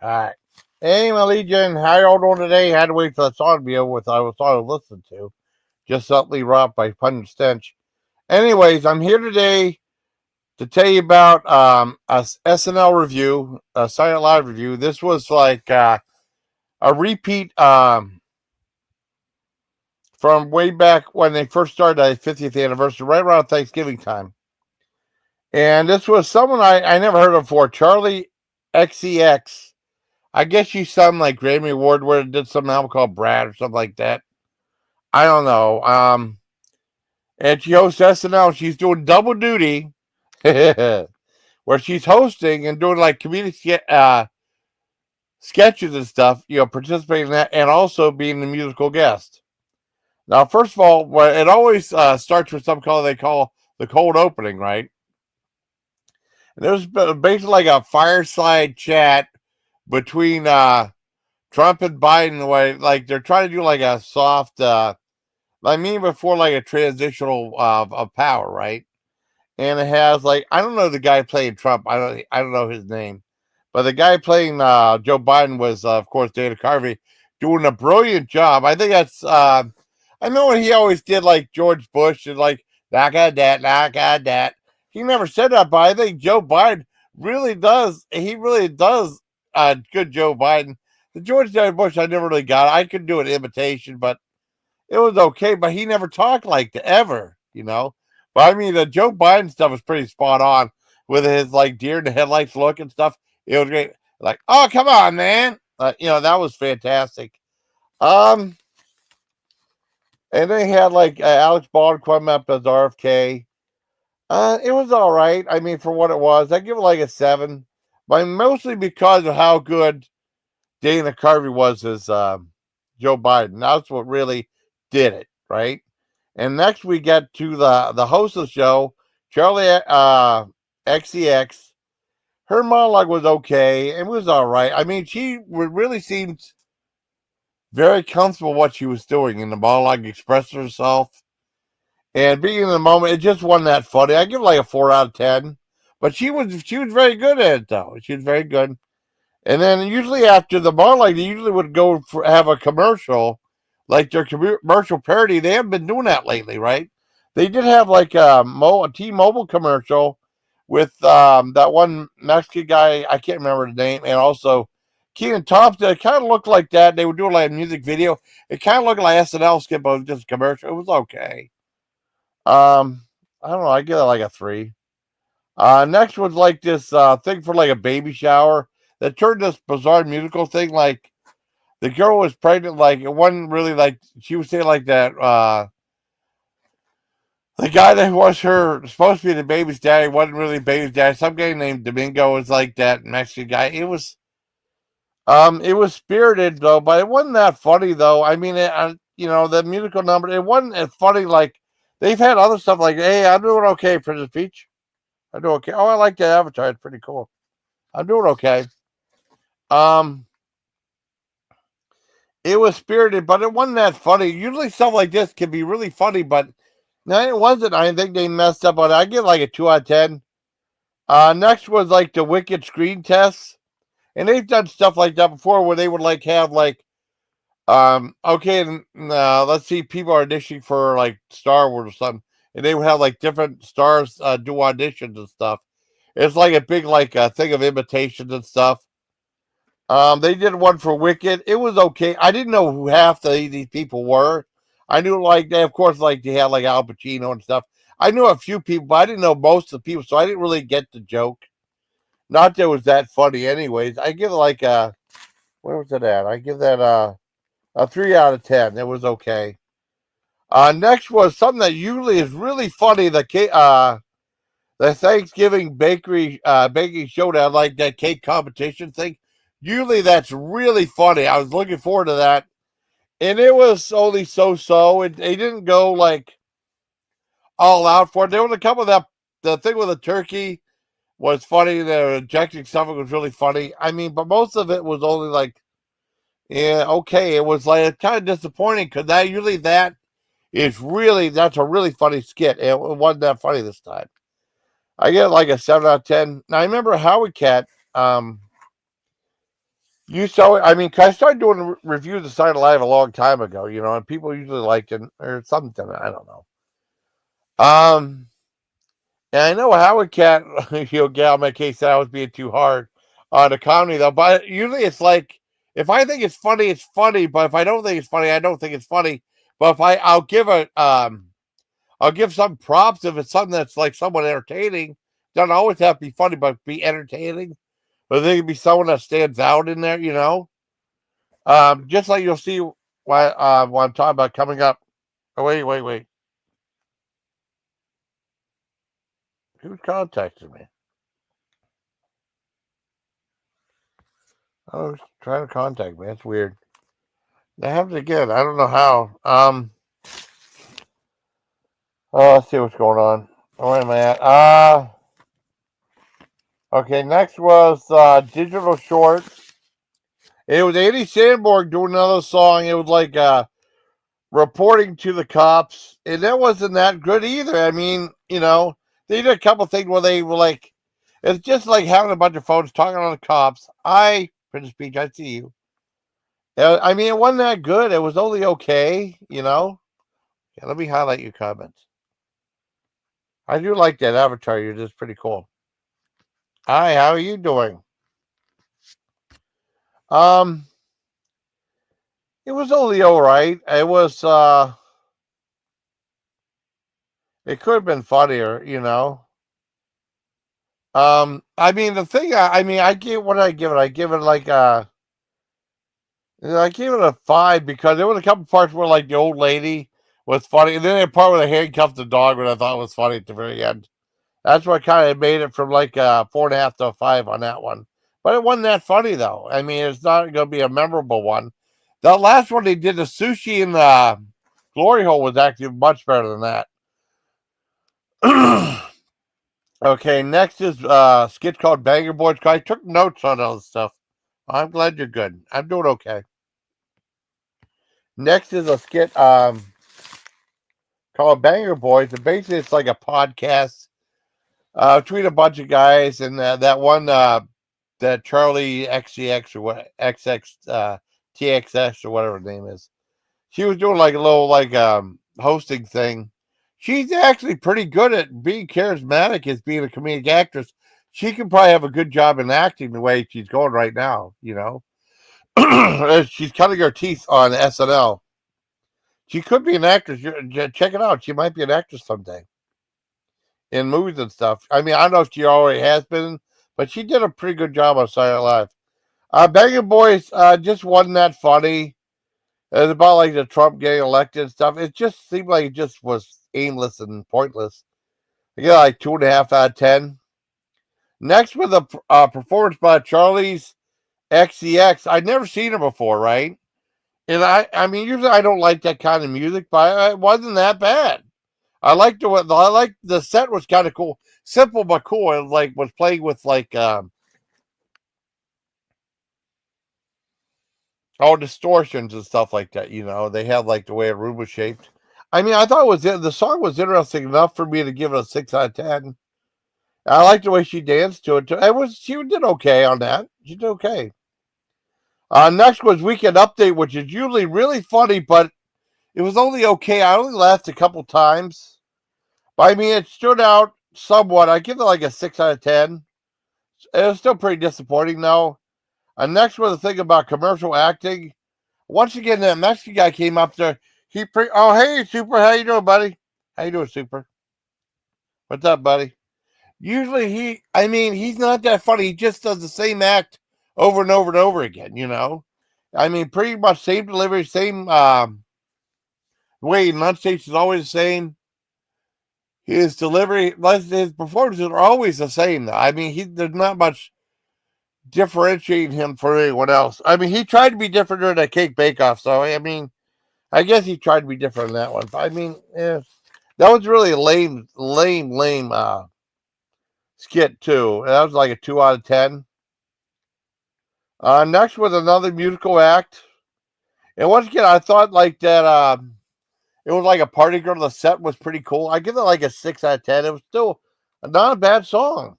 All right. Hey, my Legion, how y'all doing today? Had to wait for the song to be over with. I was trying to listen to. Just suddenly robbed by Pun Stench. Anyways, I'm here today to tell you about a SNL review, a Silent Live review. This was like a repeat from way back when they first started the 50th anniversary, right around Thanksgiving time. And this was someone I never heard of before, Charlie XCX. I guess she's some like Grammy Award where it did some album called Brad or something like that. I don't know. And she hosts SNL. She's doing double duty, where she's hosting and doing like comedic sketches and stuff. Participating in that, and also being the musical guest. Now, first of all, it always starts with some color they call the cold opening, right? And there's basically like a fireside chat between Trump and Biden, the way like they're trying to do like a soft, before like a transitional of power, right? And it has like I don't know the guy playing Trump. I don't know his name, but the guy playing Joe Biden was of course Dana Carvey doing a brilliant job. I think that's I know when he always did like George Bush and like knock on that, knock on that. He never said that, but I think Joe Biden really does. He really does good Joe Biden. The George W. Bush I never really got. I could do an imitation, but it was okay. But he never talked like that ever. But I mean, the Joe Biden stuff was pretty spot on with his like deer in the headlights look and stuff. It was great. Like, oh come on, man. That was fantastic. Um, and they had like Alex Baldwin come up as RFK. It was all right. I mean, for what it was, I give it like a 7, but mostly because of how good Dana Carvey was as Joe Biden. That's what really did it, right? And next we get to the host of the show, Charlie XCX. Her monologue was okay. It was all right. I mean, she really seemed very comfortable what she was doing in the monologue, expressed herself. And being in the moment, it just wasn't that funny. I give it like a 4 out of 10. But she was very good at it though. She was very good. And then usually after the monologue, they usually would go have a commercial, like their commercial parody. They haven't been doing that lately, right? They did have like a T-Mobile commercial with that one Mexican guy. I can't remember the name, and also Keenan Thompson. It kind of looked like that. They were doing like a music video. It kind of looked like SNL skip, but it was just a commercial. It was okay. I don't know. I give it like a 3. Next was like this thing for like a baby shower that turned this bizarre musical thing. Like the girl was pregnant, like it wasn't really like she was saying like that. The guy that was her supposed to be the baby's daddy wasn't really baby's daddy. Some guy named Domingo was like that Mexican guy. It was spirited though, but it wasn't that funny though. I mean, the musical number it wasn't as funny like they've had other stuff like, hey, I'm doing okay, Princess Peach. I'm doing okay. Oh, I like that avatar. It's pretty cool. I'm doing okay. Um, it was spirited, but it wasn't that funny. Usually stuff like this can be really funny, but no, it wasn't. I think they messed up on it. I give like a 2 out of 10. Next was like the Wicked screen tests, and they've done stuff like that before, where they would like have like, okay, let's see, people are auditioning for like Star Wars or something, and they would have like different stars do auditions and stuff. It's like a big like thing of imitations and stuff. They did one for Wicked. It was okay. I didn't know who half these people were. I knew like they, of course, like they had like Al Pacino and stuff. I knew a few people, but I didn't know most of the people, so I didn't really get the joke. Not that it was that funny, anyways. I give it like a where was it at? I give that a 3 out of 10. It was okay. Next was something that usually is really funny. The Thanksgiving baking showdown, like that cake competition thing. Usually that's really funny. I was looking forward to that, and it was only so. They didn't go like all out for it. There was a couple of that. The thing with the turkey was funny. The injecting something was really funny. I mean, but most of it was only like, yeah, okay. It was like kind of disappointing because that's a really funny skit. It wasn't that funny this time. I get like a 7 out of 10. Now I remember Howard Cat. You saw it. I mean, 'cause I started doing reviews of Saturday Night Live a long time ago, and people usually liked it or something. I don't know. Um, and I know Howard Cat, get on my case that I was being too hard on the comedy though. But usually it's like if I think it's funny, it's funny. But if I don't think it's funny, I don't think it's funny. But if I'll give some props if it's something that's like somewhat entertaining. Doesn't always have to be funny, but be entertaining. But there can be someone that stands out in there. Just like you'll see what I'm talking about coming up. Oh, wait. Who contacted me? Oh, who's trying to contact me. That's weird. That happens again. I don't know how. Let's see what's going on. Where am I at? Okay, next was Digital Shorts. It was Andy Sandberg doing another song. It was like reporting to the cops, and that wasn't that good either. I mean, they did a couple things where they were like, it's just like having a bunch of phones talking on the cops. Prince Speech, I see you. I mean, it wasn't that good. It was only okay. Yeah, let me highlight your comments. I do like that avatar. You're just pretty cool. Hi, how are you doing? Um, it was only all right. It could have been funnier. I mean, the thing, I give what I give it. I give it like I gave it a 5 because there was a couple parts where like the old lady was funny, and then the part where they handcuffed the dog, which I thought was funny at the very end. That's what kind of made it from like 4.5 to a 5 on that one. But it wasn't that funny though. I mean, it's not going to be a memorable one. The last one they did, the sushi in the glory hole, was actually much better than that. Okay, next is a skit called Banger Boys. I took notes on all this stuff. I'm glad you're good. I'm doing okay. Next is a skit called Banger Boys. And basically, it's like a podcast between a bunch of guys, and that one that Charlie XCX or what XX TXX or whatever her name is. She was doing like a little like hosting thing. She's actually pretty good at being charismatic as being a comedic actress. She can probably have a good job in acting the way she's going right now. She's cutting her teeth on SNL. She could be an actress. Check it out. She might be an actress someday in movies and stuff. I mean, I don't know if she already has been, but she did a pretty good job on Saturday Night Live. Banging Boys just wasn't that funny. It was about like the Trump getting elected and stuff. It just seemed like it just was aimless and pointless. I get like 2.5 out of 10. Next was a performance by Charlie's XCX. I'd never seen her before, right? And I mean, usually I don't like that kind of music, but it wasn't that bad. I liked the set was kind of cool, simple but cool. It was playing with like distortions and stuff like that. They had like the way a room was shaped. I mean, I thought the song was interesting enough for me to give it a 6 out of 10. I liked the way she danced to it. She did okay on that. She did okay. Next was Weekend Update, which is usually really funny, but it was only okay. I only laughed a couple times. But I mean, it stood out somewhat. I give it like a 6 out of 10. It was still pretty disappointing, though. Next was the thing about commercial acting. Once again, that Mexican guy came up there. Oh, hey, Super. How you doing, buddy? How you doing, Super? What's up, buddy? Usually he's not that funny. He just does the same act over and over and over again. I mean, pretty much same delivery, same way he enunciates is always the same. His delivery, his performances are always the same. Though. I mean, there's not much differentiating him from anyone else. I mean, he tried to be different during that Cake Bake Off. So I mean, I guess he tried to be different in that one. But I mean, that was really a lame skit too. That was like a 2 out of 10. Next was another musical act. And once again, I thought like that it was like a party girl. The set was pretty cool. I give it like a 6 out of 10. It was still not a bad song.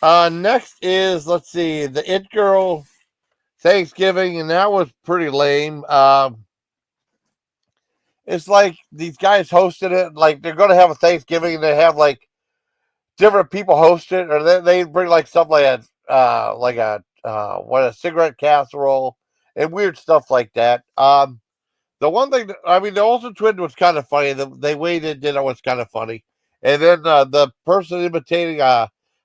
Next is, let's see, the It Girl Thanksgiving, and that was pretty lame. It's like these guys hosted it, like they're going to have a Thanksgiving, and they have like different people host it, or they bring like something like a cigarette casserole and weird stuff like that. The one thing, the Olsen twin was kind of funny. The way they did it was kind of funny, and then the person imitating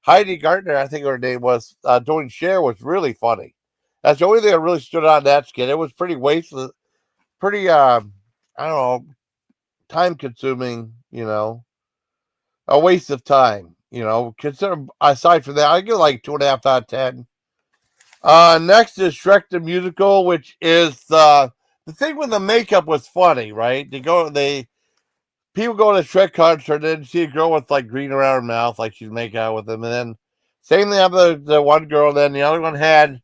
Heidi Gardner, I think her name was, doing Cher was really funny. That's the only thing that really stood out in that skit. It was pretty wasteless, pretty I don't know, time consuming. A waste of time. Consider aside from that, I give like 2.5 out of 10. Next is Shrek the Musical, which is the thing when the makeup was funny, right? People go to the Shrek concert and then see a girl with like green around her mouth, like she's making out with him, and then same thing happened to the one girl, and then the other one had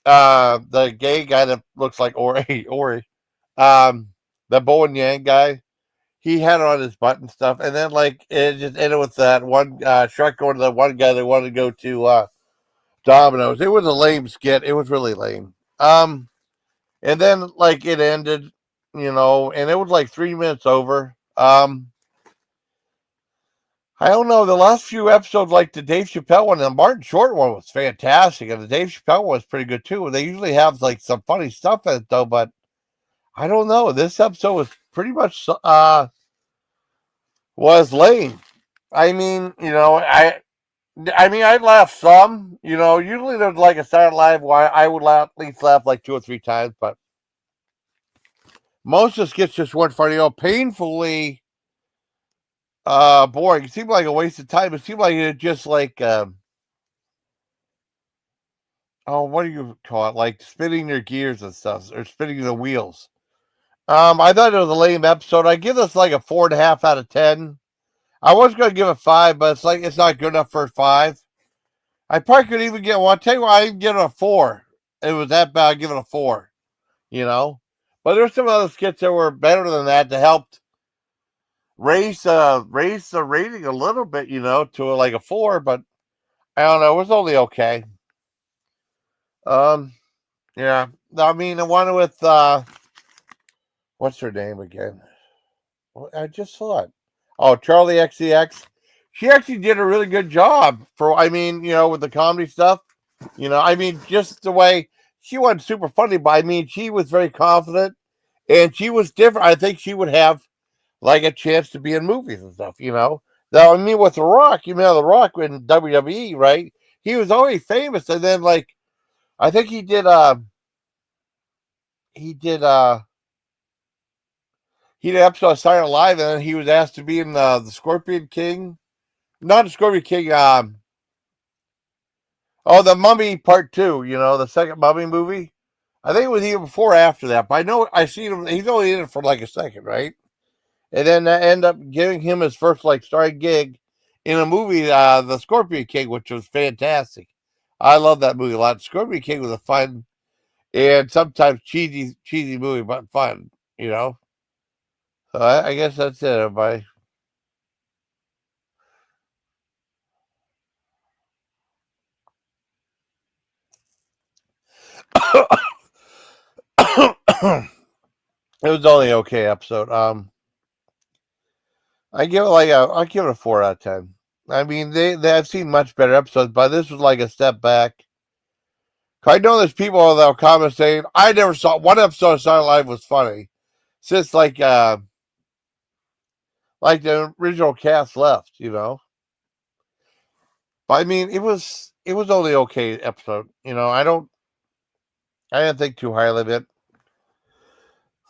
the gay guy that looks like Ori, the Bo and Yang guy. He had it on his butt and stuff, and then like it just ended with that one Shrek going to the one guy that wanted to go to Domino's. It was a lame skit. It was really lame. And then like it ended, and it was like 3 minutes over. I don't know. The last few episodes, like the Dave Chappelle one, and the Martin Short one was fantastic, and the Dave Chappelle one was pretty good too. They usually have like some funny stuff in it though, but I don't know. This episode was pretty much was lame. I mean, I laughed some. Usually there's like a Saturday Live where I would at least laugh like 2 or 3 times, but most of the skits just weren't funny. Painfully boring. It seemed like a waste of time. It seemed like it just like what do you call it? Like spinning your gears and stuff, or spinning the wheels. I thought it was a lame episode. I give this like a 4.5 out of 10. I was gonna give it 5, but it's like it's not good enough for a 5. I probably could even get one. I'll tell you what, I even give it a 4. It was that bad, I'd give it a 4. But there's some other skits that were better than that to help raise the rating a little bit, to like a 4. But I don't know, it was only okay. Yeah. The one with what's her name again? I just saw it. Oh, Charlie XCX. She actually did a really good job with the comedy stuff. Just the way she wasn't super funny, but she was very confident and she was different. I think she would have like a chance to be in movies and stuff. Now, with The Rock, The Rock in WWE, right? He was already famous, and then like I think he did an episode of Silent Live, and then he was asked to be in the Scorpion King, not the Scorpion King. The Mummy Part 2. The second Mummy movie. I think it was even before or after that, but I know I seen him. He's only in it for like a second, right? And then I end up giving him his first like starring gig in a movie, The Scorpion King, which was fantastic. I love that movie a lot. Scorpion King was a fun and sometimes cheesy movie, but fun. So I guess that's it, everybody. It was only an okay episode. I give it a 4 out of 10. I've seen much better episodes, but this was like a step back. I know there's people that will comment saying I never saw one episode of Silent Live was funny since like the original cast left. But it was only okay episode. I didn't think too highly of it.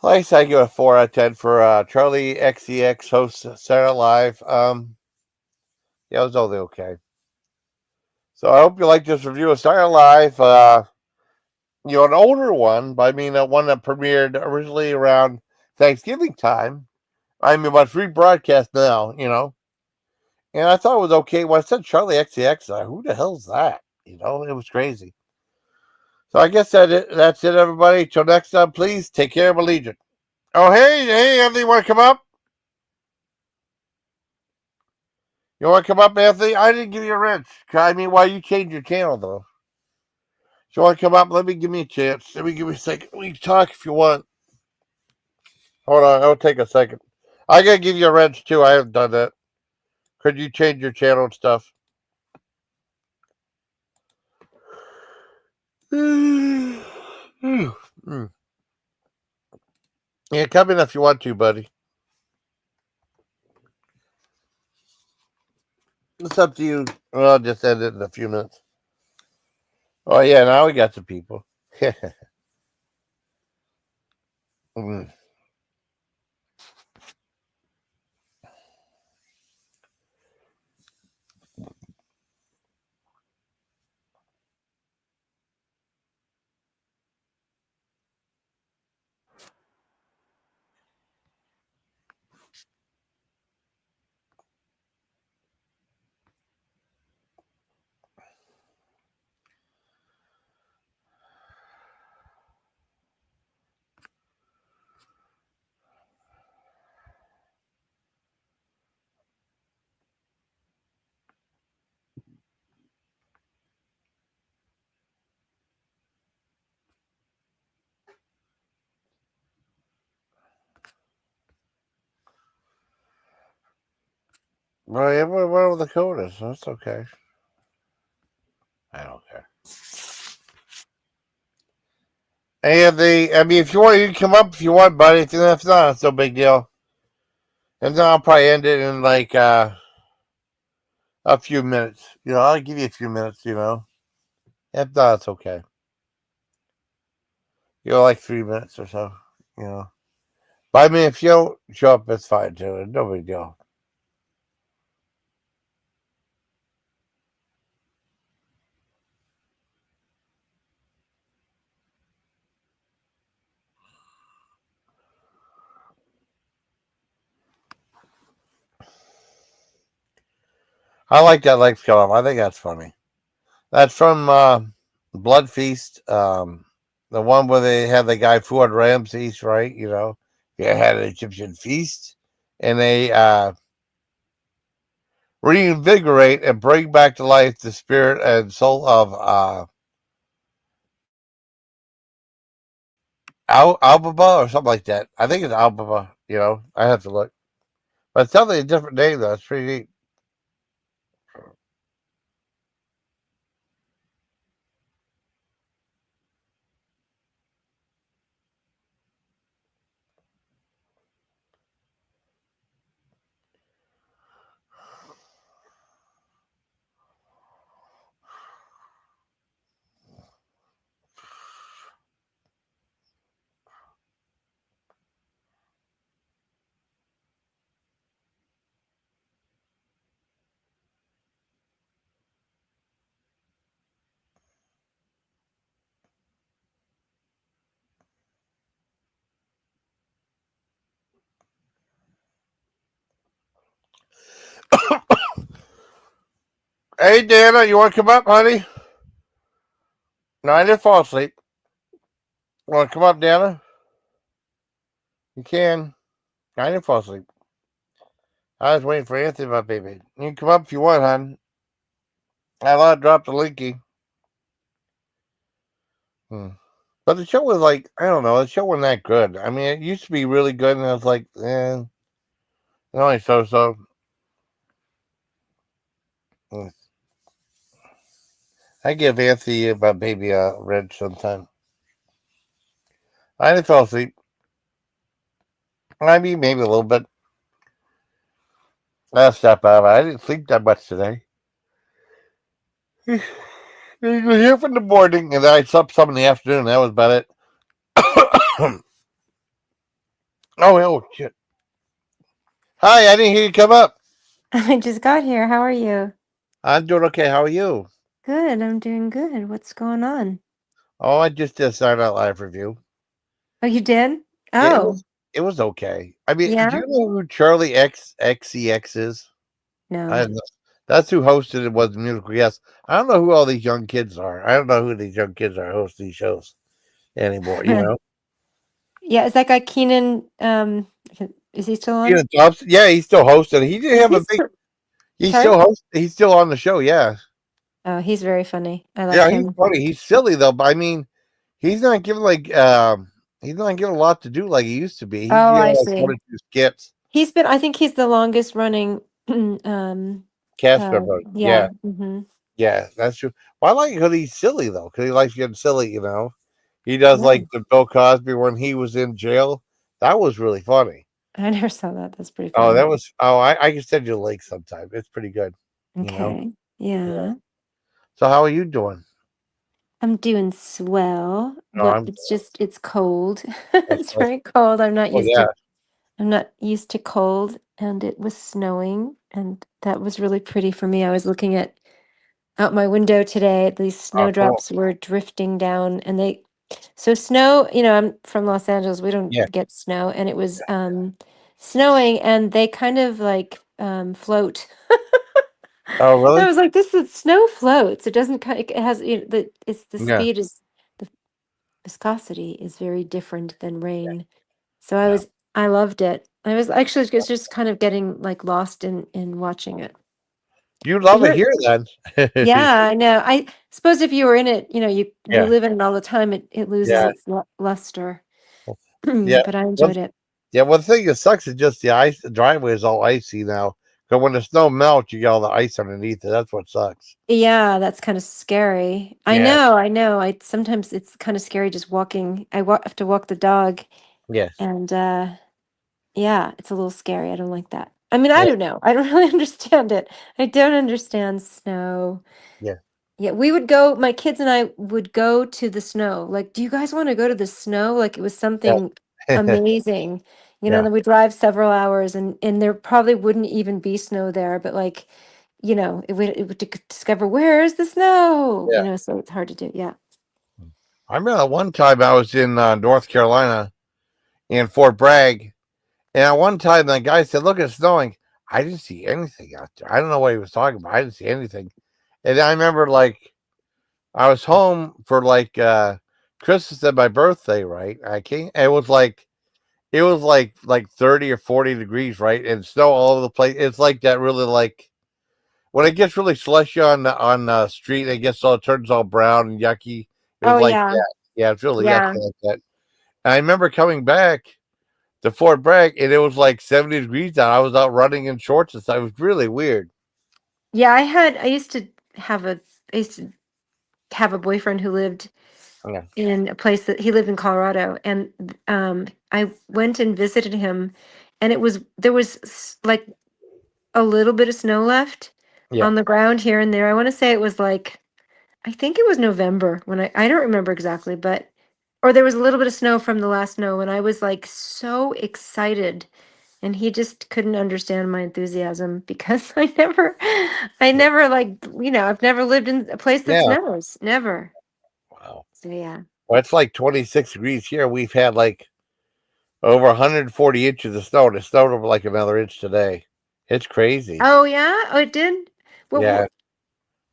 Like I said, I give it a 4 out of 10 for Charlie XCX Hosts SNL Live. Yeah, it was only okay. So I hope you like this review of SNL Live. An older one, but one that premiered originally around Thanksgiving time. But it's rebroadcast now. And I thought it was okay. When I said Charlie XCX, who the hell's that? It was crazy. So I guess that's it, everybody. Till next time, please take care of Allegiant. Oh, hey, Anthony, want to come up? You want to come up, Anthony? I didn't give you a wrench. Why you changed your channel, though? you want to come up? Let me give me a chance. Let me give me a second. We can talk if you want. Hold on, it'll take a second. I gotta give you a wrench too. I haven't done that. Could you change your channel and stuff? Yeah, come in if you want to, buddy. It's up to you. Well, I'll just end it in a few minutes. Oh yeah, now we got some people. Mm. Well, yeah, whatever the code is, that's okay. I don't care. And I mean, if you want, you can come up if you want, buddy. If not, it's no big deal. And then I'll probably end it in like a few minutes. I'll give you a few minutes. If not, it's okay. Like 3 minutes or so. But I mean, if you don't show up, it's fine too. No big deal. I like that Legs Cut Off. I think that's funny. That's from Blood Feast. The one where they had the guy Fuad Ramses, right? They had an Egyptian feast, and they reinvigorate and bring back to life the spirit and soul of Albaba or something like that. I think it's Albaba. I have to look, but it's definitely a different name though. It's pretty neat. Hey, Dana, you want to come up, honey? No, I didn't fall asleep. Want to come up, Dana? You can. I didn't fall asleep. I was waiting for Anthony, my baby. You can come up if you want, hon. I'll drop the linky. But the show was like, I don't know, the show wasn't that good. I mean, it used to be really good, and I was like, only so. I give Anthony my baby a wrench sometime. I didn't fall asleep. I mean, maybe a little bit. I'll stop out. I didn't sleep that much today. You were here from the morning, and then I slept some in the afternoon. That was about it. Oh, shit. Hi, I didn't hear you come up. I just got here. How are you? I'm doing okay. How are you? Good. I'm doing good. What's going on? Oh, I just did a Saturday Night Live review. Oh, you did? It Oh, was it was okay. I mean, do yeah? you know who Charlie XCX is? I No. don't know. That's who hosted it. Was the musical guest. I don't know who all these young kids are. I don't know who these young kids are hosting these shows anymore. Yeah, is that guy Keenan, is he still on? Yeah, he's still hosting. He didn't Is have he a big. still, sorry? He's still on the show. Yeah, Oh, he's very funny. I like Yeah, he's him. funny. He's silly though, but I mean, he's not given he's not given a lot to do like he used to be. He's Oh, I like one see. or two skits, I think he's the longest running, um, cast member. Yeah, yeah. yeah, that's true. Well, I like it because he's silly though, because he likes getting silly. He does Yeah. like the Bill Cosby when he was in jail. That was really funny. I never saw that. That's pretty Oh, funny. I can send you a link sometime. It's pretty good. You know. Okay. Yeah. Yeah. So how are you doing? I'm doing swell, Oh, but I'm. it's cold. That's, It's that's, very cold. oh yeah. I'm not used to cold, and it was snowing, and that was really pretty for me. I was looking at out my window today. These Oh, cool. snowdrops were drifting down, and so snow, I'm from Los Angeles. We don't Yeah. get snow, and it was snowing, and they kind of like float. Oh, I really? was like, this is snow floats. It doesn't it has the Yeah. speed is the viscosity is very different than rain. So Yeah. I loved it. I was actually just kind of getting like lost in watching it. You But love it here then. yeah, I know. I suppose if you were in it, you Yeah. live in it all the time, it loses Yeah. its luster. Yeah. But I Well, enjoyed it. yeah. Well, the thing that sucks is just the ice. The driveway is all icy now. Because when the snow melts, you get all the ice underneath it. That's what sucks. Yeah, that's kind of scary. Yeah. I know. I sometimes it's kind of scary just walking. Have to walk the dog, Yes. and yeah, it's a little scary. I don't like that. I mean, I Yeah. don't know. I don't really understand it. I don't understand snow. Yeah. Yeah, my kids and I would go to the snow. Like, do you guys want to go to the snow? Like it was something Yeah. amazing. Yeah. Then we drive several hours and there probably wouldn't even be snow there, but like, it would discover where is the snow, Yeah. so it's hard to do. Yeah. I remember one time I was in North Carolina in Fort Bragg, and at one time the guy said, "Look, it's snowing." I didn't see anything out there. I don't know what he was talking about. I didn't see anything. And I remember like I was home for like Christmas and my birthday, right? I came. It was like 30 or 40 degrees, right? And snow all over the place. It's like that really like when it gets really slushy on the street, it turns all brown and yucky. It was Oh like yeah. that. Yeah, it's really yucky Yeah. like that. And I remember coming back to Fort Bragg and it was like 70 degrees out. I was out running in shorts and stuff. It was really weird. Yeah, I used to I used to have a boyfriend who lived Yeah. in a place that he lived in Colorado, and I went and visited him, and there was like a little bit of snow left Yeah. on the ground here and there. I want to say it was like I think it was November when I don't remember exactly, but or there was a little bit of snow from the last snow, and I was like so excited, and he just couldn't understand my enthusiasm because I never like I've never lived in a place that Yeah. snows, never. Wow. So yeah. Well, it's like 26 degrees here. We've had like over 140 inches of snow, and it snowed over like another inch today. It's crazy. Oh yeah? Oh, it did? Yeah.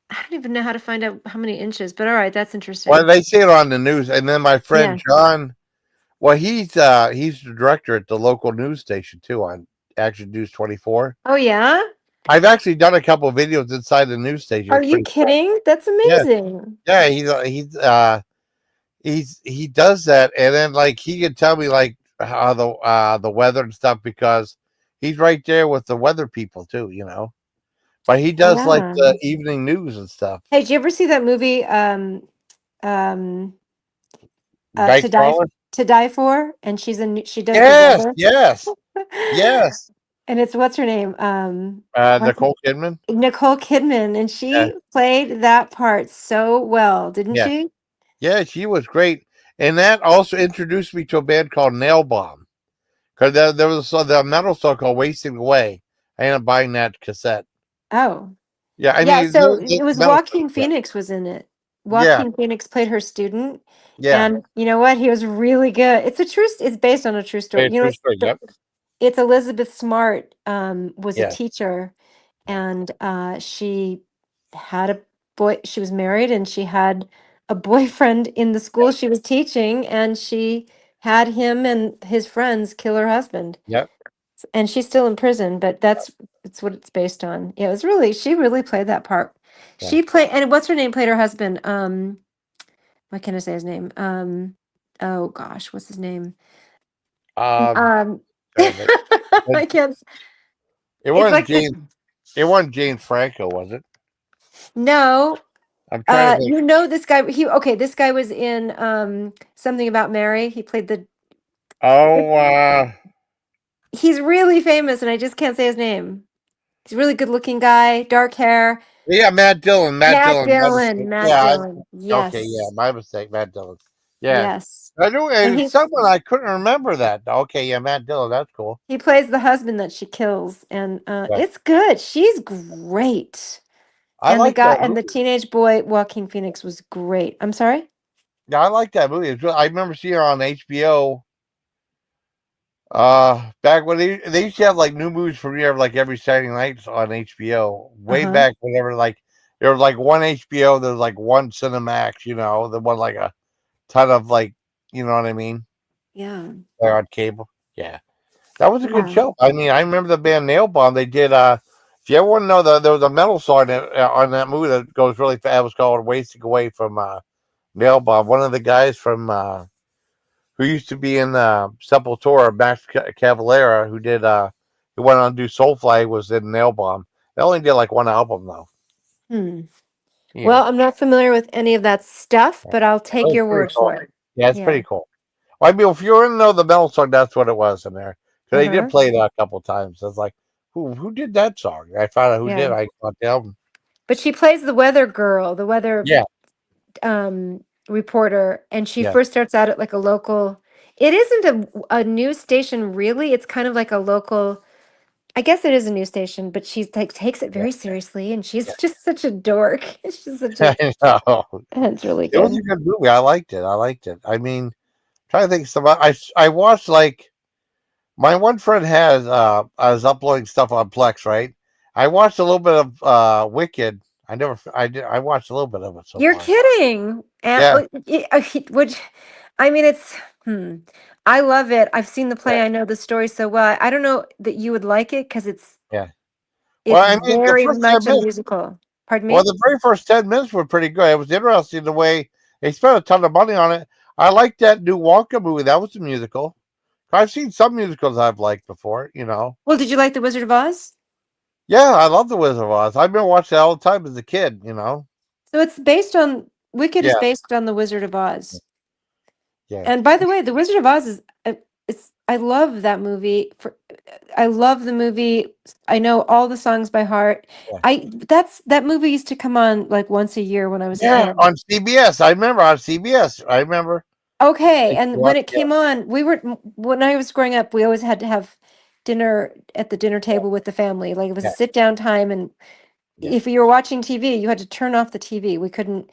I don't even know how to find out how many inches, but all right, that's Well, interesting. they say it on the news, and then my friend Yeah. John, well, he's the director at the local news station too on Action News 24. Oh yeah? I've actually done a couple of videos inside the news station. Are It's you pretty cool. kidding? That's Yeah, amazing. yeah. He does that, and then like he can tell me like how the weather and stuff because he's right there with the weather people too. But he does like Yeah. the evening news and stuff. Hey, did you ever see that movie um Night crawler. To Die For? And she does the Yes, weather. yes, yes. And it's what's her name? What's Nicole Kidman. Nicole Kidman, and Yeah, she played that part so well, didn't yeah, she? yeah. She was great, and that also introduced me to a band called Nail Bomb because there was the metal song called "Wasting Away." I ended up buying that cassette. Oh. Yeah, I Yeah, mean so the it was metal song. Joaquin Yeah, Phoenix was in it. yeah, Joaquin Phoenix played her student, yeah. and you know what? He was really good. It's based on a true story. Very true story. Yep. It's Elizabeth Smart was a Yeah, teacher, and she had a she was married and she had a boyfriend in the school she was teaching, and she had him and his friends kill her husband. yep. And she's still in prison, but it's what it's based on. Yeah, she really played that part Yeah. She played, and what's her name? Played her husband. What can I say his name? Oh gosh, what's his name? Um, Um, trying to think. But I can't. it It's wasn't like this. James. It wasn't James Franco, was it? No, I'm trying to think. you know this guy. This guy was in something about Mary. He played the. Oh, He's really famous, and I just can't say his name. He's a really good-looking guy, dark hair. yeah, Matt Dillon. Matt Matt Dillon. My Dillon. mistake. Matt Yeah. Dillon. Okay. Yeah, Yes, my mistake. Matt Dillon. Yeah. yes. I knew it And was someone I couldn't remember that. Okay. Yeah, Matt Dillon. That's cool. he plays the husband that she kills, and Yeah. it's good. She's great. I And the like guy that and the movie. teenage boy, Joaquin Phoenix, was great. I'm sorry? Yeah, I like that movie. I remember seeing her on HBO. Back when they used to have like new movies premiere like every Saturday night on HBO. Way Uh-huh. back whenever like there was like one HBO, there was like one Cinemax, the one like a ton of like, you know what I mean? Yeah. They're on cable. Yeah, that was a good Yeah. show. I mean, I remember the band Nail Bomb. They did. If you ever want to know, there was a metal song on that movie that goes really fast. It was called "Wasting Away" from Nail Bomb. One of the guys from who used to be in Sepultura, Max Cavalera, who went on to do Soulfly, was in Nail Bomb. They only did like one album though. Hmm. Yeah, Well, I'm not familiar with any of that stuff, yeah. but I'll take That's your pretty word cool. for it. Yeah, it's Yeah. pretty cool. Well, I mean, if you want to know the metal song, that's what it was in there. Because they did Uh-huh. play that a couple times. I was like, who did that song? I found out who did. Yeah. I got the album. But she plays the weather girl, the weather Yeah, reporter, and she yeah, first starts out at like a local. It isn't a news station really. It's kind of like a local. I guess it is a news station, but she's like takes it yeah, very seriously, and yeah. she's just such a dork. She's such a. I know. It's really It was a good. good movie. I liked it. I liked it. I mean, trying to think some. I watched like my one friend has I was uploading stuff on Plex, right? I watched a little bit of Wicked. I watched a little bit of it so You're far. kidding. And Yeah, which, I mean, it's. I love it. I've seen the yeah, play. I know the story so well. I don't know that you would like it because yeah. Well, it's I mean, the very first ten much a minutes. musical. Pardon Well, me? the very first 10 minutes were pretty good. It was interesting the way they spent a ton of money on it. I liked that new Wonka movie. That was a musical. I've seen some musicals I've liked before. Well, did you like The Wizard of Oz? Yeah, I love The Wizard of Oz. I've been watching it all the time as a kid. So it's based on Wicked is Yeah, based on The Wizard of Oz. yeah, And by the way, The Wizard of Oz is it's I love that movie. I love the movie. I know all the songs by heart. yeah. That movie used to come on like once a year when I was a Yeah, kid. on CBS. I remember on CBS. I remember. Okay, I used to and when watch. it Yeah, came on, when I was growing up, we always had to have dinner at the dinner table with the family. Like it was a yeah, sit down time, and yeah, if you were watching TV, you had to turn off the TV. We couldn't,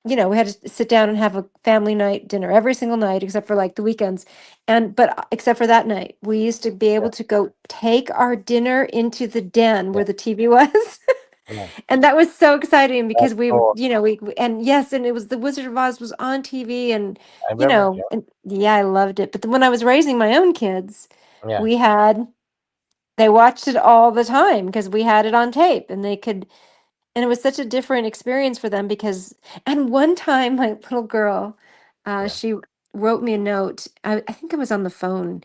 we had to sit down and have a family night dinner every single night except for like the weekends. Except for that night, we used to be yeah. able to go take our dinner into the den Yeah, where the TV was. yeah. And that was so exciting because That's we would, cool. and yes, and it was The Wizard of Oz was on TV and, I remember. Yeah, and yeah, I loved it. But then when I was raising my own kids, yeah, we had, they watched it all the time because we had it on tape and they could, and it was such a different experience for them because, and one time my little girl, yeah, she wrote me a note. I think I was on the phone.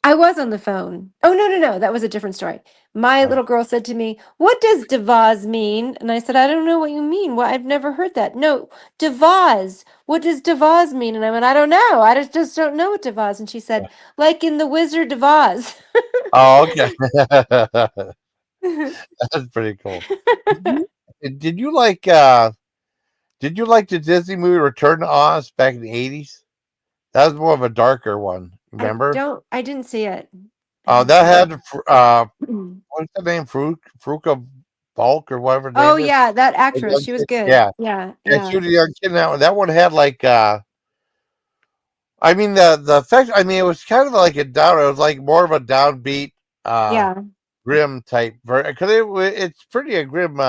I was on the phone. Oh, no, no, no. That was a different story. My yeah. little girl said to me, "What does Devaz mean?" And I said, "I don't know what you mean. Well, I've never heard that." "No, Devaz. What does Devaz mean?" And I went, "I don't know. I just don't know what Devaz." And she said, Yeah. "Like in The Wizard of Oz." Oh, okay. That's pretty cool. Did you did you like did you like the Disney movie Return to Oz back in the 80s? That was more of a darker one. Remember? I didn't see it. I didn't That see it. had what's the name? Fruka Balk or whatever her Oh name is. yeah, that The actress. young She was kid. good. Yeah. Yeah, Yeah, yeah. she was a young kid. That one had like I mean the effect. I mean it was kind of like a down. It was like more of a downbeat, uh, Yeah. grim type. Because it's pretty a grim.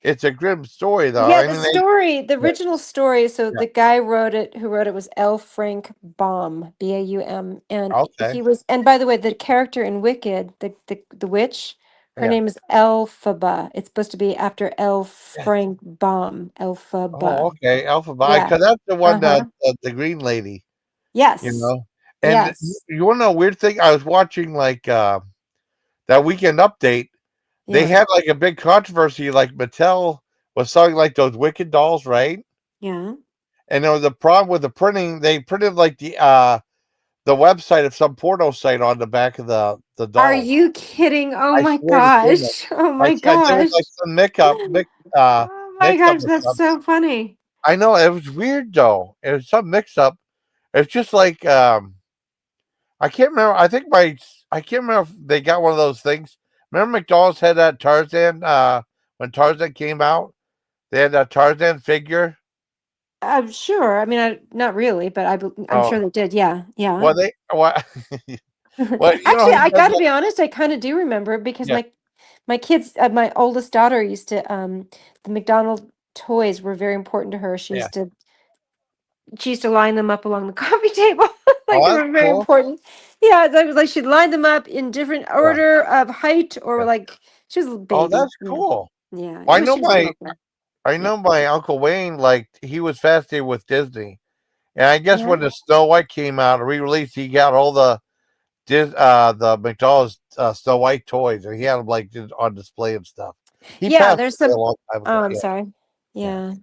It's a grim story though. Yeah, I the mean story, the yeah, original story, so yeah. the guy who wrote it was L. Frank Baum, Baum, and Okay. he was, and by the way, the character in Wicked, the witch, Her Yeah. name is Elphaba. It's supposed to be after L. Yeah. Frank Baum. Oh, Elphaba. okay. Alphabet, Yeah. because that's the one that Uh-huh. the green lady, you Yes. know. And Yes. you want to know a weird thing? I was watching like that Weekend Update. They Yeah. had like a big controversy. Like Mattel was selling like those Wicked dolls, right? Yeah. And there was a problem with the printing. They printed like the website of some porno site on the back of the Are dolls. you kidding? Oh I my swear to goodness. gosh. Oh my There was gosh. like some Oh my mix up gosh, or that's something. so funny. I know it was weird though. It was some mix up. It's just like I can't remember. I can't remember if they got one of those things. Remember McDonald's had that Tarzan when Tarzan came out? They had that Tarzan figure. I'm sure. I mean, not really, but I'm Oh, sure they did. Yeah. Yeah. well they what well you know Actually, he I does got to that, be honest, I kind of do remember it because yeah. my kids, my oldest daughter used to the McDonald toys were very important to her. Yeah. She used to line them up along the coffee table like Oh, they that's were very cool. important. Yeah, it was like she'd line them up in different Yeah. order of height or Yeah. like she was a little Oh, baby. that's Yeah. cool. Yeah, Well, she was a little thing. I Yeah. know my Uncle Wayne, like he was fascinated with Disney. And I guess Yeah. when the Snow White came out, re-released, he got all the McDonald's Snow White toys, and he had them like on display and stuff. He Yeah, passed there's away a some long time oh, ago. I'm Yeah, sorry. yeah. Yeah.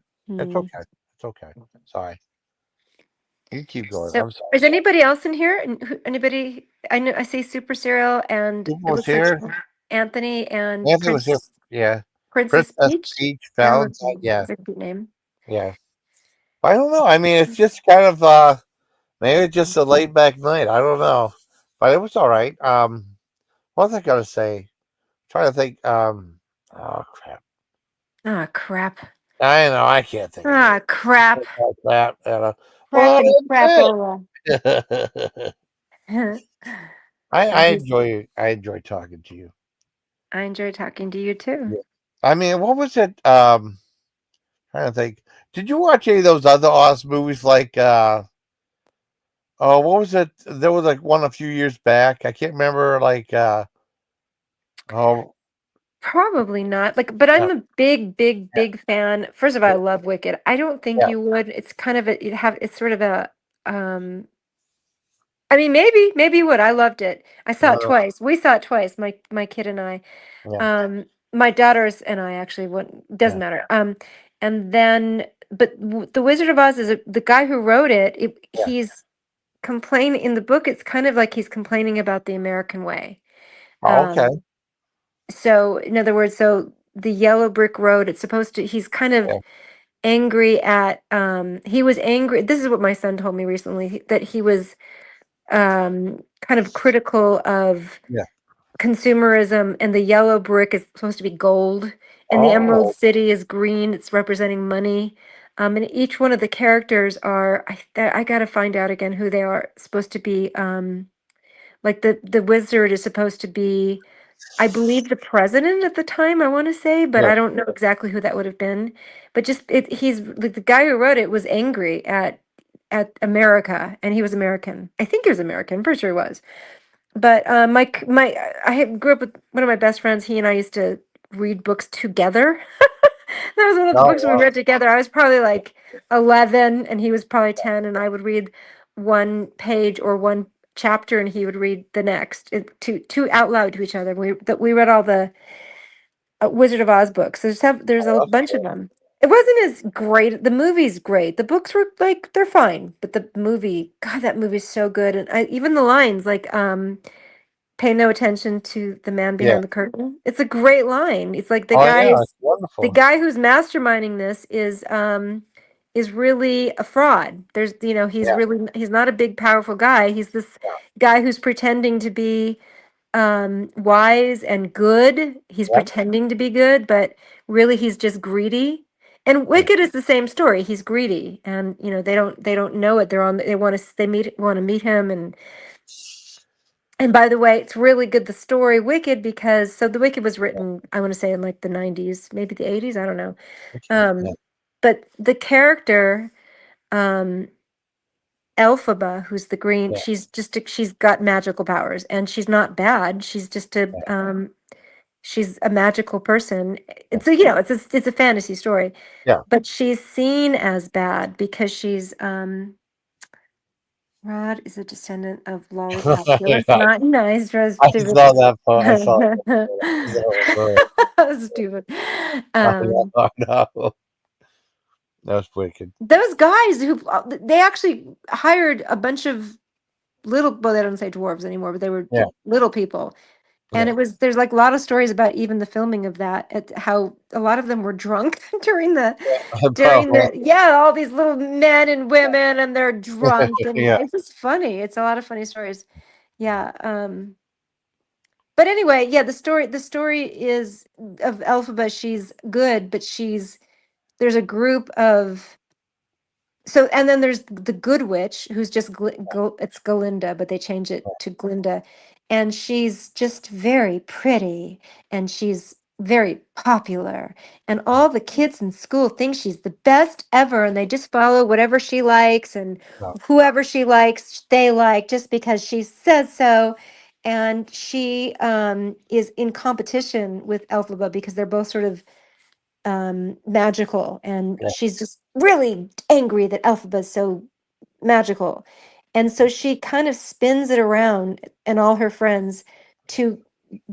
It's Hmm. okay. It's okay. Sorry. You keep going. So, I'm sorry. is anybody else in here? Anybody? I know I see Super Serial, and People it was looks like here. Anthony and Anthony was here. Yeah. Princess Princess Peach. Peach I love Valentine. them. Yeah. That's a cute name. Yeah. I don't know. I mean, it's just kind of maybe it's just a laid back night. I don't know. But it was all right. What was I gonna say? Trying to think. Oh crap! Ah, crap. I know I can't think of Ah, it. crap. Like that. Crap Well, and that's crapola. it. Yeah, he's. I enjoy talking to you. I enjoy talking to you too. Yeah. I mean, what was it? Trying to think. Did you watch any of those other Oz movies like oh, what was it? There was like one a few years back. I can't remember like oh Probably not. Like, but yeah, I'm a big, big, yeah, big fan. First of all, I love Wicked. I don't think yeah. you would. It's kind of it's sort of a, um, I mean, maybe you would. I loved it. I saw it Uh, twice. We saw it twice, my kid and I. yeah, My daughters and I actually went, doesn't yeah, matter. And then, but The Wizard of Oz is the guy who wrote it, yeah. he's complaining in the book. It's kind of like he's complaining about the American way. Oh, okay. So in other words, so the yellow brick road, it's supposed to, he's kind of Yeah, angry at, he was angry. This is what my son told me recently, that he was kind of critical of yeah. consumerism, and the yellow brick is supposed to be gold and the Emerald Oh, City is green. It's representing money. And each one of the characters are, I gotta find out again who they are, supposed to be, like the wizard is supposed to be, I believe, the president at the time, I want to say, but yeah. I don't know exactly who that would have been. But just he's like the guy who wrote it was angry at America, and he was American. I think he was American. I'm pretty sure he was. But grew up with one of my best friends. He and I used to read books together. That was one of the Oh, books we wow. read together. I was probably like 11 and he was probably 10, and I would read one page or one chapter and he would read the next, two out loud to each other. We read all the Wizard of Oz books. There's Oh, a that's bunch of cool. them. It wasn't as great. The movie's great. The books were like they're fine, but the movie, God, that movie's so good. And even the lines like pay no attention to the man Yeah. behind the curtain. It's a great line. It's like Oh, yeah. It's the wonderful. guy who's masterminding this is really a fraud. There's Yeah. he's not a big powerful guy. He's this guy who's pretending to be wise and good. He's Yeah. pretending to be good, but really he's just greedy. And Yeah. Wicked is the same story. He's greedy, and they don't know it. They want to meet him, and by the way, it's really good, the story Wicked, because the Wicked was written, I want to say, in like the 90s, maybe the 80s, I don't know. Okay. Yeah. Um, but the character, um, Elphaba, who's the green, Yeah. she's got magical powers, and she's not bad. She's just a Yeah. she's a magical person. Yeah. It's a, you know, it's a fantasy story, Yeah. but she's seen as bad because she's Rod is a descendant of Lollipop. So that's Yeah. not nice. Rod I stupid. saw that. I saw that. Stupid. I know. Um, I know. That's wicked. those guys who they actually hired a bunch of little, well, they don't say dwarves anymore, but they were Yeah. little people. And Yeah. it was, there's like a lot of stories about even the filming of that, at how a lot of them were drunk during Bro. the, yeah, all these little men and women and they're drunk and Yeah. it's just funny. It's a lot of funny stories. Yeah. But anyway, yeah, the story is of Elphaba. She's good, but there's a group of, so, and then there's the good witch who's just it's Galinda, but they change it to Glinda, and she's just very pretty and she's very popular, and all the kids in school think she's the best ever, and they just follow whatever she likes, and No. whoever she likes they like just because she says so. And she is in competition with Elphaba because they're both sort of magical, and Yeah. she's just really angry that Elphaba is so magical, and so she kind of spins it around and all her friends to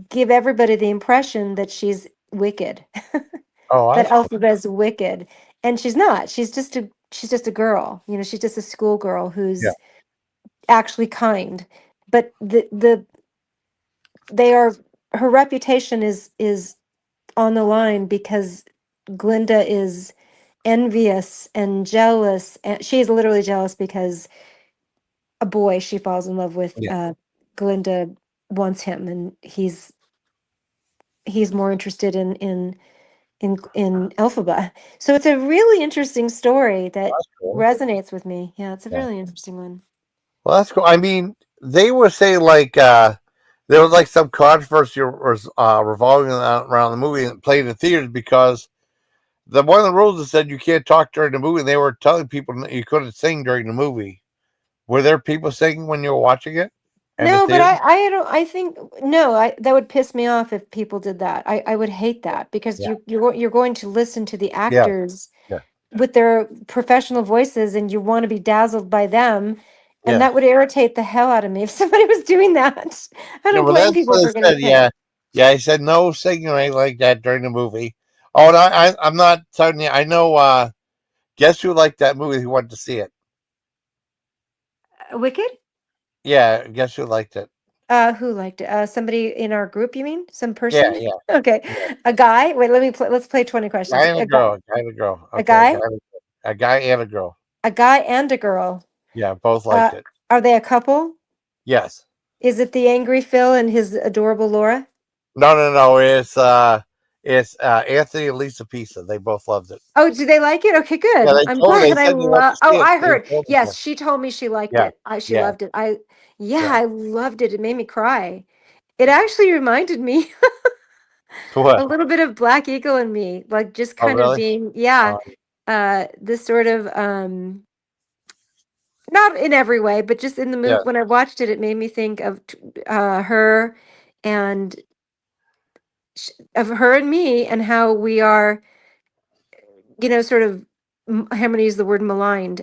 give everybody the impression that she's wicked, Oh, that that's cool. Elphaba is wicked, and she's not. She's just a girl, she's just a schoolgirl Yeah. who's actually kind, but they are, her reputation is on the line because Glinda is envious and jealous, and she is literally jealous because a boy she falls in love with, Yeah. Glinda wants him, and he's more interested in Elphaba. So it's a really interesting story that That's cool. resonates with me. Yeah, it's a Yeah. really interesting one. Well, that's cool. I mean, they were saying like there was like some controversy revolving around the movie and played in theaters because the one of the rules is said you can't talk during the movie. And they were telling people that you couldn't sing during the movie. Were there people singing when you were watching it in the No, but theater? I don't, I think, no, that would piss me off if people did that. I would hate that because Yeah. you're going to listen to the Yeah. actors Yeah. with their professional voices, and you want to be dazzled by them, and Yeah. that would irritate the hell out of me if somebody was doing that. I Yeah. don't Well, blame that's people what for it getting said. Yeah. pissed. Yeah. He said no singing or anything like that during the movie. Oh, and I'm not telling you. I know. Guess who liked that movie? Who wanted to see it? Wicked? Yeah. Guess who liked it? Who liked it? Somebody in our group, you mean? Some Yeah. person? Yeah. Okay. Yeah. A guy? Wait, let's play 20 questions. Guy and a girl. Guy and a girl. A Okay. guy? A guy and a girl. A guy and a girl. Yeah. Both Uh, liked it. are they a couple? Yes. Is it the angry Phil and his adorable Laura? No. No. No. It's Anthony and Lisa Pisa. They both loved it. Oh, do they like it? Okay, Yeah. good. They I'm told. They glad. I said they want love. to Oh, see it. I They heard. told me so. Yes, she told me she liked Yeah. it. She Yeah. loved it. Yeah, Yeah. I loved it. It made me cry. It actually reminded me a What? little bit of Black Eagle and me, like just Oh, kind of really? being, yeah, Uh, this sort of not in every way, but just in the yeah. movie. When I watched it, it made me think of her and of her and me, and how we are, sort of, I'm going to use the word maligned,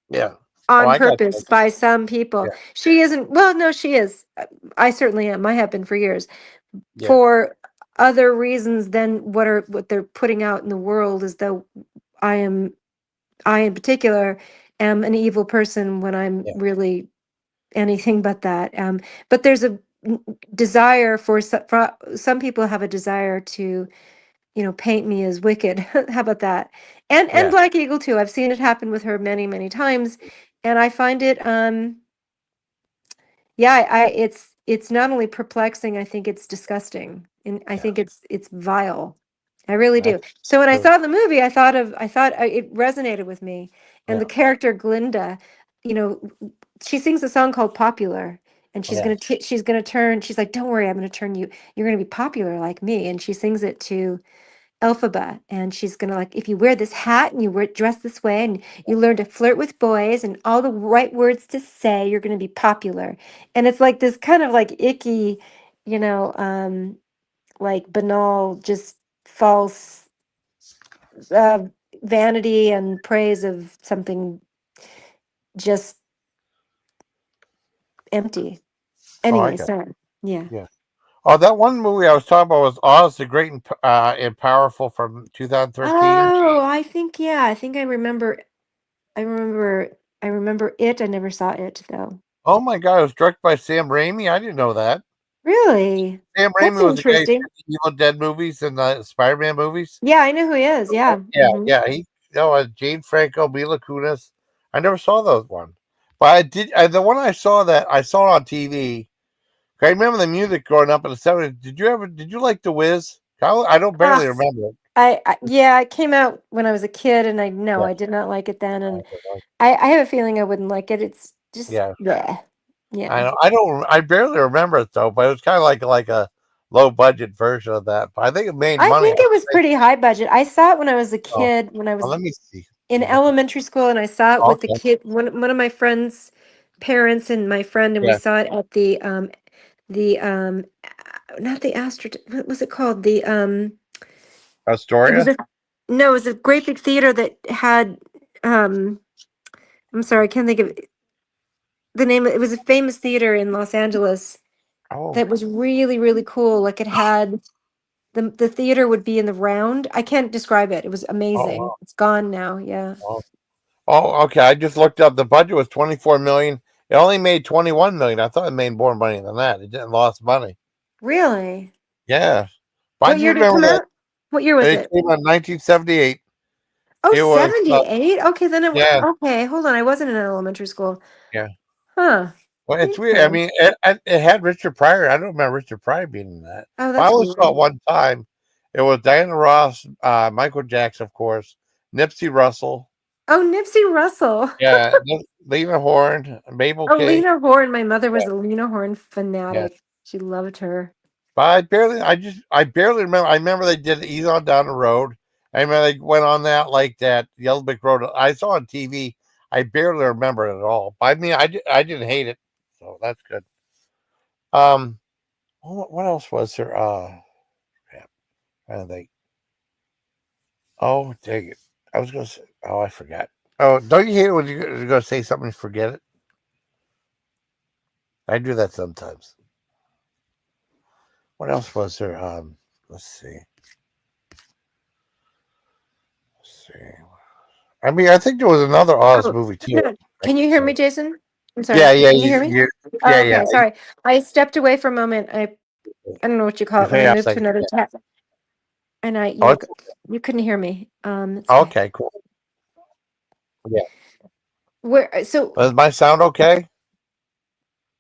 Yeah. Oh, on I got you. purpose by some people. Yeah. She isn't, well, no, she is. I certainly am. I have been for years. Yeah. For other reasons than what they're putting out in the world, as though I am, I in particular am an evil person when I'm Yeah. really anything but that. But there's a desire for some people have a desire to, paint me as wicked. How about that? And Yeah. Black Eagle too. I've seen it happen with her many, many times, and I find it yeah, it's not only perplexing, I think it's disgusting. And I Yeah. think it's vile. I really do. That's So when I true. saw the movie, it resonated with me. And the Yeah. character Glinda, you know, she sings a song called Popular, and Yeah. she's gonna turn, she's like, "Don't worry, I'm gonna turn you, you're gonna be popular like me." And she sings it to Elphaba, and she's gonna, like, if you wear this hat and you dress this way and you learn to flirt with boys and all the right words to say, you're gonna be popular. And it's like this kind of like icky, you know, like banal, just false uh, vanity and praise of something just empty. Oh, I Anyway, got sorry. Yeah. yeah. Oh, that one movie I was talking about was Oz the Great and Powerful from 2013. Oh, I think yeah. I think I remember. I remember. I remember it. I never saw it though. Oh my God, it was directed by Sam Raimi. I didn't know that. Really? Sam That's Raimi was the guy who did interesting. the Evil Dead movies and the Spider-Man movies. Yeah, I know who he is. Yeah. Yeah, Hmm. yeah. Jane Franco, Mila Kunis. I never saw those one, but I did. The one I saw that I saw it on TV. I remember the music growing up in the '70s. Did you like The Wiz? I don't Ah, barely remember it. I yeah, it came out when I was a kid, and I no, Yeah, I did not like it then, and I have a feeling I wouldn't like it. It's just yeah. yeah, yeah. I know. I don't. I barely remember it though, but it was kind of like a low budget version of that. But I think it made I money. think it was pretty high budget. I saw it when I was a Oh, kid, when I was let me see. in Let me look at. elementary school, and I saw it with the Okay. kid, one of my friends' parents and my friend, and we Yeah. saw it at not the Astro, what was it called? It was Astoria. a no, it was a great big theater that had um I'm sorry, I can't think of the name. It was a famous theater in Los Angeles Oh. that was really, really cool. Like it had the theater would be in the round. I can't describe it. It was Oh. amazing. Wow. It's gone now. Yeah. Oh. Oh. Okay. I just looked up. The budget was 24 million. It only made 21 million. I thought it made more money than that. It didn't lost money. Really? Yeah. But I What just year did it remember come that out? What year was it it? came out in 1978. Oh, It was. 78. Okay, then Yeah. okay, hold on. I wasn't in elementary school. Yeah. Huh. Well, it's weird. I Okay. mean, it had Richard Pryor. I don't remember Richard Pryor being in that. Oh, But I that's only saw it weird. one time. It was Diana Ross, Michael Jackson, of course, Nipsey Russell, Oh, Nipsey Russell. yeah, Lena Horne, Mabel Oh, K. Lena Horne. My mother Yeah, was a Lena Horne yeah. fanatic. She loved her. But I barely remember. I remember they did Ease on Down the Road. I remember they went on that like that Yellow Brick Road. I saw on TV. I barely remember it at all. But I mean, I didn't hate it, so that's good. Um, what else was there? Crap, I don't think. Oh, dang it. I was going to say, oh, I forgot. Oh, don't you hate it when you're going to say something and forget it? I do that sometimes. What else was there? Let's see. Let's see. I mean, I think there was another Oz Oh, movie too. no. Can you hear me, Jason? I'm sorry. Yeah, yeah, Can you hear me? yeah, Oh, yeah. okay. Sorry. I stepped away for a moment. I don't know what you call You it when I say I was moved to like, another yeah. tab, and Oh, it's, you couldn't hear me. It's okay. okay, cool. Yeah. Where so Does my sound okay?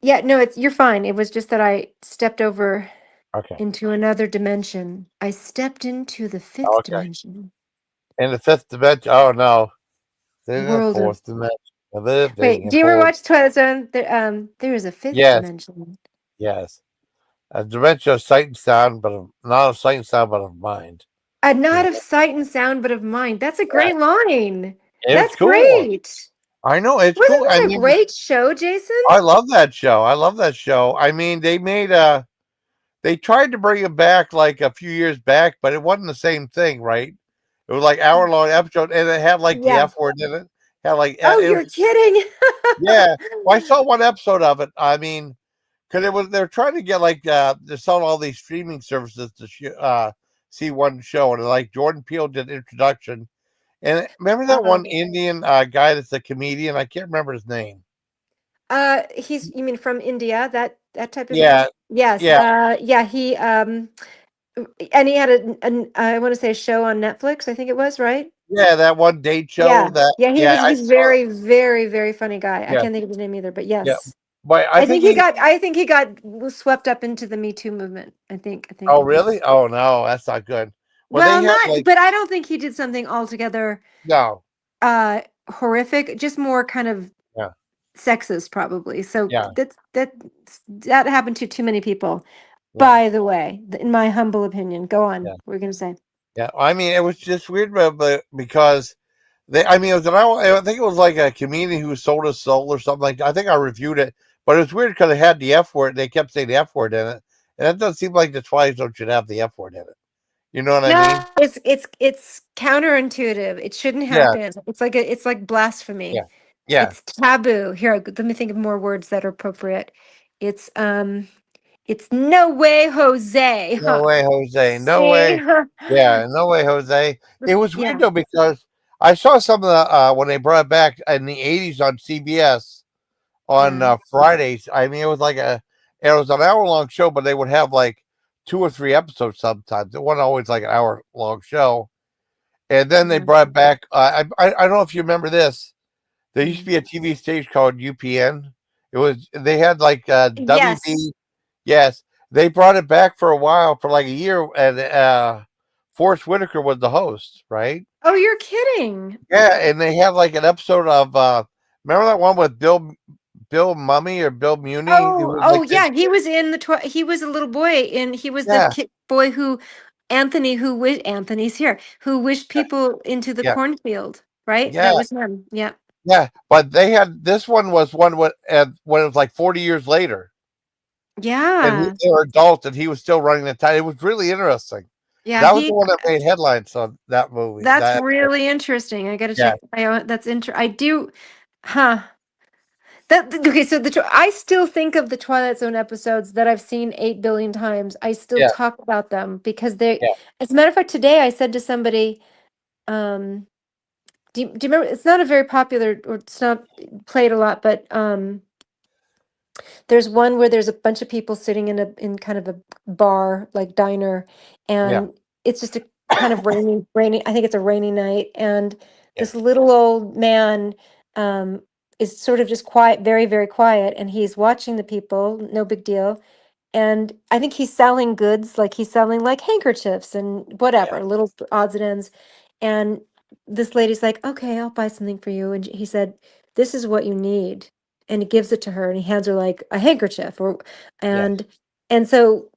yeah, no, it's you're fine. It was just that I stepped over Okay. into another dimension. I stepped into the fifth Okay. dimension, In the fifth dimension. Oh, no. In the world of. fourth dimension. Living Wait, in do you ever fourth. watch Twilight Zone? There is a fifth Yes, dimension. yes. A dimension of sight and sound, but not of sight and sound, but of mind. Not Yeah. of sight and sound, but of mind. That's a Yeah. great line. It was That's cool. great. I know it's Wasn't cool. I that a mean, great show, Jason? I love that show. I love that show. I mean, they tried to bring it back like a few years back, but it wasn't the same thing, right? It was like hour long episode, and it had like the Yeah. F word in it. Had like Oh, it was you're kidding. yeah. Well, I saw one episode of it. I mean, because they're trying to get like they're selling all these streaming services to see one show, and like Jordan Peele did introduction. And remember that Uh, one Indian guy that's a comedian? I can't remember his name. you mean from India, that type of Yeah, guy? Yes. yeah, Yeah, and he had I want to say a show on Netflix, I think it was, right? yeah. That one date show. Yeah. That Yeah, yeah, I he's saw. very, very, very funny guy. I Yeah, can't think of his name either, but yeah. yes. But I think he. I think he got swept up into the Me Too movement. Oh, I think. really? Oh no, that's not good. Well, they Well, had not, like but I don't think he did something altogether no, horrific, just more kind of yeah, sexist probably. So yeah, that happened to too many people. yeah, By the way, in my humble opinion. Go on. yeah, What were you going to say? yeah. I mean, it was just weird, but because they, I mean, I think it was like a comedian who sold his soul or something like that. I think I reviewed it, but it was weird because it had the F word. They kept saying the F word in it, and that doesn't seem like the Twilight Zone should have the F word in it. You know what I No, mean? it's counterintuitive. It shouldn't Yeah, happen. It's like blasphemy. yeah, yeah. It's taboo. Here, let me think of more words that are appropriate. It's it's no way, Jose. No Huh. way, Jose. No See? way. Yeah, no way, Jose. It was weird Yeah. though because I saw some of the when they brought it back in the '80s on CBS on Yeah. Fridays. I mean, it was an hour long show, but they would have like 2 or 3 episodes sometimes. It wasn't always like an hour long show. And then they Yeah. brought back. I don't know if you remember this. There used to Mm. be a TV station called UPN. They had like Yes. WB. Yes, they brought it back for a while for like a year, and Forrest Whitaker was the host, right? Oh, you're kidding. Yeah, and they had like an episode of remember that one with Bill Mummy or Bill Muni? Who Oh, was oh like the yeah, he was in the he was a little boy and he was the yeah, boy who Anthony's here, who wished people into the yeah, cornfield, right? yeah, That was him. Yeah. yeah. But they had this one was one when it was like 40 years later, and Yeah. they were adults, and he was still running the time. It was really interesting. Yeah, That was the he one that made headlines on that movie. that's That really interesting. I got to yeah, check. That's I do huh. Okay, so I still think of the Twilight Zone episodes that I've seen 8 billion times. I still yeah, talk about them because they, yeah, as a matter of fact, today I said to somebody, do you remember? It's not a very popular, or it's not played a lot, but there's one where there's a bunch of people sitting in kind of a bar, like diner, yeah, and it's just a kind of rainy. I think it's a rainy night, and yeah, this little old man um, is sort of just quiet, very, very quiet, and he's watching the people, no big deal. And I think he's selling goods, like he's selling like handkerchiefs and yeah, whatever, little odds and ends. And this lady's like, "Okay, I'll buy something for you." And he said, "This is what you need." And he gives it to her and he hands her like a handkerchief or yeah, and and so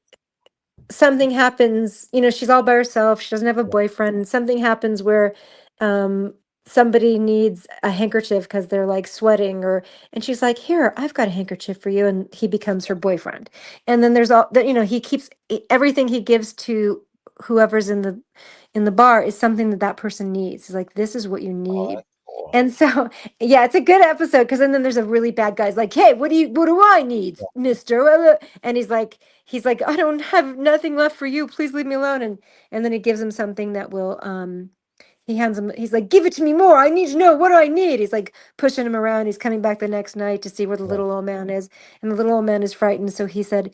something happens, she's all by herself, she doesn't have a yeah, boyfriend, and something happens where um somebody needs a handkerchief because they're like sweating or and she's like, "Here, I've got a handkerchief for you," and he becomes her boyfriend. And then there's all that, he keeps everything he gives to whoever's in the bar is something that that person needs. He's like, "This is what you oh, need." that's cool. And so, yeah, it's a good episode because then there's a really bad guy's like, "Hey, what do I need, Mister?" And he's like, "I don't have nothing left for you. Please leave me alone." And then he gives him something that will, he hands him, he's like, "Give it to me more. I need to know what do I need." He's like pushing him around. He's coming back the next night to see where the Yeah, little old man is, and the little old man is frightened. So he said,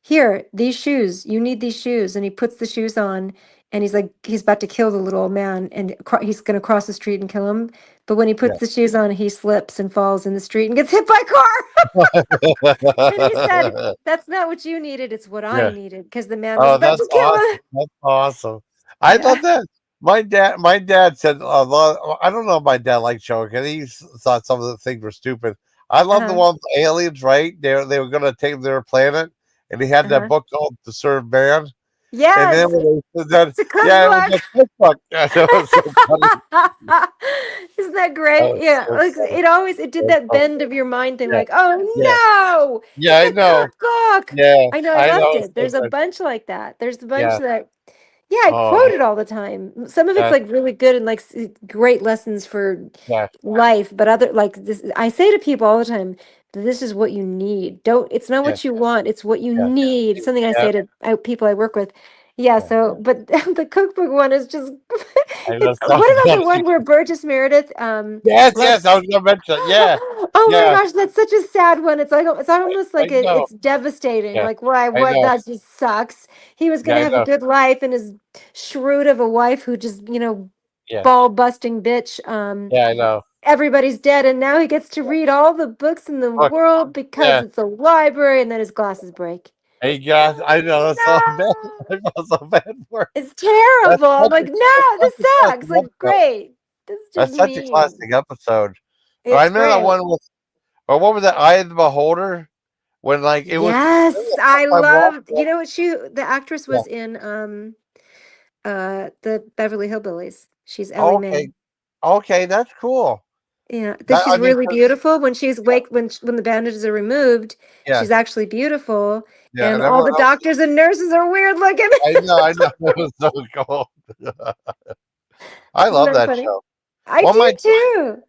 "Here, these shoes. You need these shoes." And he puts the shoes on and he's like, he's about to kill the little old man and he's going to cross the street and kill him. But when he yeah, puts the shoes on, he slips and falls in the street and gets hit by a car. And he said, "That's not what you needed. It's what I yeah. needed." Because the man was Oh, about that's to kill awesome. him. That's awesome. I Yeah. love that. My dad said a lot. I don't know if my dad liked showing because thought some of the things were stupid. I love the Uh-huh. ones aliens, right? They were gonna take their planet, and he had that Uh-huh. book called "To Serve Man." And then Yes. when they said that, It's a yeah, it was cookbook. a cookbook. Yeah, that was so funny. Isn't that That great? was Yeah. so Like funny. it did That's that so bend of your mind thing, yeah, like, "Oh yeah, no, yeah. it's I a know. cookbook." Yeah, I know, I I loved know. It's it. so There's a good. bunch like that. There's a bunch Yeah. that yeah, I Oh, quote it all the time. Some of it's that, like really good and like great lessons for yeah, life, but other like this, I say to people all the time, "This is what you need. Don't. It's not yeah, what you want. It's what you yeah, need." Something I yeah, say to people I work with. Yeah. yeah. So, but the cookbook one is just. I know. It's what about the one where Burgess Meredith Yes, loves. yes. I was gonna mention. That. Yeah, Oh my yeah. gosh, that's such a sad one. It's like it's almost I like know. it's devastating. Yeah, Like why I what know. that just sucks. He was Yeah, gonna I have a know. good life and his shrewd of a wife who just Yeah, ball busting bitch. yeah. I know. Everybody's dead, and now he gets to read all the books in the Look, world because yeah. it's a library, and then his glasses break. Hey, guys. I know. That's so bad. No, I feel so bad for. It. it's terrible. I'm like, That's no, such this a sucks. classic Like, episode. great. This is just That's such a mean. classic episode. I It's remember that great. one with, or what was that? Eye of the Beholder. When like it was Yes, I my mom. loved. You know what the actress Yeah. was in the Beverly Hillbillies. She's Ellie Okay. Mae. Okay. That's cool. Yeah, that That she's I mean, really beautiful when she's wake when the bandages are removed. yeah, She's actually beautiful, yeah, and and all everyone the else. doctors and nurses are weird looking. I know, it was so cool. I Isn't love that that funny? show. I Well, do my too.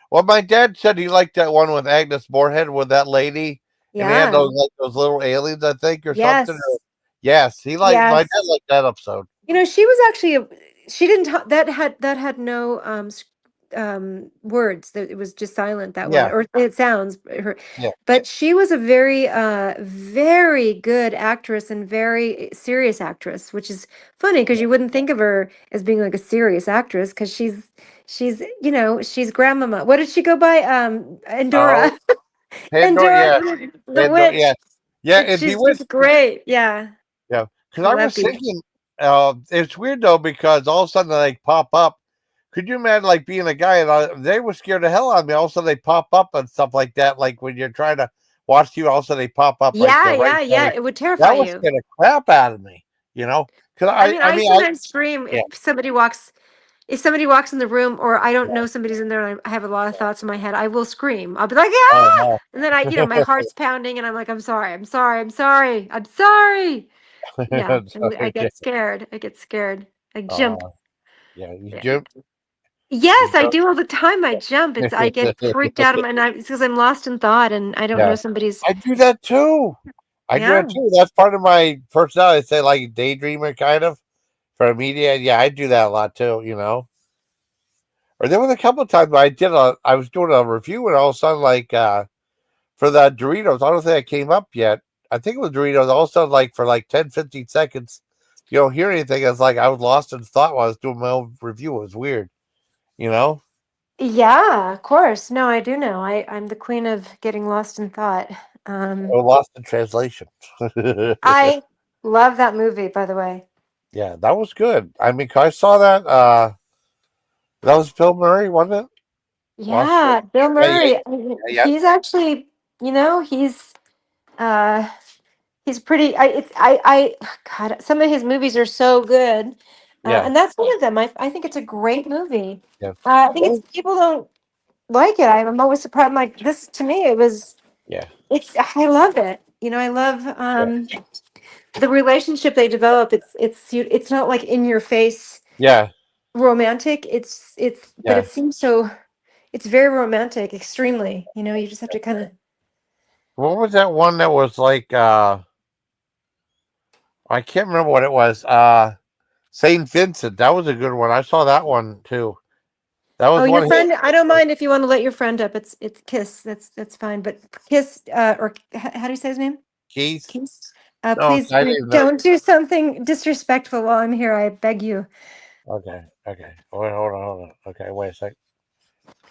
well, my dad said he liked that one with Agnes Moorehead with that lady, and they had Yeah. those little aliens, I think, or something. Yes. Yes, he liked my dad Yes. liked that episode. She was actually she didn't talk, that had no words. That it was just silent, that one, Yeah, or it sounds her, yeah, but she was a very very good actress and very serious actress, which is funny because you wouldn't think of her as being like a serious actress because she's she's grandmama. What did she go by? oh, Endora. Pandora, Endora yeah, the Pandora, witch. yeah, yeah, and She's just great. Yeah. yeah, because I I love was Beavis. thinking, it's weird though because all of a sudden they like, pop up. Could you imagine like being a guy and they were scared the hell out of me? All of a sudden they pop up and stuff like that. Like when you're trying to watch TV, all of a sudden they pop up like Yeah, they're right yeah, yeah. there. It would terrify That would you. scare the crap out of me, you know? Because I mean, I I mean, I sometimes scream yeah, if somebody walks in the room or I don't know somebody's in there and I have a lot of thoughts in my head, I will scream. I'll be like, oh ah! no, And then my heart's pounding and I'm like, I'm sorry, I'm sorry, I'm sorry, I'm sorry. Yeah. And I yeah, get scared. I get scared. I jump. uh, yeah, you Yeah. jump, Yes, you I jump. do all the time. I jump. I get freaked out of it's because I'm lost in thought and I don't know Yeah, somebody's, I do that too. I do yeah. that too. That's part of my personality. I say like daydreamer kind of for media. Yeah, I do that a lot too. Or there was a couple of times I was doing a review and all of a sudden like for the Doritos, I don't think it came up yet. I think it was Doritos. All of a sudden like for like 10, 15 seconds, you don't hear anything. It's like I was lost in thought while I was doing my own review. It was weird, you know? Yeah, of course. No, I do know. I'm the queen of getting lost in thought. Um, Or lost in translation. I love that movie, by the way. Yeah, that was good. I mean, 'cause I saw that that was Bill Murray, wasn't it? Lost. Yeah, Bill Yeah, yeah, Murray. yeah, yeah, He's actually, uh he's pretty God, some of his movies are so good. yeah, And that's one of them. I think it's a great movie. yeah. I think it's Well, people don't like it. I'm always surprised. I'm like, this to me yeah, I love it. I love yeah, the relationship they develop. It's not like in your face yeah, romantic. But yeah. it seems so. It's very romantic, extremely. You just have to kind of. What was that one that was like? I can't remember what it was. Saint Vincent. That was a good one. I saw that one too. That Oh, was your one of his. friend. I don't mind if you want to let your friend up. It's Kiss. That's fine. But Kiss, or how do you say his name? Keith. Kiss. No, Please I didn't know. don't do something disrespectful while I'm here. I beg you. Okay, okay. Wait, hold on. Okay, wait a sec.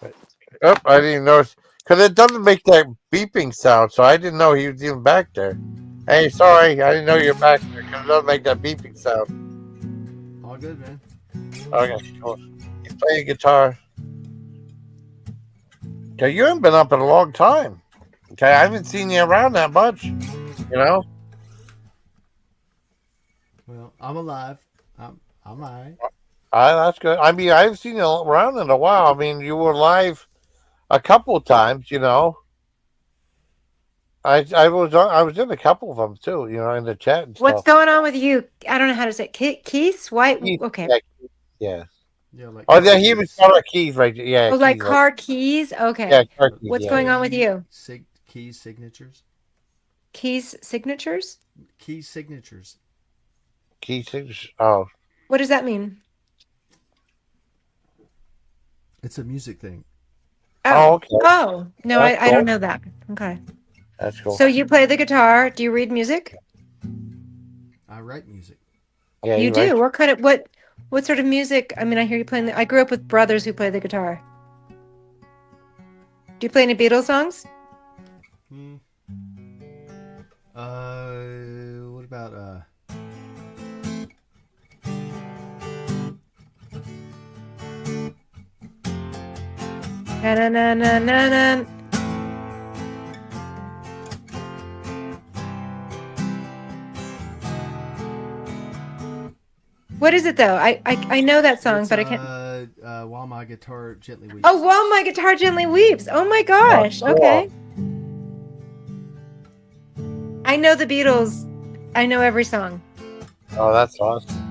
Wait. Oh, I didn't notice because it doesn't make that beeping sound, so I didn't know he was even back there. Hey, sorry, I didn't know you're back there because it doesn't make that beeping sound. All good, man. Okay, cool. He's playing guitar. Okay, you haven't been up in a long time. Okay, I haven't seen you around that much. Well, I'm alive. I'm all right. That's good. I mean, I haven't seen you around in a while. I mean, you were live a couple of times. I was in a couple of them too. In the chat and What's stuff. going on with you? I don't know how to say it. Keith? White? Keith, Okay. yeah, yeah. Yeah, like Oh, car yeah, he was keys. got our keys right there. Yeah, Oh, like keys right. car keys? Yeah, Okay. car keys. What's Yeah, going yeah. on with you? Key signatures. Keys signatures? Key signatures. Key signatures. Oh, What does that mean? It's a music thing. oh, Oh. okay. Oh. No, That's I don't cool. know that. Okay. That's cool. So you play the guitar. Do you read music? I write music. Yeah, You you're right. do. What sort of music? I mean, I hear you playing I grew up with brothers who play the guitar. Do you play any Beatles songs? Hmm. What about Na na na na na na. What is it though? I know that song, it's but I can't. While My Guitar Gently Weeps. Oh, While My Guitar Gently Weeps. Oh my gosh. cool. Okay. I know the Beatles. I know every song. Oh, that's awesome.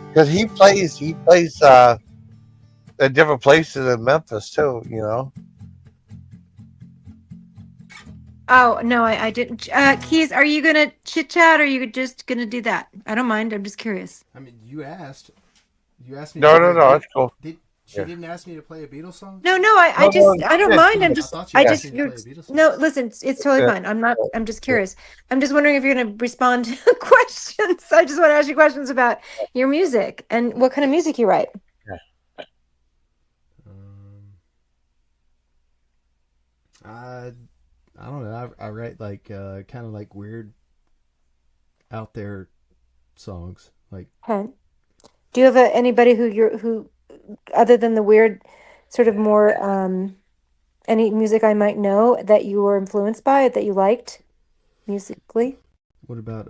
Because he plays at different places in Memphis too. You know. Oh no, I didn't. Keys, are you gonna chit chat or are you just gonna do that? I don't mind. I'm just curious. I mean, you asked. You asked me. No, it's cool. She didn't ask me to play a Beatles song? No, I don't mind. I thought you asked me to you're, play a Beatles song. no, listen, it's totally fine. I'm just curious. I'm just wondering if you're gonna respond to questions. I just want to ask you questions about your music and what kind of music you write. I don't know. I write like kind of like weird, out there songs. Like, Okay. Do you have anybody who other than the weird, sort of more any music I might know that you were influenced by that you liked musically? what about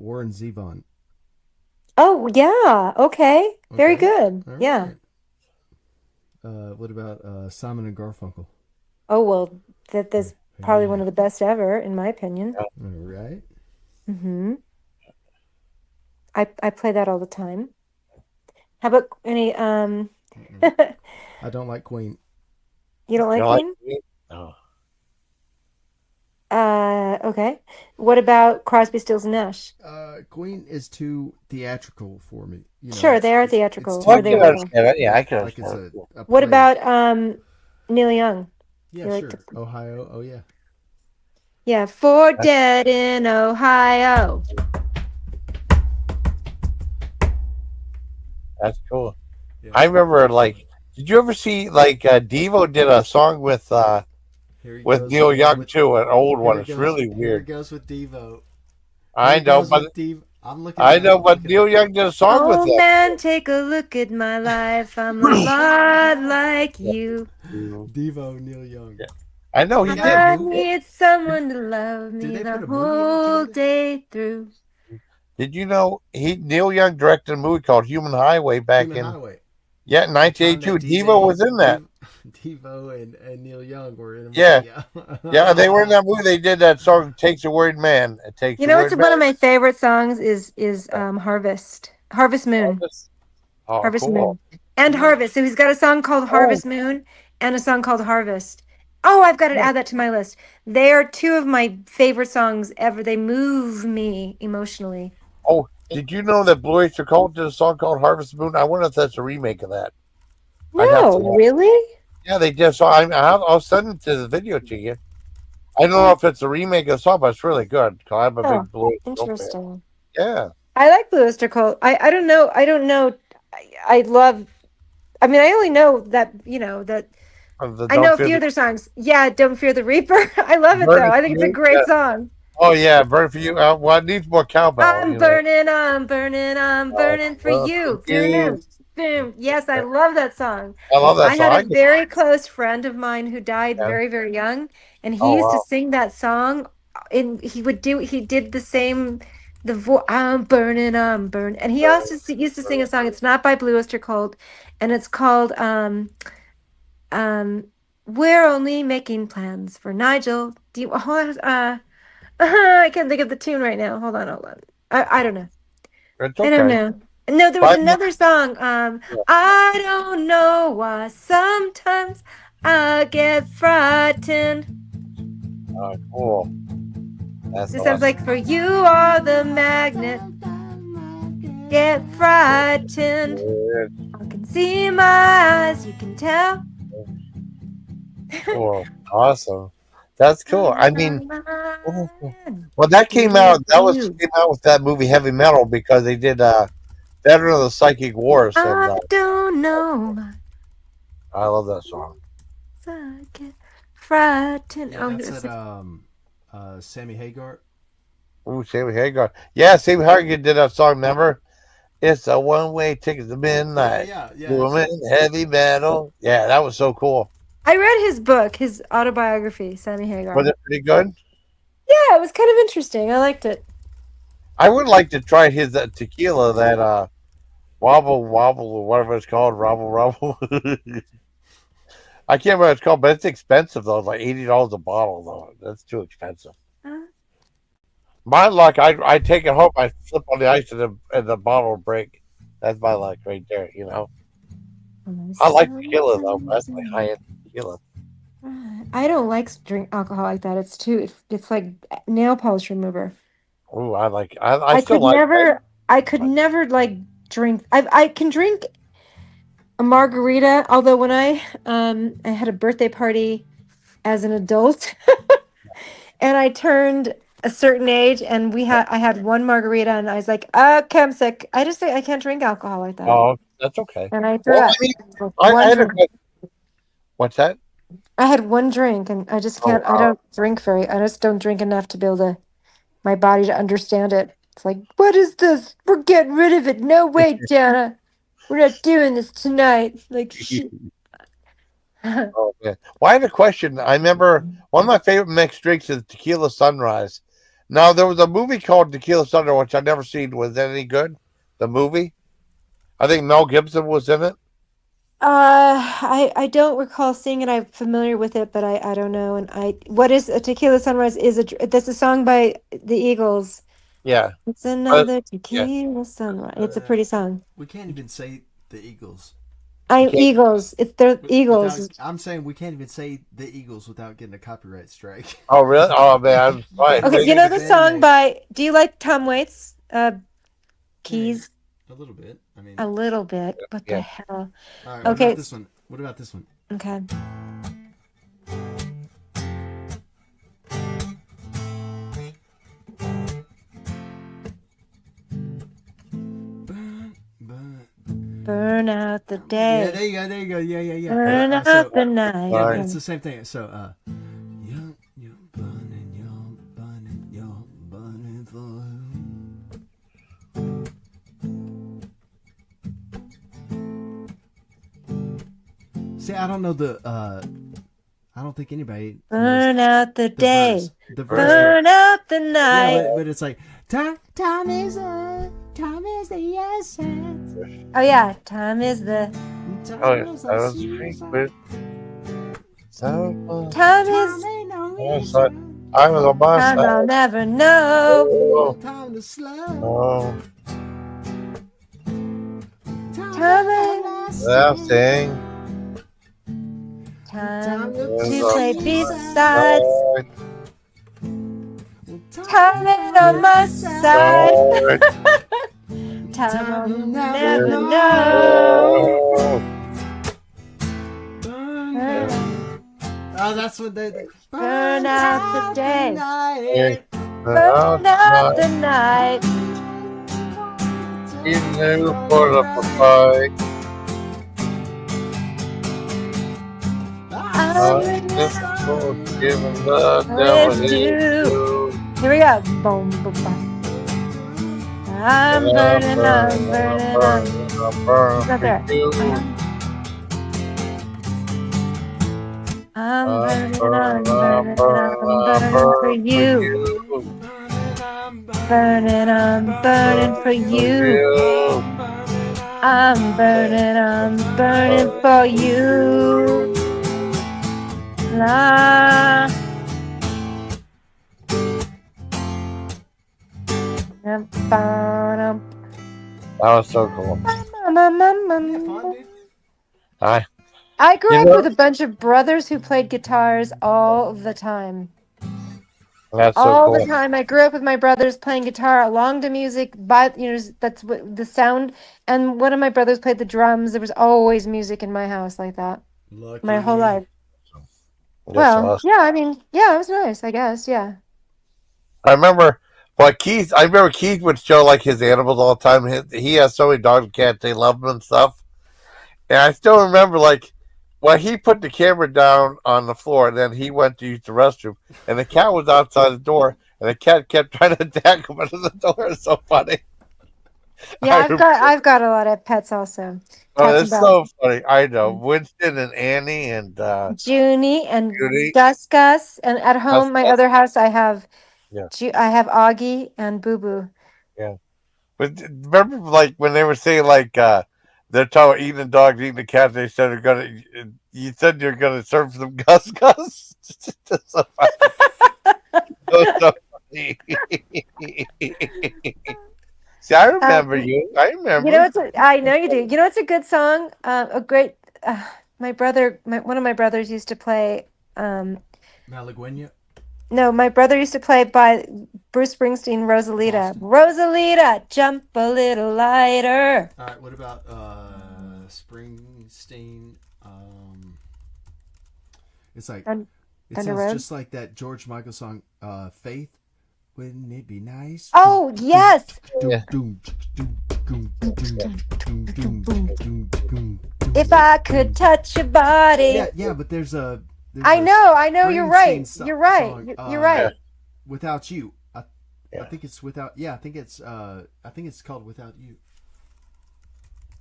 Warren Zevon? Oh yeah, okay, very Okay. good. All Yeah. right. What about Simon and Garfunkel? Oh well, that's probably one of the best ever, in my opinion. All right. Mm-hmm. I play that all the time. How about any I don't like Queen. You don't like You know, Queen? oh. Okay. What about Crosby, Stills and Nash? Queen is too theatrical for me. You know, Sure, they are theatrical, it's or I they can were. understand it. Yeah, I can like it's understand it. a What play. about Neil Young? Yeah, you like sure. the- Ohio. Oh yeah. Yeah, For Dead in Ohio. That's cool. Yeah. I remember, like, did you ever see, like, Devo did a song with Here he with goes Neil again Young with- too, an old here one. he It's goes- really Here it weird. goes with Devo. I Here it know, goes but with Devo. I'm looking. I at know, it. but Neil Young did a song with Oh that. man, take a look at my life. I'm a lot like you. Devo, Neil Young. Yeah. I know he Did did. they I have a movie? need someone to love Did me they the put a movie out whole together? day through. Did you know Neil Young directed a movie called Human Highway back Human in Highway. 1982. Devo was in that. Devo and Neil Young were in a movie. Yeah. Yeah, they were in that movie. They did that song "Takes a Word Man." It takes You a know word what's one of man. my favorite songs is Harvest Moon. Oh, Harvest cool. Moon. And Harvest. So he's got a song called Harvest Moon and a song called Harvest. Oh, I've got to add that to my list. They are two of my favorite songs ever. They move me emotionally. Oh, did you know that Blue Oyster Cult did a song called "Harvest Moon"? I wonder if that's a remake of that. I'd have to No, look. really? Yeah, they did. So I'll send it to the video to you. I don't know if it's a remake of the song, but it's really good. 'Cause I'm a Oh, big Blue Oyster Cult fan. interesting. Yeah. I like Blue Oyster Cult. I don't know. I love. I mean, I only know that that. I know a few of their songs. Yeah, Don't Fear the Reaper. I love it though. I think it's a great song. Oh yeah, burn for you. Well, it needs more cowbell. I'm burning for you. Boom, boom. Yes, I love that song. I love that I song. had a very close friend of mine who died Yeah. very, very young, and he Oh, used to wow. sing that song. And he did the same, I'm burning, and he also used to sing a song. It's not by Blue Oyster Cult, and it's called We're Only Making Plans for Nigel. Do you I can't think of the tune right now. Hold on. I don't know. It's I don't okay. know. No, there was But- another song. I don't know why sometimes I get frightened. Oh, cool. That's This awesome. sounds like for you are the magnet. Get frightened. I can see my eyes. You can tell. Cool. Awesome. That's cool. I mean, well, that came out. Came out with that movie Heavy Metal because they did Veteran of the Psychic Wars. And, I don't know. I love that song. I get frightened. Yeah, Oh, that's at Sammy Hagar. Ooh, Sammy Hagar. Yeah, Sammy Hagar did that song. Remember? It's a one-way ticket to midnight. Yeah. Woman, heavy metal. Yeah, that was so cool. I read his book, his autobiography, Sammy Hagar. Was it pretty good? Yeah, it was kind of interesting. I liked it. I would like to try his tequila that Wobble Wobble or whatever it's called, Robble Robble. I can't remember what it's called, but it's expensive though. It's like $80 a bottle though. That's too expensive. Uh, My luck, I take it home, I flip on the ice and the bottle will break. That's my luck right there. I like tequila though. That's like high end tequila. I don't like drink alcohol like that. It's like nail polish remover. Ooh, I I still could like it. never I could never like drink. I can drink a margarita, although when I had a birthday party as an adult and I turned a certain age and I had one margarita and I was like, okay, I'm sick. I just say I can't drink alcohol like that. Oh, that's okay. And I threw Well, I up. mean, Like I one had a drink. good. What's that? I had one drink and I just Oh, can't I wow. don't drink I just don't drink enough to be able to my body to understand it. It's like, what is this? We're getting rid of it. No way, Jana. We're not doing this tonight. Like shit. Oh man. Well, I had a question. I remember one of my favorite mixed drinks is Tequila Sunrise. Now there was a movie called Tequila Sunrise, which I've never seen. Was that any good? The movie? I think Mel Gibson was in it. I don't recall seeing it. I'm familiar with it, but I don't know. And what is a tequila sunrise is that's a song by the Eagles. Yeah. It's But another yeah. tequila sunrise. It's a pretty song. We can't even say the Eagles. You can't. Eagles. It's the Eagles. I'm saying we can't even say the Eagles without getting a copyright strike. Oh really? Oh man, I'm sorry. Okay, you know the song by? Do you like Tom Waits? Keys. A little bit. I mean, A little bit. What the Yeah. hell? all right, Okay. What about this one? What about this one? Okay. Burn out the day. Yeah, there you go. There you go. Yeah. Burn out So, the night. yeah, but Right. it's the same thing. So, you're burning for. See, I don't know I don't think anybody. Burn out the day. Verse. The verse. Burn out the Yeah, night. but it's like time is the essence. Oh yeah, time is the Oh yeah. That was great. But so time is I was on my time side. I'll never know. Oh, Time to slow. oh, Time is that thing. time is to play on B-sides. my Time ain't on my side. side. Time I'll never know. Oh, that's what they Burn out the day. night. Burn out the night. You knew for the fight. I'm Just for giving the devil his due. Here we go. Boom, boom, boom. I'm burning, I'm burning, I'm burning It's not there. for you. I'm burning for you. Burning, I'm burning for you. I'm burning for you. La. That was so cool. Hi. I grew You up know- with a bunch of brothers who played guitars all the time. That's so All the cool. time. I grew up with my brothers playing guitar along to music, but that's what the sound. And one of my brothers played the drums. There was always music in my house like that Lucky my whole you. life. Yes, Well, awesome. yeah, I mean, yeah, it was nice, I guess, yeah. I remember, Keith would show like his animals all the time. He has so many dogs and cats, they love him and stuff. And I still remember he put the camera down on the floor, and then he went to use the restroom, and the cat was outside the door, and the cat kept trying to attack him under the door. It's so funny. Yeah, I've got a lot of pets also. Oh, Cats it's and so dogs. funny. I know Winston and Annie and Junie and Judy. Gus, and at home, my Gus. other house, I have Yeah. I have Augie and Boo Boo. Yeah. But remember, like when they were saying like they're talking about eating the dogs, eating the cats. They said they're gonna. You said you're gonna serve them Gus Gus. So funny. So funny. See, I remember Um, you. I you know, remember. I know you do. You know, it's a good song. A great. My brother, one of my brothers used to play. Malaguena. No, my brother used to play by Bruce Springsteen, Rosalita. Awesome. Rosalita, jump a little lighter. All right. What about Springsteen? It's like it Thunder sounds Road. just like that George Michael song, Faith. Wouldn't it be nice? Oh yes. Yeah. If I could touch your body. Yeah, but there's a. I know. You're right. Springsteen You're right. song, You're right. Without You. I Yeah. think it's without. Yeah, I think it's called Without You.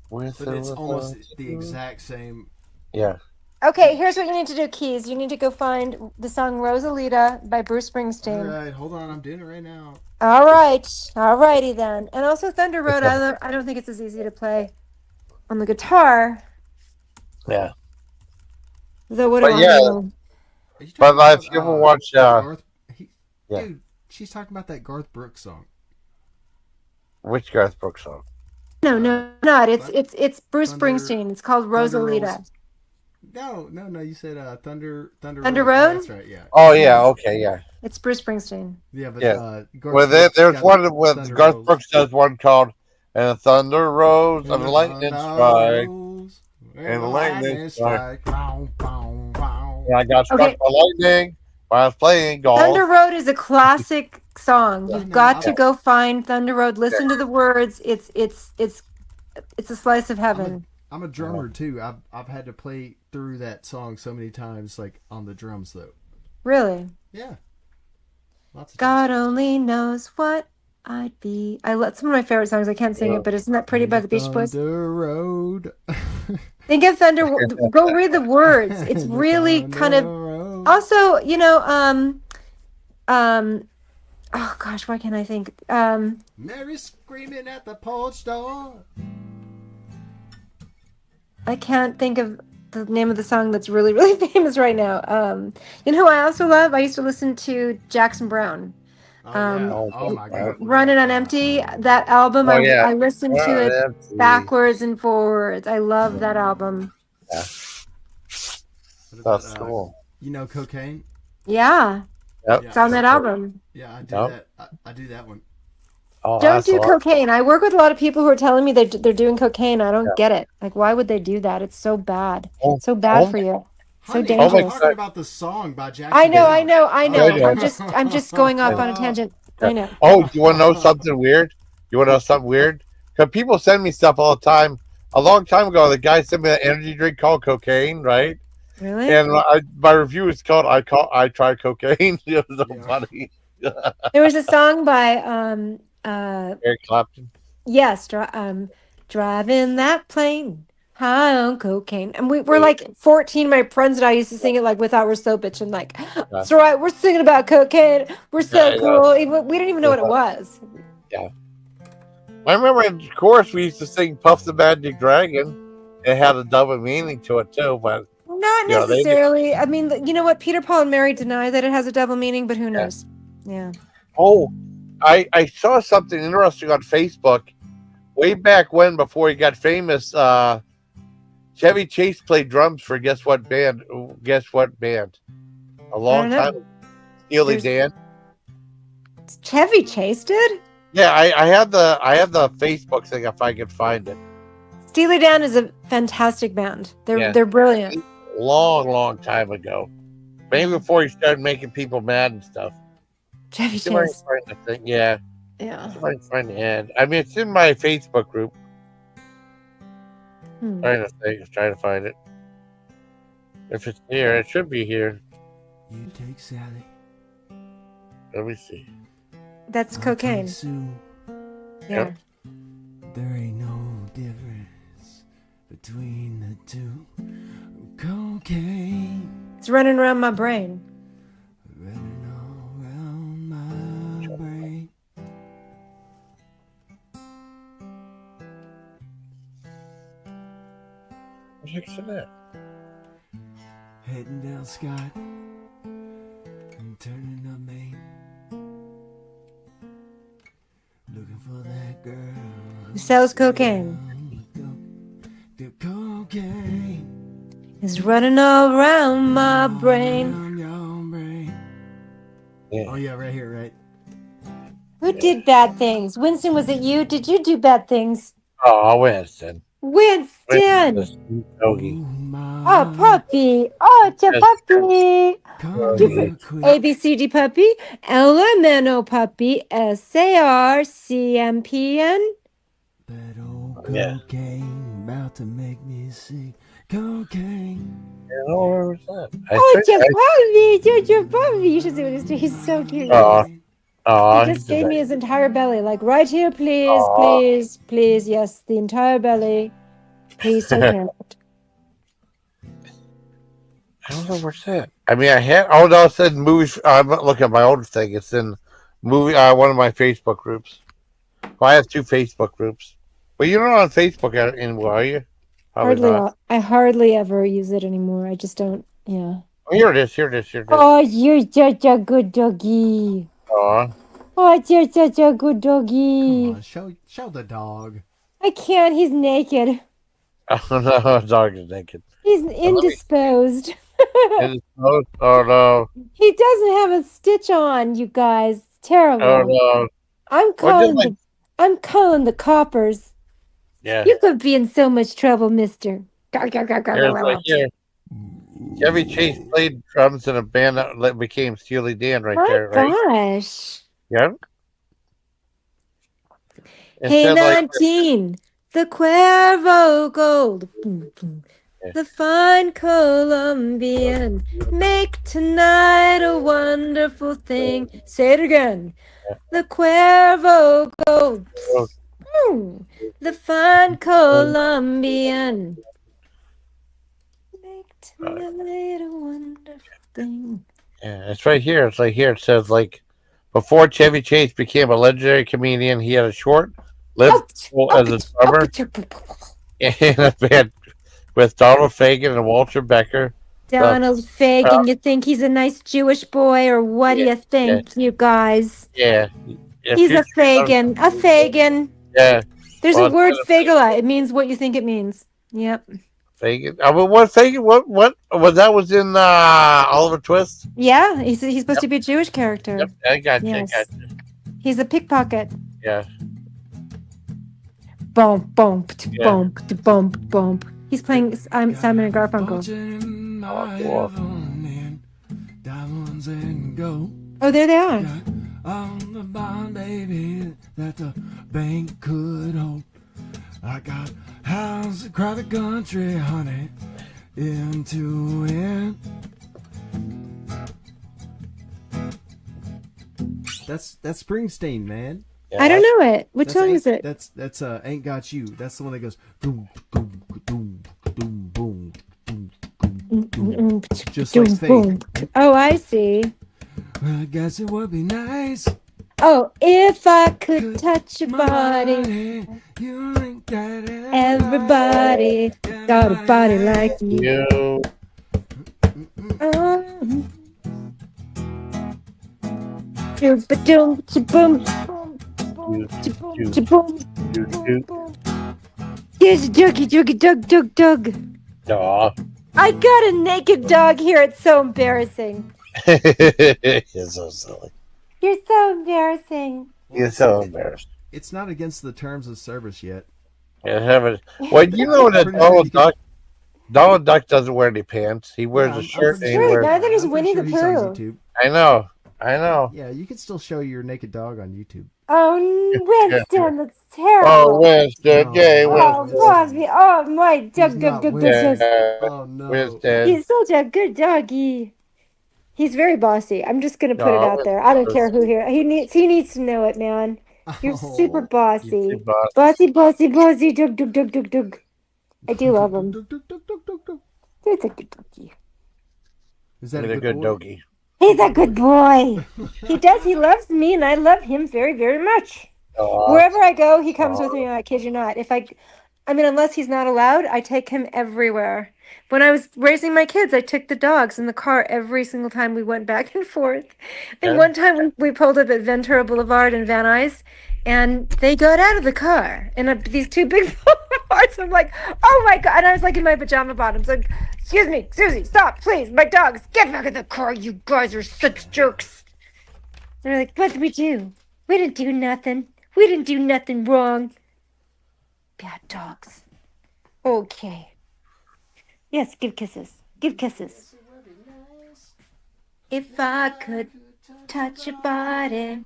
With But it's almost the exact same. Yeah. Okay, here's what you need to do, Keys. You need to go find the song Rosalita by Bruce All Springsteen. right, hold on. I'm doing it right now. All right. All righty then. And also Thunder Road, I don't think it's as easy to play on the guitar. Yeah. Though what But do I yeah, know? Are you but talking if you ever watch, Garth? yeah. Dude, she's talking about that Garth Brooks song. which Garth Brooks song? No, not. It's Bruce Thunder- Springsteen. It's called Thunder Rosalita. Rolls. No. You said Thunder Thunder Road? That's right. Yeah. Oh yeah. Okay. Yeah. It's Bruce Springsteen. Yeah, but Yeah. Garth Well, Brooks there's got one with Thunder Garth Rolls. Brooks does one called "And Thunder Rose and And the Lightning Strike." rolls, And the lightning strike. Bow, bow, bow. And I got struck Okay. by lightning while I was playing golf. Thunder Road is a classic song. Yeah, You've no, got I- to go find Thunder Road. Listen to the words. It's a slice of heaven. I'm a drummer too. I've had to play through that song so many times, like on the drums though. Really. Yeah. Lots of God only knows what I'd be. Some of my favorite songs. I can't sing it, but isn't that pretty by the Beach Boys? Thunder Road. Think of Thunder. Go read the words. It's really kind of. Also, oh gosh, why can't I think? Mary screaming at the porch door. I can't think of the name of the song that's really, really famous right now. You know who I also love? I used to listen to Jackson Brown. Oh, yeah. Oh, My God. Running on Empty, that album, Oh, yeah. I listened to it backwards and forwards. I love that album. Yeah. What about, That's cool. You know Cocaine? Yeah, Yep. it's on that album. Yeah, I do Yep. that. I do that one. Oh, Don't that's do awesome. cocaine. I work with a lot of people who are telling me they're doing cocaine. I don't get it. Like, why would they do that? It's so bad. Oh, It's so bad oh, for you. So Honey, dangerous. I'm talking about the song by Jackson I know. Brown. Yeah. I'm just going off on a tangent. I know. Oh, you want to know something weird? Because people send me stuff all the time. A long time ago, the guy sent me an energy drink called cocaine, right? Really? And my review is called I tried cocaine. It was so Yeah. funny. There was a song by Eric Clapton. yes, driving that plane high on cocaine, and we're like 14. My friends and I used to sing it like without we're so bitchin', like that's right. We're singing about cocaine. We're so Yeah, cool. We didn't even know what it was. I remember in chorus we used to sing "Puff the Magic Dragon." It had a double meaning to it too, but Not Yeah, they did. necessarily. I mean, you know what? Peter, Paul, and Mary deny that it has a double meaning, but who knows? Yeah. oh, I saw something interesting on Facebook way back when, before he got famous. Chevy Chase played drums for guess what band? A long I don't know. time. Steely There's- Dan. Chevy Chase did. Yeah, I have the Facebook thing if I can find it. Steely Dan is a fantastic band. Yeah. They're brilliant. Long time ago. Maybe before he started making people mad and stuff. Chevy See if I can Chase. find the thing. Yeah. Yeah. See if I can find the ad. I mean, it's in my Facebook group. Trying to find it. If it's here, it should be here. You take Sally. Let me see. That's I'll cocaine. take Sue. Yeah. There ain't no difference between the two. Cocaine It's running around my brain. running all around my brain. Fixing it. Heading down Scott and turning up Main. Looking for that girl Who sells cocaine? The cocaine Is running all around my brain. around your brain. Yeah. Oh yeah, right here, right. Who did bad things? Winston, was it you? Did you do bad things? Oh, Winston. Winston! The sweet doggy. Oh, puppy! Oh, it's a Yes. puppy! Come Yeah. here quick. ABCD puppy, LMNO puppy, SARCMPN. That old Yeah. cocaine about to make me sick. Cocaine. Yeah, where was that? Oh, it's your puppy! It's your puppy! You should see what he's doing. He's so cute. Oh, He just gave me his entire belly. Like, right here, please, please, please. Yes, the entire belly. Please take care of it. I don't know where's that. I mean, I had. Oh no, it said movies. I'm not looking at my old thing. It's in movie. One of my Facebook groups. Well, I have 2 Facebook groups. But you're not on Facebook anymore, are you? Probably not. I hardly ever use it anymore. I just don't. Yeah. Oh, here it is. Here it is. Here it is. Oh, you're such a good doggy. Aw. Oh, you're such a good Come doggy. on, show the dog. I can't. He's naked. Oh no, dog is naked. He's indisposed. Oh no. He doesn't have a stitch on, you guys. It's terrible. Oh no. I'm calling the coppers. Yeah. You could be in so much trouble, mister. Here's right here. Chevy Chase played drums in a band that became Steely Dan right there, right? Gosh. Yeah. It Hey, said, like, 19. The Cuervo Gold. Boom, boom. Yeah. The fine Colombian. Make tonight a wonderful thing. Say it again. Yeah. The Cuervo Gold. Oh. Boom. The fine Colombian. Make tonight a wonderful thing. Yeah, it's right here. It's right here. It says, like, before Chevy Chase became a legendary comedian, he had a short-lived role as a drummer in a band with Donald Fagen and Walter Becker. Donald Fagen, you think he's a nice Jewish boy, or what do you think, you guys? Yeah. He's a Fagen. A Fagen. Yeah. There's Well, a word, it's kind Fagala. It means what you think it means. Yep. Fagen. I mean, what Fagen? What? Was that was in Oliver Twist? Yeah, he's supposed to be a Jewish character. Yep. I got you. Yes. I got you. He's a pickpocket. Yeah. Boom, boom, Yeah. boom, boom, boom. He's playing Simon and Garfunkel. Cool. Diamonds and gold. Oh, there they are. On the bond, baby, that the bank could hold. I got houses across the country, honey, end to end. That's Springsteen, man. I don't know it. What That's song Ain't- is it? That's Ain't Got You. That's the one that goes doom doom doom doom boom doom doom doom. Just like Boom. Oh, I see. Well, I guess it would be nice. Oh, if I could touch your My body, you ain't got it. everybody got a body like you. You. Boom, boom, boom. Here's a doggy, dog. Aw. I got a naked dog here. It's so embarrassing. You're so silly. You're so embarrassing. You're so embarrassed. It's not against the terms of service yet. Yeah, heaven. Well, you know that Pretty sure you can- Donald Duck doesn't wear any pants. He wears Yeah, a I'm shirt pretty and he Sure, wears. neither does I'm Winnie pretty the sure he's on Pooh. YouTube. I know. Yeah, you can still show your naked dog on YouTube. Oh, Winston, that's Oh, terrible. Winston, No. yay, Oh, Winston. Bobby. Oh, my He's dog. not Winston. Yeah, Oh no. Winston. He's such a good doggy. He's very bossy. I'm just gonna put it No, out there. I don't care who here. He needs to know it, man. You're super Oh, bossy. Boss. Bossy. Dug. I do love him. Dug, dug, dug, dug, dug, dug. He's a good doggy. Is that He's a a good boy? doggy. He's a good boy. He does. He loves me, and I love him very, very much. Aw. Wherever I go, he comes with me. I kid you not. I mean, unless he's not allowed, I take him everywhere. When I was raising my kids, I took the dogs in the car every single time we went back and forth. And Yeah. one time we pulled up at Ventura Boulevard in Van Nuys, and they got out of the car in these two big boulevards. I'm like, oh my God. And I was like in my pajama bottoms, like, excuse me, Susie, stop, please. My dogs, get back in the car. You guys are such jerks. They're like, what did we do? We didn't do nothing. We didn't do nothing wrong. Bad dogs. Okay. Yes, give kisses. Give kisses. If I could touch your body,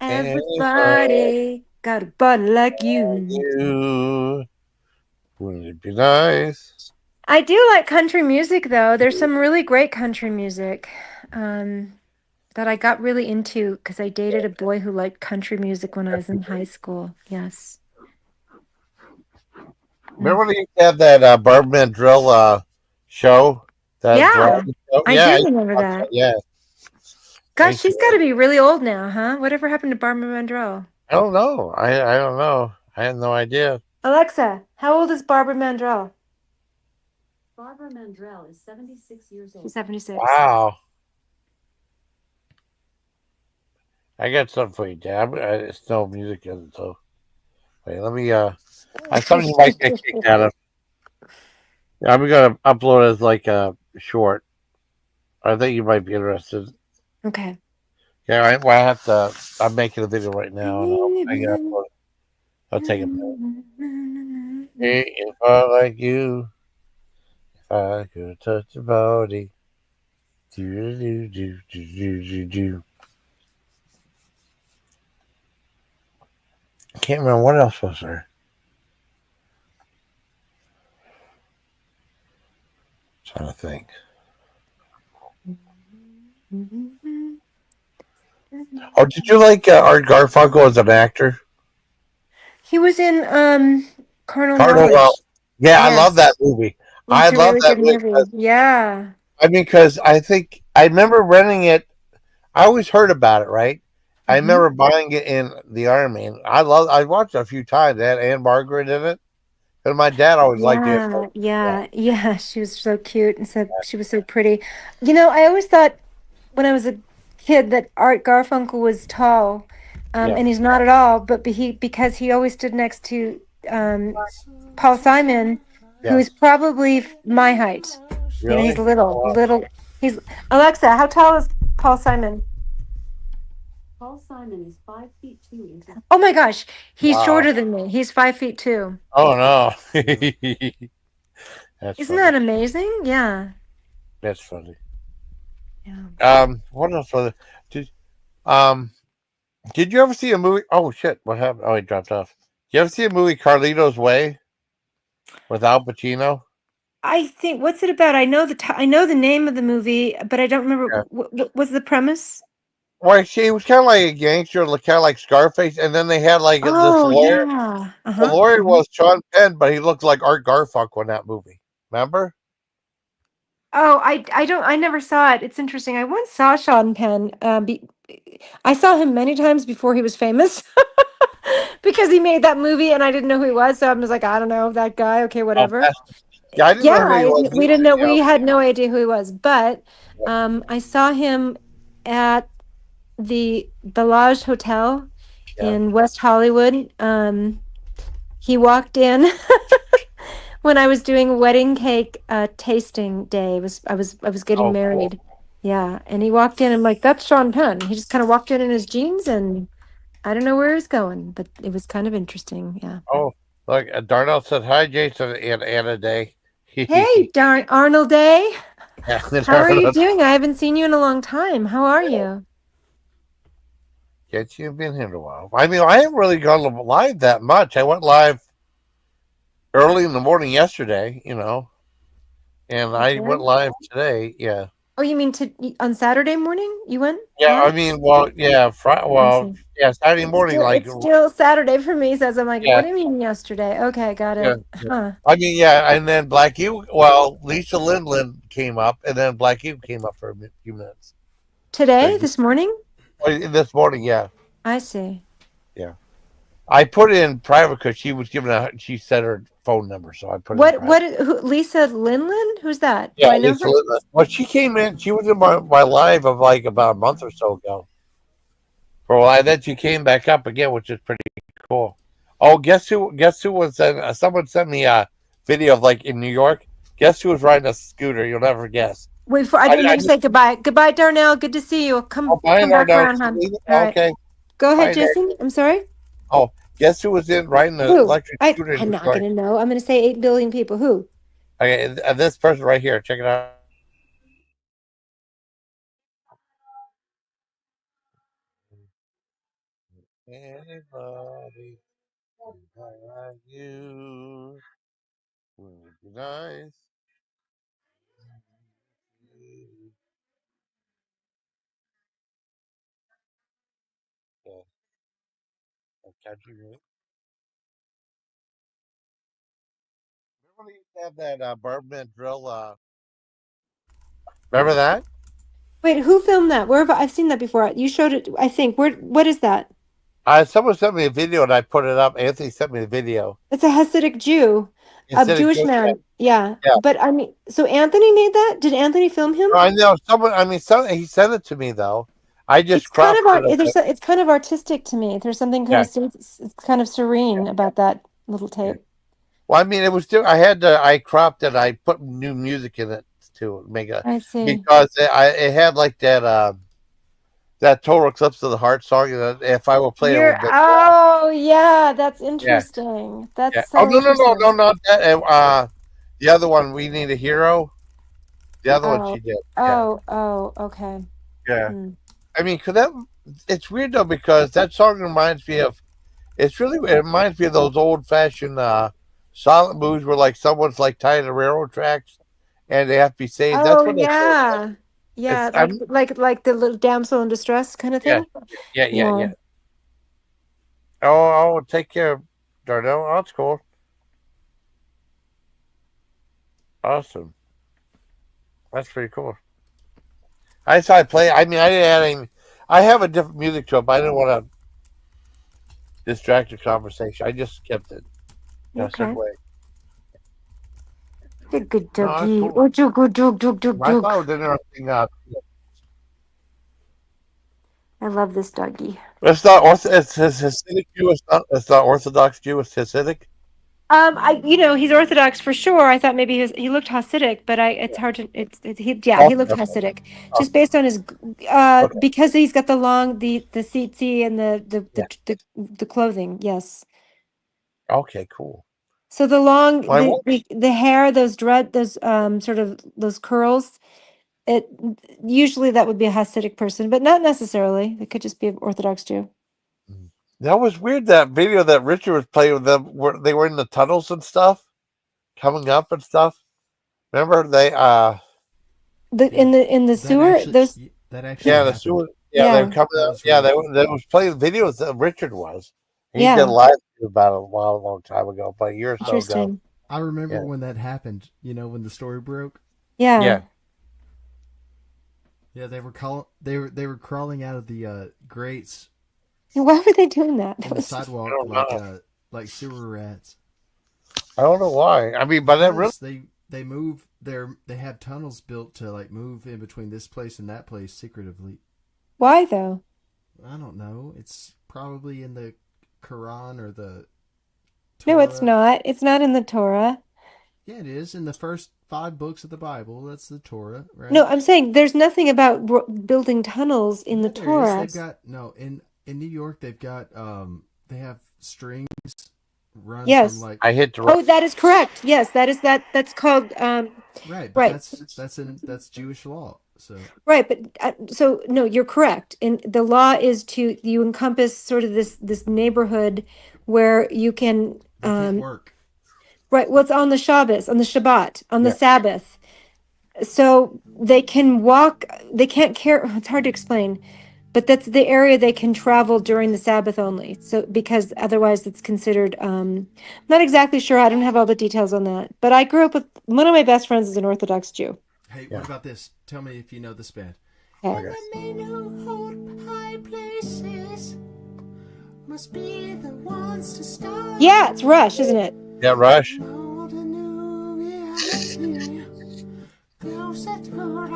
everybody got a body like you. You wouldn't it be nice? I do like country music, though. There's some really great country music that I got really into because I dated a boy who liked country music when I was in high school. Yes. Remember when you have that Barb Mandrill show? That Yeah, variety show? I Yeah, do remember that. yeah. Gosh, she's got to be really old now, huh? Whatever happened to Barbara Mandrell? I don't know. I don't know. I had no idea. Alexa, how old is Barbara Mandrell? Barbara Mandrell is 76 years old. She's 76. Wow. I got something for you, Dad. It's no music in it, so wait. Let me. I something you might get kicked out of. Yeah, I'm gonna upload it as like a short. I think you might be interested. Okay. Yeah, I have to. I'm making a video right now, and I gotta upload it. I'll take a minute. Hey, if I like you, if I could touch your body, do do do do do do do. I can't remember what else was there. Trying to think. Oh, did you like Art Garfunkel as an actor? He was in Carnal Cardinal. Knowledge. Yeah, I love that Yes. movie. I It's a love really that good movie. movie. Yeah. I mean, because I think I remember renting it. I always heard about it, right? I Mhm. remember buying it in the army, and I watched it a few times. They had Anne Margaret in it, and my dad always liked it. Yeah. She was so cute and so she was so pretty. You know, I always thought when I was a kid that Art Garfunkel was tall, Yeah, and he's not at all. But because he always stood next to Paul Simon, who yeah. is probably my height. You know, he's Really? little, Oh, little. He's Alexa. How tall is Paul Simon? Paul Simon is 5'2". Oh my gosh, he's wow. shorter than me. He's 5'2". Oh no. That's Isn't funny. that amazing? Yeah. That's funny. Yeah. What else was it? Um, did you ever see a movie? Oh shit! What happened? Oh, he dropped off. Did you ever see a movie Carlito's Way with Al Pacino? I think what's it about? I know I know the name of the movie, but I don't remember Yeah. what was the premise. Well, he was kind of like a gangster, kind of like Scarface, and then they had like this Oh lawyer. yeah. The Uh-huh. lawyer was Sean Penn, but he looked like Art Garfunkel in that movie. Remember? Oh, I never saw it. It's interesting. I once saw Sean Penn. I saw him many times before he was famous. Because he made that movie and I didn't know who he was, so I was like, I don't know that guy. Okay, Oh, whatever. yeah, I didn't know who he was. We didn't know. We had no idea who he was, but I saw him at the Bellage Hotel Yeah. in West Hollywood. He walked in when I was doing wedding cake tasting day. I was getting Oh, married. cool. Yeah, and he walked in. I'm like, that's Sean Penn. He just kind of walked in his jeans, and I don't know where he's going, but it was kind of interesting. Yeah. Oh, look, Darnell said hi, Jason and Anna Day. Hey, darn Arnold Day. Yeah, How are you doing? I haven't seen you in a long time. How are you? Yes, you've been here in a while. I mean, I haven't really gone live that much. I went live early in the morning yesterday, and I went live today. Yeah. Oh, you mean on Saturday morning? You went? Yeah, I live? mean, well, yeah, I see. yeah, Saturday morning, like, It's still Saturday for me, so I'm like, yeah, what do you mean yesterday? Okay, got yeah, it. yeah. Huh. I mean, yeah, and then Black You, well, Lisa Lindland came up, and then Black You came up for a few minutes. Today? So, This morning? this morning, yeah. I see. Yeah. I put it in private because she was she said her phone number, so I put it in What? private. Lisa Linlin? Who's that? Do Yeah, I know Lisa. her? Well, she came in. She was in my live of like about a month or so ago. For a while, then she came back up again, which is pretty cool. Oh, guess who? Guess who was? Someone sent me a video of like in New York. Guess who was riding a scooter? You'll never guess. Wait, I didn't I mean to just. say goodbye. Goodbye, Darnell. Good to see you. Oh, Come bye, back Nardo. around, hon. All right. Okay, Go ahead, bye, Nardo. Jason. I'm sorry. Oh, guess who was in riding the Who? electric scooter in I'm New not York? gonna know. I'm gonna say 8 billion people. Who? Okay, this person right here. Check it out. Anybody like you would be nice. Yeah, a country music. Remember they used to have that Birdman drill? Remember that? Wait, who filmed that? Where have I've seen that before? You showed it, I think. Where? What is that? Someone sent me a video and I put it up. Anthony sent me the video. It's a Hasidic Jew, a Instead of Jewish Joe, man. Yeah, yeah, but I mean, so Anthony made that? Did Anthony film him? no, I know someone. I mean, he sent it to me though. I It's just kind cropped of it art. a bit. It's kind of artistic to me. There's something kind Yeah, of it's kind of serene about that little yeah. tape. Well, I mean, it was still. I had to. I cropped it. I put new music in it to make a I see. because it had like that total eclipse of the heart song. And if I will play it, it would make Oh yeah, that's yeah, interesting. yeah. That's Oh so no, no, no, no, interesting. not that. The other one, we need a hero. The other one Oh, she did. Yeah, okay. yeah. Hmm. I mean, cause that it's weird though because that song reminds me of. It reminds me of those old fashioned silent movies where like someone's like tied to railroad tracks and they have to be saved. That's Oh what it is. yeah. It's Yeah, I'm like the little damsel in distress kind of yeah, thing. yeah, yeah, Yeah. yeah. Oh, take care, Darnell. Oh, that's cool. Awesome. That's pretty cool. I saw I play. I mean, I didn't add any. I have a different music to it, but I didn't want to distract the conversation. I just kept it in a certain Okay. way. The good No, that's doggy. cool. Oh, jug, jug, jug, jug, I thought jug. it was interesting. I love this doggy. It's not It's Hasidic Jew. It's not Orthodox Jew. It's Hasidic. He's Orthodox for sure. I thought maybe he looked Hasidic, but it's hard to, he Okay, looked okay, Hasidic okay, just based on his, okay. because he's got the tzitzit and Yeah. the clothing. Yes. Okay, cool. So the long, Well, I won't. the hair, those sort of those curls, it usually that would be a Hasidic person, but not necessarily. It could just be an Orthodox Jew. That was weird. That video that Richard was playing with them, where they were in the tunnels and stuff, coming up and stuff. Remember they? The Yeah, in the that sewer, actually those, that actually Yeah, the happened. sewer. Yeah, they were yeah, coming That up. was Yeah, real. they was playing videos that Richard was. He did a yeah, live video about it a long time ago, about a year or so ago. interesting. I remember Yeah, when that happened. You know, when the story broke. Yeah. yeah. Yeah, they were crawling out of the grates Why were they doing that? That in the was just, I sidewalk don't know. like sewer rats. I don't know why. I mean, but that really. Because they move they have tunnels built to like move in between this place and that place secretively. why though? I don't know. It's probably in the Quran or the No, it's Torah. not. It's not in the Torah. Yeah, it is in the first 5 books of the Bible. That's the Torah, No, right? I'm saying there's nothing about building tunnels in the Yeah, there is. Torah. They've got no in New York. They've got they have strings run from Yes. like I hit the Oh, that is correct. Yes, that's called right, but right. that's Jewish law. So Right, but so no, you're correct. And the law is to you encompass sort of this neighborhood where you can they can't work. right, what's on the Shabbos, on the Shabbat, on the yeah. Sabbath. So they can walk, they can't care, it's hard to explain, but that's the area they can travel during the Sabbath only. So because otherwise it's considered not exactly sure, I don't have all the details on that. But I grew up with one of my best friends is an Orthodox Jew. Hey, Yeah. what about this? Tell me if you know this band. Okay. Okay. And when they know hold high places, Must be the ones to start. Yeah, it's Rush, isn't it? Yeah, Rush.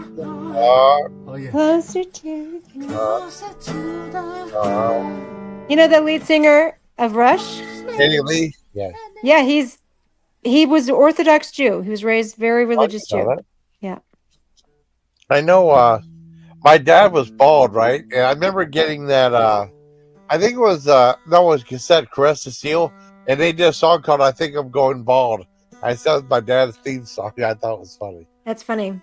Oh yeah. Closer to you. Closer to the You know the lead singer of Rush? Kenny Lee. Yeah. Yeah, he was an Orthodox Jew. He was raised very religious I know Jew. that. Yeah. I know. My dad was bald, right? And I remember getting that. I think it was no, it was cassette Caress the Seal, and they did a song called "I Think I'm Going Bald." I said my dad's theme song. I thought it was funny. That's funny.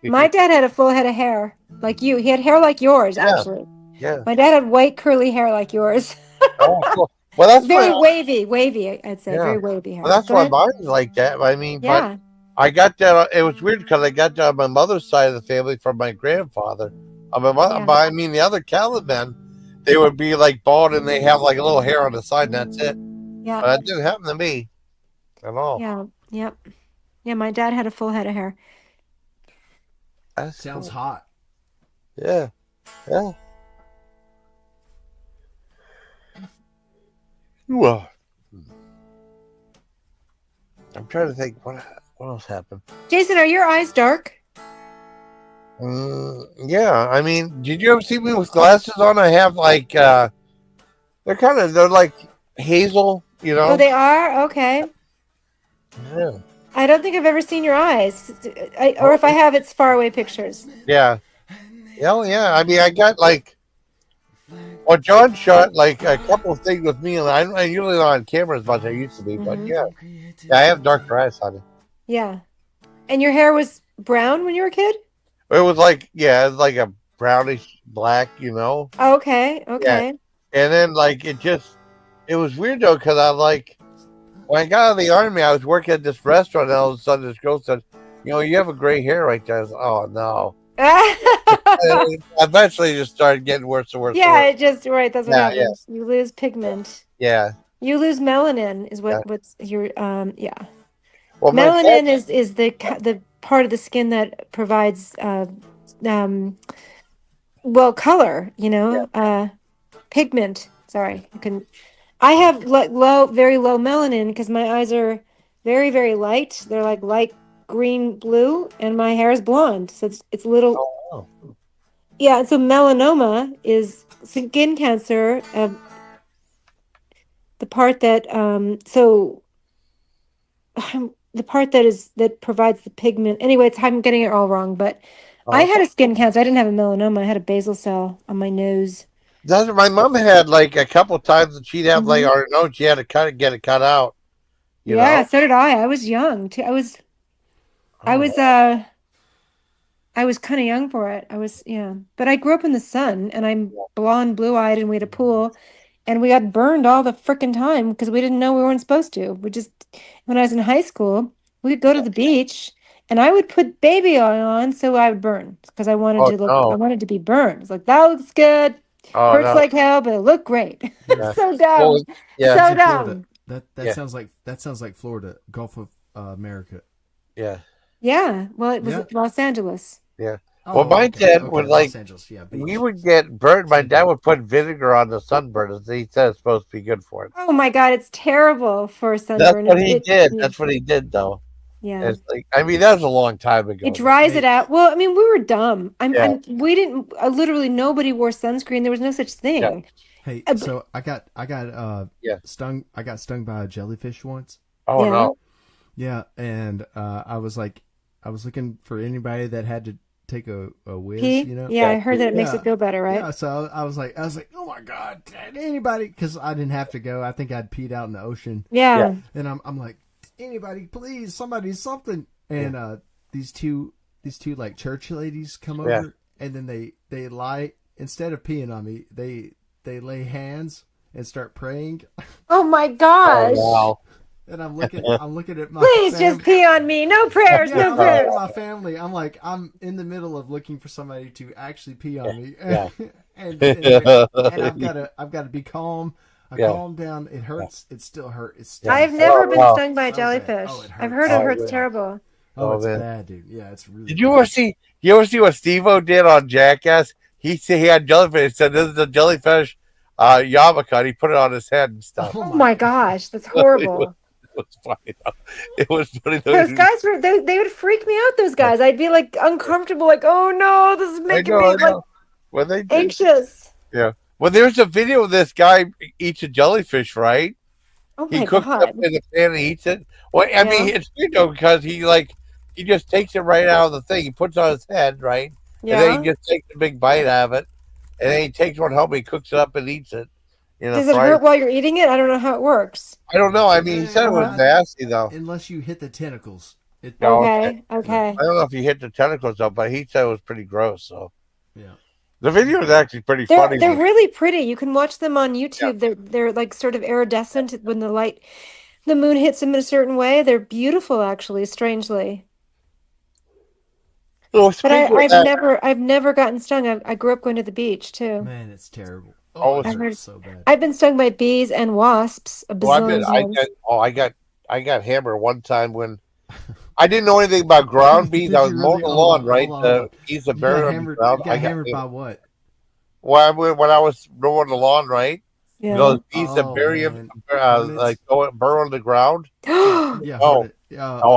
My dad had a full head of hair, like you. He had hair like yours, Yeah. actually. Yeah. My dad had white curly hair like yours. Oh, cool. Well, that's Very why. wavy, I'd say. Yeah. Very wavy hair. Well, that's Go why ahead. mine's like that. I mean, but Yeah. I got that. It was weird because I got that on my mother's side of the family from my grandfather. On my mother, Yeah. but I mean, the other Caleb men, they would be like bald and they have like a little hair on the side, and that's it. Yeah. But that didn't happen to me at all. Yeah. Yep. Yeah, my dad had a full head of hair. That's sounds cool. hot. Yeah. Yeah. Well, I'm trying to think what else happened. Jason, are your eyes dark? Yeah, I mean, did you ever see me with glasses on? I have like they're like hazel, you know. Oh, they are? Okay. Yeah. I don't think I've ever seen your eyes. Or if I have, it's far away pictures. Yeah. Yeah. I mean, I got like, well, John shot like a couple of things with me, and I'm usually not on camera as much as I used to be, but yeah, I have darker eyes, honey. Yeah. And your hair was brown when you were a kid? It was like, yeah, it was like a brownish black, you know. Okay. And then like it was weird though, because I like when I got out of the army, I was working at this restaurant, and all of a sudden this girl said, "You have a gray hair right there." I was like, "Oh no." And eventually, it just started getting worse and worse. Yeah, and worse. it just right. That's what Yeah, happens. You lose pigment. Yeah. You lose melanin. Is what's your yeah. Well, my Melanin dad, is the part of the skin that provides color. Pigment. Sorry, I have very low melanin because my eyes are very, very light. They're like light green blue, and my hair is blonde, so it's little. oh, Yeah, and so melanoma is skin cancer. The part that the part that provides the pigment. Anyway, I'm getting it all wrong, but I had a skin cancer. I didn't have a melanoma. I had a basal cell on my nose. that's what my mom had like a couple of times that she'd have like, or no, she had to get it cut out. You know? So did I. I was young too. I was kind of young for it. But I grew up in the sun, and I'm blonde, blue-eyed, and we had a pool, and we got burned all the frickin' time because we didn't know we weren't supposed to. When I was in high school, we'd go to the beach, and I would put baby oil on so I would burn because I wanted to look. I wanted to be burned. It's like that looks good. Hurts like hell, but it looked great. So dumb. Well, yeah. So It's in dumb. Florida. That sounds like Florida, Gulf of America. Yeah. Yeah. Well, it was Los Angeles. Yeah. Oh, Well, my dad would like, Los Angeles, yeah, we would get burned. My dad would put vinegar on the sunburn, and he said it's supposed to be good for it. Oh my God, it's terrible for That's sunburn. what he did. That's what he did, though. Yeah. It's like, I mean, that was a long time ago. It dries it out. Well, I mean, we were dumb. We didn't. Literally, nobody wore sunscreen. There was no such thing. Yeah. Hey, so I got stung. I got stung by a jellyfish once. Oh no. Yeah, and I was looking for anybody that had to take a whiz. Pee? You know. Yeah, I heard that it makes it feel better, right? Yeah. So I was like, oh my God, anybody? Because I didn't have to go. I think I'd peed out in the ocean. Yeah. And I'm like, anybody, please, somebody, something. And these two like church ladies come over, and then they lie, instead of peeing on me, they lay hands and start praying. Oh my gosh. Oh, wow. And I'm looking at my Please just pee on me. No prayers, no prayers. My family. I'm in the middle of looking for somebody to actually pee on me. Yeah. and I've got to be calm. I calm down. It hurts. It still hurts. I've never been stung by a jellyfish. I've heard it hurts terrible. Oh, it's bad, dude. Yeah, it's really. Did you ever see? You ever see what Steve-O did on Jackass? He said he had jellyfish. He said, "This is a jellyfish. yarmulke. He put it on his head and stuff. Oh my gosh, that's horrible. It was funny. Though. It was funny. Those guys were they would freak me out. Those guys, I'd be like uncomfortable. Like, oh no, this is making me like Well, they did. anxious. Yeah. Well, there's a video of this guy eats a jellyfish, right? Oh He my cooks it up god. in the pan and eats it. Well, I mean, Yeah. it's weird though because he just takes it right out of the thing. He puts it on his head, right? And then Yeah. he just takes a big bite out of it, and then he takes one home, he cooks it up and eats it. Does it hurt while you're eating it? I don't know how it works. I don't know. I mean, he said it was nasty though. Unless you hit the tentacles. Okay. I don't know if he hit the tentacles though, but he said it was pretty gross. So yeah, the video is actually pretty They're funny. they're really pretty. You can watch them on YouTube. They're like sort of iridescent when the moon hits them in a certain way. They're beautiful, actually, strangely. So But speaking of that, I've never gotten stung. I grew up going to the beach too. man, it's terrible. Oh, it I've hurts so bad. I've been stung by bees and wasps a bazillion times. I got hammered one time when I didn't know anything about ground bees. Did I was you mowing really? the lawn, Hold on, right? hold on. Bees are You got buried on the hammered. ground. You got hammered by what? Well, when I was mowing the lawn, right? Yeah. Those bees that Oh, bury man. them, like burrow on the ground. Yeah. Oh,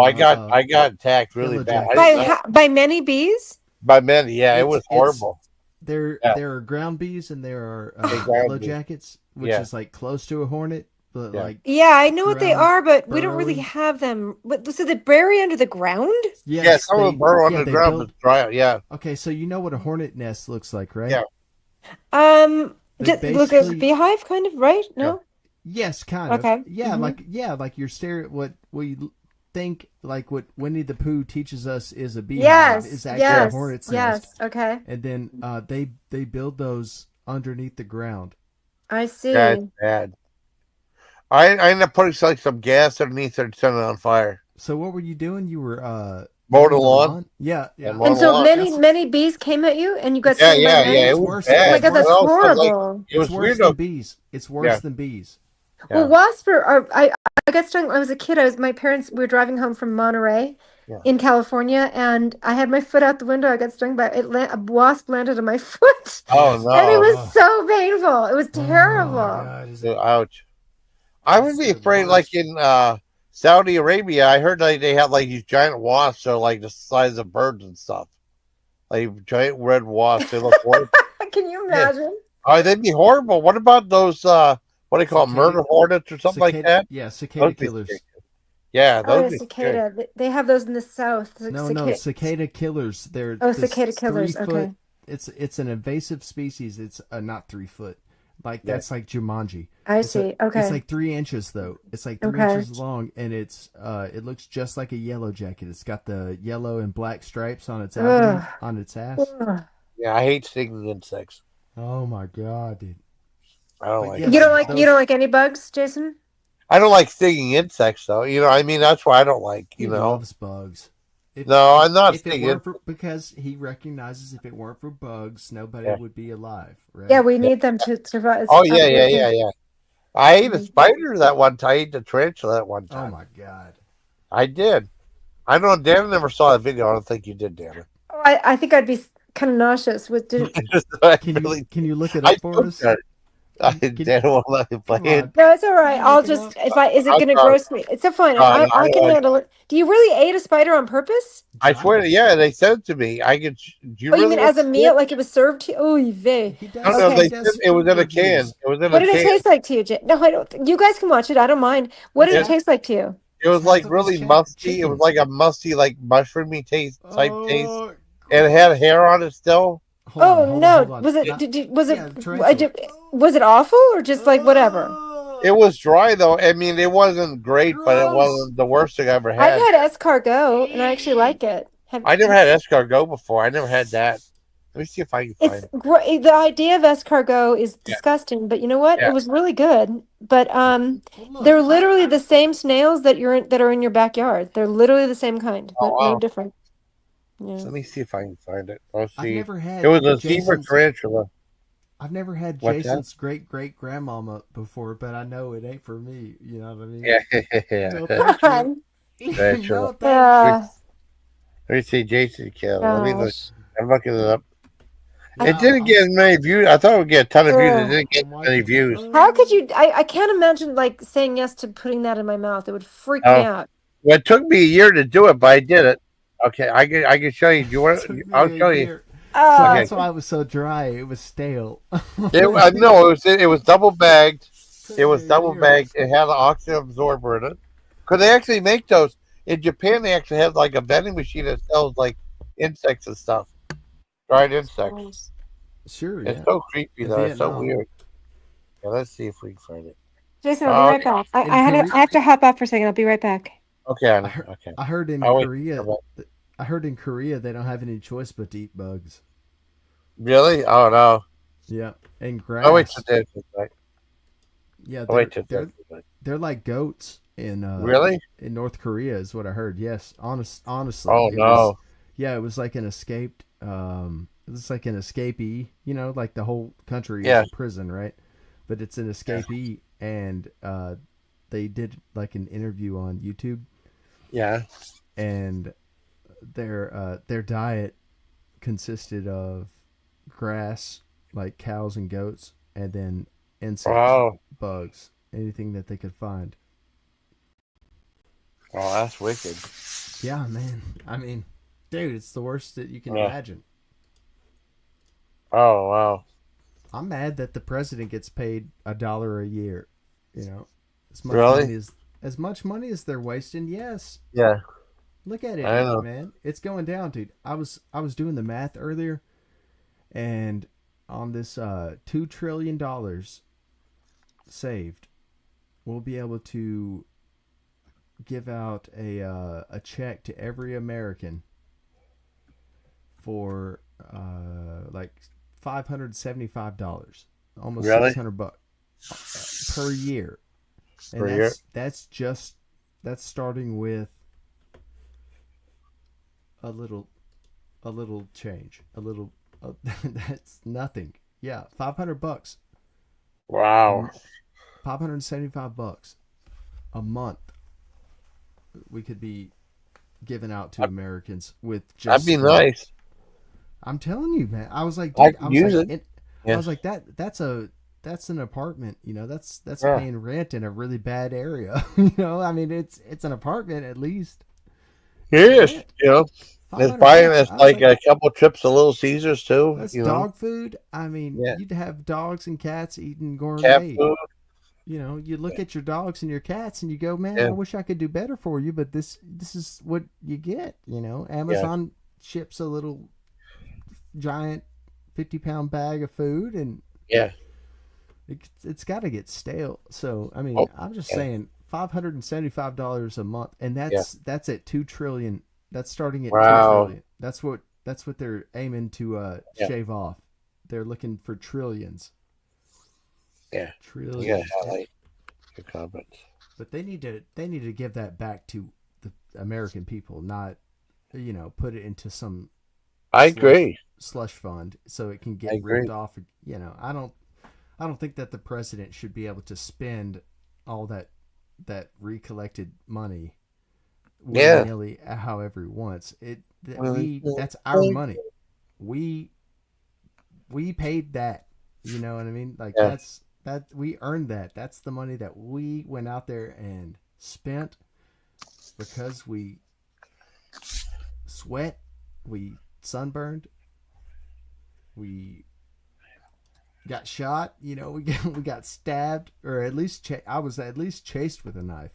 I got attacked really yellow bad. jackets. By many bees? By many, yeah, it was It's- horrible. There are ground bees and there are yellow bees. jackets, which Yeah. is like close to a hornet, but Yeah. like Yeah, I know what they ground are, but we don't really burrowing. have them. So they bury under the ground? Yeah, some of them burrow yeah, on the they ground, build- but dry out. Yeah, Okay, so you know what a hornet nest looks like, right? Yeah. They Just look at basically- beehive, kind of, right? No. Yes, kind of. Okay. Yeah, Mhm. like you're staring. What we think, like what Winnie the Pooh teaches us is a beehive, Yes. is actually a Yes. hornet's nest. Yes. Okay. And then they build those underneath the ground. I see. that's bad. I ended up putting some gas underneath it and setting it on fire. So what were you doing? You were Mowing the lawn? Yeah, yeah. And mowing And so lawn. many bees came at you, and you got Yeah, stung by yeah, many? yeah. It It's was worse. bad. Oh my god, that's Well, 'cause, like, horrible. it was It's worse weird. than Though. bees. It's worse Yeah. than bees. Yeah. Well, wasps are I got stung. I was a kid. My parents, we were driving home from Monterey Yeah. in California, and I had my foot out the window. I got stung by a wasp landed on my foot. Oh no! And it was so painful. It was terrible. Oh, God, Ouch! I would be afraid, like in Saudi Arabia. I heard like they have like these giant wasps, that are like the size of birds and stuff. Like giant red wasps. They look horrible. Can you imagine? Oh, they'd be horrible. What about those? What do they call them? Cicada- Murder hornets or something like Cicada- that? Yeah, cicada Those be killers. scary. Yeah, Oh, those the be scary. cicada. They have those in the south. No, cicada killers. They're Oh, this cicada killers. 3 foot. Okay. It's an invasive species. It's not 3 foot. Like Yeah. that's like Jumanji. I It's see. a- Okay. It's like 3 inches though. It's like 3 Okay. inches long, and it looks just like a yellow jacket. It's got the yellow and black stripes on its abdomen, Ugh. on its ass. Ugh. Yeah, I hate stinging insects. Oh my god, dude! I don't But like. yeah, it. You don't like any bugs, Jason? I don't like stinging insects, though. You know, I mean, that's why I don't like. He You know, loves bugs. No, I'm not If it stinging. weren't for, because he recognizes if it weren't for bugs, nobody Yeah. would be alive. Right? Yeah, we need them to survive. Oh yeah. I ate a spider that one time. I ate the tarantula that one Oh time. my god. I did. I know Dan never saw that video. I don't think you did, Dan. Oh, I think I'd be kind of nauseous with. Can you look it up for us? Dan won't let me play Come it. on. No, it's all right. I'll Look it just up. is it I'm going to sorry. gross me? It's so fine. No, I I can don't. handle it. Do you really ate a spider on purpose? I swear, yeah, they said it to me. I could. Do you Oh, you really mean as a want to meal, see like it was served to you? Oh, vey. He it? does, No, Okay. they he said does it was in a food can. reviews. It was in What a did it can. taste like to you, Jay? No, I don't. You guys can watch it. I don't mind. What did Yeah. it taste like to you? It was Sounds like like really chicken. musty. It was like a musty, like mushroomy taste type taste, Oh, and it had hair on it still. hold on, Oh hold no! on, hold on. Was it? Not- Was it? yeah, tarantula. Was it awful or just like whatever? It was dry though. I mean, it wasn't great, but it Gross. wasn't the worst thing I ever I've had. had escargot and I actually like it. I never had escargot before. I never had that. Let me see if I can find It's it. great. The idea of escargot is disgusting, but you know what? Yeah. It was really good. But Well, look, they're literally the same snails that are in your backyard. They're literally the same kind. Oh, No wow. different. Yeah. Let me see if I can find it. Let's I've see. never had. It was a zebra Jason's- tarantula. I've never had What's that? Jason's great grandmama before, but I know it ain't for me. You know what I mean? Yeah. No, Let thank you. Very No, true. thank Yeah. me see Jason Kill. Let me look. Gosh. I'm looking it up. It didn't get many views. I thought it would get a ton of views. It Ugh. didn't get many views. How could you? I can't imagine like saying yes to putting that in my mouth. It would freak me Oh, out. well, it took me a year to do it, but I did it. Okay, I can show you. Do you want? Took me I'll a show you. year. So Oh, that's why it was so dry. It was stale. No, it was double bagged. Took It was me a double year. bagged. It had an oxygen absorber in it. Because they actually make those in Japan. They actually have like a vending machine that sells like insects and stuff, dried insects. Sure, It's yeah. so creepy In though. It's so Vietnam. weird. Yeah, let's see if we can find it. Jason, I'll be Oh, right back. In I have to hop off for a second. I'll be right back. okay, I Annie. heard, Okay. I heard in Oh, wait. Korea. I heard in Korea they don't have any choice but to eat bugs. Really? Oh no. Yeah, and Oh wait, grass. till this is right. Yeah, Oh wait, till this they're is right. they're like goats Really? in North Korea is what I heard. Yes, honestly, Oh it was. no. Yeah, it was like an escaped. It was like an escapee. You know, like the whole country Yeah. is a prison, right? But it's an escapee, and they did like an interview on YouTube, Yeah. and their diet consisted of grass, like cows and goats, and then insects, Wow. bugs, anything that they could find. Oh, that's wicked. Yeah, man. I mean, dude, it's the worst that you can Yeah. imagine. Oh wow. I'm mad that the president gets paid $1 a year. You know, as much Really? money as much money as they're wasting. Yes, Yeah. look at I it, know. man. It's going down, dude. I was doing the math earlier, and on this $2 trillion saved, we'll be able to give out a check to every American for like $575, almost Really? $600 per year, and Per year? that's starting with a little change, that's nothing. Yeah, $500, Wow. $575 a month. We could be giving out to Americans with just. That'd be nice. I'm telling you, man. I was like, I dude, could use it. I Yeah. was like, that's an apartment. You know, that's Yeah. paying rent in a really bad area. You know, I mean, it's an apartment at least. Yes. Rent. You know, it's $500. buying us I was like a couple trips to Little Caesars too. that's You know, dog food. I mean, Yeah. you'd have dogs and cats eating cat gourmet. food. You know, you look at your dogs and your cats and you go, man, Yeah. I wish I could do better for you, but this is what you get. You know, Amazon ships a little giant 50-pound bag of food, and Yeah. it's got to get stale. So I mean, Oh, I'm just yeah. saying, $575 a month, and that's at 2 trillion. That's starting at Wow. 2 trillion. That's what they're aiming to Yeah. shave off. They're looking for trillions. Yeah. Trillions. You gotta highlight the comments. But they need to give that back to the American people, not put it into some I agree. slush fund so it can I get agree. ripped off. You know, I don't think that the president should be able to spend all that recollected money Yeah. willy-nilly however he wants. Willy- That's our money. We paid that. You know what I mean? Like Yeah. that we earned that. That's the money that we went out there and spent because we sweat, we sunburned, we got shot. You know, we got stabbed, or at least I was at least chased with a knife.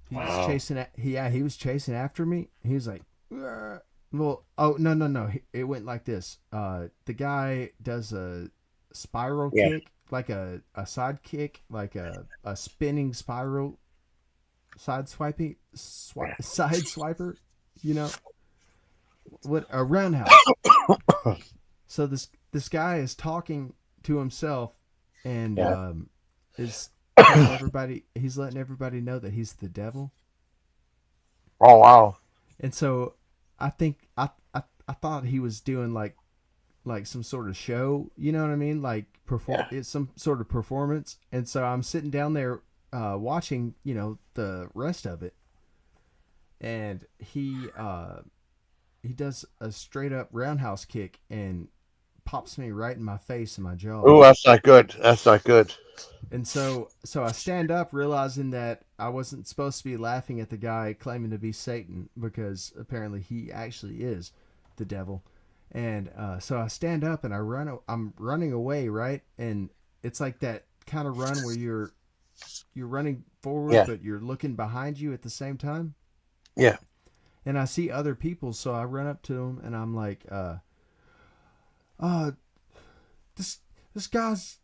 He was Wow. he was chasing after me. He was like, "Arr." Well, oh no, it went like this. The guy does a spiral Yeah. kick, like a side kick, like a spinning spiral, side swiping, side swiper. You know, what a roundhouse. So this guy is talking to himself, and Yeah. is telling everybody, he's letting everybody know that he's the devil. Oh wow. And so I think I thought he was doing like some sort of show, you know what I mean? Like it's some sort of performance. And so I'm sitting down there watching, the rest of it. And he a straight up roundhouse kick and pops me right in my face and my jaw. Oh, that's not good. That's not good. And so I stand up realizing that I wasn't supposed to be laughing at the guy claiming to be Satan, because apparently he actually is the devil. And so I stand up and I'm running away, right? And it's like that kind of run where you're running forward, Yeah. but you're looking behind you at the same time. Yeah. And I see other people, so I run up to them and I'm like, this this guy's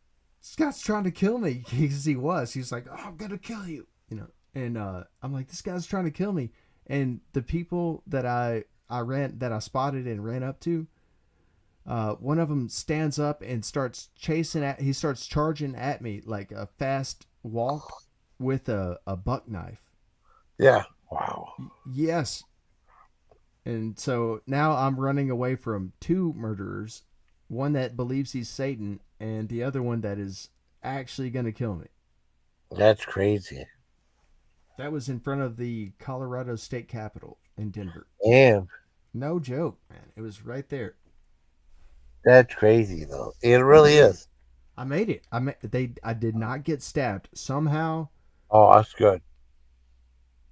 trying to kill me. Because he's like, oh, I'm gonna kill you, And I'm like, this guy's trying to kill me. And the people that I spotted and ran up to, one of them stands up and starts charging at me like a fast walk with a buck knife. Yeah. Wow. Yes. And so now I'm running away from two murderers, one that believes he's Satan and the other one that is actually going to kill me. That's crazy. That was in front of the Colorado State Capitol in Denver. Damn. No joke, man. It was right there. That's crazy, though. It really is. I made it. I did not get stabbed. Somehow, Oh, that's good.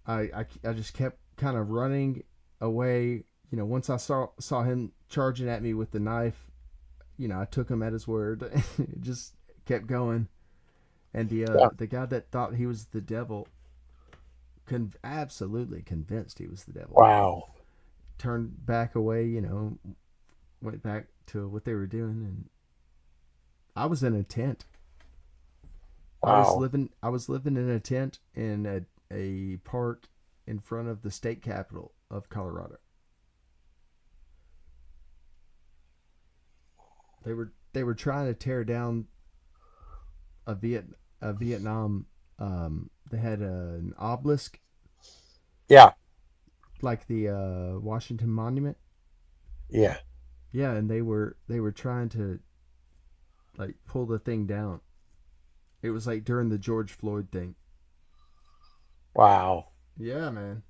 I just kept kind of running away. Once I saw him charging at me with the knife, I took him at his word. Just kept going. And the guy that thought he was the devil, absolutely convinced he was the devil. Wow. Turned back away, went back to what they were doing, and I was in a tent. Wow. I was living in a tent in a park in front of the state capitol of Colorado. They were trying to tear down a Vietnam. They had an obelisk. Yeah. Like the Washington Monument. Yeah. Yeah, and they were trying to like pull the thing down. It was like during the George Floyd thing. Wow. Yeah, man.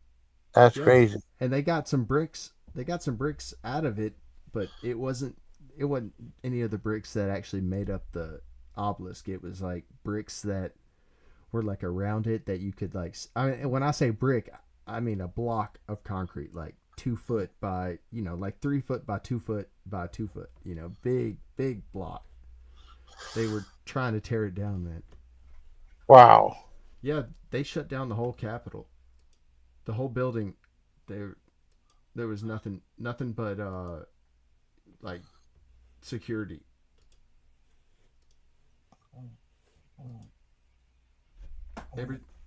That's crazy. And they got some bricks. They got some bricks out of it, but it wasn't any of the bricks that actually made up the obelisk. It was like bricks that were like around it that you could like. I mean, when I say brick, I mean a block of concrete, like 2 foot by, like 3 foot by 2 foot by 2 foot. Big block. They were trying to tear it down, man. Wow. Yeah, they shut down the whole Capitol, the whole building. There was nothing but like security.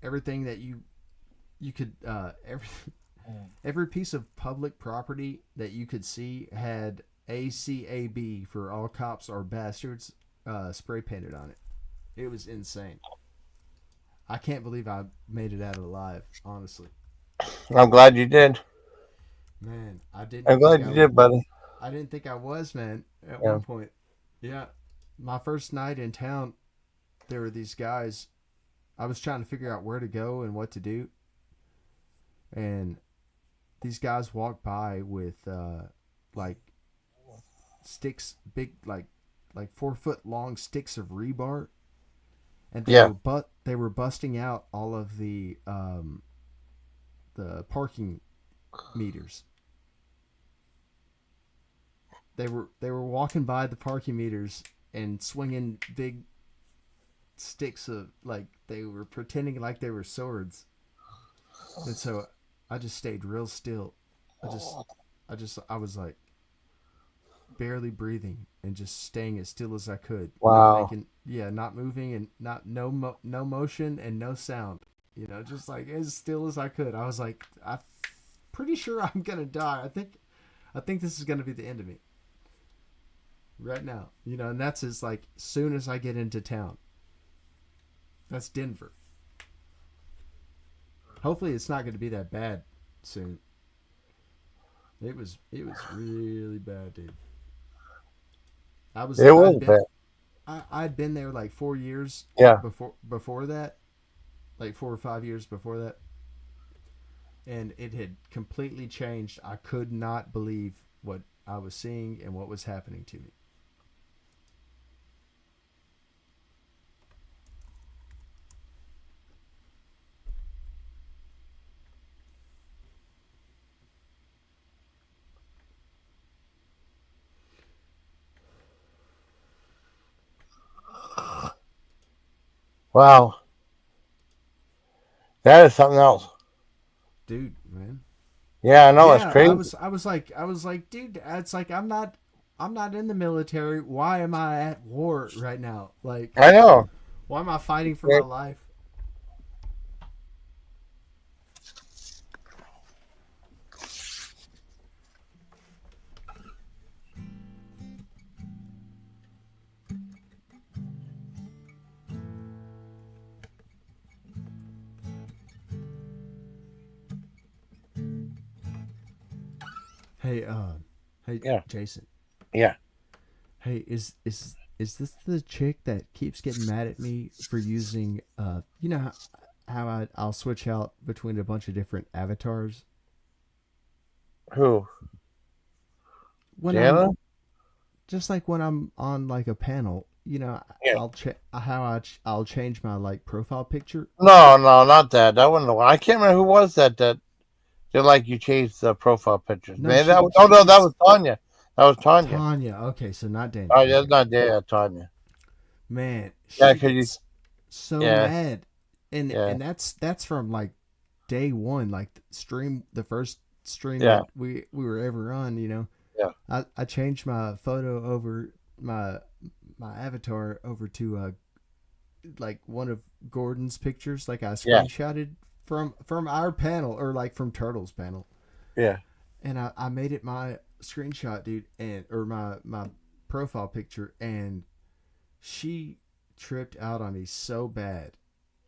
Everything that you could every piece of public property that you could see had ACAB, for all cops are bastards, spray painted on it. It was insane. I can't believe I made it out alive, honestly. I'm glad you did. Man, I didn't. I'm glad you did, buddy. I didn't think I was, man, at Yeah. one point. Yeah. My first night in town, there were these guys. I was trying to figure out where to go and what to do. And these guys walked by with like sticks, big like 4 foot long sticks of rebar, and they were busting out all of the parking meters. They were walking by the parking meters and swinging big sticks of, like, they were pretending like they were swords. And so I just stayed real still. I was like barely breathing and just staying as still as I could. Wow. Not moving and no motion and no sound. Just like as still as I could. I was like, I'm pretty sure I'm gonna die. I think this is gonna be the end of me right now. And that's as like soon as I get into town. That's Denver. Hopefully it's not going to be that bad soon. It was really bad, dude. I'd been there like 4 years. Yeah. Before that, like 4 or 5 years before that. and it had completely changed. I could not believe what I was seeing and what was happening to me. Wow, that is something else. Dude, man. Yeah, I know it's Yeah, crazy. I was like, dude, it's like I'm not in the military. Why am I at war right now? Like, I know. why am I fighting for my life? Hey, hey, Yeah, Jason. yeah. Hey, is this the chick that keeps getting mad at me for using you know how I'll switch out between a bunch of different avatars Who? when I'm Jana? just like when I'm on like a panel, you know, Yeah. I'll change my like profile picture. No, no, not that. That wasn't the one. I can't remember who was that. That did like you changed the profile pictures. No, Man, that was, oh no, that she's was Tanya. That was Tanya. Tanya. Okay, so not Dana. Oh, yeah, Okay. that's not there, Tanya. Man, Yeah, she because you. gets so Yeah, mad. yeah, And that's from like day one, like the first stream yeah, that we were ever on, you know. yeah, I changed my photo over my avatar over to like one of Gordon's pictures, like I yeah, screenshotted from our panel or like from Turtle's panel, yeah. and I made it my screenshot, dude, and or my profile picture, and she tripped out on me so bad,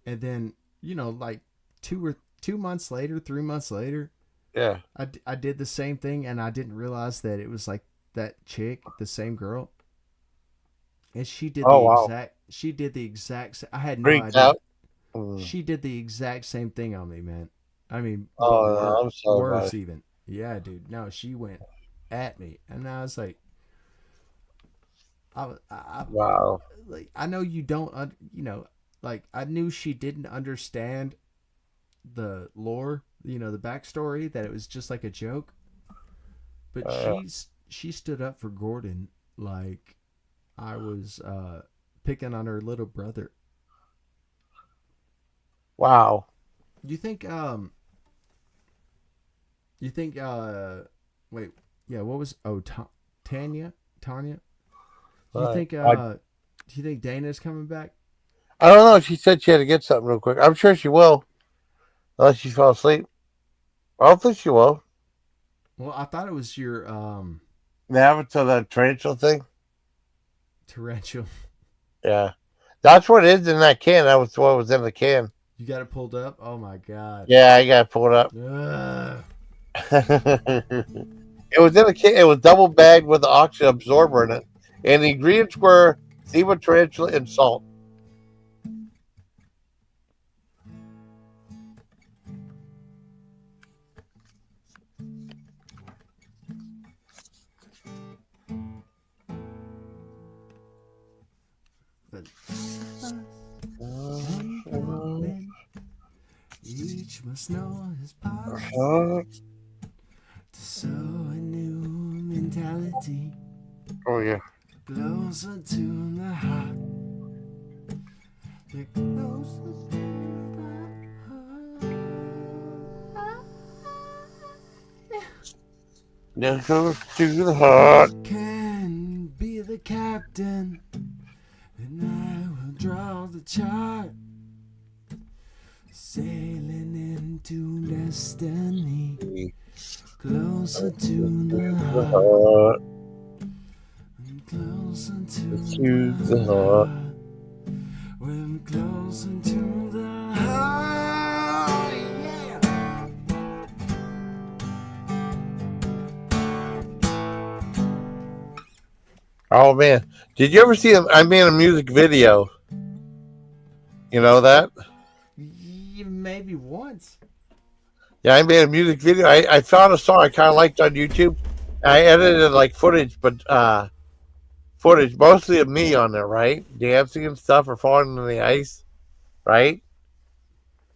and then you know like 2 months later, 3 months later, Yeah. I did the same thing, and I didn't realize that it was like that chick, the same girl, and Oh wow. she did the I had no Freaked idea. out. Mm. She did the exact same thing on me, man. I mean, but Oh, no, I'm sorry about worse it. even. Yeah, dude. No, she went at me, and I was like, I Wow. like, I know you don't, you know, like I knew she didn't understand the lore, you know, the backstory, that it was just like a joke. But Uh, she stood up for Gordon like I was picking on her little brother. wow. You think you think wait, yeah, what was Tanya? Tanya? Do you Right. think do you think Dana's coming back? I don't know. She said she had to get something real quick. I'm sure she will, unless she fell asleep. Hopefully she will. Well, I thought it was your They have it to the tarantula thing. tarantula. Yeah, that's what it is in that can. That was what was in the can. You got it pulled up? Oh my god. Yeah, I gotta pull it up. Ugh. It was in a can. It was double bagged with the oxygen absorber in it, and the ingredients were zebra tarantula and salt. But some men each must know his part Oh to sow a new mentality yeah. closer to the heart. Get closer to the heart. Now goes to the heart. Can be the captain, and I will draw the chart. Sailing into destiny, closer to the The heart, heart. and closer to To the the heart. heart. When closer to the heart, yeah. Oh man, did you ever see him? I made a music video. You know that? Maybe once. Yeah, I made a music video. I found a song I kind of liked on YouTube. I edited like footage, but footage mostly of me on there, right? Dancing and stuff or falling in the ice, right?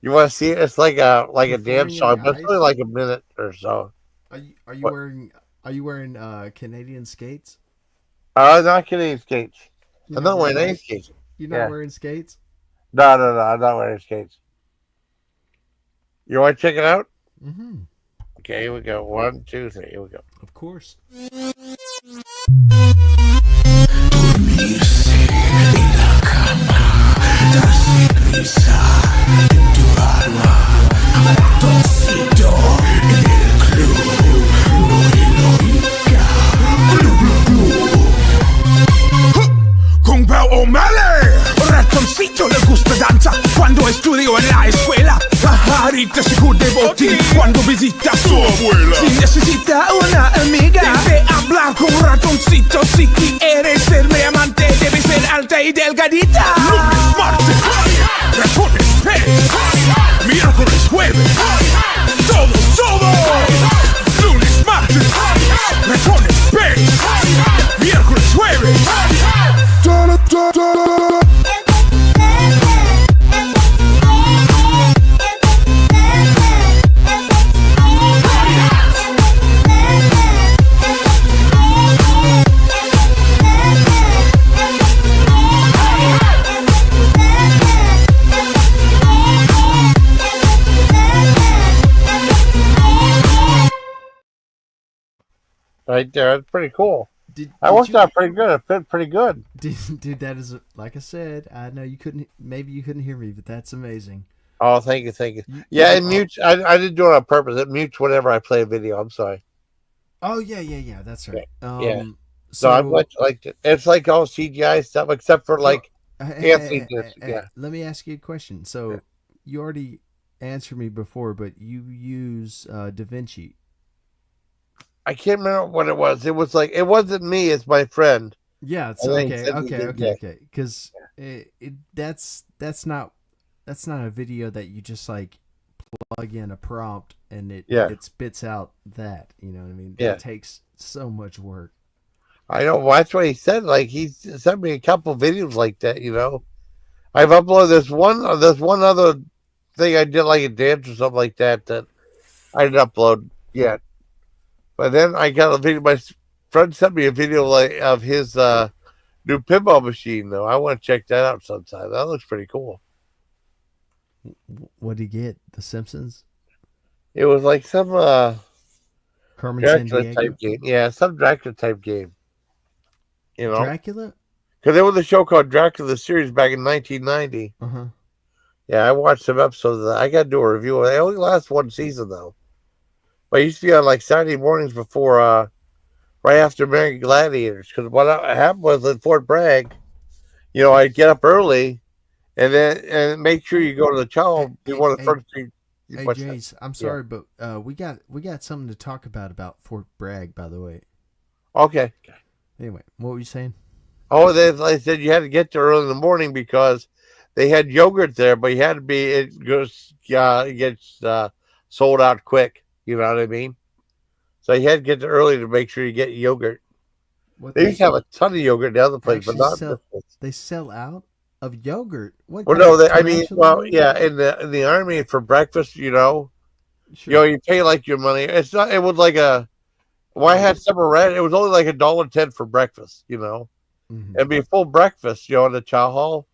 You want to see it? It's like a dance Performing in song, the but it's only ice. like a minute or so. Are you What? wearing Canadian skates? Not Canadian skates. You're I'm not not wearing wearing any ice. skates. You're not Yeah. wearing skates. No. I'm not wearing skates. You want to check it out? Mm-hmm. Okay, here we go. 1, 2, 3. Here we go. Of course. Con Pao O'Malley, ratoncito le gusta danza cuando estudio en la escuela. Pajarita se cuide botín cuando visita a su abuela. Si necesita una amiga, debe hablar con ratoncito. Si quieres ser mi amante, debe ser alta y delgadita. Lunes, martes, ratones, pez. Miércoles, jueves, todo. Lunes, martes, ratones, pez. Miércoles, jueves. Right there. It's pretty cool. Did I worked you, out pretty good. It fit pretty good. Dude, that is like I said. I know you couldn't. Maybe you couldn't hear me, but that's amazing. Oh, thank you. Yeah, it Oh, mutes. I didn't do it on purpose. It mutes whenever I play a video. I'm sorry. oh yeah. That's right. Yeah. So So I'm much like it. It's like all CGI stuff, except for like Anthony. Yeah. let me ask you a question. So you already answered me before, but you use DaVinci. I can't remember what it was. It was like it wasn't me. It's my friend. Yeah, it's And then he okay, said he did that. okay. Because that's not a video that you just like plug in a prompt and it spits out that. You know what I mean? Yeah. It takes so much work. I know. Well, that's what he said. Like he sent me a couple videos like that. You know, I've uploaded this one other thing I did like a dance or something like that I didn't upload yet. But then I got a video. My friend sent me a video of his new pinball machine. Though I want to check that out sometime. That looks pretty cool. What did he get? The Simpsons? It was like some Carmen Dracula Sandiego? type game. Yeah, some Dracula type game. You know, Dracula? because there was a show called Dracula the series back in 1990. Uh-huh. Yeah, I watched some episodes of that. I got to do a review of it. It only lasts one season though. But it used to be on like Saturday mornings before, right after American Gladiators. Because what happened was in Fort Bragg, you know, I'd get up early and make sure you go to the chow. Be one of the first things. Hey, Jace, I'm sorry, but we got something to talk about Fort Bragg, by the way. Okay. Anyway, what were you saying? Oh, they said you had to get there early in the morning because they had yogurt there, but you had to be, it gets sold out quick. You know what I mean? So you had to get there early to make sure you get yogurt. They used to have a ton of yogurt in the other place, but not this place. They sell out of yogurt. What? Well, no, yeah, in the army for breakfast, you know, Sure. you pay like your money. It's not. It was like I had summer rent. It was only like $1.10 for breakfast, you know. Mm-hmm. It'd be a full breakfast, you know, in the chow hall,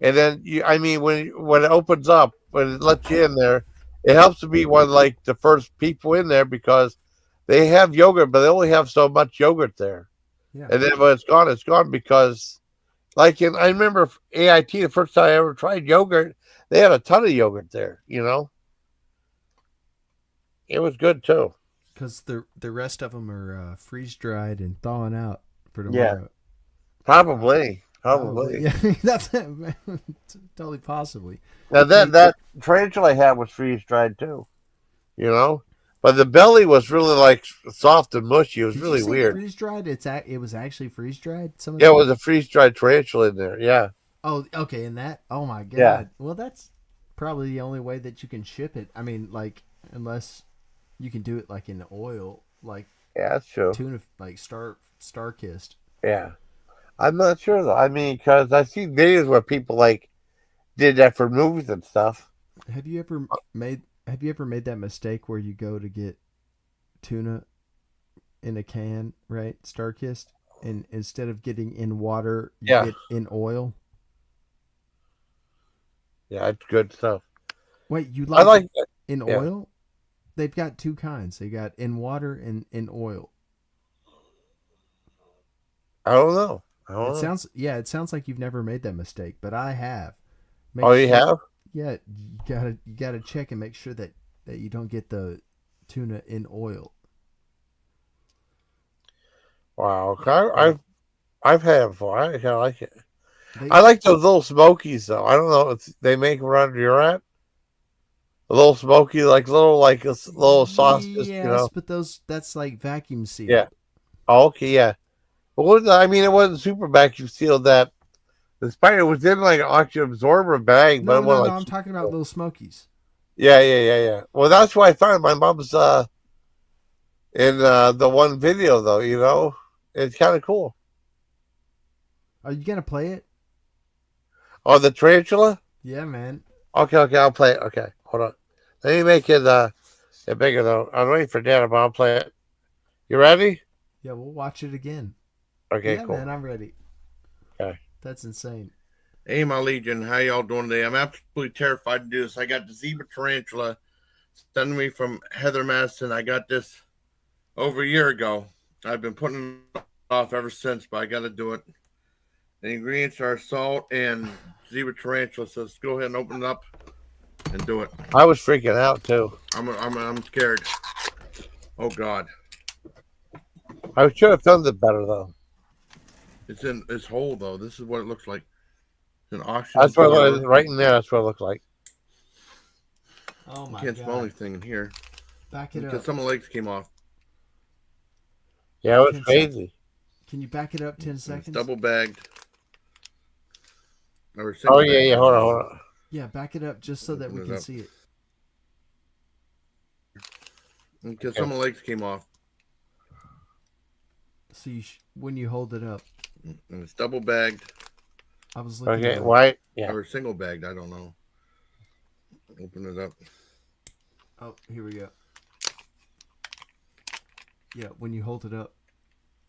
and then when it opens up, when it lets you in there, it helps to be one of like the first people in there because they have yogurt, but they only have so much yogurt there. Yeah. And then when it's gone because, I remember AIT the first time I ever tried yogurt, they had a ton of yogurt there. You know, it was good too. Because the rest of them are freeze dried and thawing out for tomorrow. Yeah, probably. Yeah, that's totally possibly. Now that tarantula I had was freeze dried too. You know, but the belly was really like soft and mushy. It was really weird. Freeze dried. It was actually freeze dried. Yeah, it was a freeze dried tarantula in there. Yeah. Oh, okay. And that. Oh my god. Yeah. Well, that's probably the only way that you can ship it. I mean, like unless you can do it like in oil, like Yeah, that's true. tuna, like star kissed. Yeah, I'm not sure though. I mean, because I see videos where people like did that for movies and stuff. Have you ever made that mistake where you go to get tuna in a can, right? Star kissed, and instead of getting in water, you Yeah. get in oil. Yeah, it's good stuff. Wait, you I like it that. in Yeah. oil? They've got two kinds. They got in water and in oil. I don't know. It sounds like you've never made that mistake, but I have. You have? Yeah, you gotta check and make sure that you don't get the tuna in oil. Wow. I've had it before. I kind of like it. They, I like those little smokies though. I don't know if they make them around your at. A little smoky, like a little sausages, yes, but that's like vacuum sealed. Yeah. Oh, okay, yeah. But I mean, it wasn't super vacuum sealed. That the spider was in like an oxygen absorber bag, but No, it wasn't like I'm talking about little smokies. Yeah. Well, that's what I found. My mom's in the one video though. It's kind of cool. Are you gonna play it? Oh, the tarantula. Yeah, man. Okay, I'll play it. Okay, hold on. Let me make it bigger though. I'm waiting for Dana, but I'll play it. You ready? Yeah, we'll watch it again. Okay, yeah, cool. man, I'm ready. Okay. That's insane. Hey, my Legion, how y'all doing today? I'm absolutely terrified to do this. I got the zebra tarantula sent me from Heather Madison. I got this over a year ago. I've been putting it off ever since, but I got to do it. The ingredients are salt and zebra tarantula. So let's go ahead and open it up and do it. I was freaking out too. I'm scared. Oh God. I should have done it better though. It's whole though. This is what it looks like. It's an oxygen. That's what it is right in there. That's what it looks like. Oh my God. You can't smell anything in here. Back it up. Because some of the legs came off. Yeah, it was crazy. Can you back it up 10 seconds? It's double bagged. Oh yeah. Hold on. Yeah, back it up just so that we can see it. Because some of the legs came off. So when you hold it up. And it's double bagged. I was looking at white. Yeah. Or single bagged. I don't know. Open it up. Oh, here we go. Yeah, when you hold it up.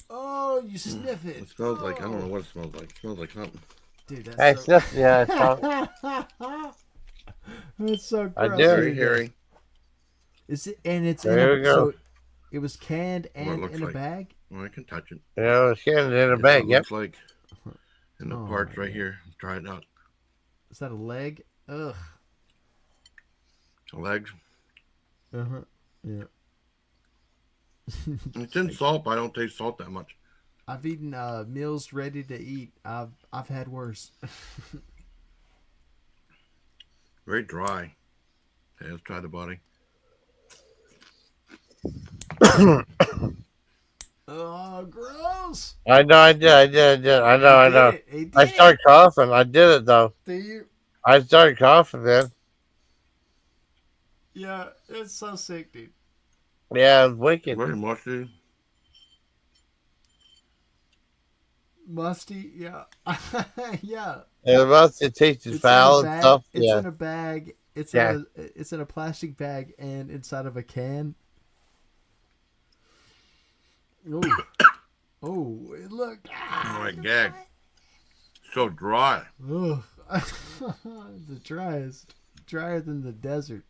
Oh, you sniff it. It smells like, I don't know what it smells like. It smells like something. Dude, that's yeah. That's so gross. I did. Hairy. Is it? And it's there in we go. So it was canned and in a bag? Well, I can touch it. Yeah, it was canned in a bag. Yep. Looks like in the parts right here. Let's try it out. Is that a leg? Ugh. Legs. Uh-huh. Yeah. It's in salt, but I don't taste salt that much. I've eaten meals ready to eat. I've had worse. Very dry. Okay, let's try the body. Oh, gross! I know, I did. I know. I started coughing. I did it though. Do you? I started coughing, man. Yeah, it's so sick, dude. Yeah, it's wicked. Very musty. Musty, yeah. Yeah. It tasted foul and stuff. It's in a bag. It's in a plastic bag and inside of a can. Oh. Oh, look. Oh my God. So dry. Ugh. The driest. Drier than the desert.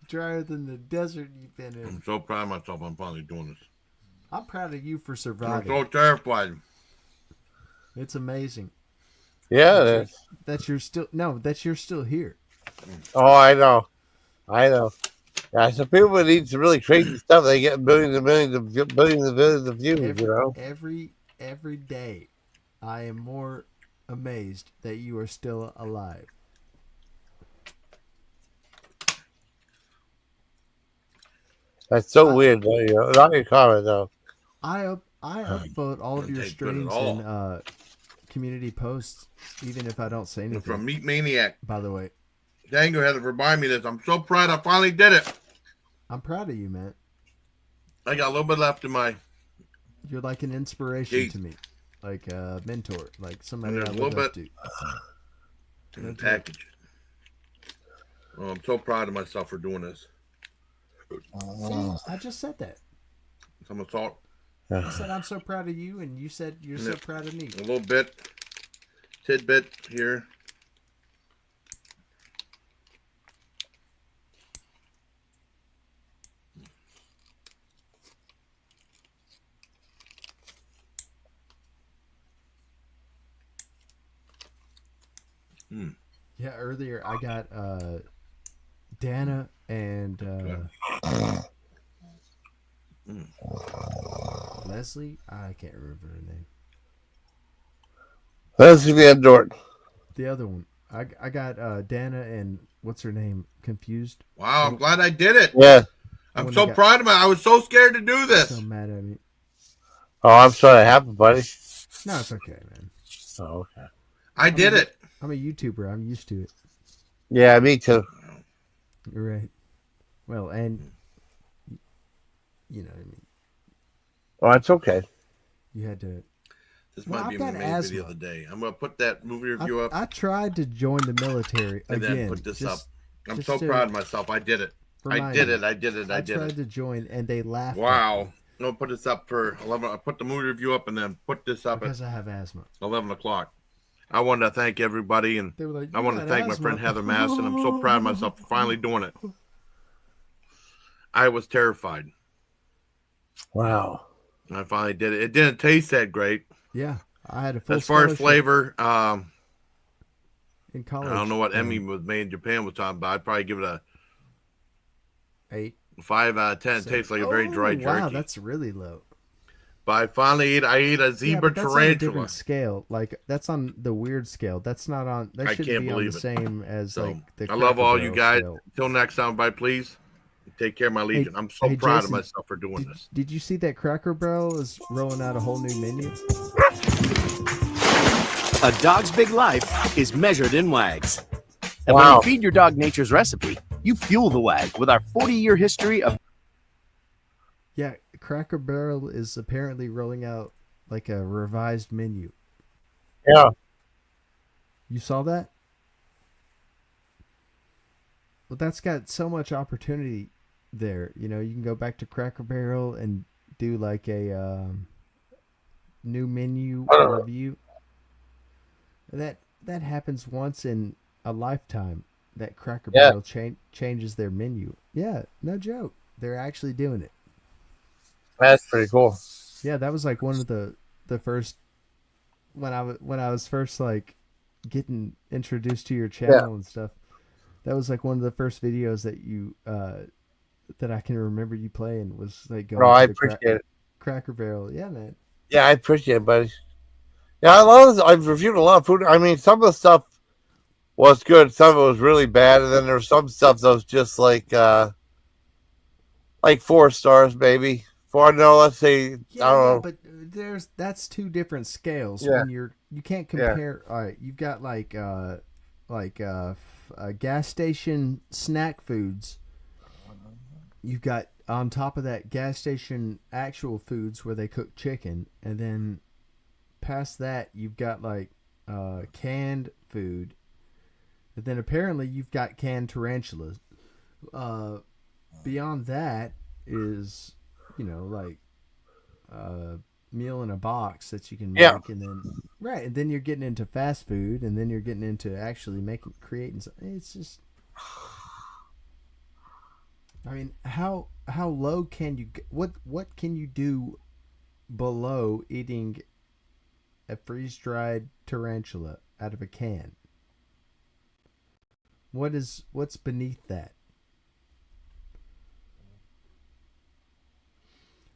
Drier than the desert you've been in. I'm so proud of myself. I'm finally doing this. I'm proud of you for surviving. I'm so terrified. It's amazing. Yeah, it is. That you're still here. Oh, I know. Yeah, so people that eat some really crazy stuff, they get billions and billions of views, Every day, I am more amazed that you are still alive. That's so weird, though. Not your comment, though. I upvote all of your streams in community posts, even if I don't say anything. From Meat Maniac. By the way, Dango had to remind me of this. I'm so proud I finally did it. I'm proud of you, man. I got a little bit left in my. You're like an inspiration to me, like a mentor, like somebody I look up to. In the package. Oh, I'm so proud of myself for doing this. See, I just said that. Some salt. I said I'm so proud of you, and you said you're so proud of me. A little bit, tidbit here. Yeah, earlier I got Dana and Leslie. I can't remember her name. Leslie Van Dorn. The other one. I got Dana and what's her name confused. Wow, I'm glad I did it. Yeah. I'm so proud of myself. I was so scared to do this. So mad at me. Oh, I'm sorry. It happened, buddy. No, it's okay, man. Oh, okay. I did it. I'm a YouTuber. I'm used to it. Yeah, me too. You're right. Well, and you know what I mean. Oh, it's okay. You had to. This might be my main video of the day. I'm gonna put that movie review up. I tried to join the military and again. Then put this up. I'm so proud of myself. I did it. I did it. I tried to join, and they laughed. Wow. I'm gonna put this up for 11. I put the movie review up, and then put this up because I have asthma. 11 o'clock. I wanted to thank everybody, and like, I want to thank my friend Heather Madison. I'm so proud of myself for finally doing it. I was terrified. Wow. I finally did it. It didn't taste that great. Yeah, I had a full. As far as flavor, in college, I don't know what Emmy was made in Japan was talking about. I'd probably give it a 8, 5 out of 10. It tastes like a very dry jerky. Wow, that's really low. But I finally ate a zebra that's tarantula. On a different scale, like that's on the weird scale. That's not on. That shouldn't be on the same as like the. I love all you guys. Until next time, bye, please. Take care of my legion. I'm so proud of myself for doing this. Did you see that Cracker Barrel is rolling out a whole new menu? A dog's big life is measured in wags. And when you feed your dog nature's recipe, you fuel the wag with our 40-year history of. Yeah, Cracker Barrel is apparently rolling out like a revised menu. Yeah. You saw that? Well, that's got so much opportunity there. You know, you can go back to Cracker Barrel and do like a new menu review. That happens once in a lifetime. That Cracker Barrel changes their menu. Yeah, no joke. They're actually doing it. That's pretty cool. Yeah, that was like one of the first when I was first like getting introduced to your channel and stuff. That was like one of the first videos that you that I can remember you playing was like going. I appreciate it. Cracker Barrel, yeah, man. Yeah, I appreciate it, buddy. Yeah, I've reviewed a lot of food. I mean, some of the stuff was good, some of it was really bad, and then there was some stuff that was just like 4 stars, maybe. Let's say I don't know. But that's two different scales. Yeah. When you can't compare. All right, you've got like gas station snack foods. You've got on top of that gas station actual foods where they cook chicken, and then past that you've got like canned food, and then apparently you've got canned tarantulas. Beyond that is like meal in a box that you can make, and then and then you're getting into fast food, and then you're getting into actually creating something. It's just, I mean, how low can you what can you do below eating a freeze-dried tarantula out of a can? What's beneath that?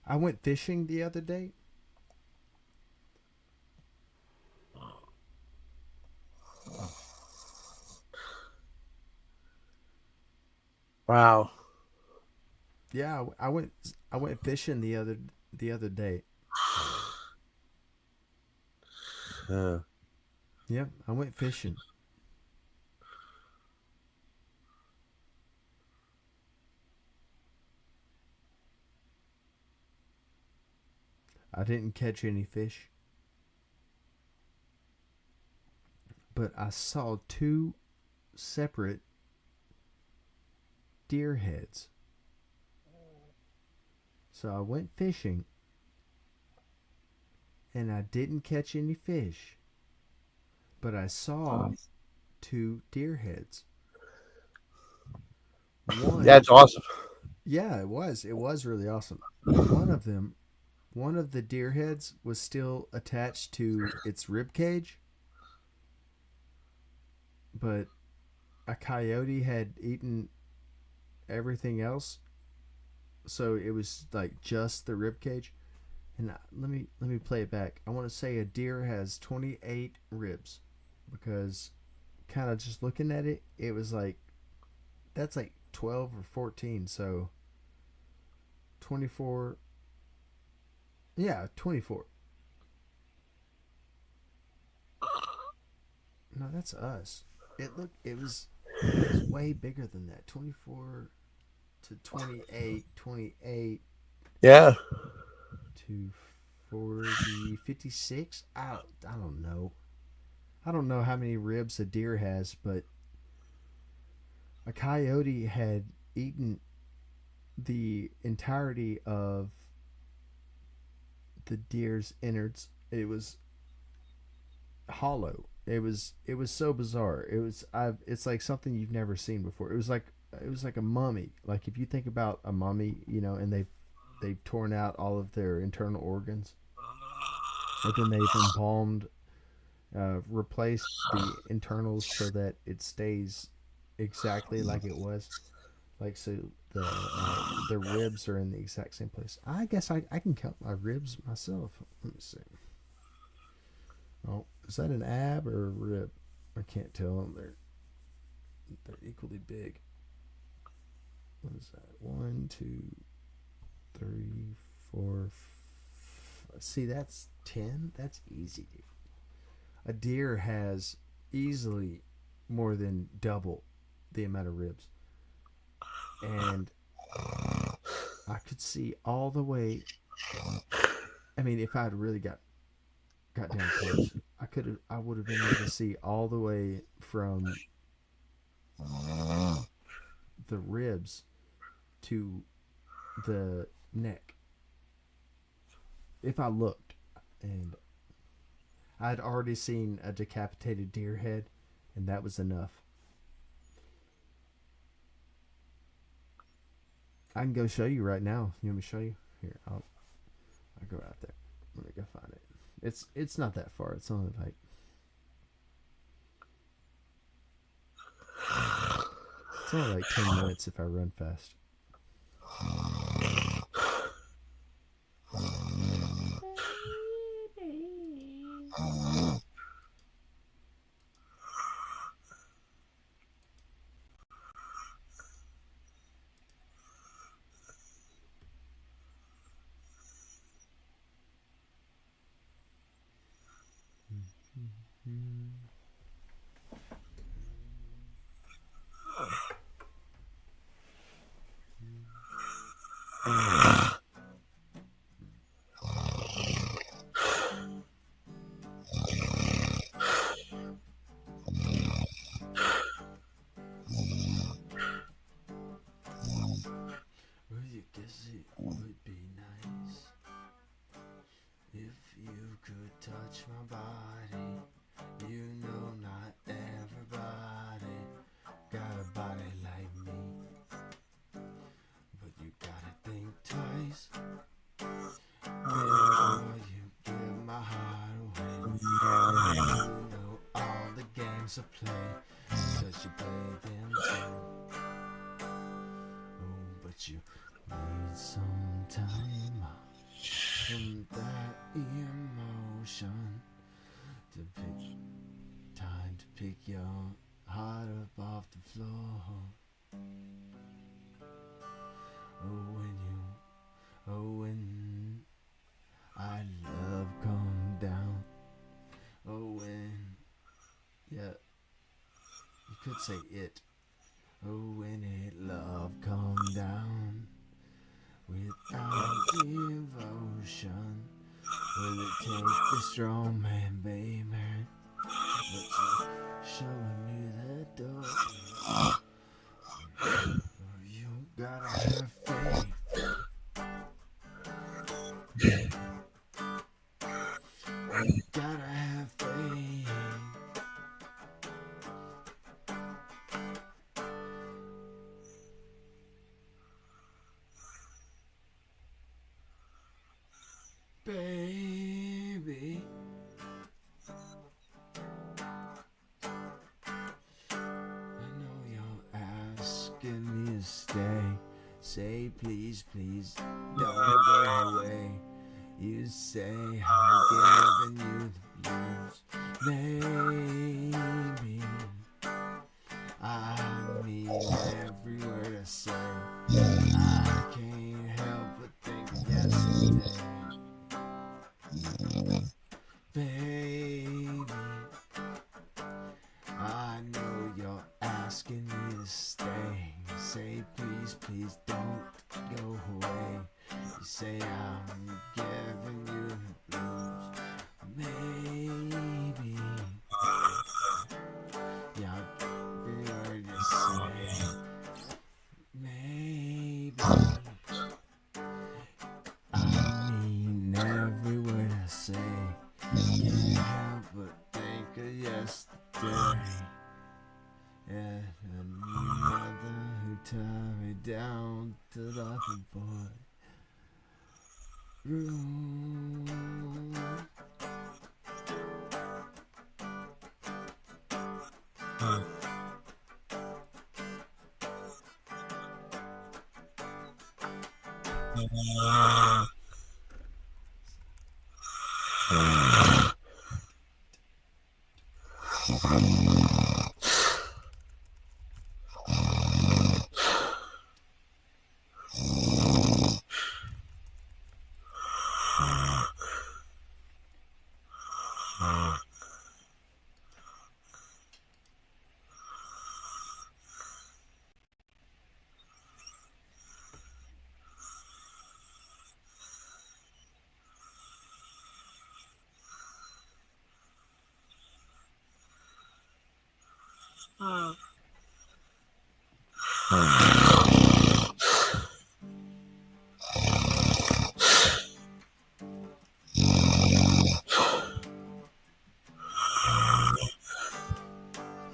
I went fishing the other day. Wow. Yeah, I went fishing the other day. Yep, I went fishing. I didn't catch any fish, but I saw two separate deer heads. So I went fishing and I didn't catch any fish, but I saw two deer heads. One, That's awesome. yeah, it was. It was really awesome. One of them, one of the deer heads was still attached to its rib cage, but a coyote had eaten everything else, so it was like just the rib cage. And let me play it back. I want to say a deer has 28 ribs, because kind of just looking at it, it was like that's like 12 or 14, so 24. Yeah, 24. No, that's us. It was way bigger than that. 24 to 28, 28 Yeah. to 40, 56. I don't know. I don't know how many ribs a deer has, but a coyote had eaten the entirety of the deer's innards. It was hollow. It was so bizarre. It's like something you've never seen before. It was like a mummy. Like if you think about a mummy, and they've torn out all of their internal organs, and then they've embalmed, replaced the internals so that it stays exactly like it was. Like so, the ribs are in the exact same place. I guess I can count my ribs myself. Let me see. Oh, is that an ab or a rib? I can't tell. They're equally big. What is that? 1, 2, 3, 4. See, that's 10. That's easy. A deer has easily more than double the amount of ribs, and I could see all the way. I mean, if I had really got down close, I would have been able to see all the way from the ribs to the neck if I looked. And I'd already seen a decapitated deer head, and that was enough. I can go show you right now. You want me to show you? Here, I'll go out there. Let me go find it. It's not that far. It's only like it's only like 10 minutes if I run fast. Well, you guess it would be nice if you could touch my body. You know not everybody got a body like me, but you gotta think twice before you give my heart away. You know all the games I play, 'cause you play them too. Oh, but you need some time from that emotion to pick your heart up off the floor. When I love come down. Oh, when could say it. Oh, when it love come down without devotion, will it take the strong man, baby? But you showing me the door. You gotta have faith. You gotta have faith. Baby, I know you're asking me to stay. Say please, please, don't go away. You say I'm giving you the blues. Baby, I mean every word I say. I can't help but think of yesterday. Baby, I know you're asking me to stay. Say please, please don't go away. You say I'm giving you the blues. Maybe, yeah, every word you say. Maybe, I mean every word I say. Can't help but think of yesterday. And another who tied me down to the boy room.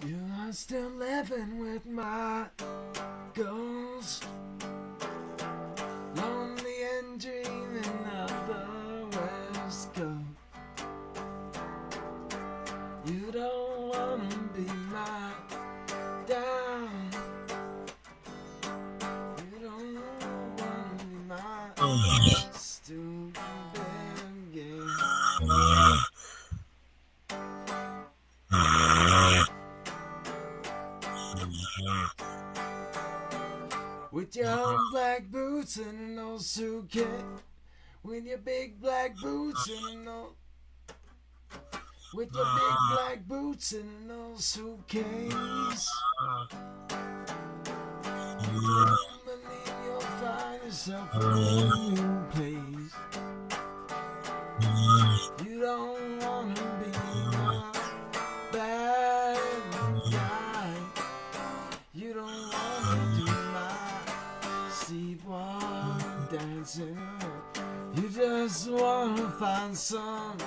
You are still living with my ghost, lonely and dreaming of the West Coast. You don't wanna be my down. You don't wanna be my stupid game. With your black boots and an old suitcase. With your big black boots and an old. With your big black boots and an old suitcase. You don't believe you'll find yourself in a new place. You don't wanna be my bad guy. You don't wanna do my sleepwalk dancing. You just wanna find some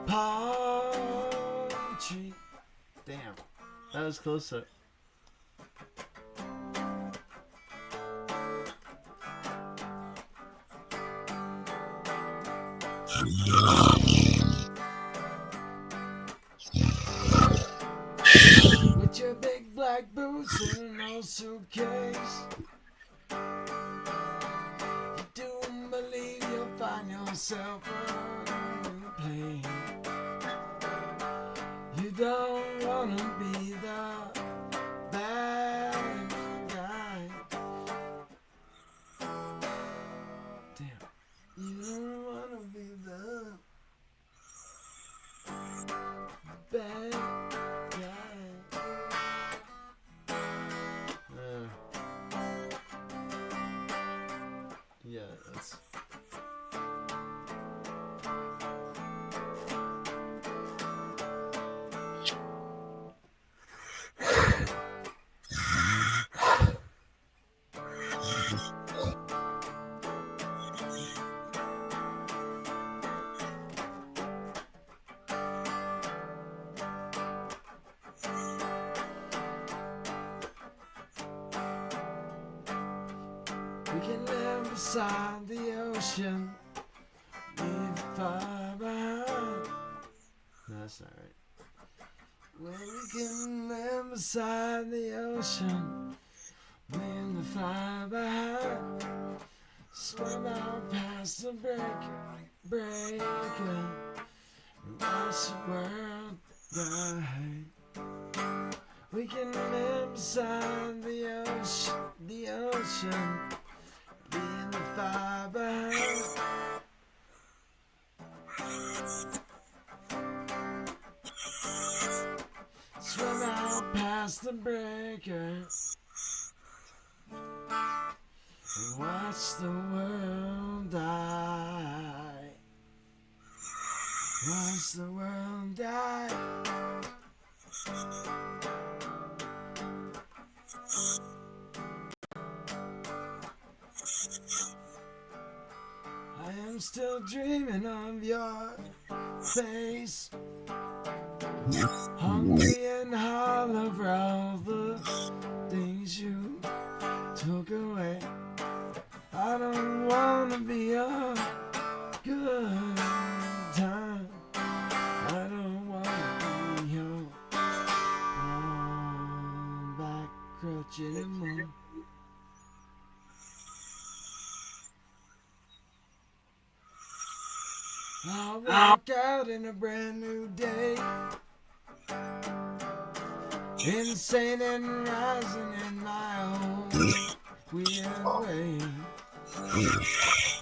palm tree. Damn, that was closer. With your big black boots and an old suitcase. You do believe you'll find yourself a new place. You don't wanna be the bad guy. Damn. You don't wanna be the bad guy. We can live beside the ocean, leave far behind. No, that's not right. Well, we can live beside the ocean, leave the fire behind. Swim out past the breaker, and watch the world die. We can live beside the ocean, leave the fire behind. Swim out past the breaker and watch the world die. Watch the world die. I am still dreaming of your face, hungry and hollow for all the things you took away. I don't wanna be a good time. I don't wanna be your back crutch anymore. I'll walk out in a brand new day, insane and rising in my own weird way.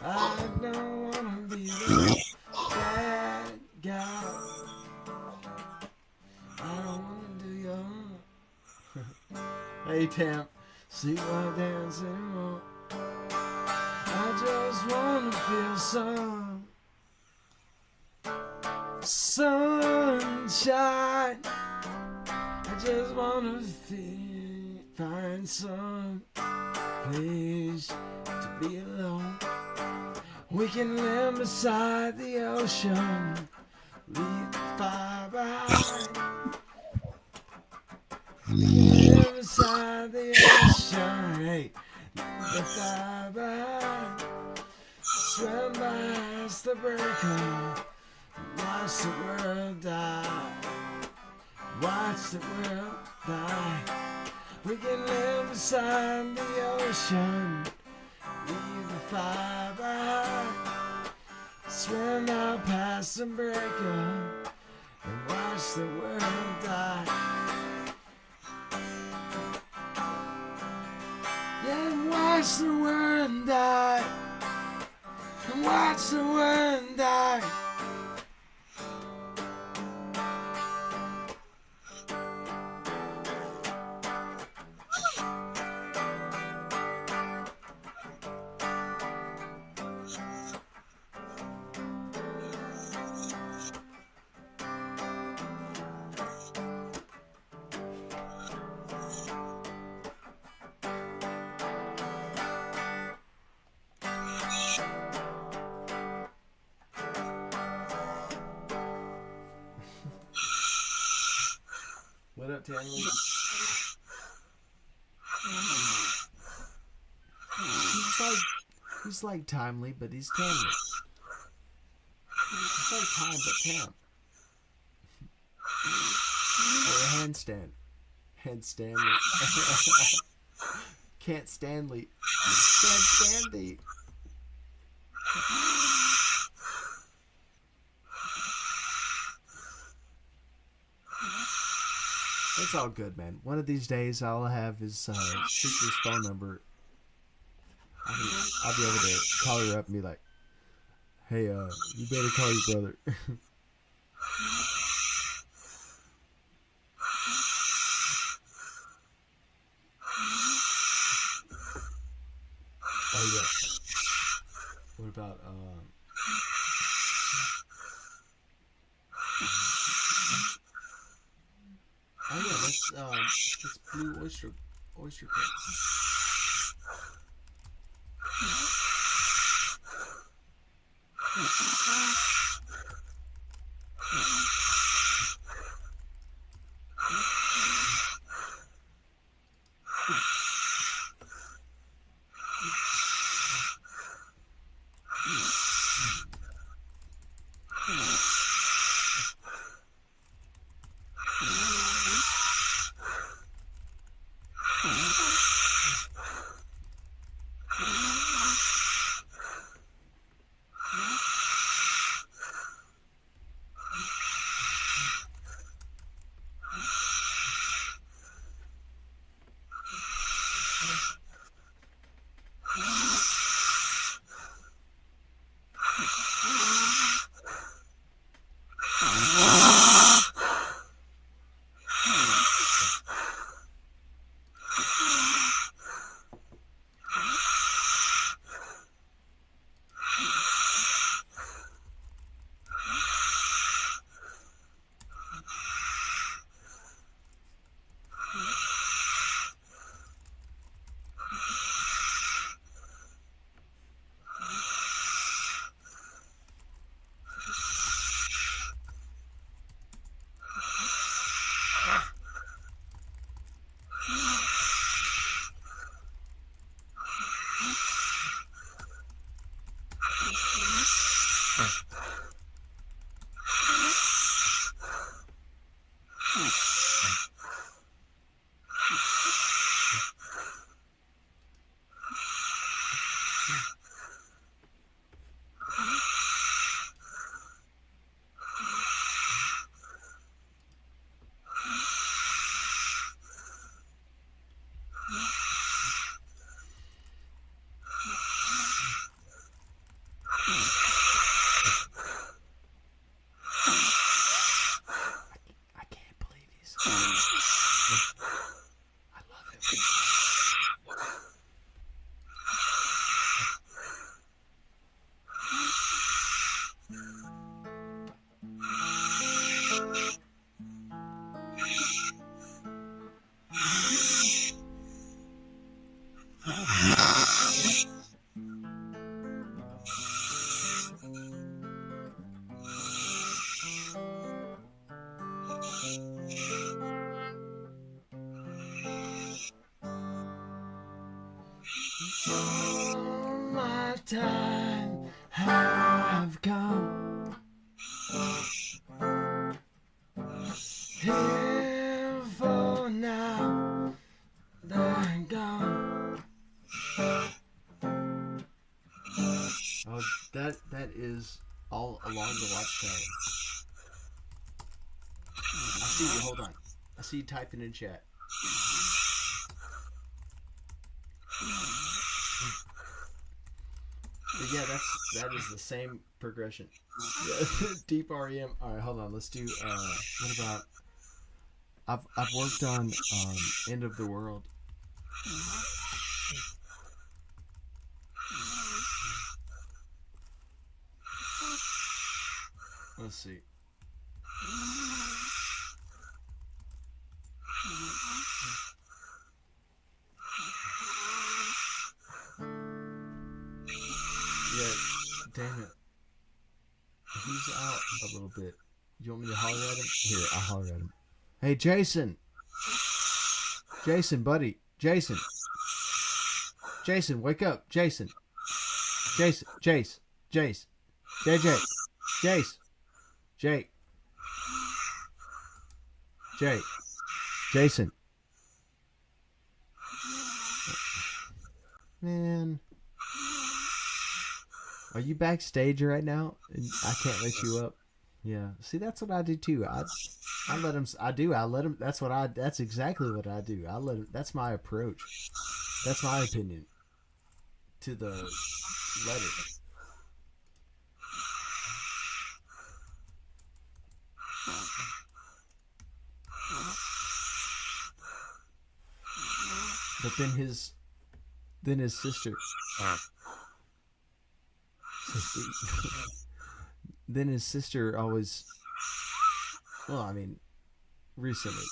I don't wanna be the bad guy. I don't wanna do your hey Tam, see why dance anymore. I just wanna feel sunshine. I just wanna find some place to be alone. We can live beside the ocean, leave the fire behind. We can live beside the ocean, hey, leave the fire behind. Swim past the breaker, watch the world die. Watch the world die. We can live beside the ocean, leave the fire behind. Swim out past the breaker and watch the world die. Yeah, watch the world die. And watch the world die. What up, Tanley? He's like timely, but he's Tanley. He's like time, but Tam. Or a handstand. Handstanley. Can't Stanley. Can't Stanley. It's all good, man. One of these days, I'll have his sister's phone number. I'll be able to call her up and be like, "Hey, you better call your brother." Oh yeah. What about oh yeah, that's blue oyster cake. I love him. My time have come. Here for now, they're gone. Oh, that is all along the Watchtower. I see you. Hold on. I see you typing in chat. But yeah, that is the same progression. Yeah. Deep REM. All right, hold on. Let's do. What about? I've worked on End of the World. Let's see. Yeah, damn it. He's out a little bit. You want me to holler at him? Here, I'll holler at him. Hey, Jason. Jason, buddy. Jason. Jason, wake up. Jason. Jason. Jace. Jace. JJ. Jace. Jake. Jake. Jason. Man. Are you backstage right now? I can't let you up. Yeah. See, that's what I do too. I let him. I let him. That's exactly what I do. I let him. That's my approach. That's my opinion to the letter. But then his sister. Then his sister always. Well, I mean, recently,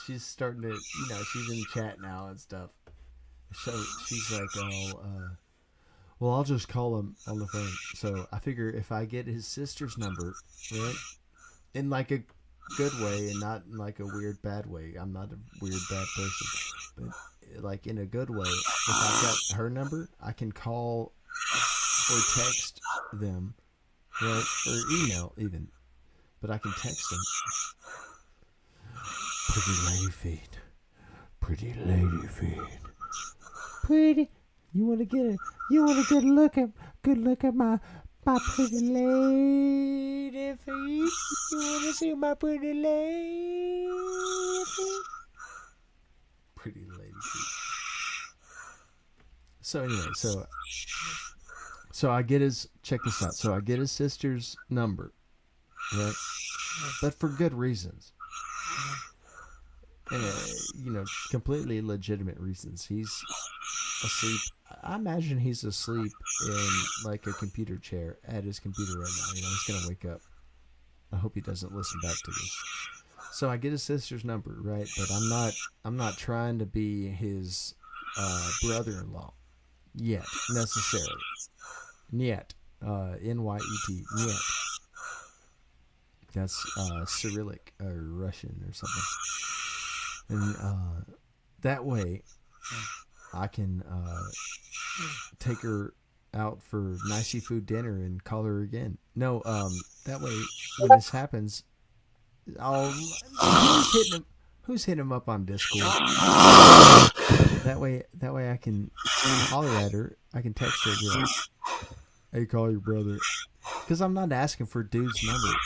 she's starting to, she's in chat now and stuff. So she's like, well, I'll just call him on the phone. So I figure if I get his sister's number, right, in like a good way and not in like a weird bad way. I'm not a weird bad person, but like in a good way. If I've got her number, I can call or text them, right, or email even. But I can text them. Pretty lady feet. Pretty lady feet. Pretty. You want to get a good look at my pretty lady feet. You want to see my pretty lady feet? Pretty lady feet. So anyway, so I get his, check this out. So I get his sister's number. Right, but for good reasons, completely legitimate reasons. He's asleep. I imagine he's asleep in like a computer chair at his computer right now. He's gonna wake up. I hope he doesn't listen back to this. So I get his sister's number, right? But I'm not trying to be his brother-in-law yet necessarily. Niet, N-Y-E-T, niet. That's Cyrillic or Russian or something. And that way, I can take her out for nice seafood dinner and call her again. No, that way, when this happens, who's hitting him up on Discord? That way I can holler at her. I can text her and be like, "Hey, call your brother," because I'm not asking for dude's number.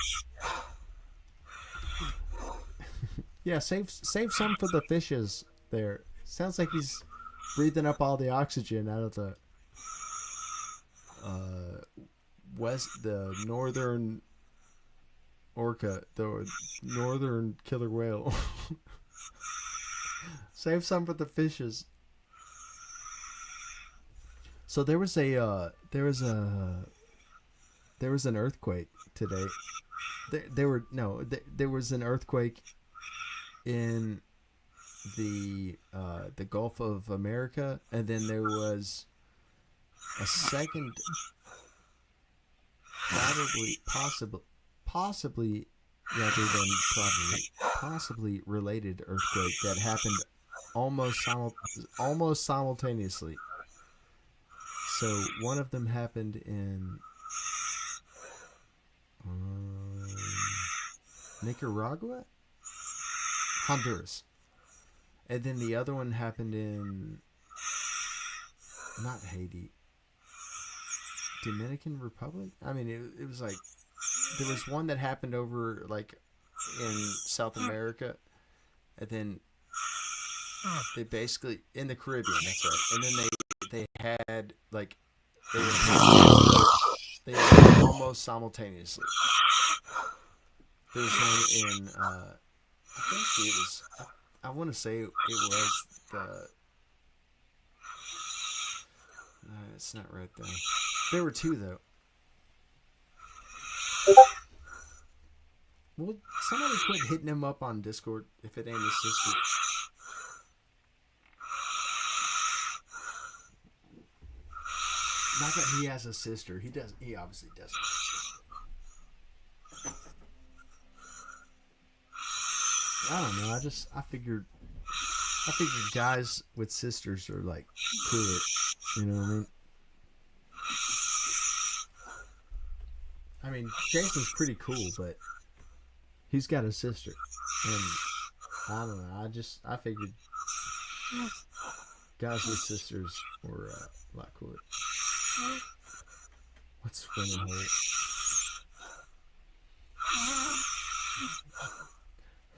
Yeah, save some for the fishes there. Sounds like he's breathing up all the oxygen out of the the northern orca, the northern killer whale. Save some for the fishes. So there was an earthquake today. There was an earthquake in the Gulf of America, and then there was a second, possibly rather than possibly related earthquake that happened almost simultaneously. So one of them happened in Nicaragua, Honduras, and then the other one happened in not Haiti, Dominican Republic. I mean, it was like there was one that happened over like in South America, and then they basically in the Caribbean. That's right. And then they had like they were almost simultaneously. There was one in I think it was. I want to say it was the. It's not right there. There were two though. Well, somebody quit hitting him up on Discord if it ain't his sister. Not that he has a sister. He does. He obviously doesn't. I don't know. I figured guys with sisters are like cooler. You know what I mean? I mean, Jason's pretty cool, but he's got a sister, and I don't know. I figured guys with sisters were a lot cooler. What's swimming hole?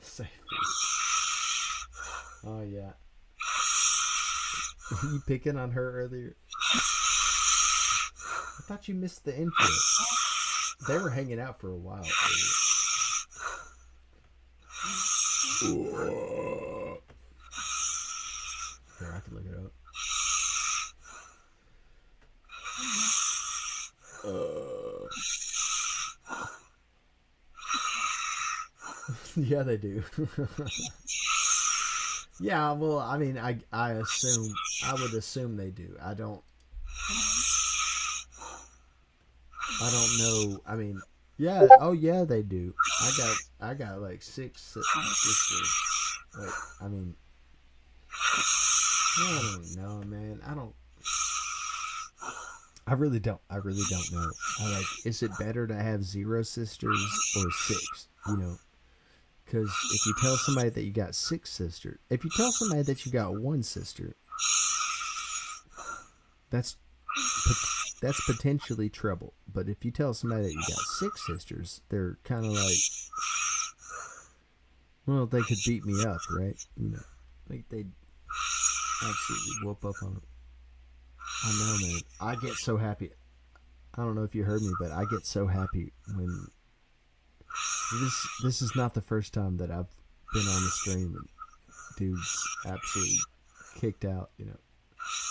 Safe. Oh yeah. You picking on her earlier? I thought you missed the intro. They were hanging out for a while earlier. Here, I can look it up. Yeah, they do. Yeah, well, I mean, I would assume they do. I don't know. I mean, yeah. Oh, yeah, they do. I got like 6 sisters. Like, I mean, I don't know, man. I really don't know. Is it better to have 0 sisters or 6? You know, because if you tell somebody that you got 6 sisters, if you tell somebody that you got 1 sister, that's potentially trouble. But if you tell somebody that you got 6 sisters, they're kind of like, well, they could beat me up, right? You know, like they'd absolutely whoop up on them. I know, man. I get so happy. I don't know if you heard me, but I get so happy when this is not the first time that I've been on the stream and dude's absolutely kicked out, you know.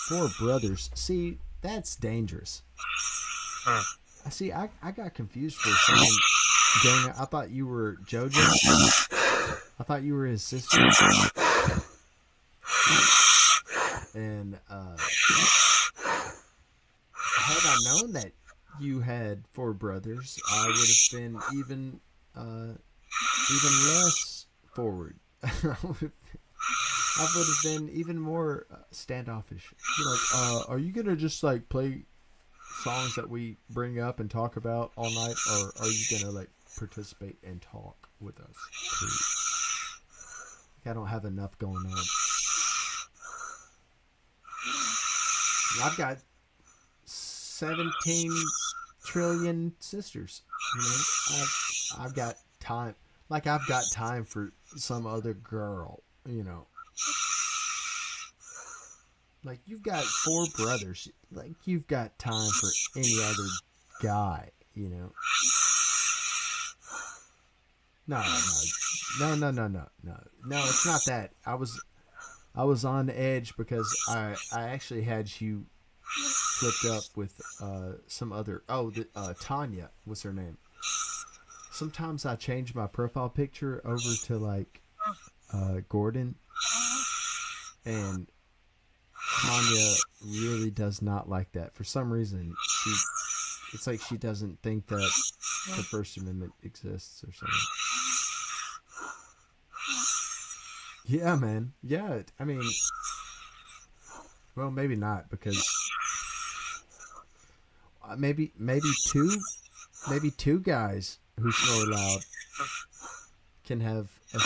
4 brothers. See, that's dangerous. I got confused for a second. Dang, I thought you were JoJo. I thought you were his sister. And had I known that you had 4 brothers, I would have been even less forward. I would have been even more standoffish. You're like, are you gonna just like play songs that we bring up and talk about all night, or are you gonna like participate and talk with us, please? I don't have enough going on. I've got 17 trillion sisters. You know, I've got time. Like I've got time for some other girl. You know, like you've got 4 brothers. Like you've got time for any other guy. You know. No. It's not that. I was on edge because I actually had you flipped up with some other. Tanya was her name. Sometimes I change my profile picture over to like Gordon, and Tanya really does not like that. For some reason, it's like she doesn't think that the First Amendment exists or something. Yeah, man. Yeah, I mean, well, maybe not because maybe two guys who snore loud can have a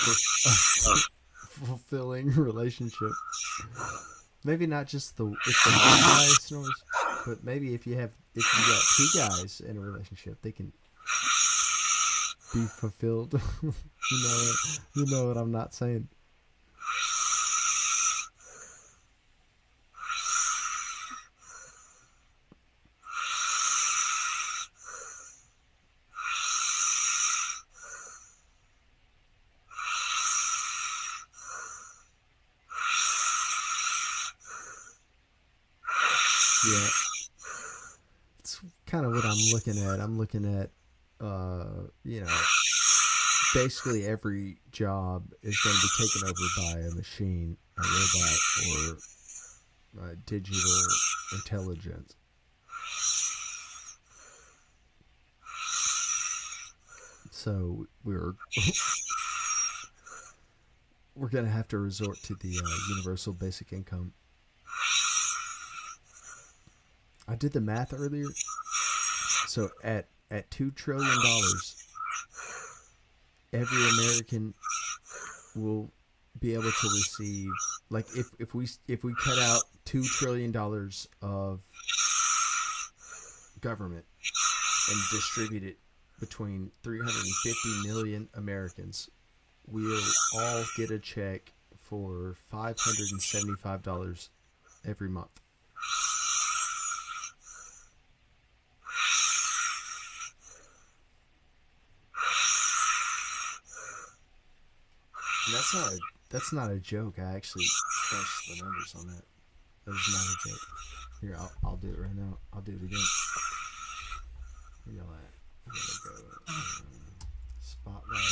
fulfilling relationship. Maybe not just if the one guy snores, but maybe if you got two guys in a relationship, they can be fulfilled. You know what I'm not saying. Yeah, it's kind of what I'm looking at. I'm looking at, basically every job is going to be taken over by a machine, a robot, or digital intelligence. So we're going to have to resort to the universal basic income. I did the math earlier. So at $2 trillion, every American will be able to receive, like if we cut out $2 trillion of government and distribute it between 350 million Americans, we'll all get a check for $575 every month. That's not a joke. I actually crunched the numbers on that. That was not a joke. Here, I'll do it right now. I'll do it again. Where y'all at? I gotta go. Spotlight.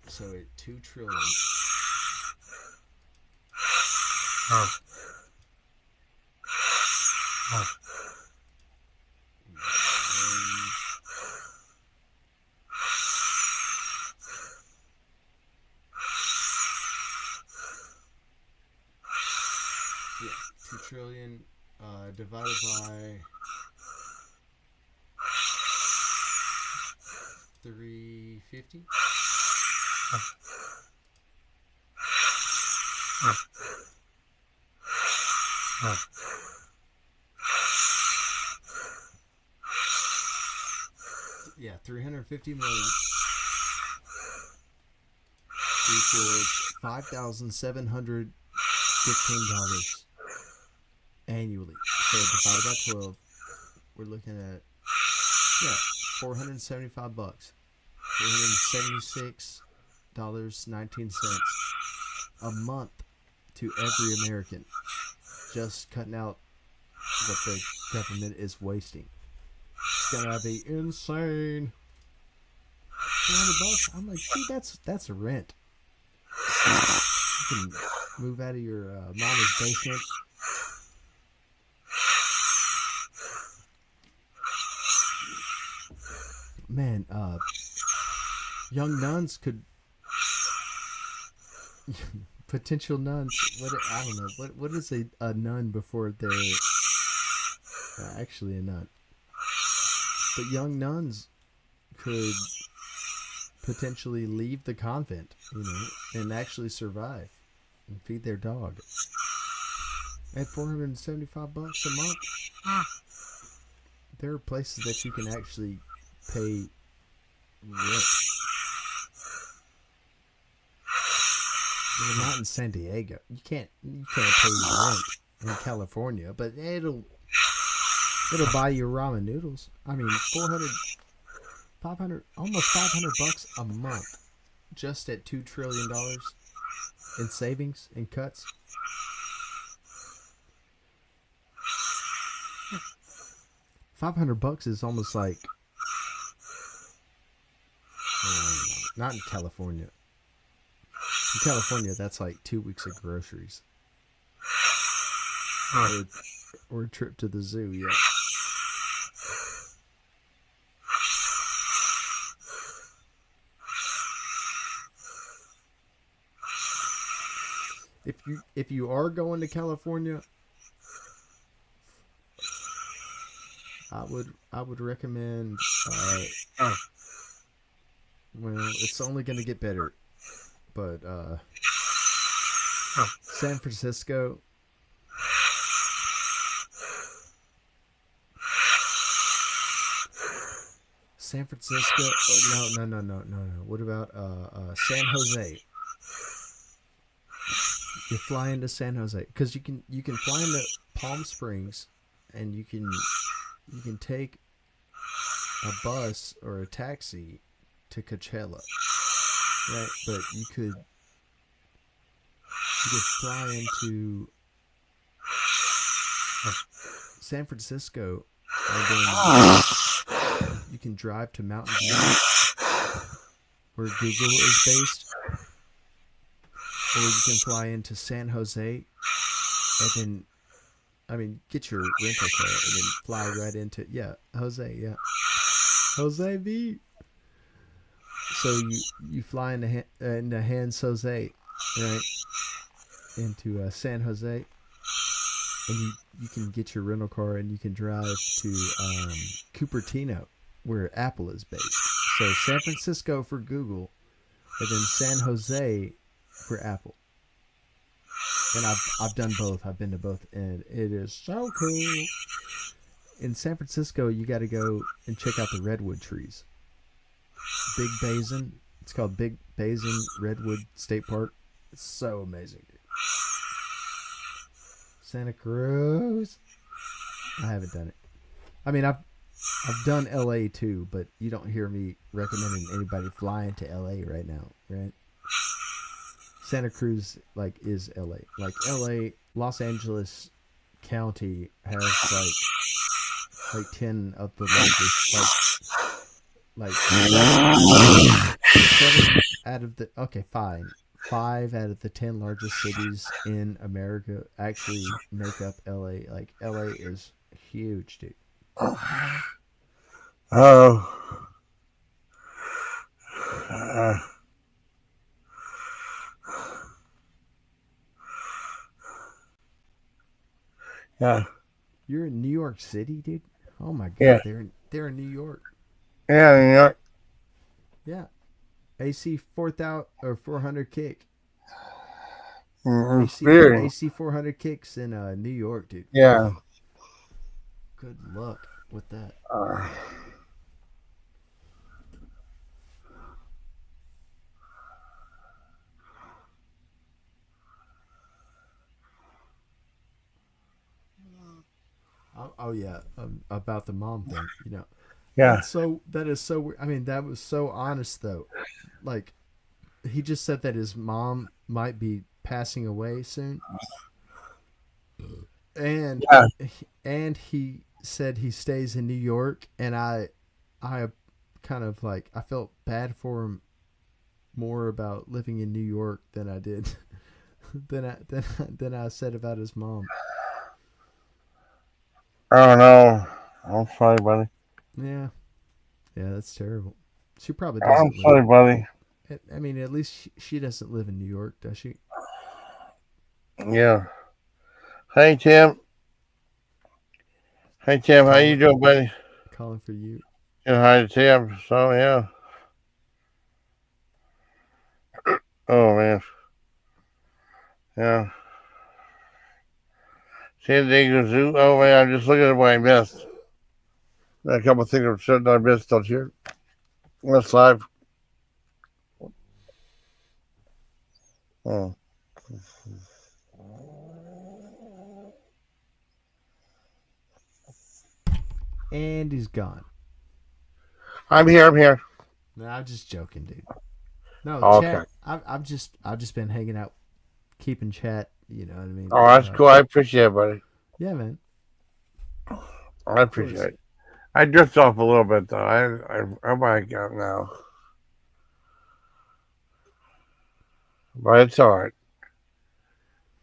So at 2 trillion. Yeah, 2 trillion divided by 350. Yeah, 350 million equals $5,715 annually. So divided by 12, we're looking at $475, $476.19 a month to every American, just cutting out what the government is wasting. It's gonna be insane. $400. I'm like, dude, that's a rent. You can move out of your mama's basement. Man, young nuns could potential nuns. I don't know. What is a nun before they're actually a nun? But young nuns could potentially leave the convent, and actually survive and feed their dog. At $475 a month, there are places that you can actually pay rent. Well, not in San Diego. You can't pay rent in California, but It'll buy you ramen noodles. I mean, 400, 500, almost $500 a month, just at $2 trillion in savings and cuts. $500 is almost like, not in California. In California, that's like 2 weeks of groceries. Or a trip to the zoo, yeah. If you are going to California, I would recommend. Well, it's only going to get better, but San Francisco. San Francisco. No. What about San Jose? You fly into San Jose because you can fly into Palm Springs, and you can take a bus or a taxi to Coachella, right? But you could fly into San Francisco, and then you can drive to Mountain View, where Google is based, or you can fly into San Jose, and then, I mean, get your rental car and then fly right into Jose V. So you fly into Hans Jose, right, into San Jose, and you can get your rental car and you can drive to Cupertino, where Apple is based. So San Francisco for Google, and then San Jose for Apple. And I've done both. I've been to both, and it is so cool. In San Francisco, you got to go and check out the redwood trees. Big Basin. It's called Big Basin Redwood State Park. It's so amazing, dude. Santa Cruz. I haven't done it. I mean, I've done LA too, but you don't hear me recommending anybody flying to LA right now, right? Santa Cruz is LA. Like LA, Los Angeles County has like 10 of the largest, seven out of the fine. 5 out of the 10 largest cities in America actually make up LA. Like LA is huge, dude. Yeah. You're in New York City, dude? Oh my god, Yeah. they're in New York. Yeah, New York. Yeah. AC 4,000 or 400 kick. AC 400 kicks in New York, dude. Yeah. Good luck with that. Oh yeah, about the mom thing, you know. Yeah. That is so weird. I mean, that was so honest though. Like, he just said that his mom might be passing away soon, and he said he stays in New York, and I kind of like, I felt bad for him more about living in New York than I did than I said about his mom. Oh no, I'm sorry, buddy. Yeah, that's terrible. She probably doesn't. I'm sorry, buddy. I mean, at least she doesn't live in New York, does she? Yeah. Hey, Tim. Hey, Tim. How you doing, buddy? Calling for you. Yeah, hi to Tim. So, yeah. Oh, man. Yeah. San Diego Zoo. Oh, man, I'm just looking at what I missed. A couple of things that I missed on here. That's live. Oh. And he's gone. I'm here. I'm here. No, I'm just joking, dude. No, Okay. chat. I've just been hanging out, keeping chat. You know what I mean? Oh, that's cool. I appreciate it, buddy. Yeah, man. I appreciate it. I drift off a little bit though. I might go now, but it's all right.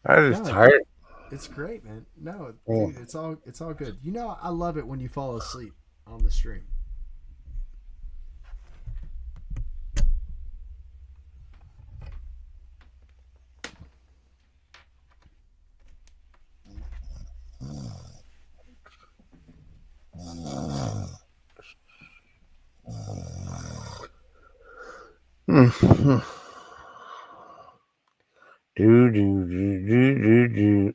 I'm just tired. It's great, man. No, dude, it's all good. You know, I love it when you fall asleep on the stream. Do do do do do do.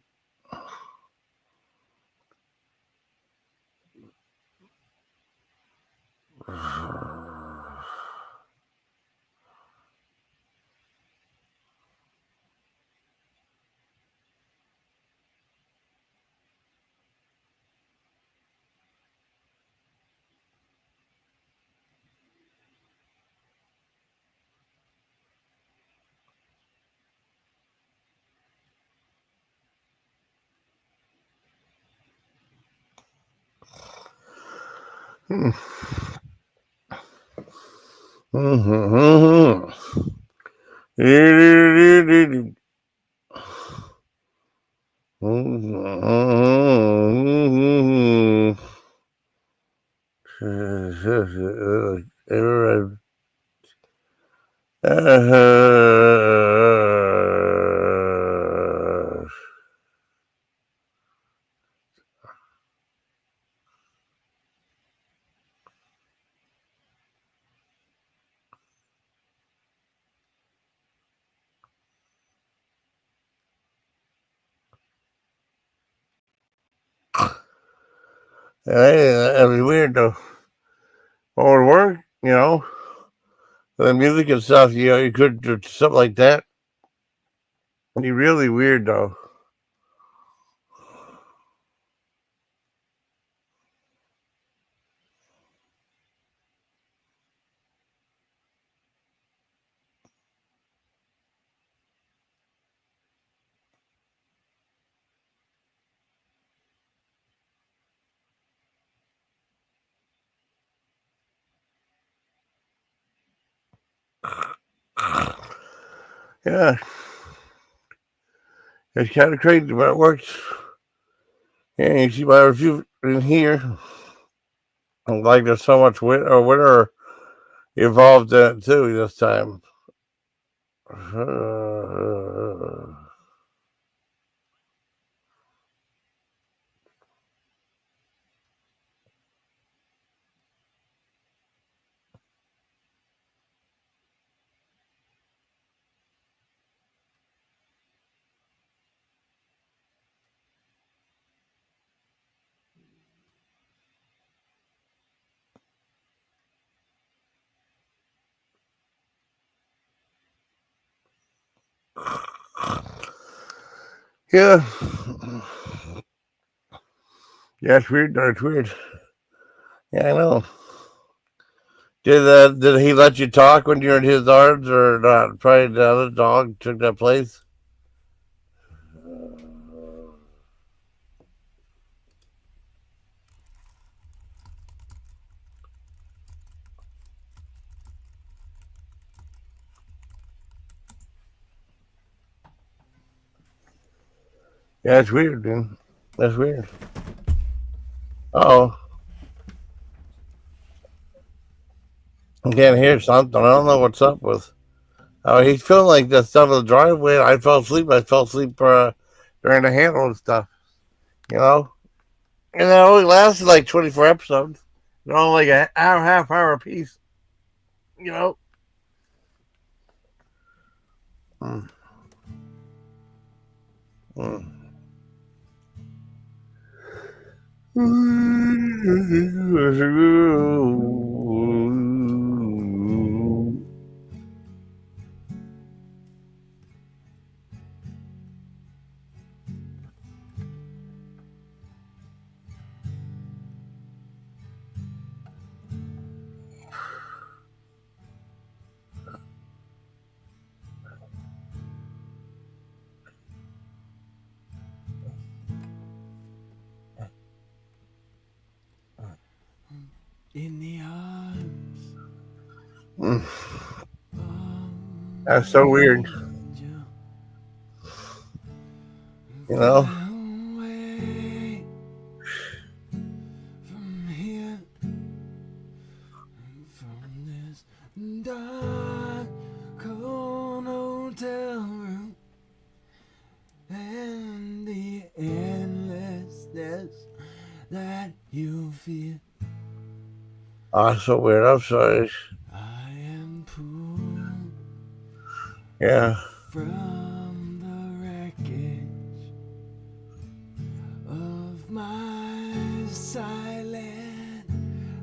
That'd be weird though. Or work, you know, the music and stuff. You know, you could do something like that. It'd be really weird though. Yeah, it's kind of crazy, but it works. Yeah, you see my review in here. Like there's so much winter involved in it too this time. Yeah. Yeah, it's weird. It's weird. Yeah, I know. Did he let you talk when you're in his arms or not? Probably the other dog took that place. Yeah, it's weird, dude. That's weird. Oh, I can't hear something. I don't know what's up with. Oh, he's feeling like the stuff of the driveway. I fell asleep. During the handle and stuff. You know, and it only lasted like 24 episodes. They're only like an hour, half hour a piece. You know. Mm. Mm. In the arms. That's so weird. You know? Away from here, from this dark, cold hotel room, and the endlessness that you feel. Oh, it's so weird. I'm sorry. I am pulled Yeah. from the wreckage of my silent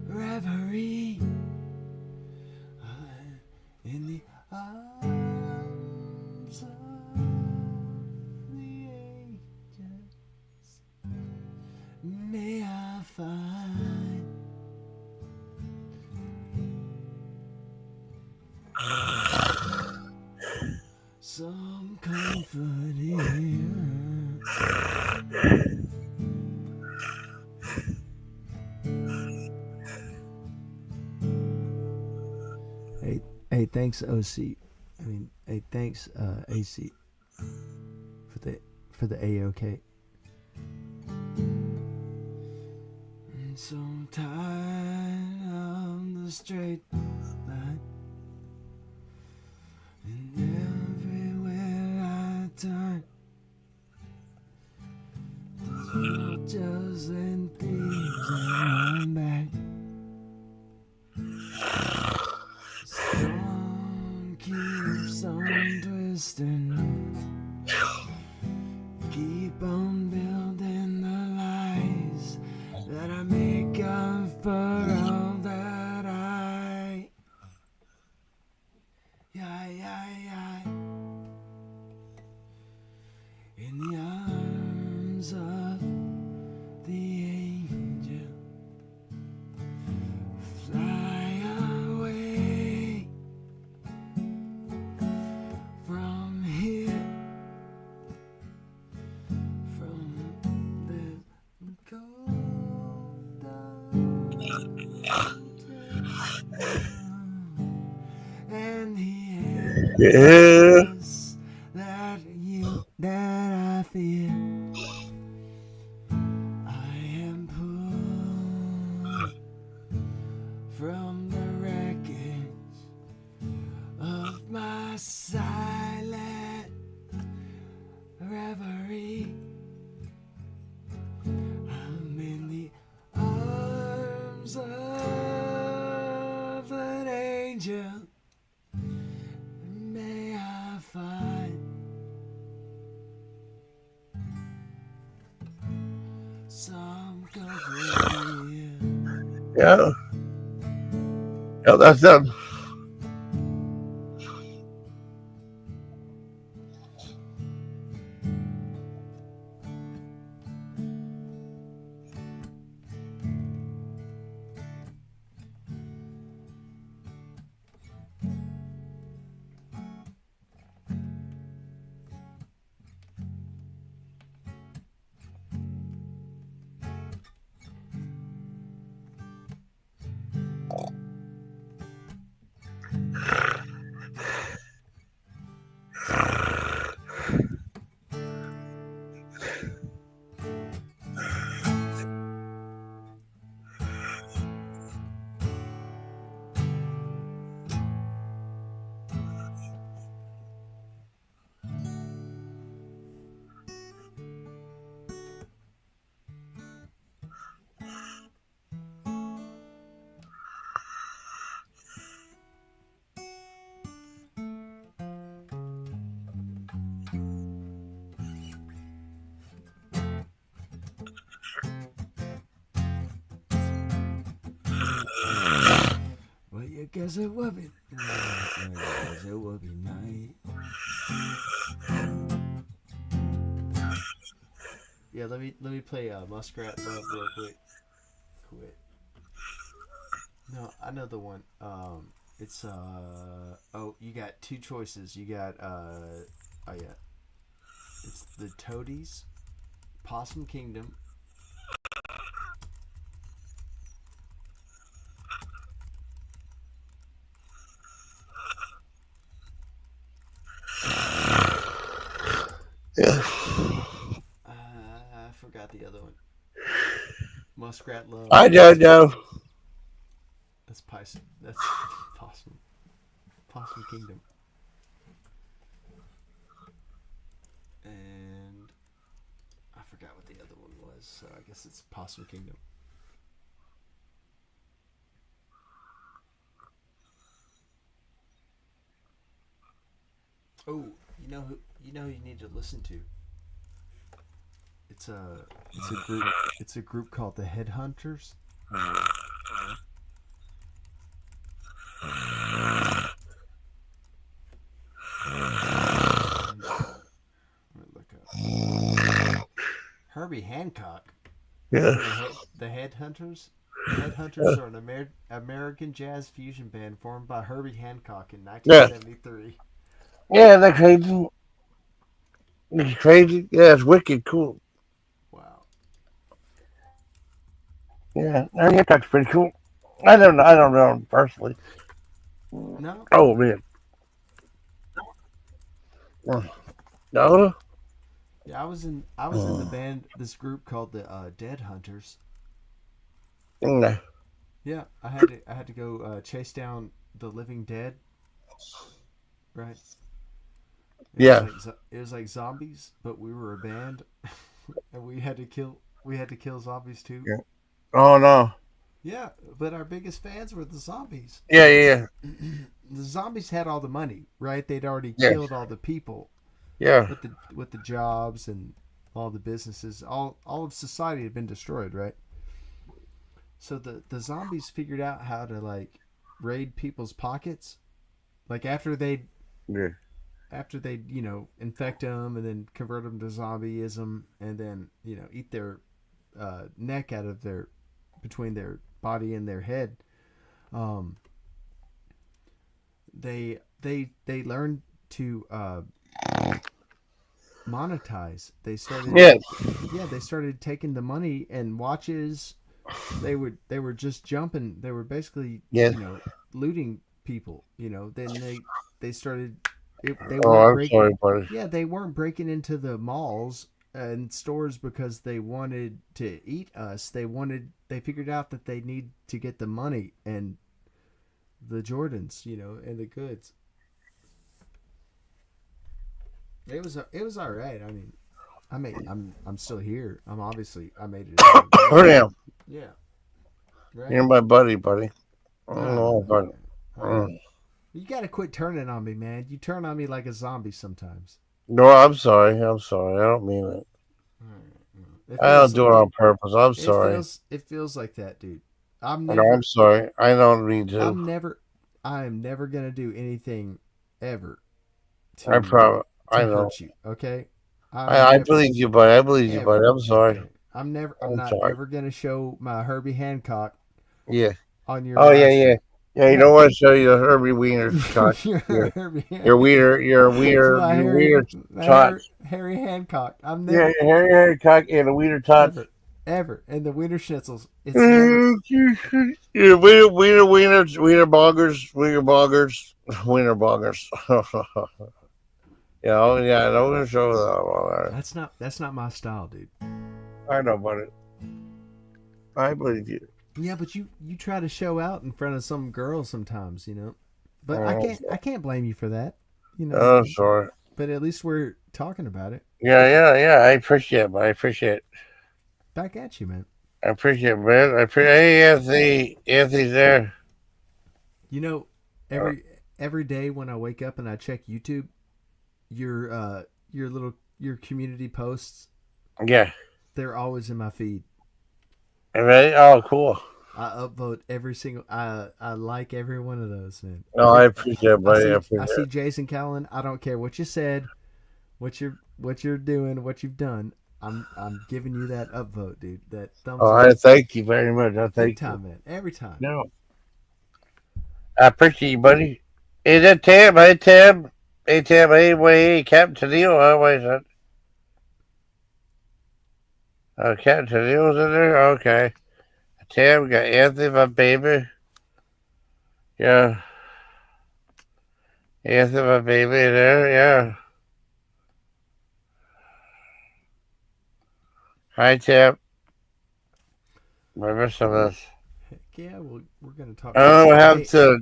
reverie. I'm in the arms of the angels. May I find some comfort here. Hey, thanks OC. Hey, thanks AC for the AOK. I'm so tired of the straight line, and everywhere I turn, there's vultures and thieves at my back. Storm keeps on twisting. Keep on building the lies that I make up for all that I. Yeah. In the arms of the angel. Fly away from here, from this cold and the endless that I feel. I am pulled from the wreckage of my silent reverie. I'm in the arms of an angel. May I find some comfort here. Yeah. Yeah, that's them. Well, you guess it would be. I guess it would be nice. Yeah, let me play Muskrat Love real quick. No, I know the one. It's oh, you got two choices. You got oh yeah, it's the Toadies, Possum Kingdom, the other one. Muskrat Love. I don't know. That's Possum. That's Possum. Possum Kingdom. And I forgot what the other one was, so I guess it's Possum Kingdom. Oh, you know who you need to listen to. It's a group. It's a group called the Headhunters. Let me look up. Herbie Hancock. Yeah. The Headhunters. The Headhunters are an American jazz fusion band formed by Herbie Hancock in 1973. Yeah, that's crazy. It's crazy. Yeah, it's wicked cool. Wow. Yeah, Hancock's pretty cool. I don't know him personally. No. Oh man. No. Yeah, I was in the band. This group called the Dead Hunters. No. Yeah, I had to go chase down the living dead. Right. Yeah. It was like zombies, but we were a band, and we had to kill zombies too. Yeah. Oh no. Yeah, but our biggest fans were the zombies. Yeah. The zombies had all the money, right? They'd already Yes. killed all the people. Yeah. With the jobs and all the businesses, all of society had been destroyed, right? So the zombies figured out how to like raid people's pockets, like after they infect them and then convert them to zombieism and then eat their neck out of between their body and their head. They learned to monetize. They started. Yeah. Yeah, they started taking the money and watches. They were just jumping. They were basically looting people. Then they started. They weren't I'm breaking. sorry, buddy. Yeah, they weren't breaking into the malls and stores because they wanted to eat us. They figured out that they need to get the money and the Jordans, and the goods. It was all right. I mean, I'm still here. I made it. Oh yeah. Yeah. Right. You're my buddy. I don't know, Oh, buddy. okay. You gotta quit turning on me, man. You turn on me like a zombie sometimes. No, I'm sorry. I don't mean it. I don't do it on purpose. I'm sorry. It feels like that, dude. I'm sorry. I don't mean to. I am never gonna do anything ever I promise. I know. hurt you. Okay. I believe you, buddy. I believe you, buddy. I'm sorry. Okay. I'm not sorry. ever gonna show my Herbie Hancock. Yeah. On your. Oh yeah. Yeah, you don't want to show you the Herbie Wiener touch. Your wiener touch. Harry Hancock. I'm never. Yeah, Harry Hancock and a wiener touch. Ever. And the wiener schnitzels. It's never... wiener boggers. Yeah, don't want to show that. That's not my style, dude. I know, buddy. I believe you. Yeah, but you try to show out in front of some girls sometimes, But I can't blame you for that, Oh, sorry. But at least we're talking about it. Yeah. I appreciate it. Back at you, man. I appreciate it, man. Hey, Anthony. Anthony's there. Every day when I wake up and I check YouTube, your community posts. Yeah. They're always in my feed. Ready? Oh, cool. I upvote every single. I like every one of those, man. No, I appreciate it, buddy. I see Jason Callan. I don't care what you said, what you're doing, what you've done. I'm giving you that upvote, dude. That thumbs up. I thank you very much. I thank you. Every time, man. Every time. No. I appreciate you, buddy. Is that Tim? Hey, Tim. Hey, Captain Tennille. Wait a second. Oh, Captain Tennille's in there? Okay. Tim, we got Anthony, my baby. Yeah. Anthony, my baby, there, yeah. Hi, Tip. Remember some of this? Heck yeah, we're gonna talk. I don't have Hey, to.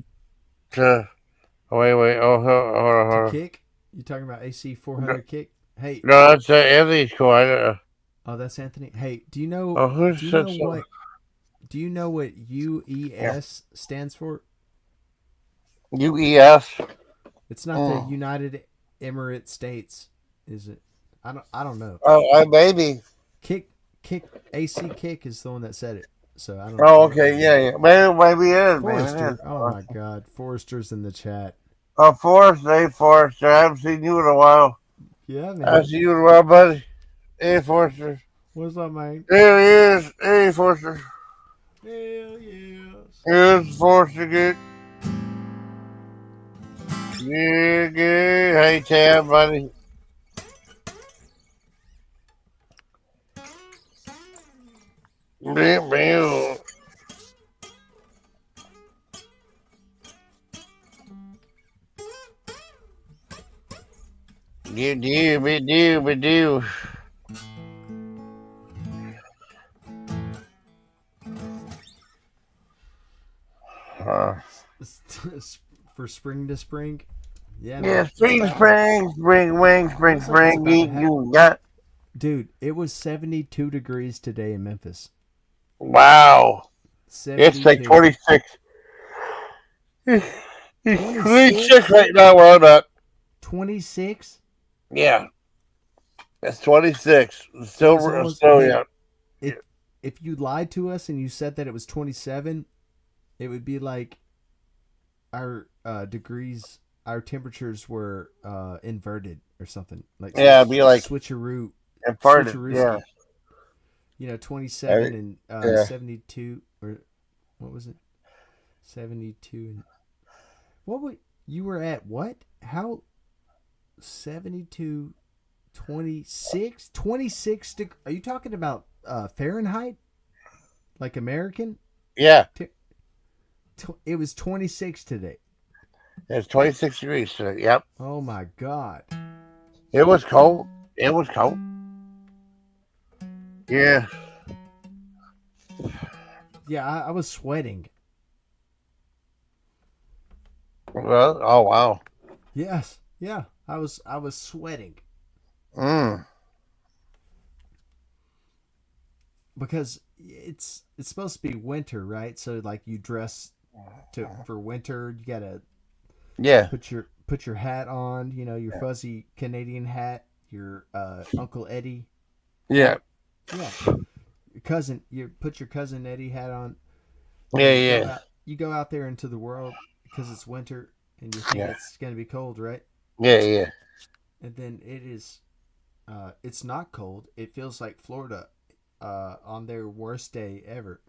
Oh, wait. Oh, hold to on. kick. You talking about AC 400 kick? Hey, No, that's Anthony's cool. I don't know. oh, that's Anthony. Hey, do you know? Oh, who Do you said know so? what? Do you know what UES stands for? UES. It's not the United Emirates States, is it? I don't know. Oh, maybe. Kick AC kick is the one that said it. So I don't. Oh, okay. Yeah. Maybe it is, man. It Forrester. is. Oh my God, Forrester's in the chat. Oh, Forrester. I haven't seen you in a while. Yeah, I haven't man. seen you in a while, buddy. Hey, Forrester. What's up, man? There he is. Hey, Forrester. Hell yes. Here's Forrester. Good. Yeah, good. Hey, Tab, buddy. Bam. Do. For spring to spring. Yeah, Yeah, man. spring. You got. Dude, it was 72 degrees today in Memphis. Wow. 72. It's like 26. It's 26? 26 right now where I'm at. 26? Yeah. It's 26. Still, yeah. If you lied to us and you said that it was 27, it would be like our degrees, our temperatures were inverted or something. Like Yeah, it'd be like switcheroo. inverted. Switcherooski. Yeah. You know, 27 and yeah. 72, or what was it? 72 and you were at what? How 72 26 are you talking about Fahrenheit? Like American? Yeah. It was 26 today. It's 26 degrees today. Yep. Oh my God. It was cold. Yeah. Yeah, I was sweating. Well, oh wow. Yes. Yeah, I was sweating. Because it's supposed to be winter, right? So like you dress for winter, you gotta put your hat on, you know, your fuzzy Canadian hat, your Uncle Eddie. Yeah. You put your cousin Eddie hat on. Yeah. You go out there into the world because it's winter and you think it's gonna be cold, right? Yeah. And then it's not cold. It feels like Florida on their worst day ever.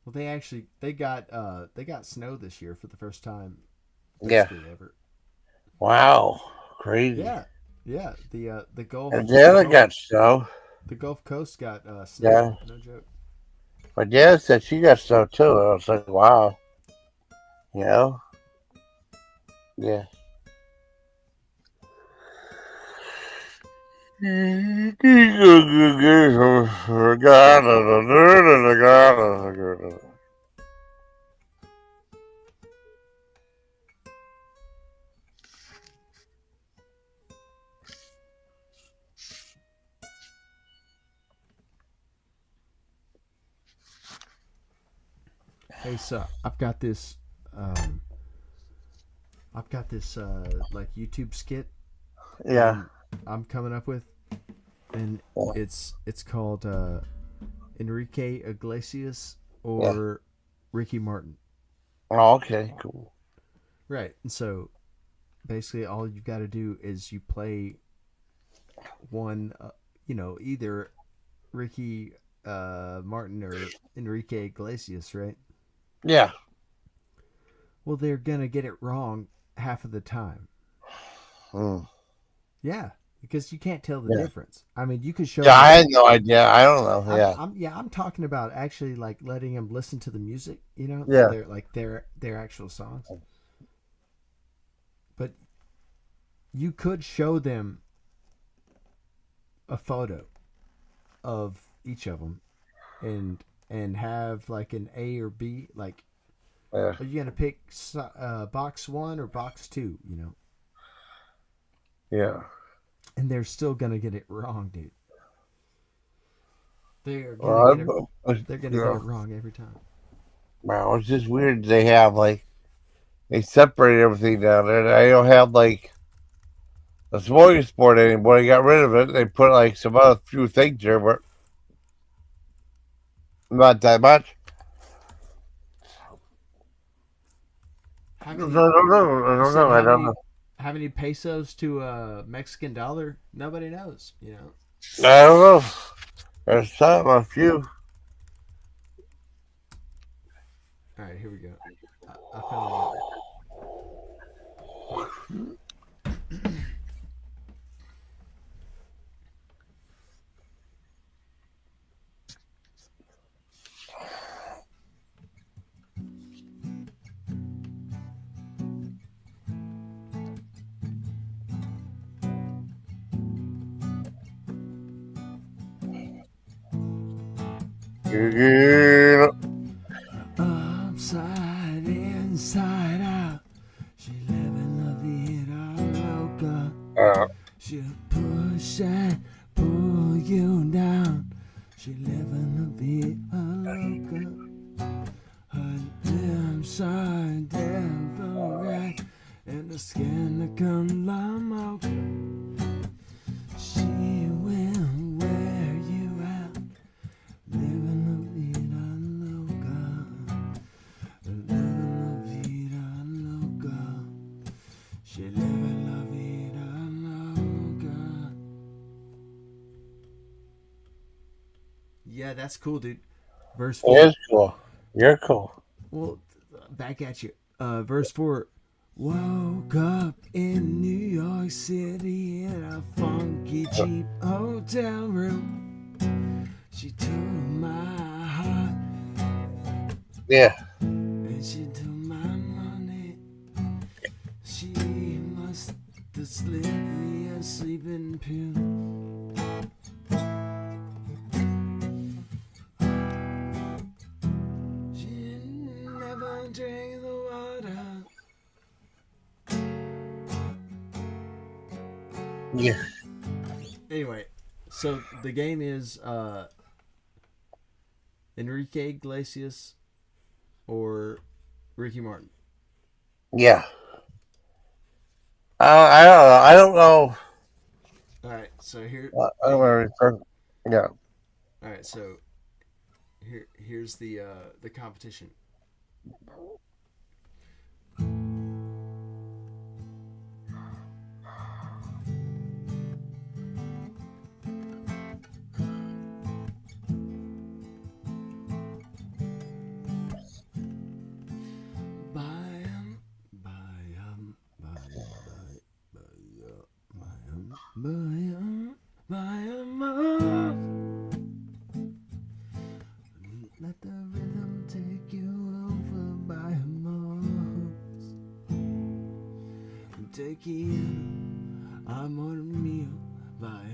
Well, they got snow this year for the first time ever. Wow, crazy. Yeah. The Gulf. And then got snow. The Gulf Coast got snow. Yeah. No joke. My dad said she got snow too. I was like, wow. You know? Yeah. Hey, so I've got this like YouTube skit. Yeah. I'm coming up with, and it's called Enrique Iglesias or Ricky Martin. Oh, okay, cool. Right, and so basically all you've got to do is you play one, either Ricky Martin or Enrique Iglesias, right? Yeah. Well, they're gonna get it wrong half of the time. Yeah, because you can't tell the difference. I mean, you could show. Yeah, I had no idea. I don't know. I'm talking about actually like letting them listen to the music. You know, their actual songs. But you could show them a photo of each of them, and have like an A or B. Like, Yeah. are you gonna pick box 1 or box 2? You know. Yeah. And they're still gonna get it wrong, dude. They're gonna get it wrong every time. Wow, it's just weird. They have like they separate everything down there. They don't have like a smorgasbord anymore. They got rid of it. They put like some other few things there, but not that much. I don't know. How many pesos to a Mexican dollar? Nobody knows. You know. I don't know. There's a few. All right, here we go. I found it. Upside, inside out. She living la vida loca. She'll push and pull you down. She living la vida loca. Her lips are devil red, and the skin that come la mocha. She will wear you out. Living la vida loca. Living la vida loca. She living la vida loca. Yeah, that's cool, dude. Verse 4. It is cool. You're cool. Well, back at you. Verse 4. Woke up in New York City in a funky cheap hotel room. She took my heart. Yeah. And she took my money. She must have slipped me a sleeping pill. She never drank the water. Yeah. Anyway, so the game is Enrique Iglesias or Ricky Martin. Yeah. I don't know. I don't know. All right, so here. I don't know. Yeah. All right, so here's the competition. Let the rhythm take you over by most. Take it, amor mío, by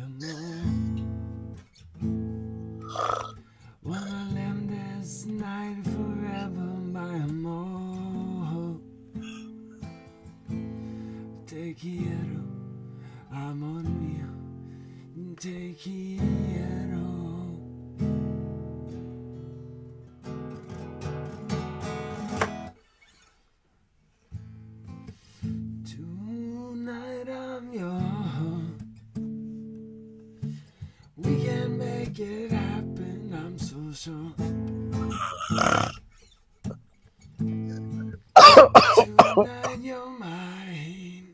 wanna live this night forever, my amor. Te quiero, amor mío, te quiero. Tonight I'm yours. We can make it happen, I'm so sure. Tonight you're mine.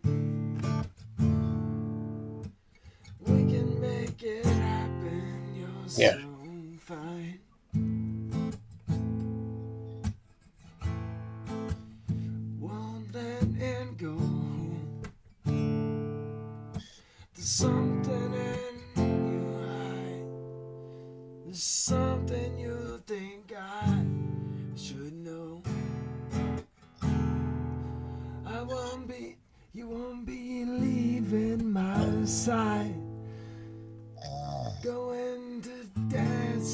We can make it happen, you're so fine. Won't let it go. There's something in your eye. There's something you think I should know. You won't be leaving my side. Going to dance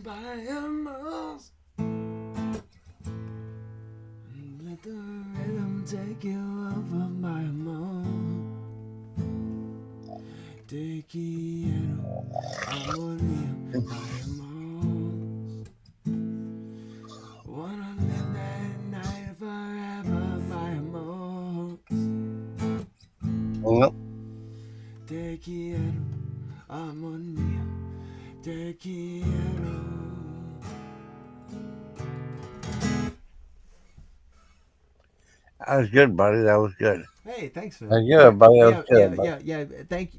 by emotions. Let the rhythm take you over my emotions. Te quiero, amor mío, my emotions. Wanna live that night forever, my emotions. Nope. Te quiero, amor mío, te quiero. That was good, buddy. That was good. Hey, thanks, man. That's good, buddy. That Yeah, was good, buddy. yeah.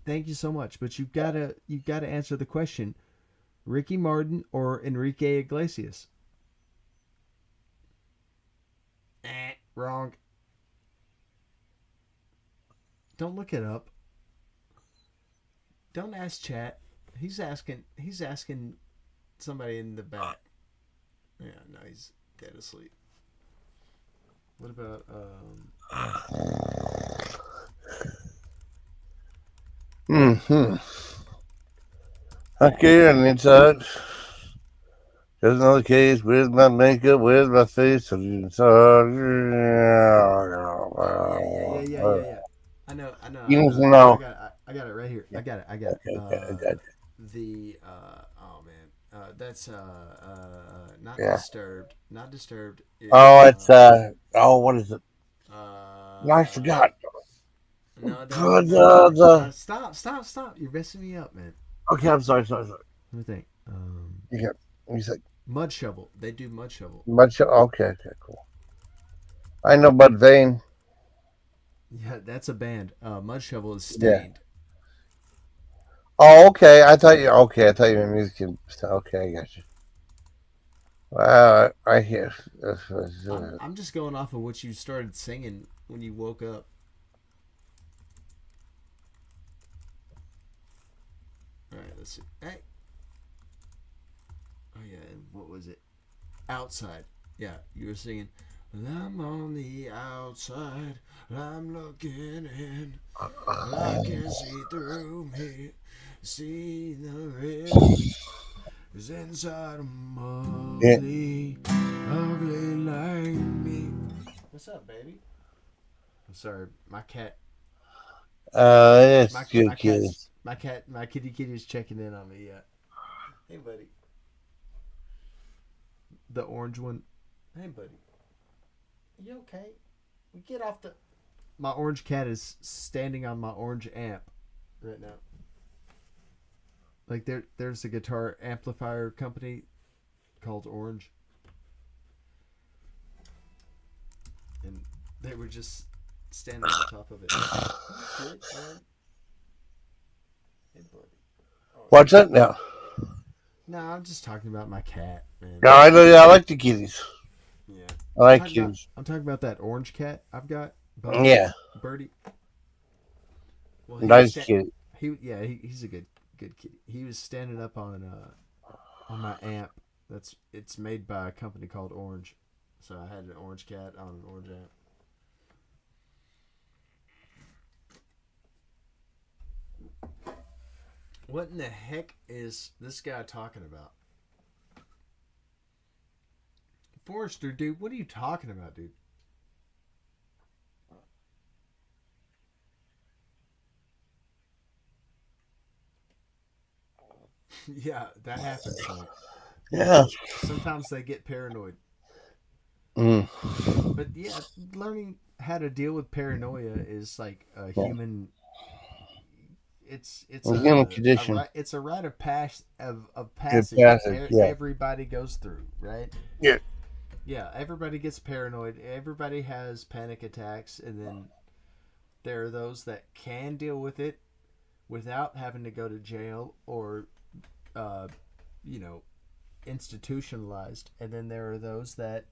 Thank you so much. But you've got to answer the question: Ricky Martin or Enrique Iglesias? Wrong. Don't look it up. Don't ask chat. He's asking somebody in the back. Yeah, no, he's dead asleep. What about Okay, and inside. There's another case with my makeup, with my face. yeah. I know. You need to know. I got it right here. I got it. Okay, I got it. The oh man, that's not Yeah. disturbed. Not disturbed. Oh, it's what is it? I forgot. No, stop! You're messing me up, man. Okay, I'm sorry. Let me think. You said Mud Shovel. They do Mud Shovel. okay, cool. I know Bud Vane. Yeah, that's a band. Mud Shovel is Stained. Oh, okay. I thought you were music. Okay, I got you. Wow, I hear. I'm just going off of what you started singing when you woke up. All right, let's see. Hey. Oh yeah, and what was it? Outside. Yeah, you were singing. I'm on the outside. I'm looking in. I can see through me. See the river is inside of ugly like me. What's up, baby? I'm sorry, my cat. It's My good, kid. My kitty is checking in on me. Yeah. Hey, buddy. The orange one. Hey, buddy. You okay? We get off the. My orange cat is standing on my orange amp right now. Like there's a guitar amplifier company called Orange, and they were just standing on top of it. Good, man. Hey, buddy. Oh, What's that now? no, I'm just talking about my cat, man. No, I know. I like the kitties. Yeah. I like kitties. I'm talking about that orange cat I've got. Yeah. Birdie. Well, Nice kitty. He's a good kitty. He was standing up on my amp. It's made by a company called Orange. So I had an orange cat on an orange amp. What in the heck is this guy talking about? Forrester, dude, what are you talking about, dude? Yeah, that happens. Like, Yeah. sometimes they get paranoid. Mm. But yeah, learning how to deal with paranoia is like a human. It's A human condition. It's a rite of passage everybody goes through, right? Yeah. Yeah, everybody gets paranoid. Everybody has panic attacks, and then there are those that can deal with it without having to go to jail or, institutionalized. And then there are those that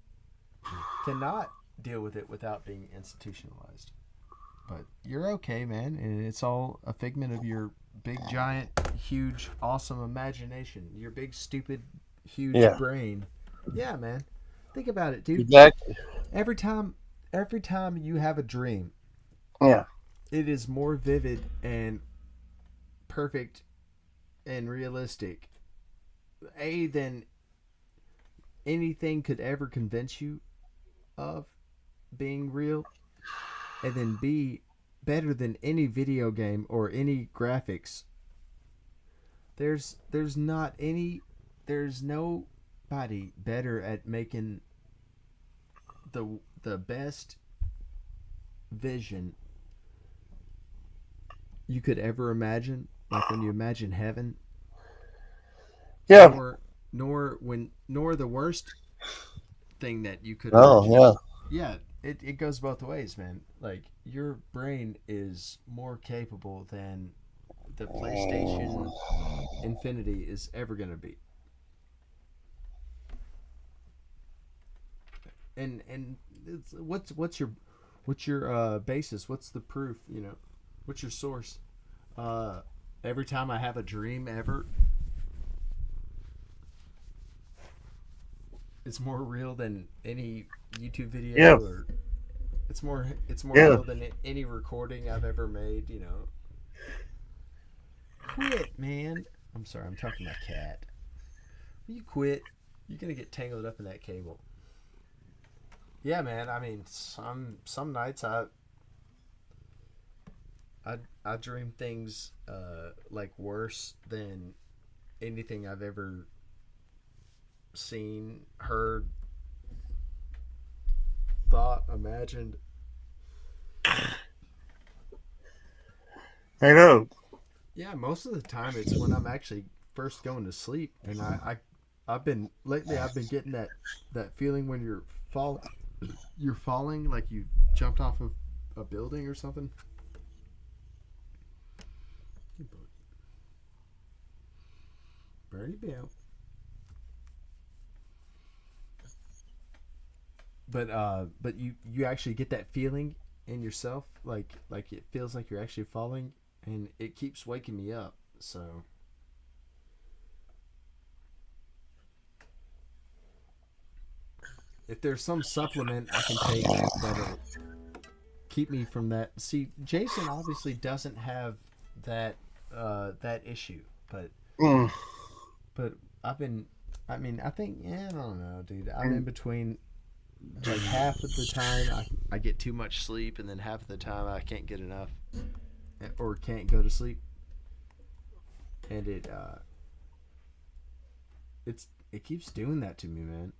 cannot deal with it without being institutionalized. But you're okay, man, and it's all a figment of your big, giant, huge, awesome imagination. Your big, stupid, huge brain. Yeah, man. Think about it, dude. Exactly. Every time you have a dream, Yeah. it is more vivid and perfect and realistic, than anything could ever convince you of being real, and then B, better than any video game or any graphics. There's nobody better at making the best vision you could ever imagine, like when you imagine heaven. Yeah. Nor the worst thing that you could Oh, imagine. yeah. Yeah, it goes both ways, man. Like, your brain is more capable than the PlayStation Infinity is ever going to be. And what's your basis? What's the proof, you know? What's your source? Every time I have a dream ever, it's more real than any YouTube video. Yeah. Or it's more Yeah. real than any recording I've ever made, you know. Quit, man. I'm sorry, I'm talking to my cat. Will you quit? You're gonna get tangled up in that cable. Yeah, man. I mean, some nights I dream things like worse than anything I've ever seen, heard, thought, imagined. I know. Yeah, most of the time it's when I'm actually first going to sleep, and I've been getting that feeling when you're falling like you jumped off of a building or something. Bernie Bell. But you actually get that feeling in yourself, like it feels like you're actually falling, and it keeps waking me up. So if there's some supplement I can take that'll keep me from that. See, Jason obviously doesn't have that issue, but I've been. I mean, I think, I don't know, dude. I'm in between. Like, half of the time I get too much sleep, and then half of the time I can't get enough or can't go to sleep. And it keeps doing that to me, man.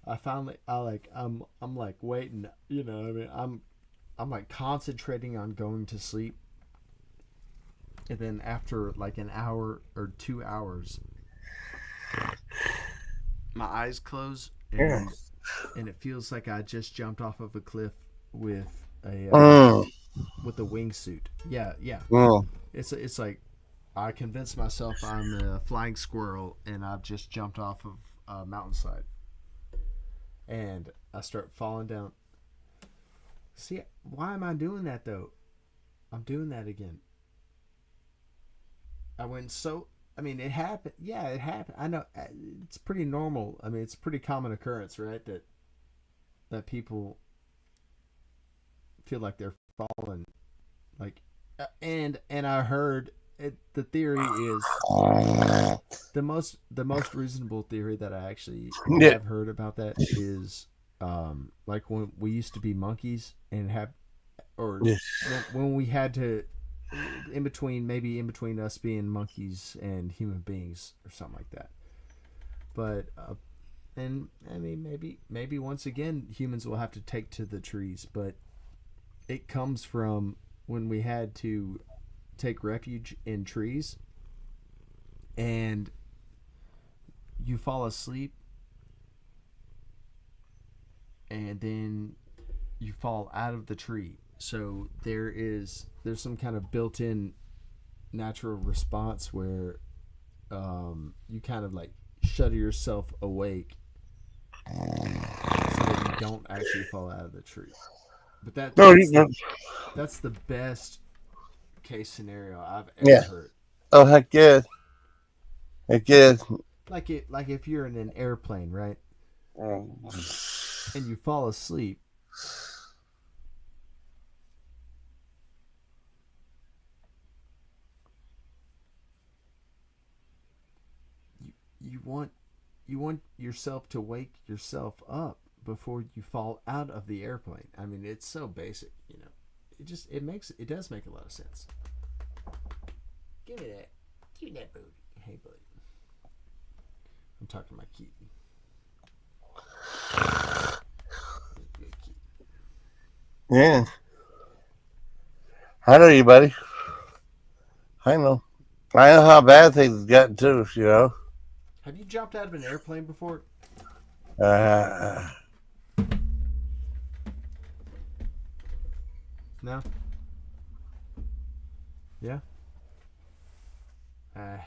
I'm like waiting, you know, I mean, I'm like concentrating on going to sleep. And then after like an hour or 2 hours, my eyes close, and it feels like I just jumped off of a cliff with a wingsuit. Yeah. It's like I convinced myself I'm a flying squirrel, and I've just jumped off of a mountainside, and I start falling down. See, why am I doing that though? I'm doing that again. I mean, it happened. Yeah, it happened. I know it's pretty normal. I mean, it's a pretty common occurrence, right? That people feel like they're falling, like, and I heard the theory is the most reasonable theory that I actually have heard about that is like when we used to be monkeys and when we had to. In between us being monkeys and human beings or something like that. But and I mean maybe once again humans will have to take to the trees, but it comes from when we had to take refuge in trees, and you fall asleep and then you fall out of the tree. So there's some kind of built-in natural response where you kind of like shudder yourself awake so that you don't actually fall out of the tree. But that's the best case scenario I've ever heard. Oh, heck yeah. Heck yeah. Like if you're in an airplane, right? And you fall asleep. you want yourself to wake yourself up before you fall out of the airplane. I mean, it's so basic, you know. It does make a lot of sense. Give me that. Give me that booty. Hey, buddy. I'm talking to my Keaton. Good Keaton. Yeah. I know you, buddy. I know. I know how bad things have gotten too, you know. Have you jumped out of an airplane before? No? Yeah? I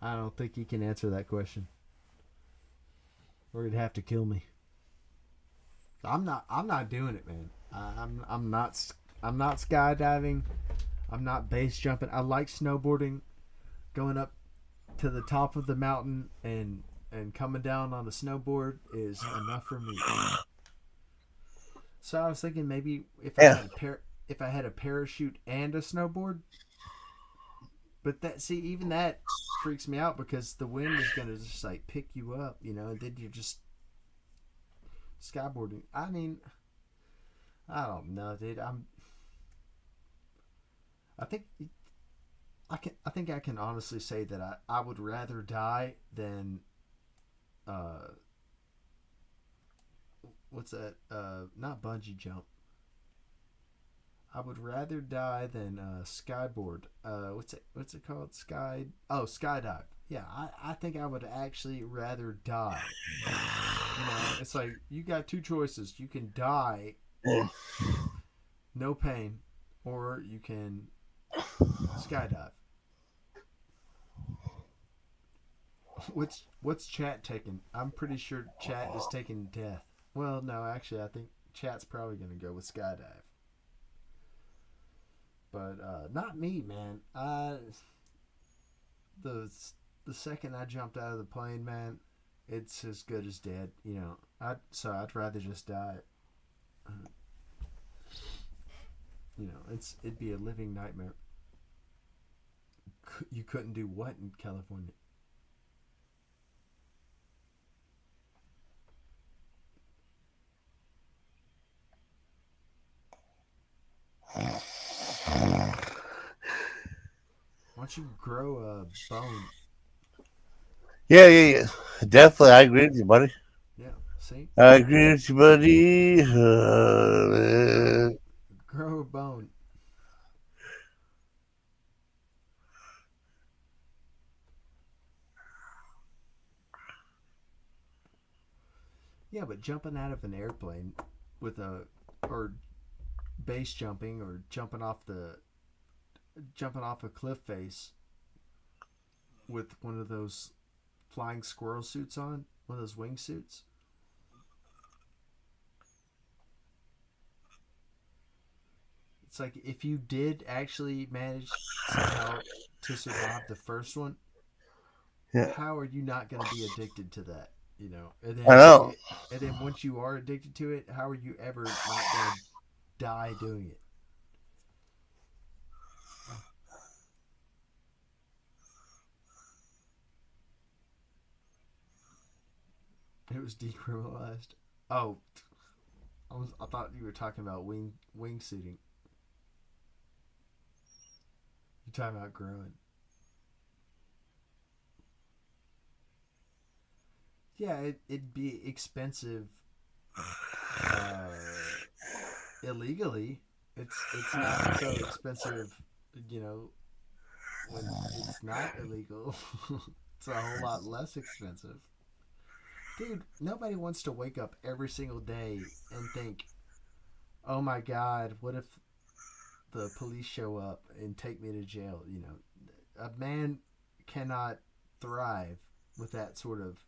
don't think you can answer that question. Or you'd have to kill me. I'm not doing it, man. I'm not skydiving. I'm not base jumping. I like snowboarding, going up to the top of the mountain and coming down on the snowboard is enough for me. So I was thinking maybe if I had a parachute and a snowboard, but even that freaks me out because the wind is gonna just like pick you up, you know, and then you're just skyboarding. I mean, I don't know, dude. I think I can honestly say that I would rather die than what's that? Not bungee jump. I would rather die than skyboard. What's it called? Skydive. Yeah, I think I would actually rather die. You know, it's like you got two choices. You can die, no pain, or you can skydive. What's chat taking? I'm pretty sure chat is taking death. Well, no, actually, I think chat's probably going to go with skydive. But not me, man. The second I jumped out of the plane, man, it's as good as dead. You know, I'd rather just die. You know, it'd be a living nightmare. You couldn't do what in California? Why don't you grow a bone? Yeah. Definitely, I agree with you, buddy. Yeah, see? I agree with you, buddy. Grow a bone. Yeah, but jumping out of an airplane or base jumping or jumping off a cliff face with one of those flying squirrel suits on, one of those wingsuits. It's like if you did actually manage somehow to survive the first one, Yeah. how are you not going to be addicted to that? You know, and then I know. And then once you are addicted to it, how are you ever not going to die doing it? It was decriminalized. Oh, I thought you were talking about wingsuiting. You're talking about growing. Yeah, it'd be expensive illegally. It's not so expensive, you know, when it's not illegal. It's a whole lot less expensive. Dude, nobody wants to wake up every single day and think, oh my God, what if the police show up and take me to jail? You know, a man cannot thrive with that sort of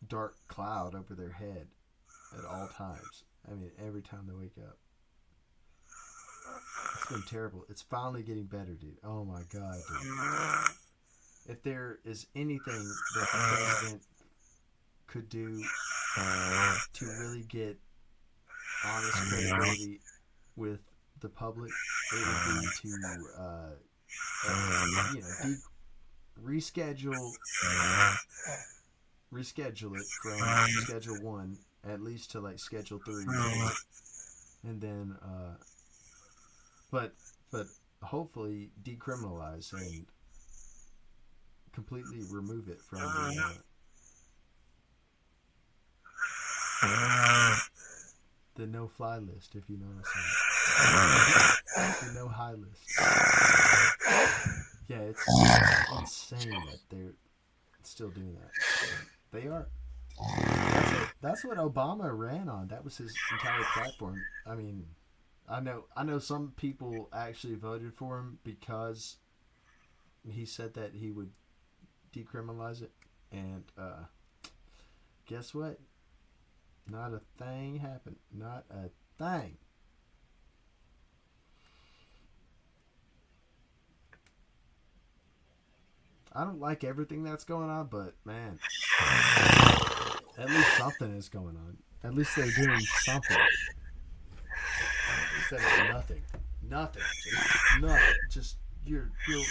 dark cloud over their head at all times. I mean, every time they wake up. It's been terrible. It's finally getting better, dude. Oh my God, dude. If there is anything that the president could do to really get honest credibility with the public, it would be to reschedule it from schedule 1 at least to like schedule 3, and then but hopefully decriminalize and completely remove it from the no-fly list, if you know what I'm saying. The no-high list. Yeah, it's insane that they're still doing that. They are. That's what Obama ran on. That was his entire platform. I mean, I know some people actually voted for him because he said that he would decriminalize it, and guess what? Not a thing happened. Not a thing. I don't like everything that's going on, but man, at least something is going on. At least they're doing something. Instead of nothing. Nothing. Just nothing. Just you're like,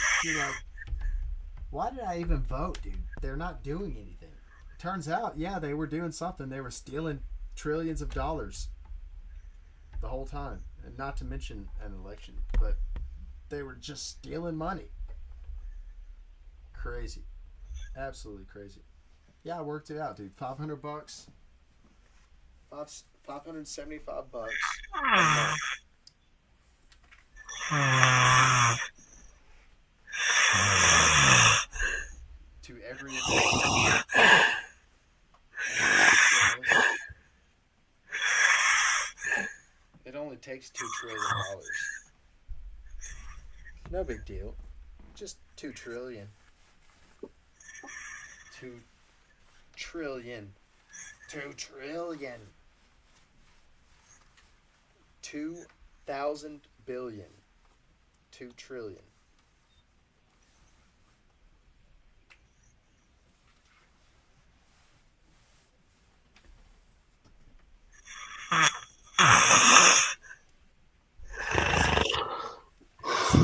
why did I even vote, dude? They're not doing anything. Turns out, yeah, they were doing something. They were stealing trillions of dollars the whole time. And not to mention an election, but they were just stealing money. Crazy. Absolutely crazy. Yeah, I worked it out, dude. $500. $575 a month. To every it only takes $2 trillion. No big deal. Just $2 trillion. 2 trillion. 2 trillion. 2,000 billion. 2 trillion.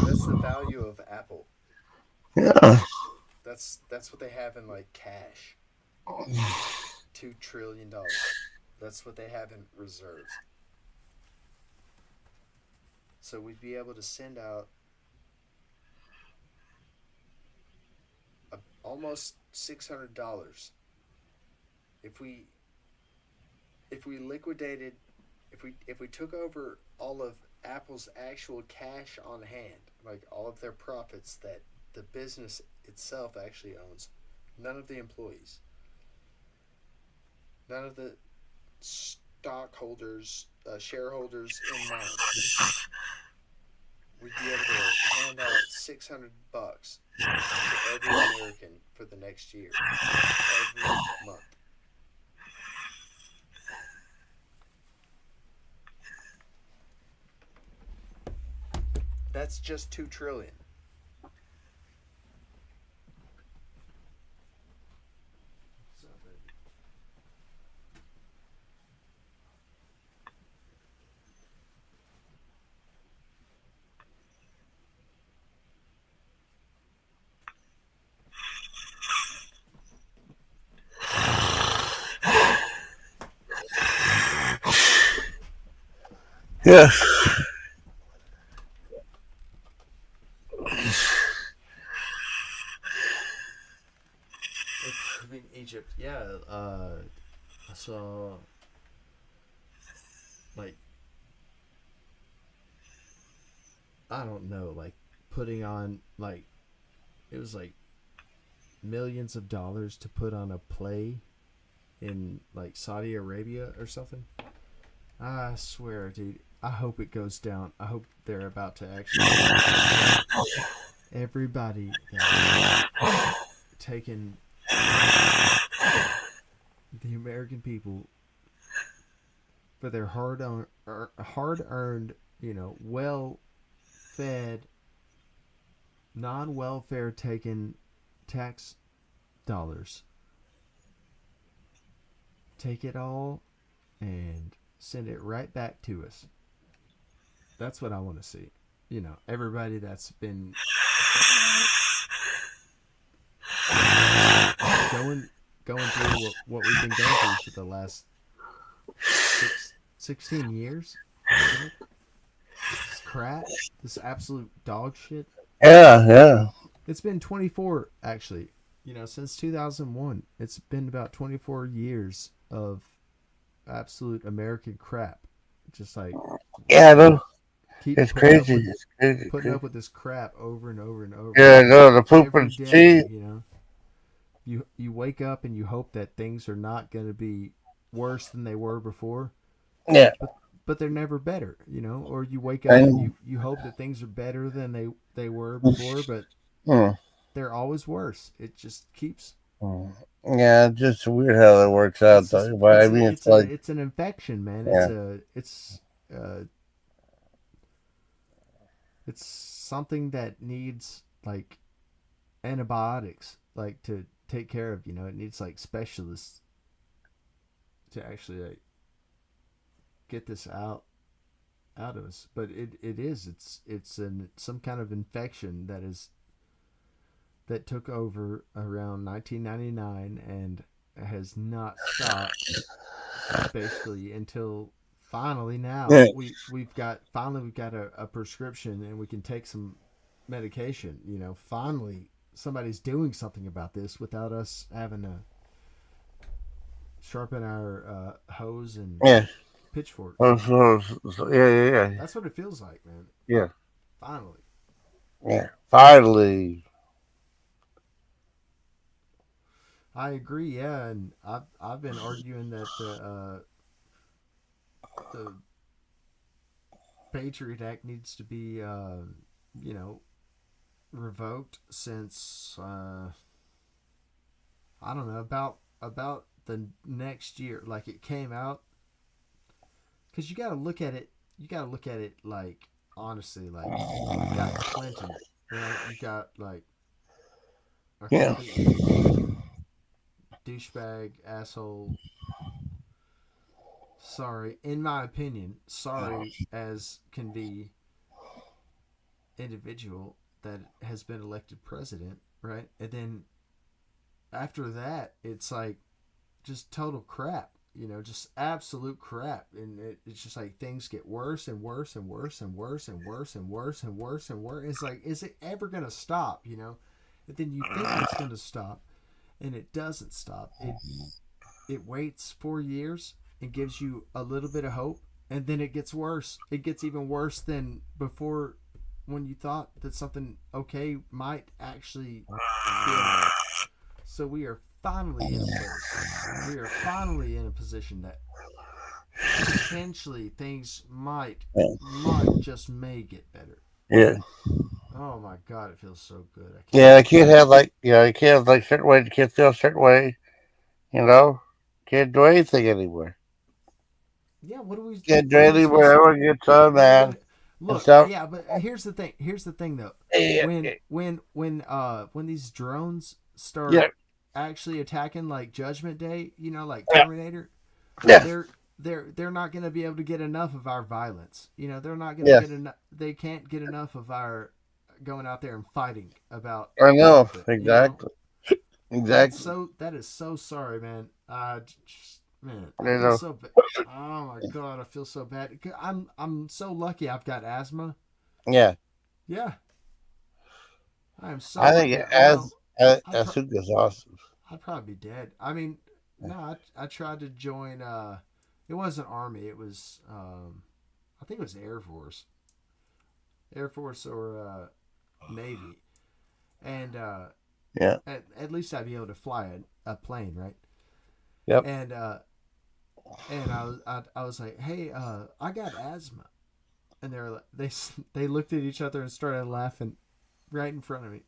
That's the value of Apple. Yeah. That's what they have in like cash. $2 trillion. That's what they have in reserves. So we'd be able to send out almost $600 if we liquidated, if we took over all of Apple's actual cash on hand, like all of their profits that the business itself actually owns, none of the employees, none of the stockholders, shareholders in mind, we'd be able to hand out $600 to every American for the next year, every month. That's just $2 trillion. Yes. Improving Egypt, yeah. I saw, like, I don't know, like putting on, like, it was like millions of dollars to put on a play in like Saudi Arabia or something. I swear, dude, I hope it goes down. I hope they're about to actually everybody taking the American people for their hard-earned, well-fed, non-welfare taken tax dollars. Take it all and send it right back to us. That's what I want to see. Everybody that's been going through what we've been going through for the last 16 years. This crap, this absolute dog shit. Yeah. It's been 24, actually. Since 2001. It's been about 24 years of absolute American crap. Just like, Yeah, no, keep it's putting crazy. putting up with this crap over and over and over. Yeah, no, the poop every and day. cheese. You wake up and you hope that things are not going to be worse than they were before. Yeah, But they're never better, or you wake up and you hope that things are better than they were before, but they're always worse. It just keeps. Yeah, it's just weird how that works out, though. But I mean, it's like it's an infection, man. Yeah. It's something that needs like antibiotics, like to take care of. It needs like specialists to actually like get this out of us. But it's some kind of infection that took over around 1999 and has not stopped basically until finally now we've got a prescription and we can take some medication. Finally somebody's doing something about this without us having to sharpen our hose and pitchfork. Yeah. That's what it feels like, man. Yeah. Finally. Yeah. Finally. I agree, yeah, and I've been arguing that the Patriot Act needs to be revoked since I don't know, about the next year. Like, it came out, because you got to look at it like honestly. Like, you got Clinton, right? You got like a completely douchebag, asshole, sorry, in my opinion, sorry as can be, individual that has been elected president, right? And then after that, it's like just total crap, just absolute crap. And it's just like things get worse and worse and worse and worse and worse and worse and worse and worse. It's like, is it ever going to stop, And then you think it's going to stop, and it doesn't stop. It waits 4 years and gives you a little bit of hope, and then it gets worse. It gets even worse than before, when you thought that something okay might actually be. So we are finally in a place. We are finally in a position that potentially things might just may get better. Yeah. Oh my God, it feels so good. I can't have you can't have like certain way. You can't feel a certain way. Can't do anything anymore. Yeah, what do we? Can't do anything wherever it gets on, man. Look, yeah, but here's the thing. Here's the thing, though. When these drones start actually attacking, like Judgment Day, like Terminator, they're not going to be able to get enough of our violence. They're not going to get enough. They can't get enough of our going out there and fighting about. I know, something, exactly. Exactly. That is so sorry, man. Man, I I feel know. so bad. Oh my God, I feel so bad. I'm so lucky. I've got asthma. Yeah. Yeah. I am so. I think lucky. is awesome. I'd probably be dead. I mean, no, I tried to join. It wasn't Army. It was. I think it was Air Force or Navy, and at least I'd be able to fly a plane, right? Yep. And I was like, hey, I got asthma, and they looked at each other and started laughing right in front of me.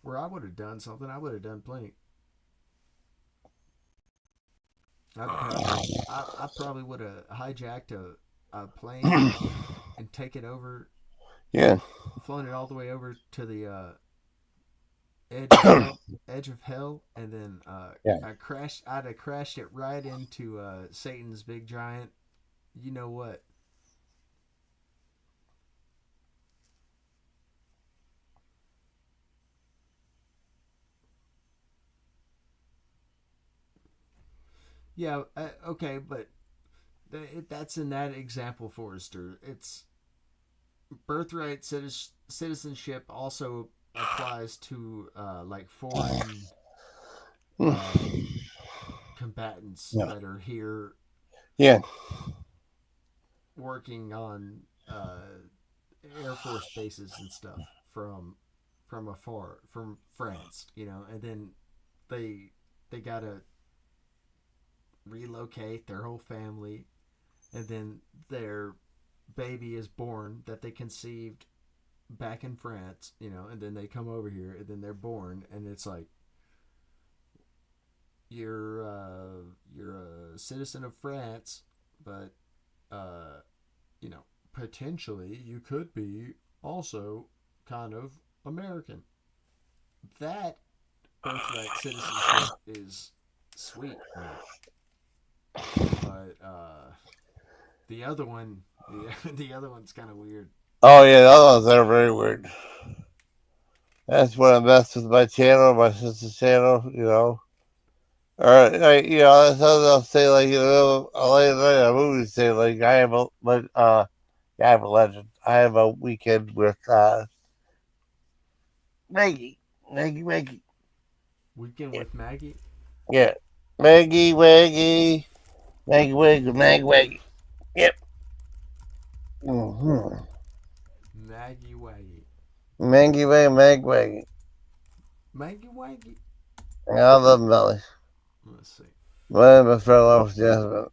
Where I would have done something, I would have done plenty. I probably would have hijacked a plane and taken over. Yeah. Flown it all the way over to the edge of hell, and then I'd have crashed it right into Satan's big giant. You know what? Yeah, okay, but that's in that example, Forrester. It's birthright citizenship also applies to like foreign combatants Yeah. that are here Yeah. working on Air Force bases and stuff from afar, from France, and then they gotta relocate their whole family, and then their baby is born that they conceived back in France, and then they come over here, and then they're born, and it's like you're a citizen of France, but potentially you could be also kind of American. That birthright citizenship is sweet, but the other one, the other one's kind of weird. Oh yeah, the other ones are very weird. That's when I messed with my channel, my sister's channel. Or that's how they'll say like a movie say like I have a legend. I have a weekend with Maggie. Weekend with Maggie. Yeah. Maggie Waggy. Maggie Waggy. Yep. Mm-hmm. Maggie Waggy. Maggie Waggy. Maggie Waggy. I love Melly. Let's see. My friend loves Jasmine.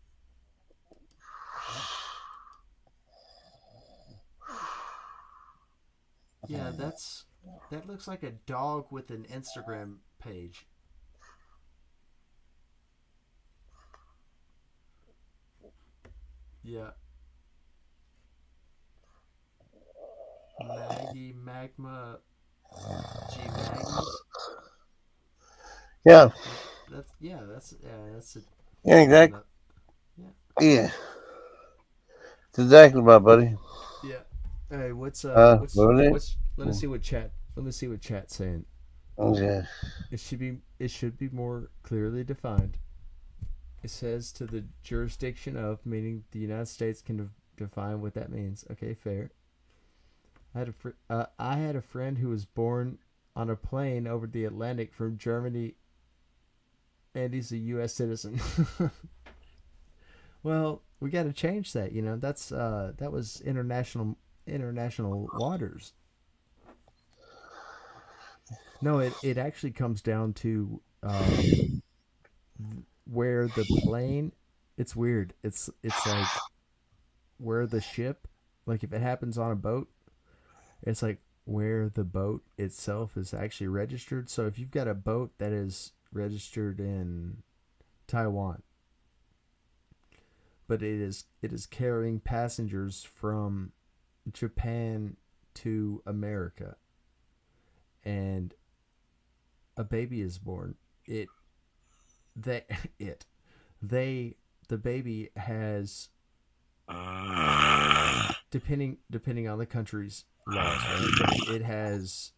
Yeah, that looks like a dog with an Instagram page. Yeah. Maggie Magma G Maggies. Yeah. That's it. Yeah, exactly. Yeah. It's exactly my buddy. Yeah. Hey, what's what let us see what chat's saying. Okay. It should be more clearly defined. It says to the jurisdiction of, meaning the United States can define what that means. Okay, fair. I had a friend who was born on a plane over the Atlantic from Germany, and he's a U.S. citizen. Well, we got to change that. That's that was international waters. No, it actually comes down to where the plane. It's weird. It's like where the ship, like if it happens on a boat, it's like where the boat itself is actually registered. So if you've got a boat that is registered in Taiwan, but it is carrying passengers from Japan to America, and a baby is born, the baby has, depending on the country's laws, right? But it has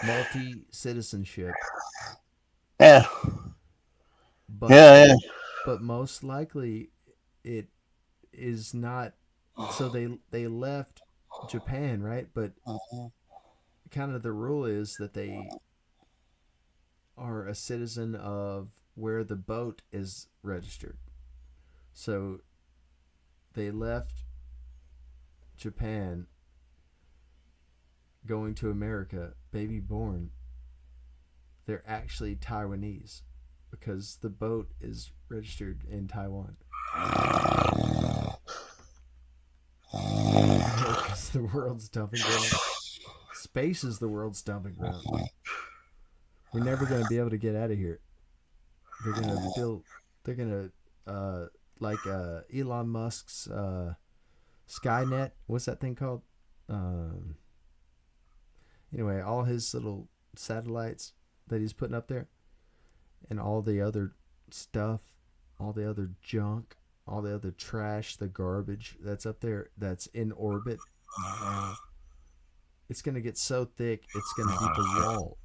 multi-citizenship. Yeah. But, yeah. But most likely it is not. So they left Japan, right? But kind of the rule is that they are a citizen of where the boat is registered. So they left Japan going to America, baby born. They're actually Taiwanese because the boat is registered in Taiwan. Because the world's dumping ground. Space is the world's dumping ground. We're never going to be able to get out of here. They're going to build. They're going to like Elon Musk's Skynet. What's that thing called? Anyway, all his little satellites that he's putting up there, and all the other stuff, all the other junk, all the other trash, the garbage that's up there, that's in orbit. It's going to get so thick, it's going to be the wall.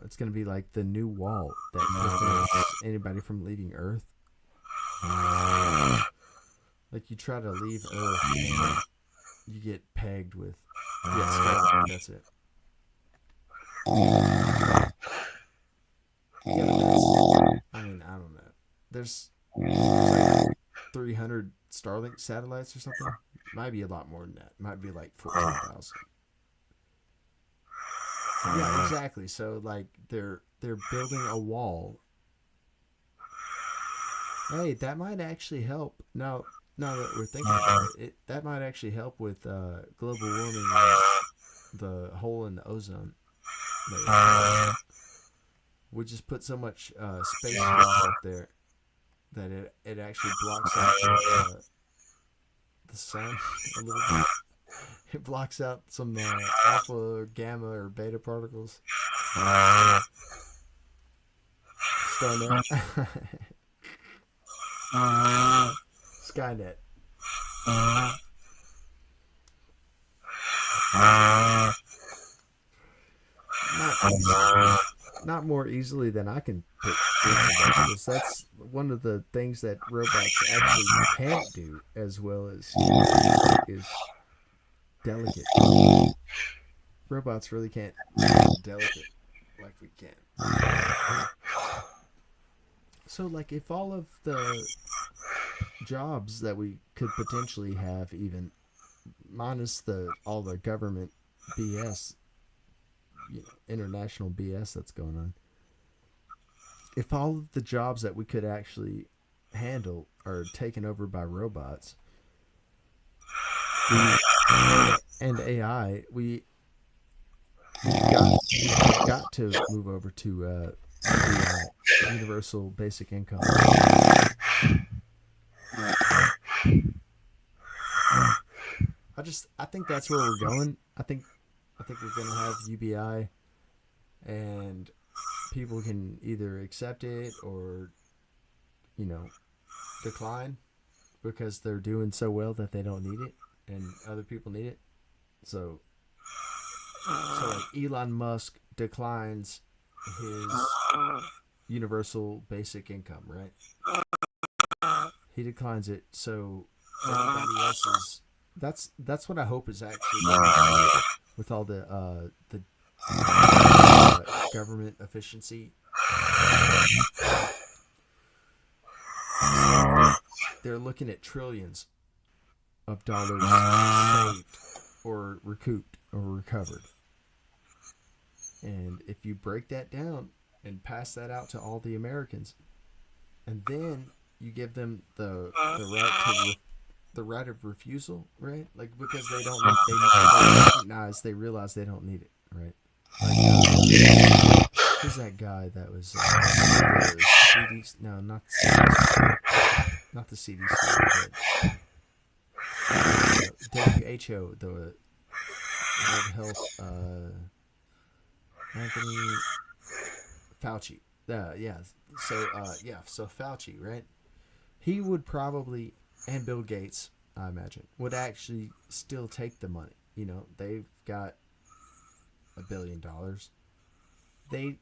It's going to be like the new wall that anybody from leaving Earth. Like you try to leave Earth and you get pegged with Starlink. That's it. I mean, I don't know. There's like 300 Starlink satellites or something. Might be a lot more than that. Might be like 14,000. Yeah, exactly. So like they're building a wall. Hey, that might actually help. Now that we're thinking about it, that might actually help with global warming, the hole in the ozone layer. We just put so much space up there that it actually blocks out the sun a little bit. It blocks out some alpha, gamma, or beta particles. Starnet. Skynet. Not more easily than I can pick vegetables. That's one of the things that robots actually can't do as well as is delicate. Robots really can't be delicate like we can. So, like, if all of the jobs that we could potentially have, even minus all the government BS, international BS that's going on, if all of the jobs that we could actually handle are taken over by robots and AI, we've got to move over to the universal basic income. I think that's where we're going. I think we're gonna have UBI, and people can either accept it or, decline because they're doing so well that they don't need it, and other people need it. So like Elon Musk declines his universal basic income, right? He declines it, so everybody else is. That's what I hope is actually with all the government efficiency. They're looking at trillions of dollars saved or recouped or recovered. And if you break that down and pass that out to all the Americans, and then you give them the right of refusal, right? Like, because they don't they realize they don't need it, right? Like, who's that guy that was the CDC? No, not the CDC, but WHO, the World Health, Anthony Fauci. So Fauci, right? He would probably, and Bill Gates, I imagine, would actually still take the money. They've got $1 billion. They'd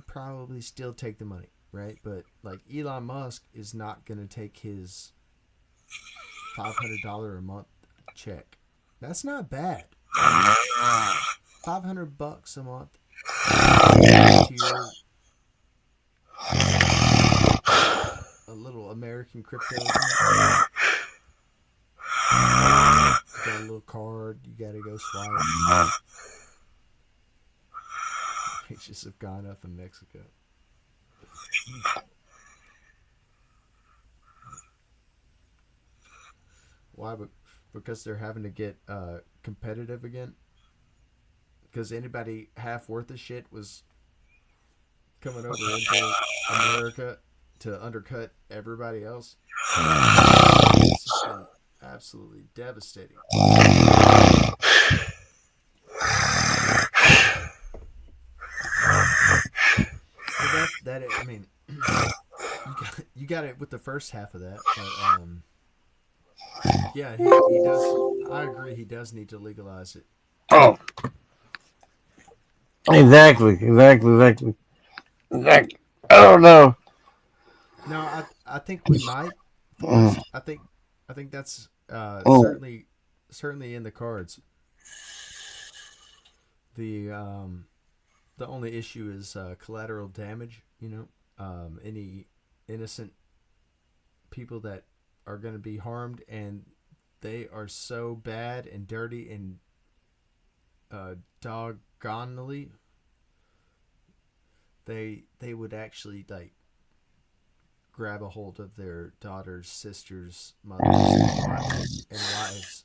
probably still take the money, right? But like Elon Musk is not going to take his $500 a month check. That's not bad. $500 a month to your a little American crypto account. Got a little card, you gotta go swipe. Wages have gone up in Mexico. Why? Because they're having to get competitive again? Because anybody half worth of shit was coming over into America to undercut everybody else. It's just been absolutely devastating. So I mean, you got it with the first half of that. But, yeah, he does. I agree. He does need to legalize it. Oh, exactly. I don't know. No, I think we might, Mm. Forrest. I think that's Oh. certainly in the cards. The the only issue is collateral damage. You know, any innocent people that are going to be harmed, and they are so bad and dirty and doggonely, they would actually like grab a hold of their daughters, sisters, mothers, and wives,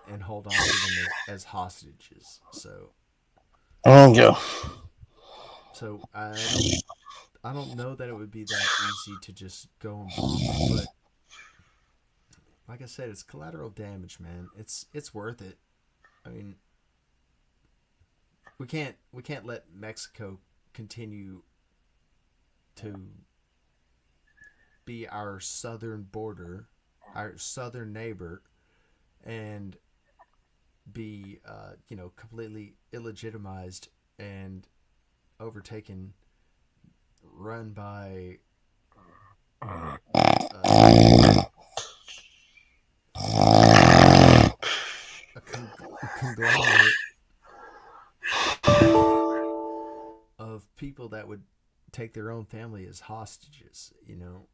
and hold on to them as hostages. Okay. So I don't know that it would be that easy to just go and bomb them, but like I said, it's collateral damage, man. It's worth it. I mean, we can't let Mexico continue to be our southern border, our southern neighbor, and be completely illegitimized and overtaken, run by a conglomerate of people that would take their own family as hostages. You know,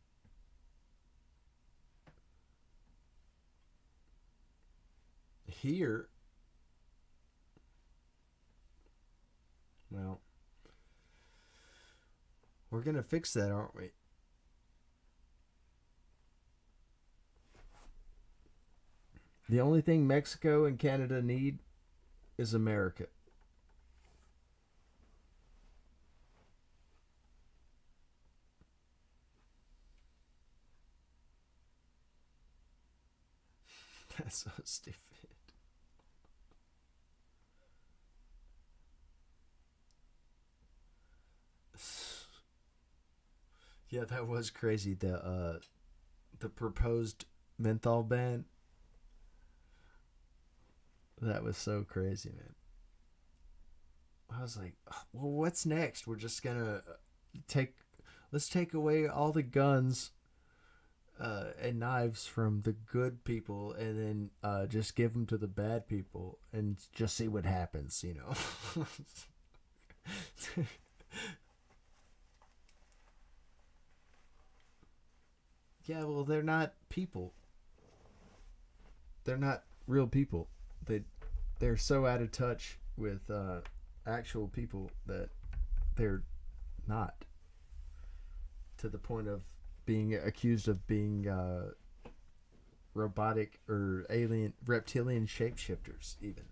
here, well, we're gonna fix that, aren't we? The only thing Mexico and Canada need is America. That's so stupid. Yeah, that was crazy. The proposed menthol ban. That was so crazy, man. I was like, well, what's next? We're just gonna let's take away all the guns and knives from the good people, and then just give them to the bad people, and just see what happens. You know. Yeah, well, they're not people. They're not real people. They're so out of touch with actual people that they're not, to the point of being accused of being robotic or alien reptilian shapeshifters even.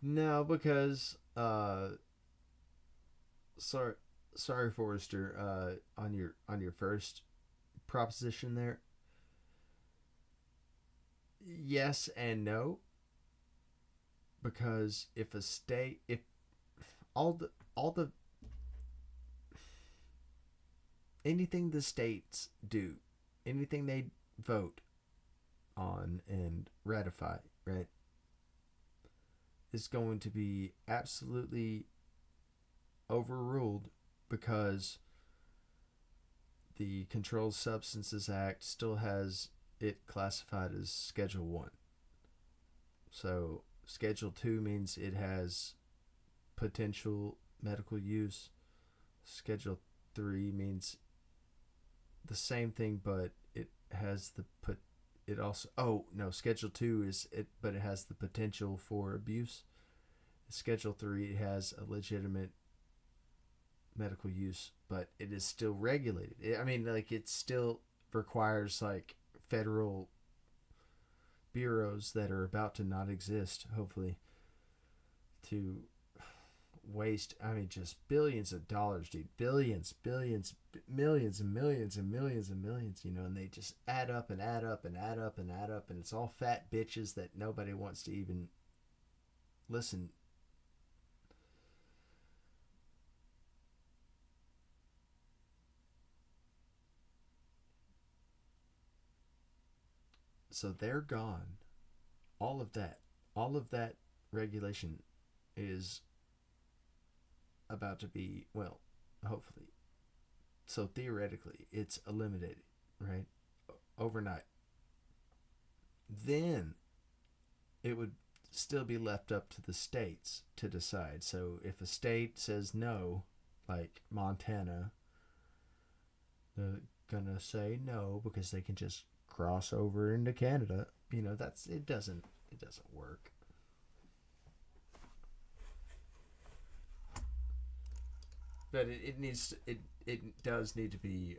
No, because sorry Forrester, on your first proposition there. Yes and no, because if all the anything the states do, anything they vote on and ratify, right, is going to be absolutely overruled, because the Controlled Substances Act still has it classified as Schedule 1. So Schedule 2 means it has potential medical use. Schedule 3 means the same thing, but it has it also, oh no, Schedule 2 is it, but it has the potential for abuse. Schedule 3 has a legitimate medical use, but it is still regulated. I mean, like, it still requires like federal bureaus that are about to not exist, hopefully, to waste, I mean, just billions of dollars, dude. Billions, millions and millions and millions and millions, you know, and they just add up and add up and add up and add up, and it's all fat bitches that nobody wants to even listen. So they're gone. All of that regulation is about to be, well, hopefully. So theoretically, it's eliminated, right? Overnight. Then it would still be left up to the states to decide. So if a state says no, like Montana, they're gonna say no because they can just cross over into Canada. It doesn't work. But it does need to be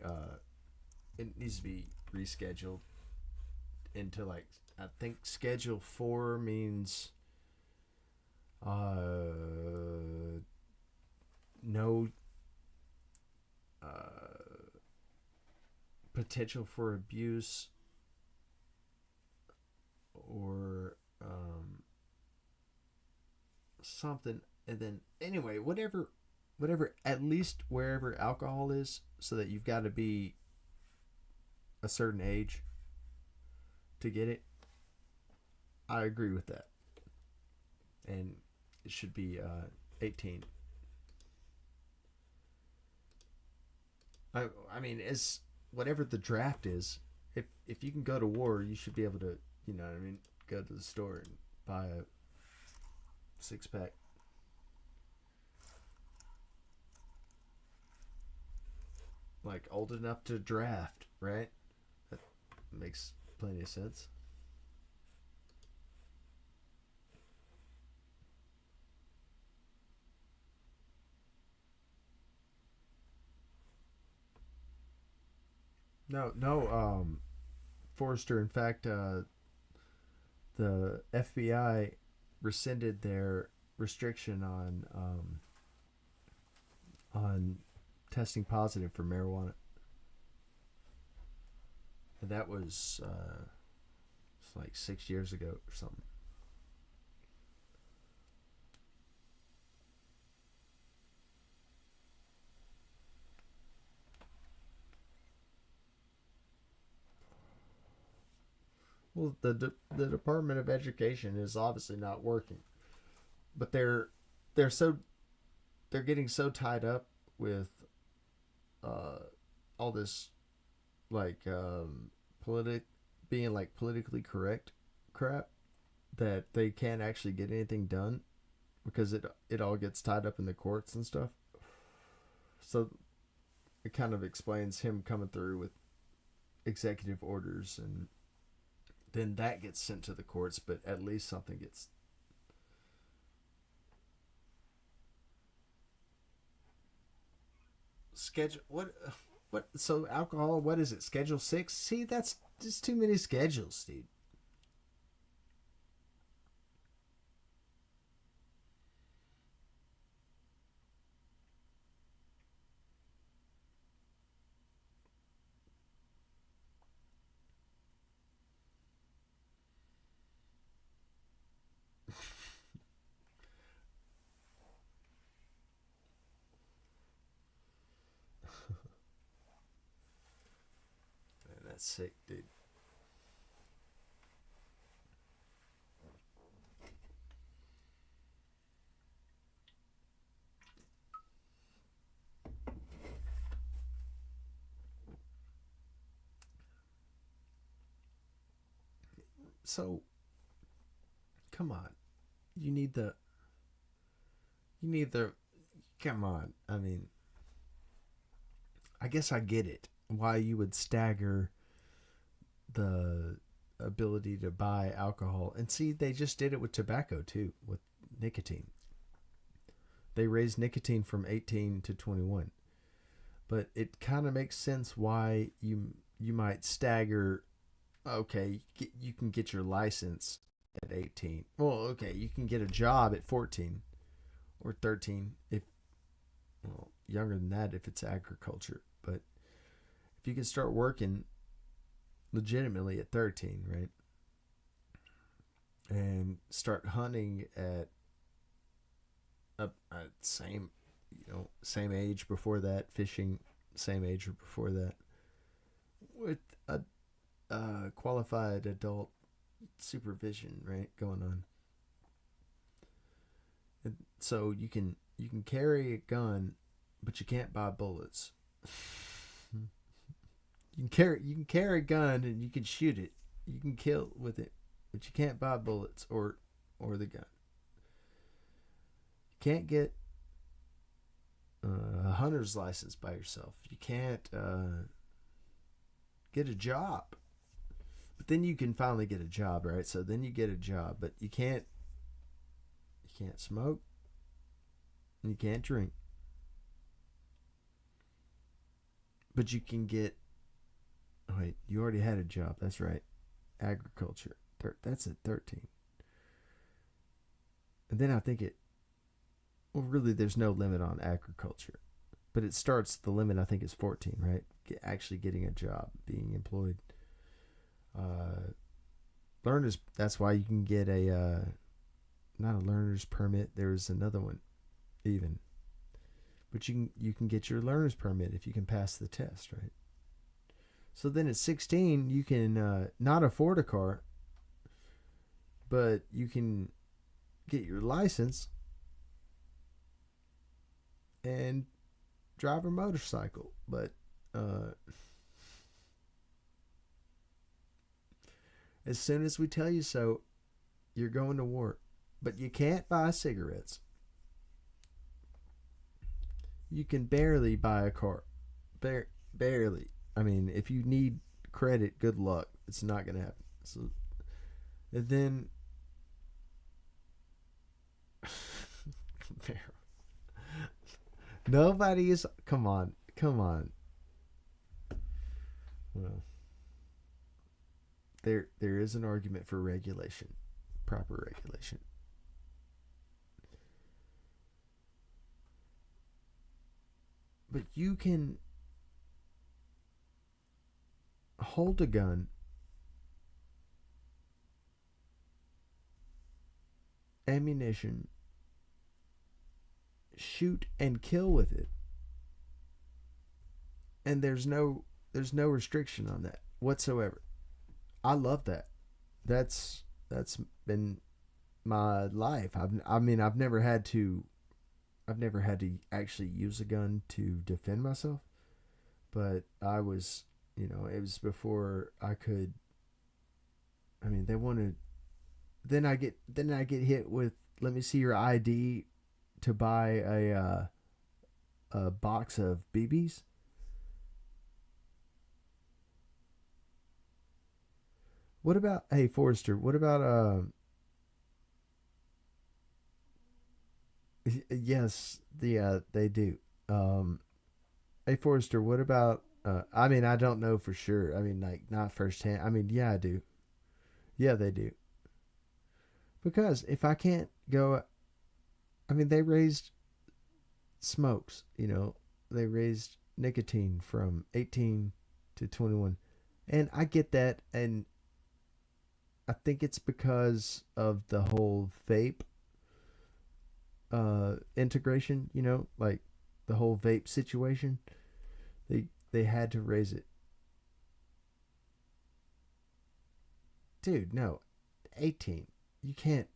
it needs to be rescheduled into, like, I think Schedule 4 means no potential for abuse or something. And then anyway, whatever, at least wherever alcohol is, so that you've got to be a certain age to get it. I agree with that. And it should be 18. I mean, as whatever the draft is, if you can go to war, you should be able to, go to the store and buy a 6-pack. Like, old enough to draft, right? That makes plenty of sense. No, Forrester, in fact, the FBI rescinded their restriction on testing positive for marijuana. And that was like 6 years ago or something. Well, the Department of Education is obviously not working, but they're getting so tied up with all this, like, being like politically correct crap, that they can't actually get anything done because it all gets tied up in the courts and stuff. So it kind of explains him coming through with executive orders, and then that gets sent to the courts, but at least something gets. Schedule what? So alcohol, what is it? Schedule 6? See, that's just too many schedules, dude. Man, that's sick, dude. So, come on. You need the. Come on. I mean, I guess I get it. Why you would stagger the ability to buy alcohol. And see, they just did it with tobacco too, with nicotine. They raised nicotine from 18 to 21. But it kind of makes sense why you might stagger. Okay, you can get your license at 18. Well, okay, you can get a job at 14 or 13 if, well, younger than that if it's agriculture. But if you can start working legitimately at 13, right? And start hunting at same age before that, fishing same age or before that, with qualified adult supervision, right, going on. And so you can carry a gun, but you can't buy bullets. You can carry a gun and you can shoot it. You can kill with it, but you can't buy bullets or the gun. You can't get a hunter's license by yourself. You can't get a job. But then you can finally get a job, right? So then you get a job, but you can't smoke and you can't drink. But you can get, oh wait, you already had a job. That's right. Agriculture. That's at 13. And then I think well, really there's no limit on agriculture. But it starts, the limit I think is 14, right? Actually getting a job, being employed. Learners, that's why you can get not a learner's permit. There's another one even. But you can get your learner's permit if you can pass the test, right? So then at 16, you can not afford a car, but you can get your license and drive a motorcycle. But as soon as we tell you so, you're going to war. But you can't buy cigarettes. You can barely buy a car. Barely. I mean, if you need credit, good luck. It's not going to happen. So, and then... Nobody is... Come on. Well, there is an argument for regulation. Proper regulation. But you can hold a gun, ammunition, shoot and kill with it, and there's no restriction on that whatsoever. I love that. That's been my life. I've never had to actually use a gun to defend myself, but I was, it was before I could. I mean, they wanted. Then I get hit with, let me see your ID to buy a box of BBs. What about, hey Forrester? What about Yes, they do. Hey Forrester, what about? I mean, I don't know for sure. I mean, like not firsthand. I mean, yeah, I do. Yeah, they do. Because if I can't go, I mean, they raised smokes. They raised nicotine from 18 to 21, and I get that, and I think it's because of the whole vape integration, like the whole vape situation. They had to raise it. Dude, no. 18. You can't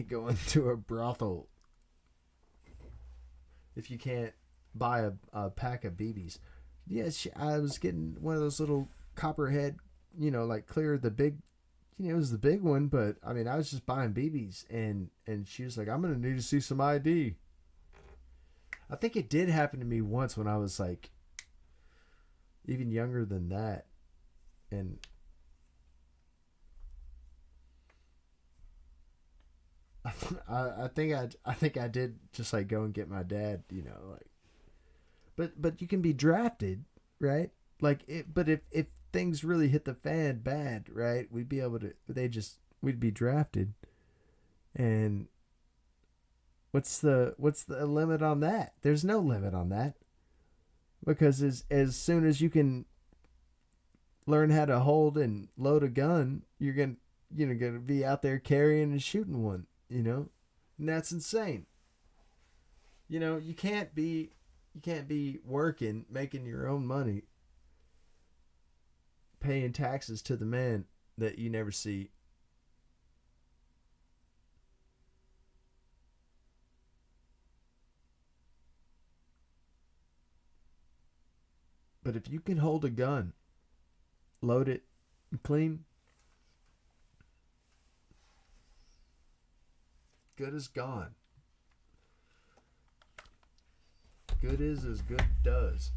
go into a brothel if you can't buy a pack of BBs. Yes, I was getting one of those little copperhead, like clear the big, it was the big one, but I mean, I was just buying BBs, and she was like, I'm going to need to see some ID. I think it did happen to me once when I was like even younger than that. And I think I did just like go and get my dad, like, but you can be drafted, right? Like but if things really hit the fan bad, right? We'd be able to, we'd be drafted. And what's the limit on that? There's no limit on that. Because as soon as you can learn how to hold and load a gun, you're going to be out there carrying and shooting one, and that's insane. You can't be working, making your own money paying taxes to the man that you never see. But if you can hold a gun, load it, and clean, good as gone. Good is as good does.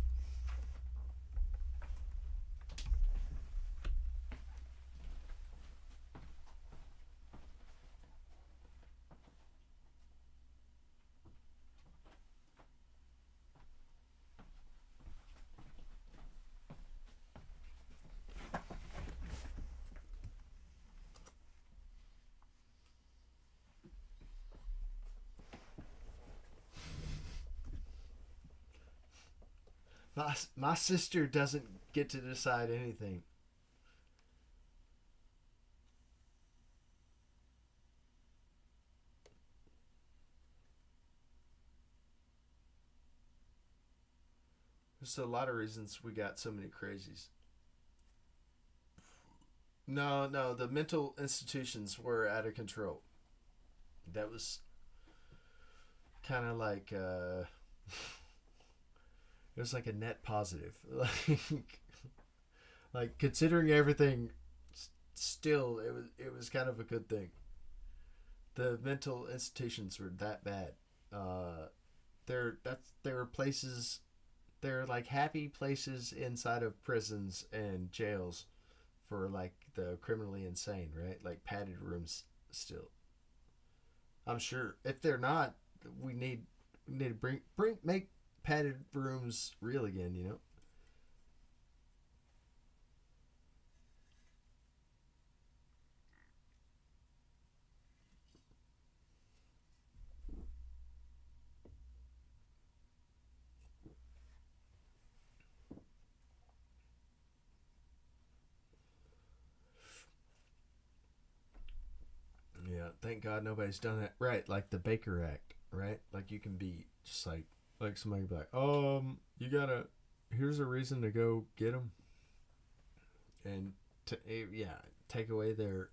My sister doesn't get to decide anything. There's a lot of reasons we got so many crazies. No, the mental institutions were out of control. That was kind of like it was like a net positive. Like considering everything, still it was kind of a good thing. The mental institutions were that bad. There were places, they're like happy places inside of prisons and jails for like the criminally insane, right? Like padded rooms still. I'm sure if they're not, we need to make padded rooms real again, you know? Yeah, thank God nobody's done that. Right, like the Baker Act, right? Like you can be just like somebody be like, you gotta, here's a reason to go get them. And, take away their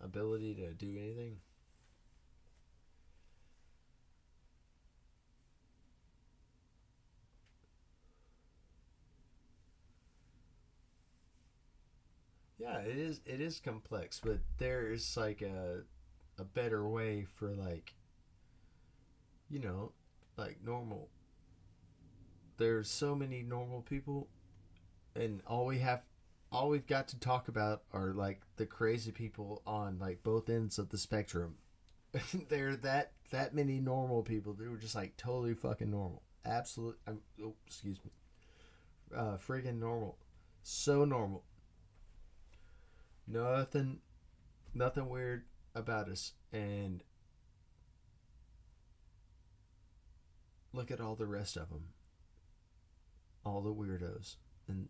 ability to do anything. Yeah, it is complex, but there is like a better way for like, you know, like normal. There's so many normal people, and all we've got to talk about are like the crazy people on like both ends of the spectrum. There are that many normal people. They were just like totally fucking normal. Absolute. Excuse me. Friggin' normal. So normal. Nothing weird about us. And look at all the rest of them. All the weirdos. And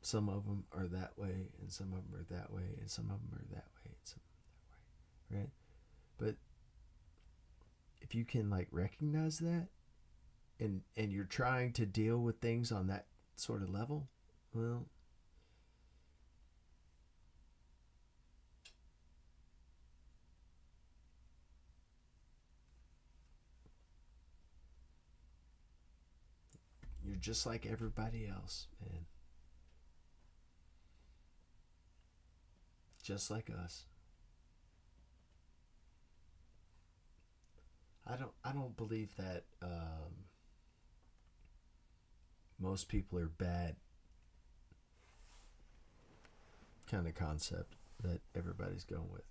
some of them are that way, and some of them are that way, and some of them are that way, and some of them that way. Right? But if you can like recognize that, and you're trying to deal with things on that sort of level, well, you're just like everybody else, man. Just like us. I don't believe that most people are bad kind of concept that everybody's going with.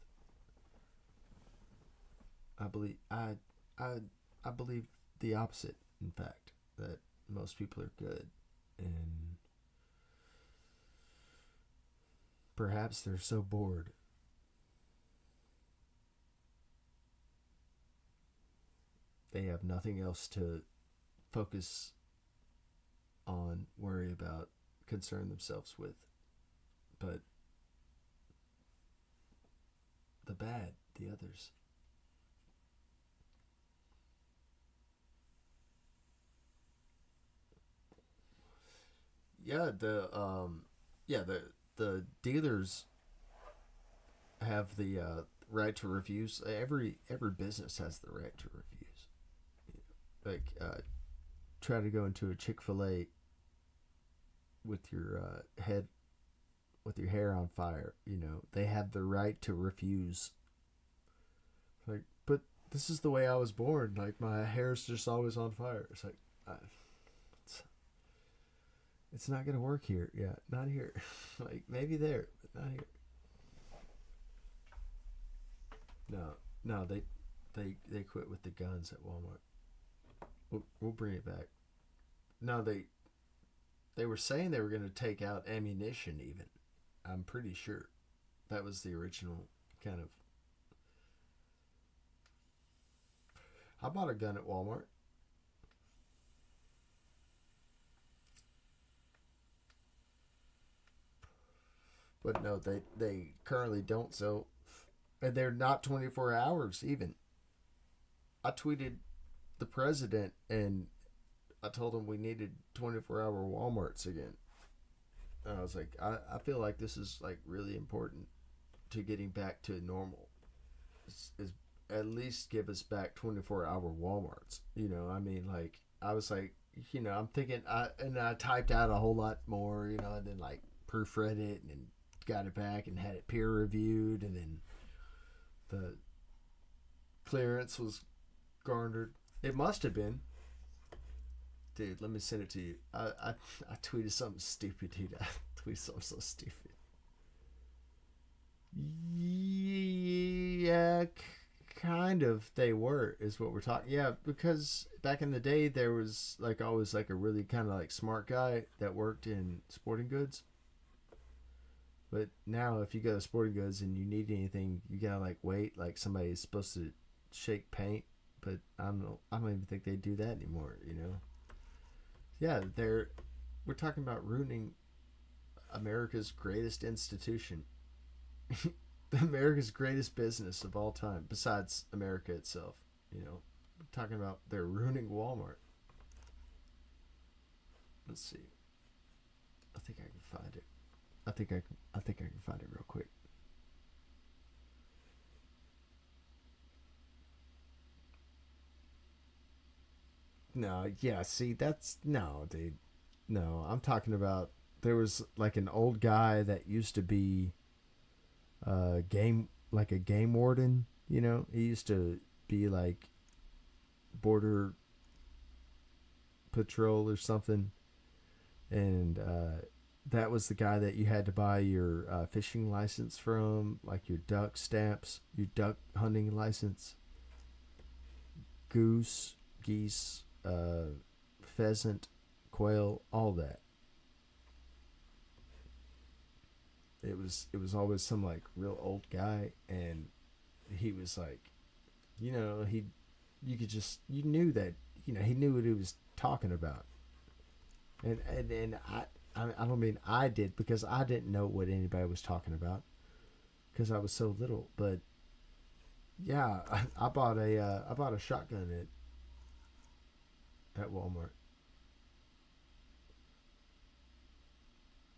I believe the opposite, in fact, that most people are good, and perhaps they're so bored they have nothing else to focus on, worry about, concern themselves with, but the bad, the others. Yeah, Yeah, the dealers have the right to refuse. Every business has the right to refuse. Like try to go into a Chick-fil-A with your head with your hair on fire. They have the right to refuse. Like, but this is the way I was born. Like, my hair's just always on fire. It's like, it's not gonna work here. Yeah, not here. Like, maybe there, but not here. No, they quit with the guns at Walmart. We'll bring it back. No, they were saying they were gonna take out ammunition. Even, I'm pretty sure that was the original kind of. I bought a gun at Walmart. But no, they currently don't sell, and they're not 24 hours even. I tweeted the president and I told him we needed 24-hour Walmarts again. And I was like, I feel like this is like really important to getting back to normal. Is at least give us back 24-hour Walmarts. I mean, like, I was like, I'm thinking, I typed out a whole lot more, and then like proofread it and then got it back and had it peer reviewed, and then the clearance was garnered. It must have been. Dude, let me send it to you. I tweeted something stupid, dude. I tweeted something so stupid. Yeah, kind of. They were, is what we're talking. Yeah, because back in the day, there was like always like a really kind of like smart guy that worked in sporting goods. But now, if you go to sporting goods and you need anything, you gotta like wait. Like somebody's supposed to shake paint, but I don't even think they do that anymore. Yeah, we're talking about ruining America's greatest institution. America's greatest business of all time, besides America itself. We're talking about they're ruining Walmart. Let's see. I think I can find it. I think I can find it real quick. No, yeah, see, that's no, dude. No, I'm talking about there was like an old guy that used to be a game warden, He used to be like border patrol or something. And that was the guy that you had to buy your fishing license from, like your duck stamps, your duck hunting license, geese, pheasant, quail, all that. It was always some like real old guy, and he was like, you knew that, he knew what he was talking about. And I don't mean I did, because I didn't know what anybody was talking about because I was so little. But yeah, I bought a shotgun at Walmart.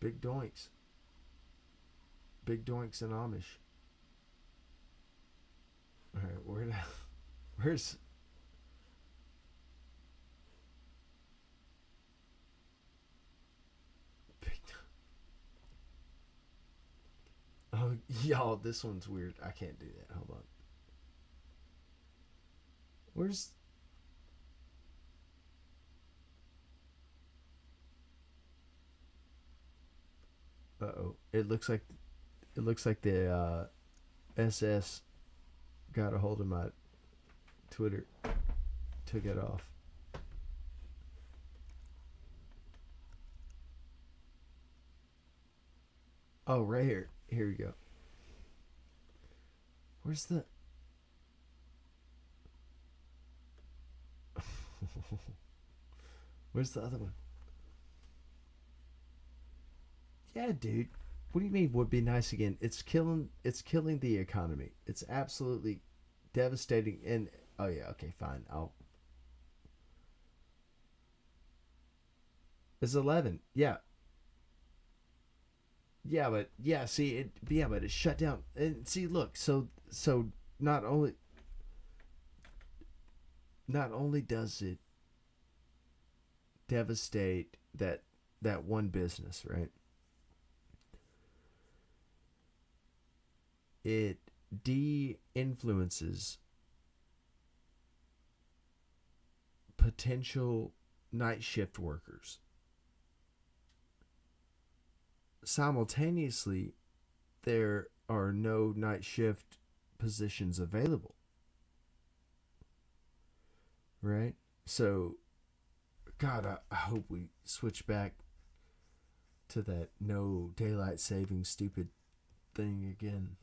Big doinks in Amish. All right, where's Oh, y'all, this one's weird. I can't do that. Hold on. Where's... Uh-oh. It looks like the SS got a hold of my Twitter. Took it off. Oh, right here. Here we go. Where's the... Where's the other one? Yeah, dude. What do you mean would be nice again? It's killing the economy. It's absolutely devastating. And oh yeah, okay, fine. It's 11. Yeah. but it shut down. And see, look, so not only does it devastate that one business, right? It de-influences potential night shift workers. Simultaneously, there are no night shift positions available. Right? So, God, I hope we switch back to that no daylight saving stupid thing again.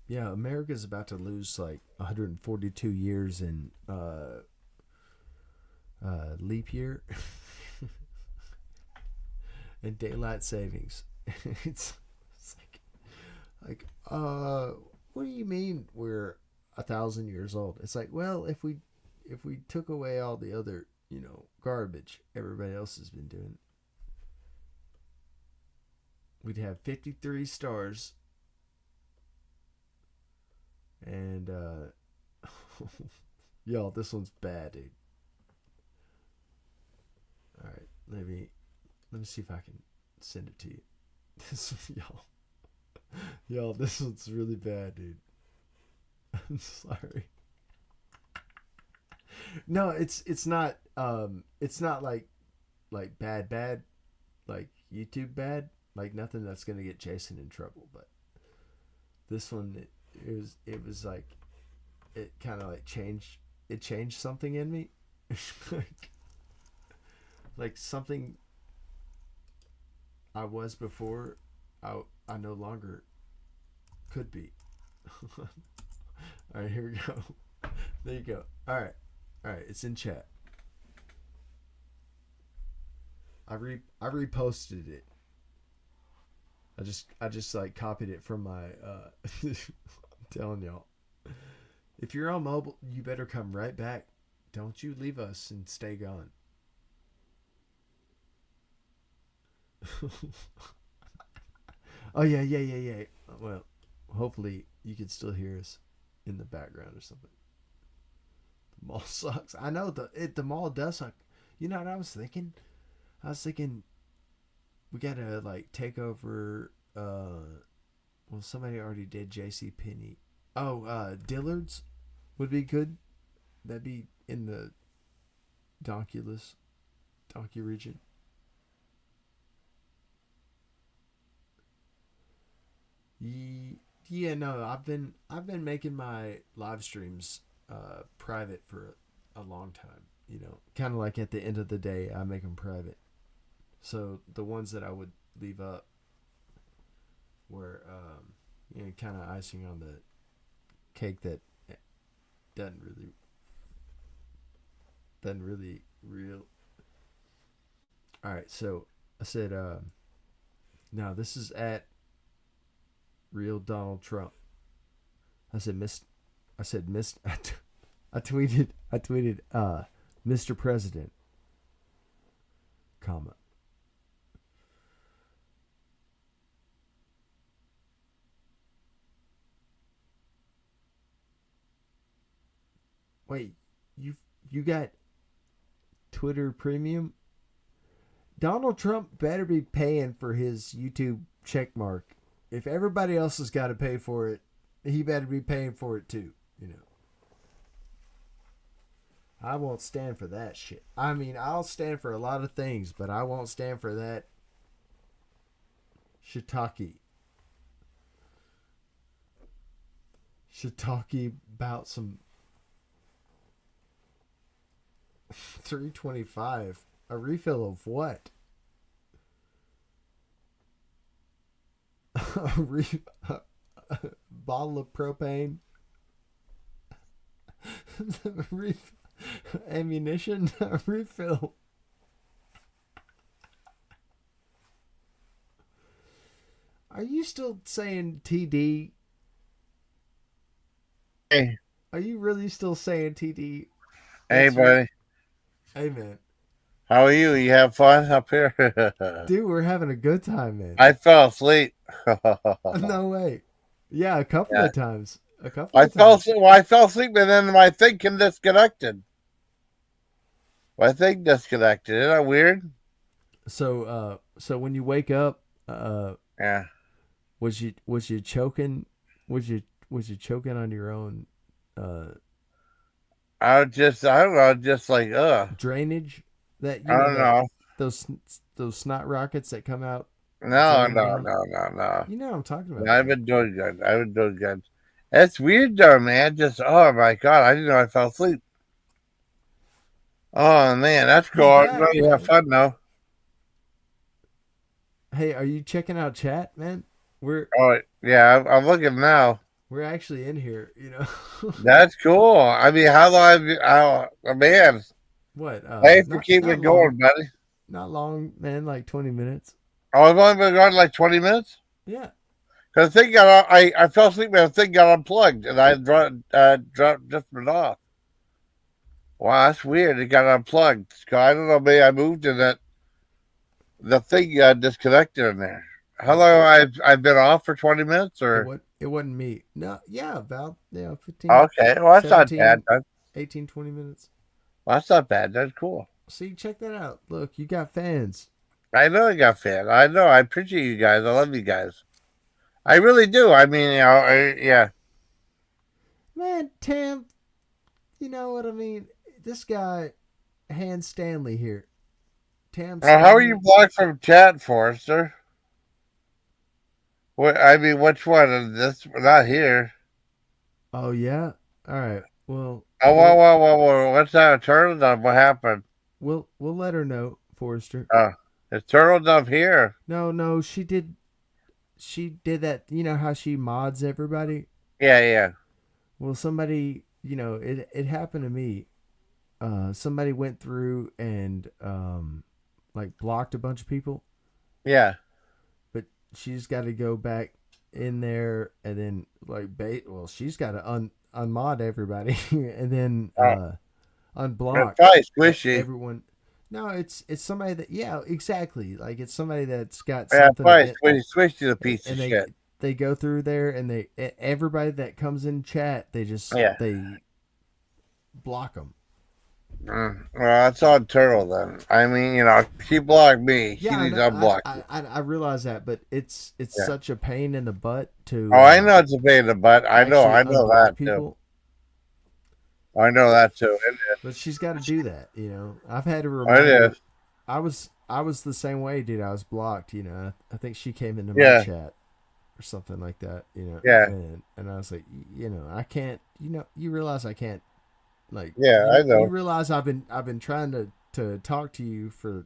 Yeah, America's about to lose like 142 years in leap year and daylight savings. it's like what do you mean we're 1,000 years old? It's like, well, if we took away all the other, garbage everybody else has been doing, we'd have 53 stars. And y'all, this one's bad, dude. All right, let me see if I can send it to you. This y'all, this one's really bad, dude. I'm sorry. No, it's not like bad, like YouTube bad, like nothing that's gonna get Jason in trouble. But this one, it was like, it kind of like changed something in me. like something I was before, I no longer could be. All right, here we go. There you go. All right, it's in chat. I reposted it. I just like copied it from my I'm telling y'all. If you're on mobile, you better come right back. Don't you leave us and stay gone. Oh yeah. Well, hopefully you can still hear us in the background or something. The mall sucks. I know the mall does suck. You know what I was thinking? I was thinking we gotta like take over. Well, somebody already did J.C. Penney. Oh, Dillard's would be good. That'd be in the donkey region. Yeah, no, I've been making my live streams private for a long time. Kind of like at the end of the day, I make them private. So the ones that I would leave up were kind of icing on the cake that doesn't really real. All right, so I said now this is at real Donald Trump. I tweeted Mr. President, comma. Wait, you got Twitter Premium? Donald Trump better be paying for his YouTube checkmark. If everybody else has got to pay for it, he better be paying for it too. I won't stand for that shit. I mean, I'll stand for a lot of things, but I won't stand for that shiitake about some $3.25. A refill of what? A bottle of propane. Ammunition. A refill. Are you still saying TD? Hey. Are you really still saying TD? Hey, buddy. Hey, man. How are you? You have fun up here? Dude, we're having a good time, man. I fell asleep. No way. Yeah, a couple Yeah. of times. A couple of times. I fell asleep, and then my thing disconnected. My thing disconnected. Isn't that weird? So when you wake up, Yeah. was you choking? Was you choking on your own I don't know, just like, drainage? That I don't know. those snot rockets that come out. No. drain down? No. You know what I'm talking about. I've been doing good. It's weird though, man. Just, oh my God, I didn't know I fell asleep. Oh man, that's Who's cool. back, Really have man? fun though. Hey, are you checking out chat, man? We're Oh yeah, I'm looking now. we're actually in here, you know. That's cool. I mean, how long have you, man, What? thanks for keeping not it going, long. buddy. Not long, man. Like 20 minutes. Oh, I've only been gone like 20 minutes? Yeah. Because the thing I fell asleep and the thing got unplugged and I dropped just it off. Wow, that's weird. It got unplugged. I don't know, maybe I moved and the thing got disconnected in there. How long I've been off for 20 minutes or? It wasn't me. No, yeah, about 15, Okay, well, that's 17, not bad. 18, 20 minutes. Well, that's not bad. That's cool. See, check that out. Look, you got fans. I know I got fans. I know. I appreciate you guys. I love you guys. I really do. I mean, yeah. Man, Tam, you know what I mean? This guy, Han Stanley here. Tam How are you Stanley. blocked from chat, Forrester? What? I mean, which one? This not here. Oh, yeah? All right. Well, Oh, whoa. What's that? Turtle Dove? What happened? we'll let her know, Forrester. It's Turtle Dove here. No, she did that. You know how she mods everybody? Yeah. Well, somebody, it happened to me. Somebody went through and like blocked a bunch of people, Yeah. but she's got to go back in there and then she's got to unmod everybody and then unblock It's probably squishy. everyone. No, it's somebody that, yeah, exactly. Like it's somebody that's got Yeah, something probably squishy the piece and of shit. they go through there and everybody that comes in chat, they block them. Well, that's on Turtle then. I mean, she blocked me. She needs to unblock. I realize that, but it's such a pain in the butt to. Oh, I know it's a pain in the butt. I know that too. I know that too. But she's got to do that, I've had to It remind her. is. I was the same way, dude. I was blocked, I think she came into Yeah. my chat or something like that, Yeah. And I was like, I can't, you realize I can't, like, Yeah, I know. You realize I've been trying to talk to you for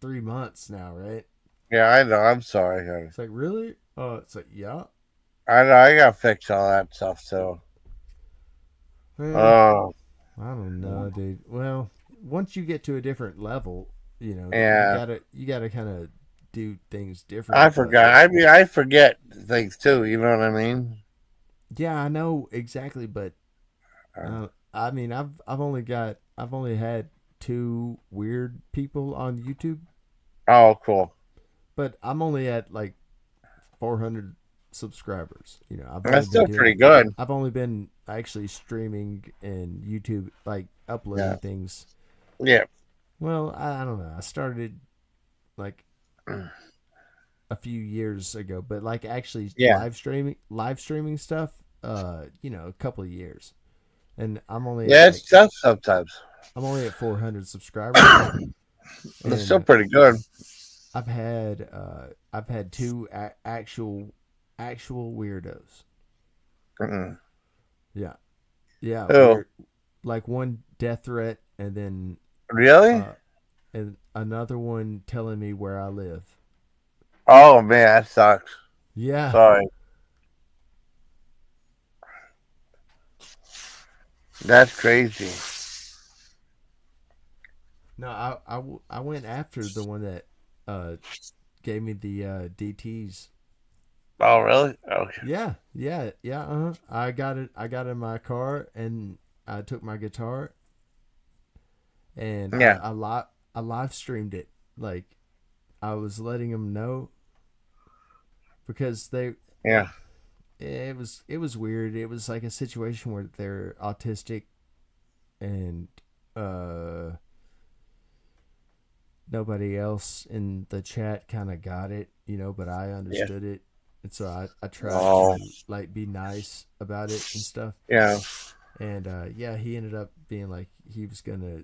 3 months now, right? Yeah, I know. I'm sorry, honey. It's like, really? Oh, it's like, yeah. I know. I gotta fix all that stuff too. Well, Oh, I don't know, dude. Well, once you get to a different level, Yeah. you gotta kind of do things different. I forgot. I mean, I forget things too. You know what I mean? Yeah, I know exactly, but I mean, I've only had 2 weird people on YouTube, Oh, cool. but I'm only at like 400 subscribers. That's still pretty good. I've only been actually streaming and YouTube, like uploading things. Yeah. Well, I don't know. I started like a few years ago, but like actually live streaming stuff, a couple of years. And I'm only it's tough sometimes. I'm only at 400 subscribers. It's still pretty good. I've had 2 actual weirdos. Mm-mm. Yeah. Who? Like one death threat, and then Really? and another one telling me where I live. Oh man, that sucks. Yeah. Sorry. That's crazy. No, I went after the one that gave me the DTs. Oh really? Okay. Yeah. I got in my car and I took my guitar and I live streamed it. Like I was letting them know because Yeah. it was weird. It was like a situation where they're autistic and nobody else in the chat kind of got it, but I understood it. And so I tried to like be nice about it and stuff. Yeah. And he ended up being like he was gonna,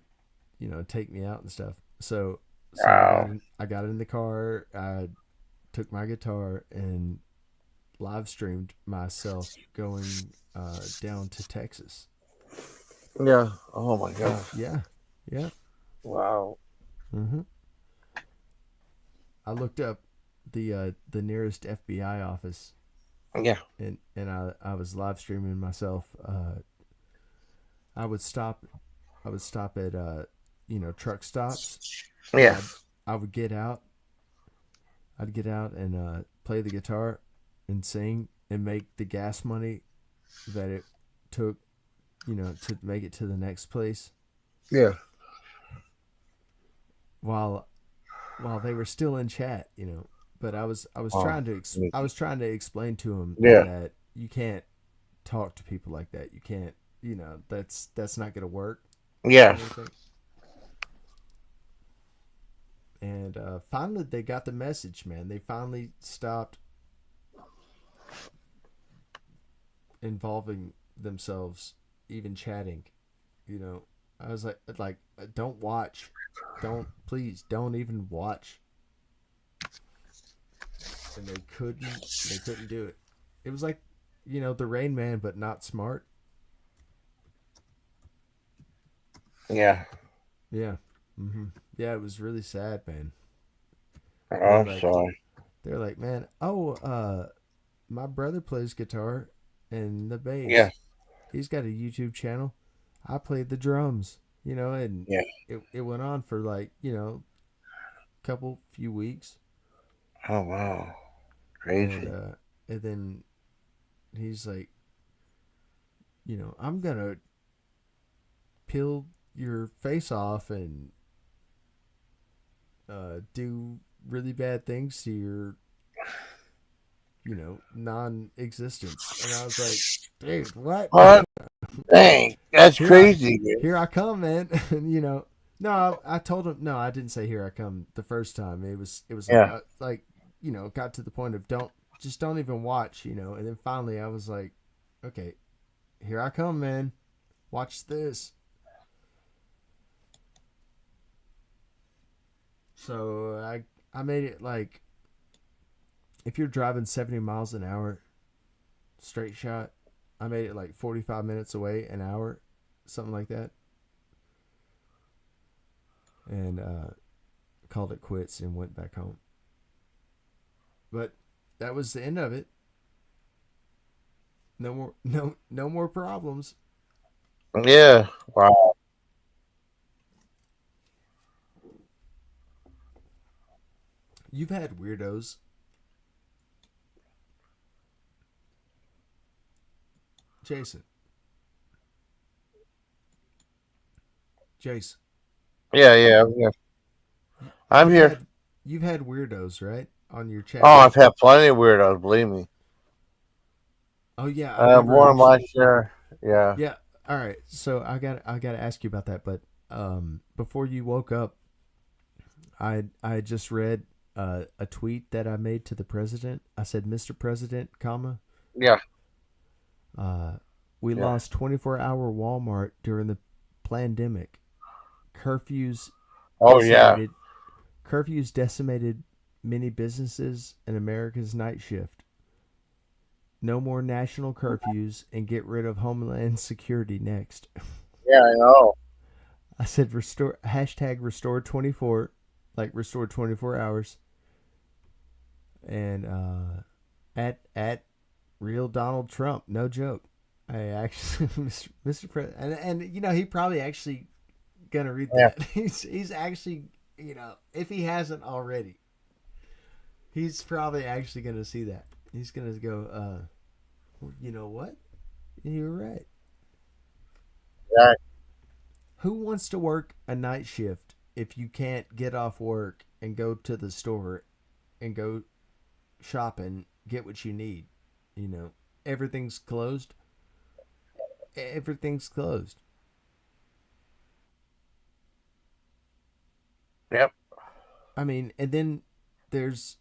take me out and stuff. So I got in the car. I took my guitar and live streamed myself going down to Texas. Yeah. Oh my gosh. Yeah. Wow. Mm-hmm. I looked up the nearest FBI office. Yeah. And I was live streaming myself. I would stop at truck stops. Yeah. I would get out. I'd get out and play the guitar and sing and make the gas money that it took, to make it to the next place. Yeah. While they were still in chat, but I was trying to explain to them that you can't talk to people like that. You can't, that's not going to work. Yeah. And finally, they got the message, man. They finally stopped involving themselves, even chatting. I was like, don't watch, please don't even watch. And they couldn't do it. It was like, the Rain Man, but not smart. Yeah. Yeah. Mm-hmm. Yeah, it was really sad, man. I'm sorry. They're like, man, my brother plays guitar and the bass. Yeah. He's got a YouTube channel. I played the drums, and it went on for like, few weeks. Oh wow. Crazy. And then he's like, I'm gonna peel your face off and do really bad things to your, non-existence. And I was like, dude, what? Dang, that's crazy, man. Here I come, man. And, no, I told him, no, I didn't say here I come the first time. It was like, got to the point of don't even watch, and then finally I was like, okay, here I come, man. Watch this. So I made it like, if you're driving 70 miles an hour, straight shot, I made it like 45 minutes away, an hour, something like that. And called it quits and went back home. But that was the end of it. No more problems. Yeah. Wow. You've had weirdos. Jason. Yeah. I'm here. You've had weirdos, right? On your chat. Oh, I've had plenty of weirdos, believe me. Oh yeah. More than my share. Yeah. Yeah. All right. So I got to ask you about that. But before you woke up, I just read a tweet that I made to the president. I said, "Mr. President, comma." Yeah. We lost 24-hour Walmart during the pandemic. Curfews. Curfews decimated many businesses and America's night shift. No more national curfews and get rid of Homeland Security next. Yeah, I know. I said #restore 24, like restore 24 hours. And at real Donald Trump, no joke. I actually, Mr. President, and he probably actually gonna read that. He's actually, if he hasn't already, he's probably actually gonna see that. He's gonna go, you know what? You're right. Yeah. Who wants to work a night shift if you can't get off work and go to the store and go shopping, get what you need, everything's closed. Everything's closed. Yep. I mean, and then there's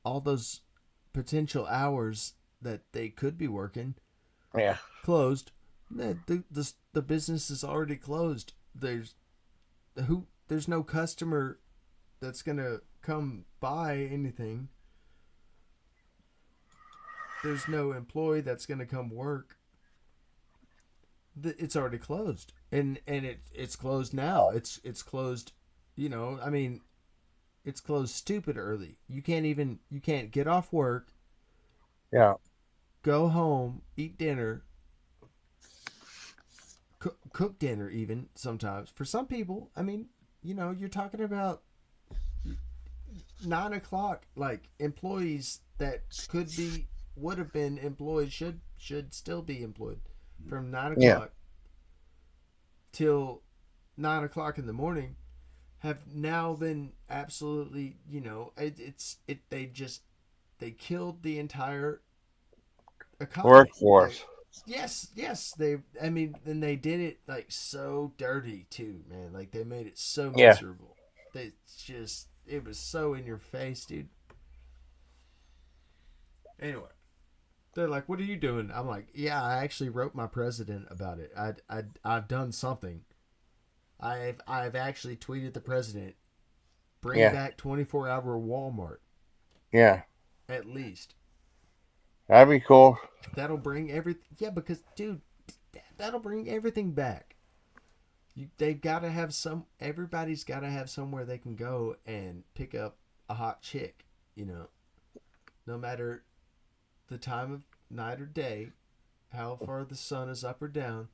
all those potential hours that they could be working. Yeah. Closed. The business is already closed. There's no customer that's gonna come buy anything. There's no employee that's gonna come work. It's already closed, and it's closed now. It's closed. I mean, it's closed stupid early. You can't get off work. Yeah. Go home, eat dinner, cook dinner even sometimes. For some people, I mean, you're talking about 9 o'clock, like employees that would have been employed, should still be employed from 9 o'clock till 9 o'clock in the morning, have now been absolutely, they killed the entire economy. Workforce. Yes. And they did it like so dirty too, man. Like they made it so miserable. It was so in your face, dude. Anyway, they're like, "What are you doing?" I'm like, "Yeah, I actually wrote my president about it. I've done something. I've actually tweeted the president, bring back 24-hour Walmart. Yeah. At least. That'd be cool. That'll bring everything. Yeah, because dude, that'll bring everything back. They've got to have everybody's got to have somewhere they can go and pick up a hot chick, no matter the time of night or day, how far the sun is up or down.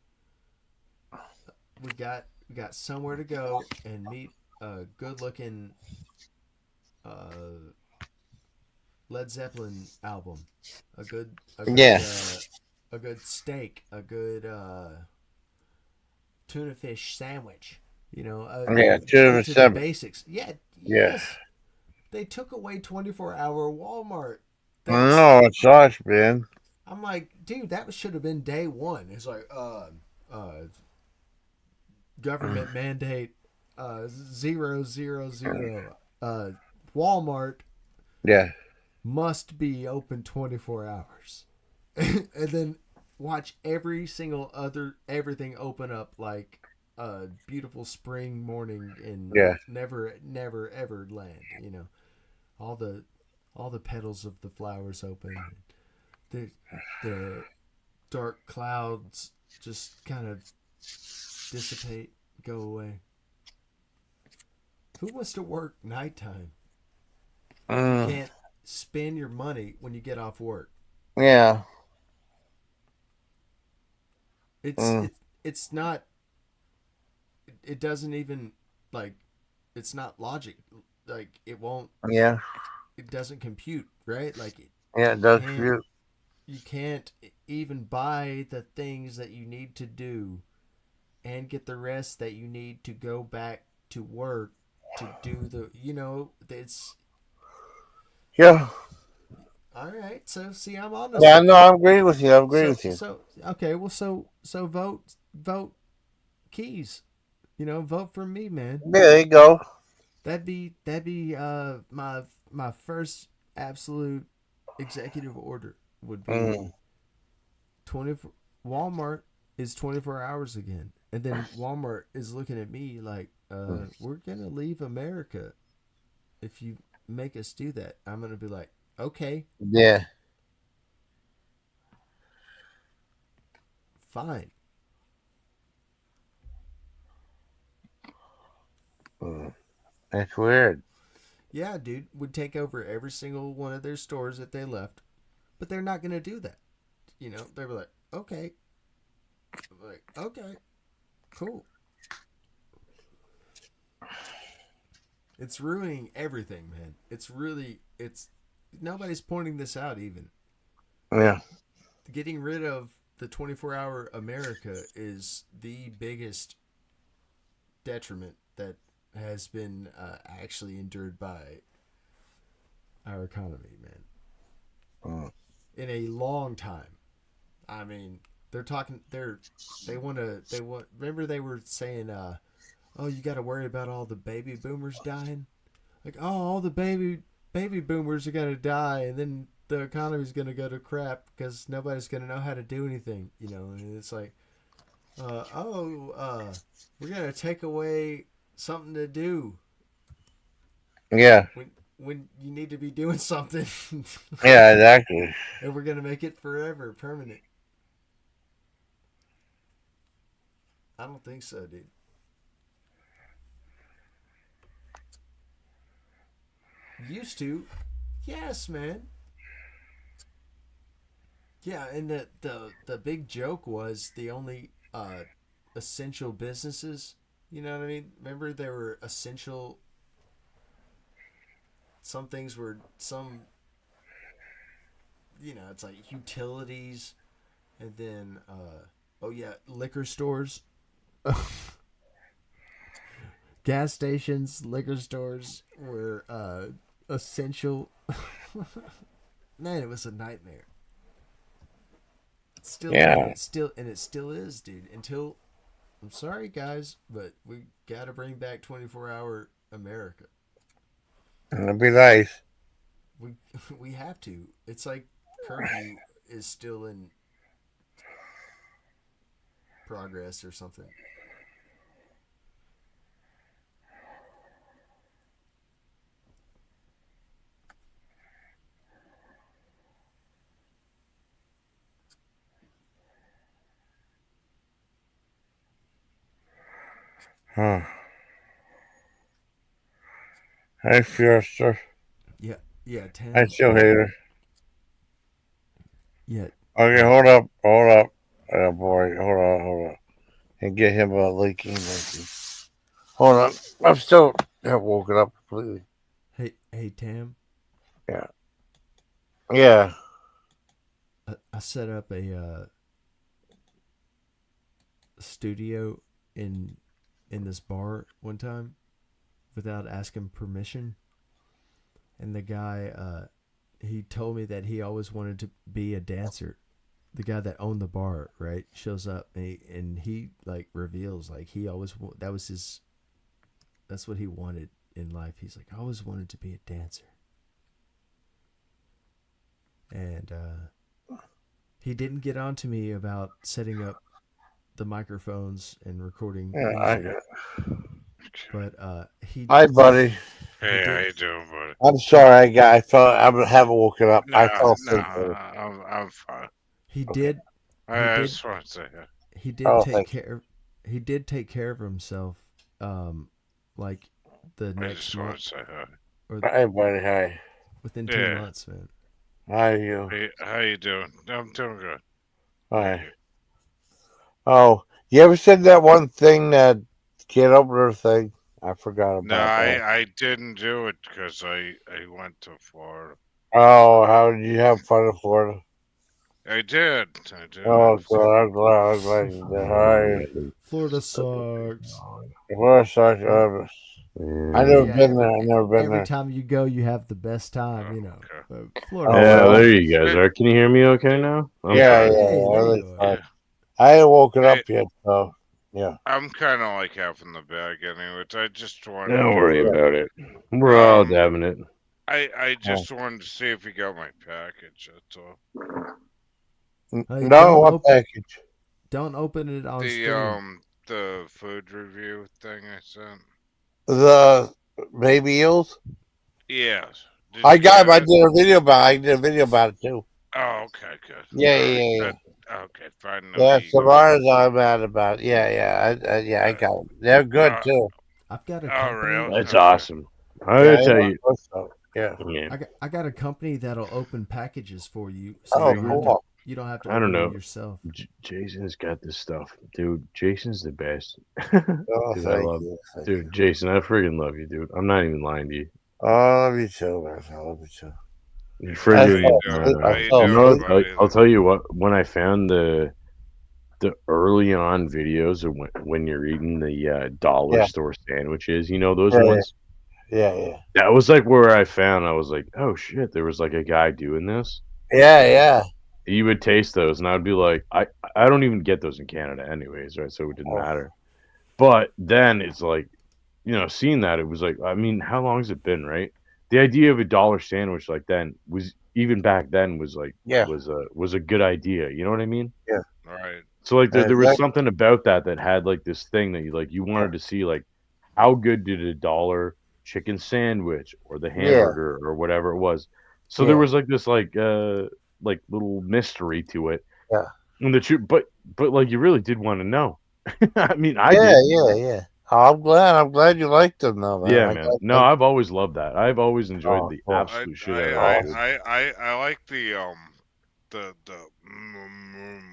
We got somewhere to go and meet a good-looking Led Zeppelin album, a good steak, a good tuna fish sandwich. Tuna to the sandwich. basics. Yeah. Yes. They took away 24-hour Walmart. No, it sucks, man. I'm like, dude, that should have been day one. It's like, government mandate, 000. Walmart. Yeah. Must be open 24 hours. And then watch everything open up like a beautiful spring morning in never ever land, all the petals of the flowers open, the dark clouds just kind of dissipate, go away. Who wants to work nighttime? You can't spend your money when you get off work. Yeah. It's not. It doesn't even it's not logic. Like it won't. Yeah. It doesn't compute, right? Like it does compute. You can't even buy the things that you need to do, and get the rest that you need to go back to work to do the. It's. Yeah. All right. So see, I'm on this. Yeah, no, I agree with you. I agree with you. So okay. Well, so vote Keys. Vote for me, man. Yeah, there you go. That'd be my first absolute executive order would be 24. Walmart is 24 hours again, and then Walmart is looking at me like, we're gonna leave America if you make us do that. I'm gonna be like, okay, yeah, fine. That's weird. Yeah, dude, would take over every single one of their stores that they left, but they're not gonna do that. They were like, okay, cool. It's ruining everything, man. It's nobody's pointing this out even. Yeah. Getting rid of the 24-hour America is the biggest detriment that has been actually endured by our economy, man. In a long time. I mean, they're talking. They want. Remember, they were saying, "Oh, you got to worry about all the baby boomers dying." Like, oh, all the baby boomers are gonna die, and then the economy's gonna go to crap because nobody's gonna know how to do anything. You know, and it's like, we're gonna take away something to do. Yeah. When you need to be doing something. Yeah, exactly. And we're gonna make it forever, permanent. I don't think so, dude. Used to, yes, man. Yeah, and the big joke was the only essential businesses. You know what I mean? Remember, there were essential. Some things were you know, it's like utilities, and then liquor stores, gas stations, liquor stores were essential. Man, it was a nightmare. Still, Yeah. and it still is, dude. Until, I'm sorry, guys, but we got to bring back 24-hour America. It'd be nice. We have to. It's like curfew is still in progress or something. Huh. Hey, Fiesta. Yeah, Tam. Hey, Chill Hater. Yeah. Okay, hold up. Oh, boy. Hold on. And get him a leaking. Hold on. I'm still woken up completely. Hey, Tam. Yeah. Yeah. I set up a studio in this bar one time without asking permission, and the guy he told me that he always wanted to be a dancer. The guy that owned the bar, right, shows up and he like reveals like he always that's what he wanted in life. He's like, I always wanted to be a dancer. And he didn't get on to me about setting up the microphones and recording music. But he. Hi, buddy. Hey, how you doing, buddy? I'm sorry, I haven't woken up. No, I fell asleep. I'm fine. He did. I just want to say that. He did take care. He did take care of himself. Like the I next just want month. to say hi. Hey, buddy. Hi. Within 2 months, man. How are you? Hey, how you doing? I'm doing good. Hi. Oh, you ever said that one thing, that kid opener thing? I forgot about No, that. I didn't do it because I went to Florida. Oh, how did you have fun in Florida? I did. Oh, God, I'm glad you did. Hi. Florida sucks. Florida sucks. I've never been there. Every time you go, you have the best time, you know. Florida. Yeah, there you guys are. Can you hear me okay now? Yeah. I ain't woken up yet, so yeah. I'm kind of like half in the bag anyway. I just wanted. Don't worry about it. We're all dabbing it. I just wanted to see if you got my package. That's all. No, what package? Don't open it on stream. The food review thing I sent. The baby eels? Yes. I got him. I did a video about it too. Oh, okay, good. Yeah. Okay, fine. Yeah, Savannah's I'm mad about it. Yeah, I got them. They're good too. I've got a company. Really? That's awesome. I tell you. Yeah. I got a company that'll open packages for you. So Cool. You don't have to I don't open know. them yourself. Jason's got this stuff. Dude, Jason's the best. Oh, dude, I love dude, Jason, I freaking love you, dude. I'm not even lying to you. Oh, I love you too, man. I love you too. I'll tell you what, when I found the the early on videos of when you're eating the dollar Yeah. store sandwiches, you know those Yeah, ones. yeah. That was like where I was like, oh shit, there was like a guy doing this. Yeah. You would taste those, and I'd be like, I don't even get those in Canada, anyways, right? So it didn't Oh. matter. But then it's like, seeing that, it was like, I mean, how long has it been, right? The idea of a dollar sandwich like then was even back then was like Yeah. was a good idea. You know what I mean? Yeah. Right. So like there was Exactly. something about that had like this thing that you wanted to see, like how good did a dollar chicken sandwich or the hamburger or whatever it was. So there Yeah. was like this like little mystery to it. Yeah. And the truth, but like you really did want to know. I mean, I Yeah, did. yeah. Oh, I'm glad you liked them, though, man. Yeah, man. No, I've always loved that. I've always enjoyed the cool. absolute shit out of that, dude. I like the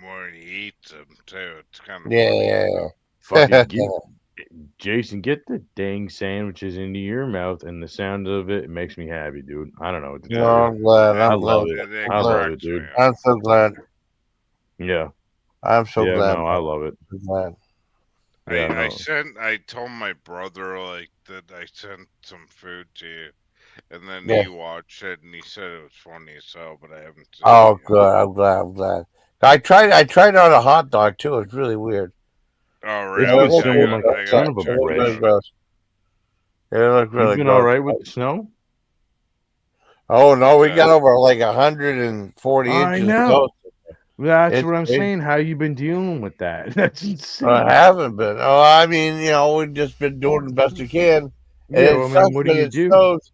when he eats them too. It's kind of funny. Yeah. Fucking Jason, get the dang sandwiches into your mouth, and the sound of it makes me happy, dude. I don't know what to tell you. I'm glad. I I'm glad. love it. It I love it, cracks me dude. up. I'm so glad. Yeah. I'm so Yeah, glad. no, I love it. I'm glad. Yeah, I told my brother like that I sent some food to you, and then Yeah. he watched it and he said it was funny as hell, but I haven't seen Oh, it yet. good. I'm glad. I tried on a hot dog too. It's really weird. Oh, It's really? been smelling like a son of a It looked really bitch. gross. It looked really You've been gross. all right with the snow? Oh no, we got over like 140 I inches. know. That's It's what I'm crazy. saying. How you been dealing with that? That's insane. I haven't been. Oh, I mean, we've just been doing the best we can. And Yeah, it well, I mean, sucks what do when you it do? snows.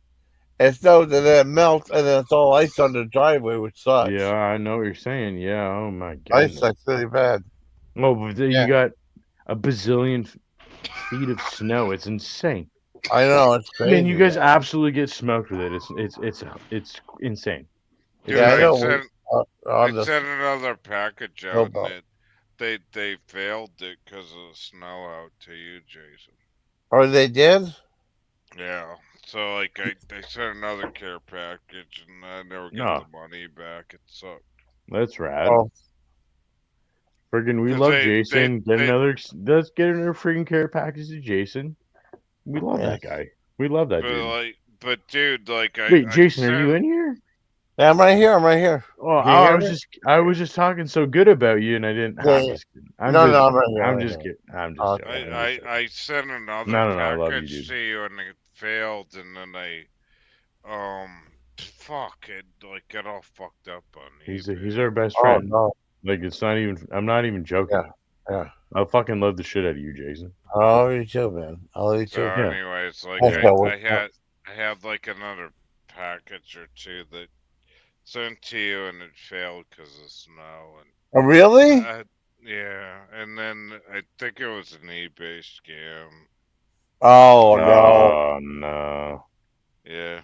It snows and then it melts and then it's all ice on the driveway, which sucks. Yeah, I know what you're saying. Yeah, oh my Ice goodness. sucks really bad. Oh, but then you got a bazillion feet of snow. It's insane. I know, it's I crazy. mean, you guys absolutely get smoked with it. It's insane. Dude, Yeah, I I know. sent another package out, Snowball. and they failed it because of the snow out to you, Jason. Or they did? Yeah. So like I sent another care package and I never got No. the money back. It sucked. That's rad. Oh, Friggin', we 'Cause love they- Jason. Let's get another friggin' care package to Jason. We love Yeah. that guy. We love that But dude. dude, like Wait, I Jason, are sent, you in here? yeah, I'm right here. Oh, Can you hear me? I was just talking so good about you, and I didn't. Yeah, I'm yeah. just kidding. I'm No, just, I'm right here. I'm right just here. kidding. I'm just Okay. joking. I'm just joking. I sent another No, I love you, package dude. to you and it failed, and then fuck it, like got all fucked up on He's eBay. our best Oh friend. no. Like it's not even. I'm not even joking. Yeah. I fucking love the shit out of you, Jason. Oh, you too, man. I love you So too. Yeah. anyways, like Yeah. I had like another package or two that sent to you and it failed because of snow and Oh, really? yeah, and then I think it was an eBay scam. Oh no. Oh no. Yeah.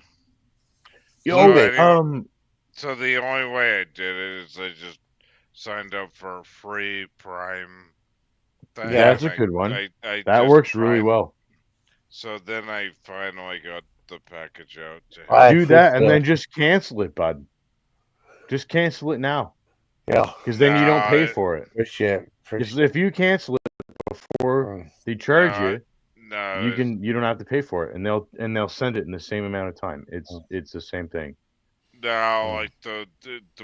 Yo, So anyway, so the only way I did it is I just signed up for a free Prime thing. Yeah, that's a and good one. I That just works really well. So then I finally got the package out to him. I Do that and appreciate then just cancel it, bud. Just cancel it now. Yeah. Because then you don't pay No, for it. Appreciate Because if you cancel it before they charge you, you don't have to pay for it, and they'll send it in the same amount of time. It's the same thing. No, like the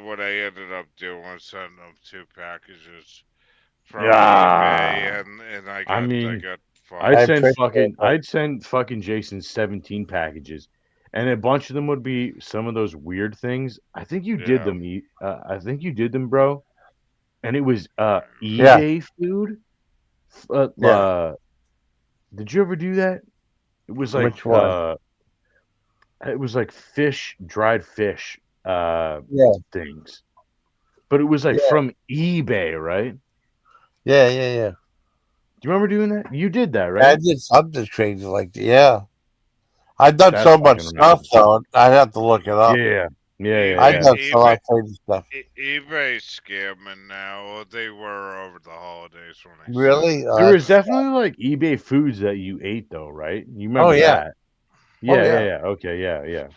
what I ended up doing was sending them 2 packages from eBay, and I got I'd send fucking Jason 17 packages, and a bunch of them would be some of those weird things. I think you did them. I think you did them, bro. And it was eBay food. Did you ever do that? It was like Which one? it was like dried fish things. But it was like from eBay, right? Yeah. Do you remember doing that? You did that, right? I did something crazy like that. Yeah. I've done That's so much fucking stuff, though. I'd have to look it up. Yeah. I've done so much crazy stuff. eBay scamming now. They were over the holidays when I Really? There was definitely like eBay foods that you ate, though, right? You remember that? Yeah. Okay. Yeah.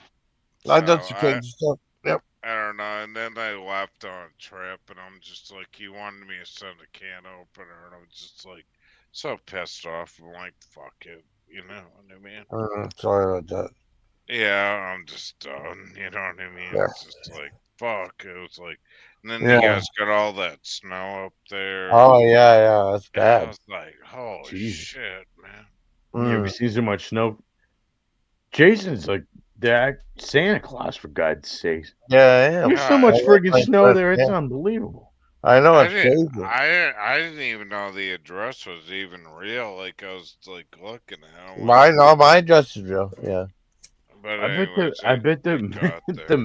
I've done some crazy stuff. Yep. I don't know. And then I left on a trip, and I'm just like, he wanted me to send a can opener, and I'm just like, so pissed off. I'm like, fuck it. You know what I mean? Sorry about that. Yeah, I'm just done. You know what I mean? Yeah. It's just like, fuck. It was like, and then you Yeah. guys got all that snow up there. Oh yeah, that's And I bad. was like, holy Jesus. shit, man. You ever seen so much snow? Jason's like Santa Claus, for God's sakes. Yeah, There's so much friggin' snow there, it's unbelievable. I know I it's didn't. crazy. I didn't even know the address was even real. Like I was like looking at it. I know my address is real. Yeah. But I bet anyways, it got the there.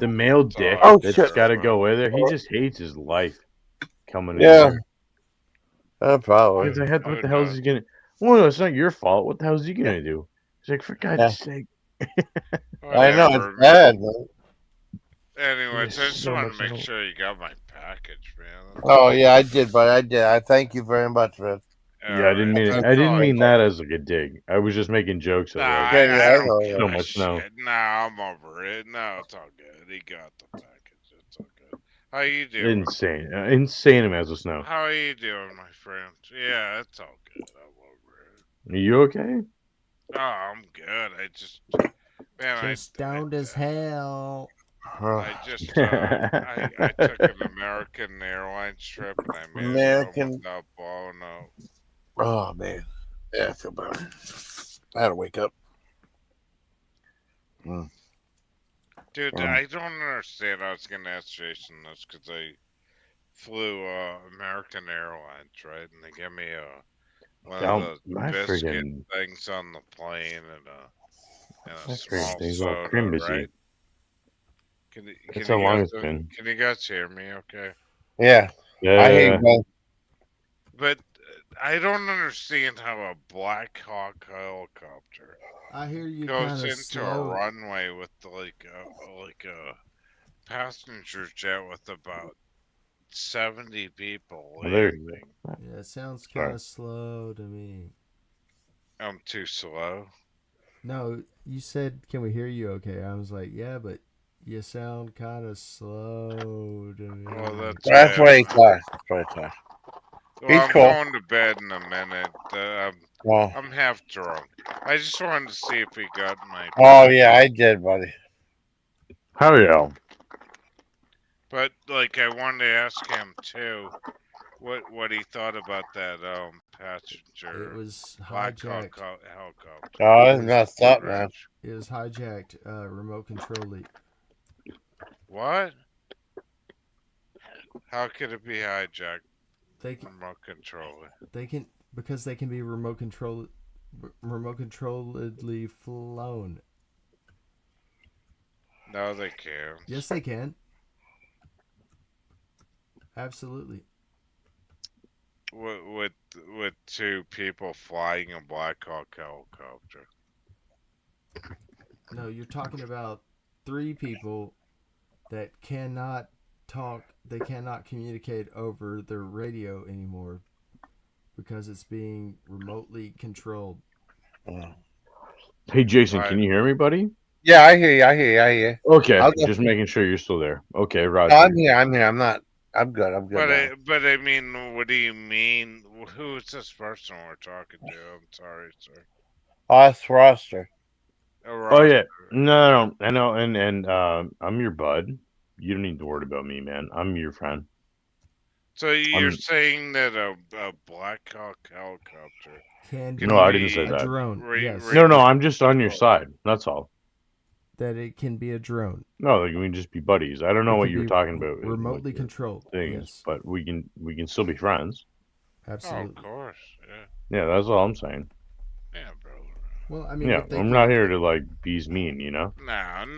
male dick Oh, that's shit. got to go with it. He just hates his life coming in Yeah. here. Probably. Because I had, what Who the hell is knows? he gonna? Well, no, it's not your fault. What the hell is he gonna do? He's like, for God's Yeah. sake. I know Whatever, it's bad. man. Man. Anyways, I There's just so wanted much to make snow. sure you got my package, man. That's Oh all. yeah, I did, but I did. I thank you very much, man. Yeah, I didn't mean it. I That's all didn't I mean did. that as like a dig. I was just making jokes of Nah, like Yeah, yeah, I I don't know. give so a much snow. shit. Nah, I'm over it. No, it's all good. He got the package. It's all good. How you doing? Insane amounts of snow. How are you doing, my friend? Yeah, it's all good. I'm over it. Are you okay? Oh, I'm good. I just, man, Just stoned as hell. I just, I took an American Airlines trip and I made it home American. without blowing up. Oh man. Yeah, I feel better. I had to wake up. Dude, I don't understand. I was gonna ask Jason this because I flew American Airlines, right? And they gave me one of the My biscuit friggin' things on the plane and a my small friggin' thing's all soda, cream right? busy. Can That's you how long guys it's been. can you guys hear me? Okay. Yeah. I hear you, man. But I don't understand how a Black Hawk helicopter I hear you goes kind of into slow. a runway with like a passenger jet with about 70 people Well, there you landing. go. Yeah, it sounds Sorry. kind of slow to me. I'm too slow. No, you said, "Can we hear you?" Okay, I was like, "Yeah, but you sound kind of slow to me." Well, That's what he thought. That's what he thought. Well, He's I'm cool. going to bed in a minute. Well, I'm half drunk. I just wanted to see if he got my. oh yeah, I did, buddy. Hell yeah. But like, I wanted to ask him too, what he thought about that passenger It was Black Hawk hijacked. helicopter. Oh, that's messed up, man. Crash. It was hijacked. Remote control leak. What? How could it be hijacked? They can, Remote control. because they can be remote controlledly flown. No, they can't. Yes, they can. Absolutely. With two people flying a Black Hawk helicopter. No, you're talking about 3 people that cannot talk. They cannot communicate over their radio anymore because it's being remotely controlled. Hey Jason, can you hear me, buddy? Yeah, I hear you. I hear you. I hear you. Okay, just making sure you're still there. Okay, Roger. No, I'm here. I'm here. I'm not. I'm good. I'm good. But I mean, what do you mean? Who is this person we're talking to? I'm sorry, sir. Us roster. Oh yeah, no, I know, and I'm your bud. You don't need to worry about me, man. I'm your friend. So you're saying that a Black Hawk helicopter can I didn't say a that. drone. Yes. No, I'm just on your side. That's all. That it can be a drone. No, like, we can just be buddies. I don't know what you were talking about. Remotely controlled things, yes. but we can still be friends. Absolutely. Oh, of course. Yeah. Yeah, that's all I'm saying. Yeah, bro. Well, I mean, yeah, I'm not here to like be mean, you know. No,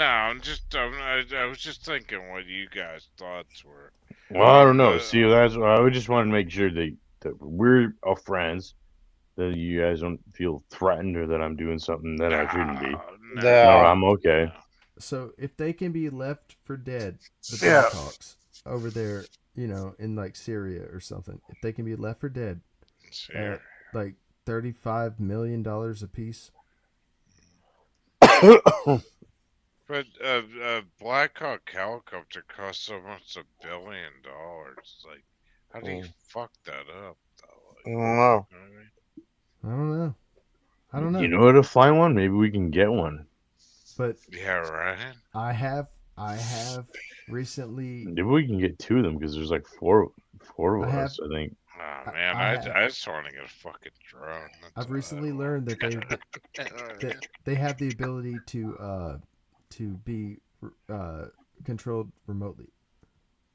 I'm just. I was just thinking what you guys' thoughts were. Well, I don't know. See, that's I would just want to make sure that we're all friends. That you guys don't feel threatened or that I'm doing something that I shouldn't be. No, I'm okay. So if they can be left for dead, the Yeah. Blackhawks over there, in like Syria or something, if they can be left for dead at like $35 million a piece, But a Black Hawk helicopter costs almost $1 billion. Like, how do you fuck that up? Though? I don't know. You know what I mean? I don't know. I don't know. You know how to fly one? Maybe we can get one. But Yeah, right. I have recently. Maybe we can get two of them because there's like four of I have- us. I think. Oh man, I I just want to get a fucking drone. That's I've all I recently want. learned that they have the ability to be controlled remotely.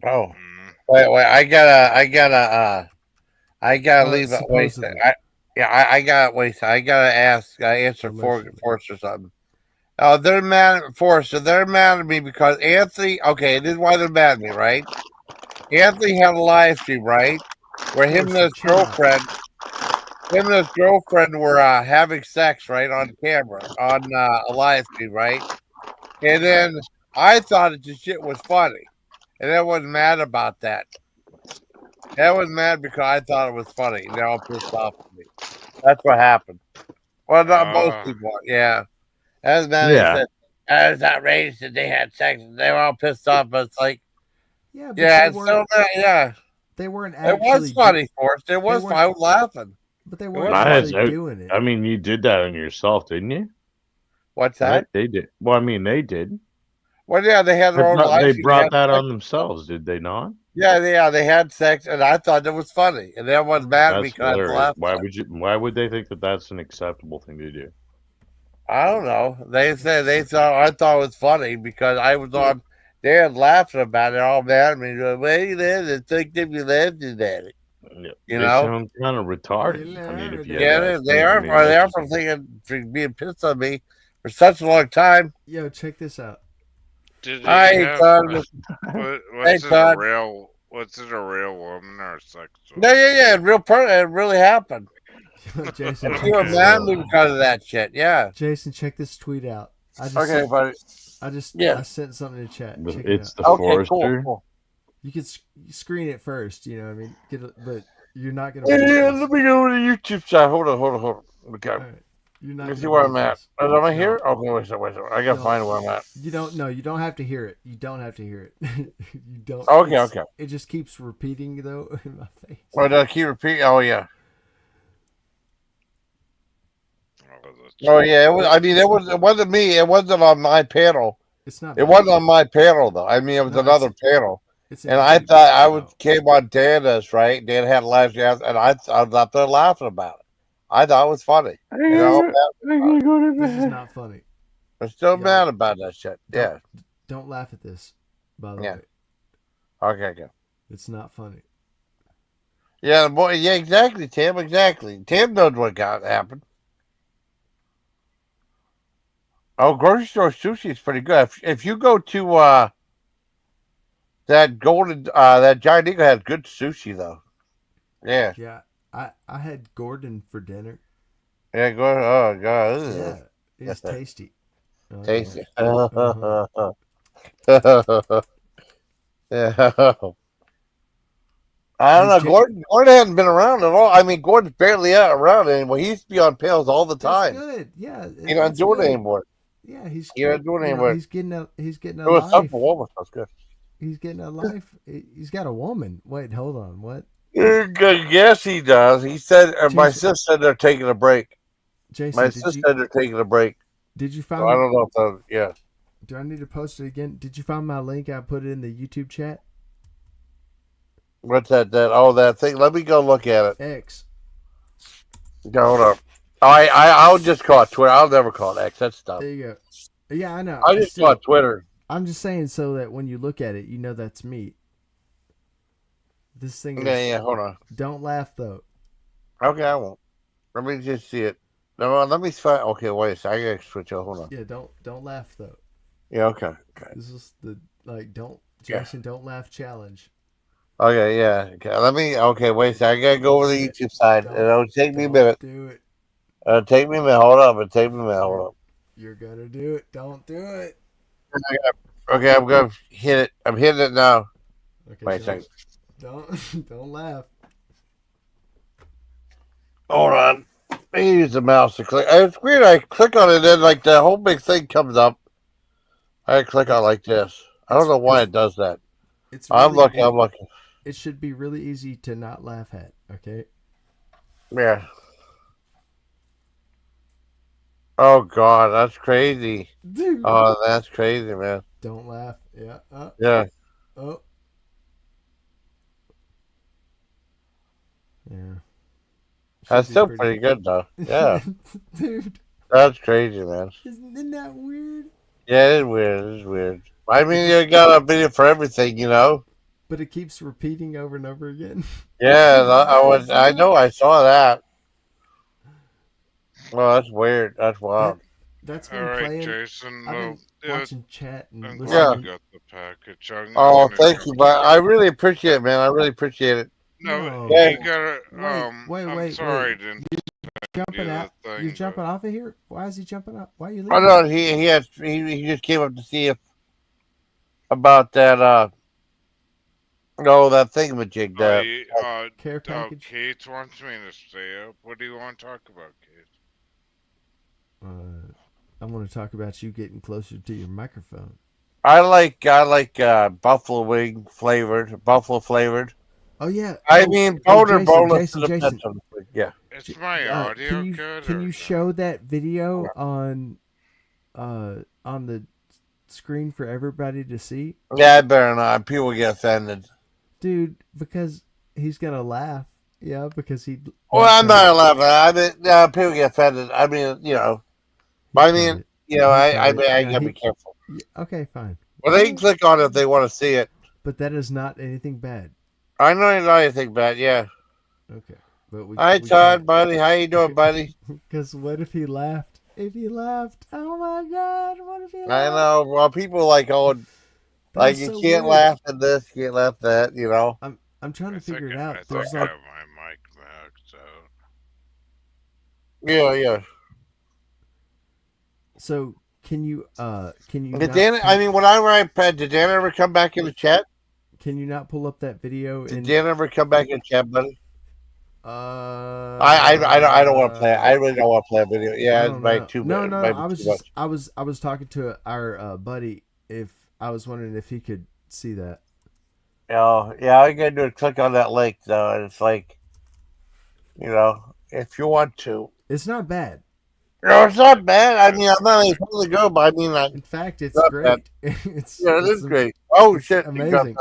Oh, Mm. wait! I gotta leave. Wait, supposedly. I gotta ask. I answer Allegedly. Forrest or something. They're mad at Forrester. They're mad at me because Anthony. Okay, this is why they're mad at me, right? Anthony had a live stream, right, where him and his girlfriend were having sex, right, on camera on a live stream, right? And then I thought that the shit was funny, and I was mad about that. I was mad because I thought it was funny, and they're all pissed off at me. That's what happened. Well, not most people. Yeah, as mad. Yeah. Said, "That was outrageous that they had sex." And they were all pissed off, but it's like, Yeah, but yeah, they it's weren't. so bad. Yeah, They weren't it actually. was funny for us. It was weren't- fun. I was laughing. But they It weren't was actually Nice. doing it. I mean, you did that on yourself, didn't you? What's Right? that? They did. Well, I mean, they did. Well, yeah, they had their own live. They stream. brought They had that sex. on themselves, did they not? Yeah, they had sex, and I thought it was funny, and everyone's mad at me That's because I hilarious. laughed. Why would they think that that's an acceptable thing to do? I don't know. They said they thought I thought it was funny because I was on there laughing about it, all mad at me. Wait, they think that you laughed at it. Yeah. You They know? sound kind of retarded. I mean, if you Yeah, had that they thing, are. I mean, They are that's- from thinking for being pissed on me for such a long time. Yo, check this out. Did he Hi, have, Todd. was Hey, it Todd. was it a real woman or a sex No, yeah, real person. It really happened. Jason, You were mad at me because of that shit. Yeah. Jason, check this tweet out. Okay, buddy. I sent something in chat. Check It's it the out. Okay, Forester. cool. You can screen it first. You know what I mean? But you're not gonna. Yeah, let me go to the YouTube side. Hold on. Okay. All right. You're not. Let me see gonna where believe I'm at. this. Am I here? No. Okay, wait a second. I gotta No. find where I'm at. You don't. No, you don't have to hear it. You don't have to hear it. You don't. Okay, it's- okay. It just keeps repeating though in my face. Oh, did I keep repeating? Oh, yeah. Oh, yeah. It was. I mean, it wasn't me. It wasn't on my panel. It's not. It wasn't on my panel though. I mean, it was No, another panel. It's And I thought came on Dana's, right? Dan had a live stream, and I was out there laughing about it. I thought it was funny. You know, This is not funny. I'm still Yeah. mad about that shit. Yeah. Don't laugh at this. By the Yeah. way, Okay. it's not funny. Yeah, boy. Yeah, exactly, Tim. Exactly. Tim knows what happened. Oh, grocery store sushi is pretty good. If you go to that that Giant Eagle has good sushi though. Yeah. Yeah, I had Gordon for dinner. Yeah. Go. Oh God. Yeah, it's tasty. Oh, Tasty. yeah. Uh-huh. Yeah. I don't know. Gordon hasn't been around at all. I mean, Gordon's barely around anymore. He used to be on panels all the time. That's good. Yeah, He's not doing it anymore. Yeah, he's not doing it anymore. He's getting a It was life. something woman. That's good. He's getting a life. He's got a woman. Wait, hold on. What? Yes, he does. He said, my sister said they're taking a break. Jason, My sister said they're taking a break. Did you So find? I don't know if that, yeah. Do I need to post it again? Did you find my link? I put it in the YouTube chat. What's that? That thing. Let me go look at it. X. Go, hold up. I'll just call it Twitter. I'll never call it X. That's dumb. There you go. Yeah, I know. I just call it Twitter. I'm just saying so that when you look at it, you know that's me. This thing. Yeah. Hold on. Don't laugh though. Okay, I won't. Let me just see it. No, let me find. Okay, wait a second. I gotta switch up. Hold on. Yeah, don't laugh though. Yeah. Okay. This is the don't Jason, don't laugh challenge. Okay. Yeah. Okay. Let me. Okay. Wait a second. I gotta go over the YouTube side. It'll take me a minute. Do it. It'll take me a minute. Hold up. It'll take me a minute. Hold up. You're gonna do it. Don't do it. Okay, I'm gonna hit it. I'm hitting it now. Okay, Wait a second. Don't laugh. Hold on. I use the mouse to click. It's weird. I click on it, and then like the whole big thing comes up. I click on like this. I don't know why it does that. It's I'm really, looking. I'm looking. It should be really easy to not laugh at. Okay. Yeah. Oh God, that's crazy. Dude. Oh, that's crazy, man. Don't laugh. Yeah. Yeah. Oh. Yeah. That's still pretty good though. Yeah. Dude. That's crazy, man. Isn't that weird? Yeah, it is weird. It is weird. I mean, you got a video for everything, you know. But it keeps repeating over and over again. Yeah, I know. I saw that. Well, that's weird. That's wild. That's been All right, playing. Jason. I've been watching chat and I'm listening. glad you got the package. Oh, thank you, but I really appreciate it, man. I really appreciate it. No, Yeah. you gotta. Wait, I'm sorry, I didn't. Jumping out. Thing, You're jumping off of here. Why is he jumping out? Why are you Oh leaving? no, he just came up to see if about that that thingamajig that care package. Kate wants me to stay up. What do you want to talk about, Kate? I want to talk about you getting closer to your microphone. I like buffalo wing flavored, buffalo flavored. Oh yeah. I mean bone or boneless. Jason. Yeah. It's my audio good. Can you show that video on the screen for everybody to see? Yeah, I better not. People get offended. Dude, because he's gonna laugh. Yeah, because he. Well, I'm not laughing. I mean, people get offended. I mean, you know. I mean, you know, I gotta be careful. Okay, fine. Well, they can click on it if they want to see it. But that is not anything bad. I know it's not anything bad. Yeah. Okay, but Hi, Todd, buddy. How you doing, buddy? Because what if he laughed? If he laughed, oh my God! What if he laughed? I know. Well, people like you so can't weird. laugh at this, you can't laugh at that. You know. I'm trying to figure it out. I think I have my mic maxed out. Yeah. So can you Did Dan? I mean, whenever I did Dan ever come back in the chat? Can you not pull up that video? Did Dan ever come back in the chat, buddy? I don't want to play. I really don't want to play a video. Yeah, it's by too much. No. I was talking to our buddy. If I was wondering if he could see that. Oh, yeah. All you gotta do is click on that link, though, and it's like, you know, if you want to. It's not bad. No, it's not bad. I mean, I'm not totally good, but I mean, in fact, it's great. It is great. Oh shit! Amazing.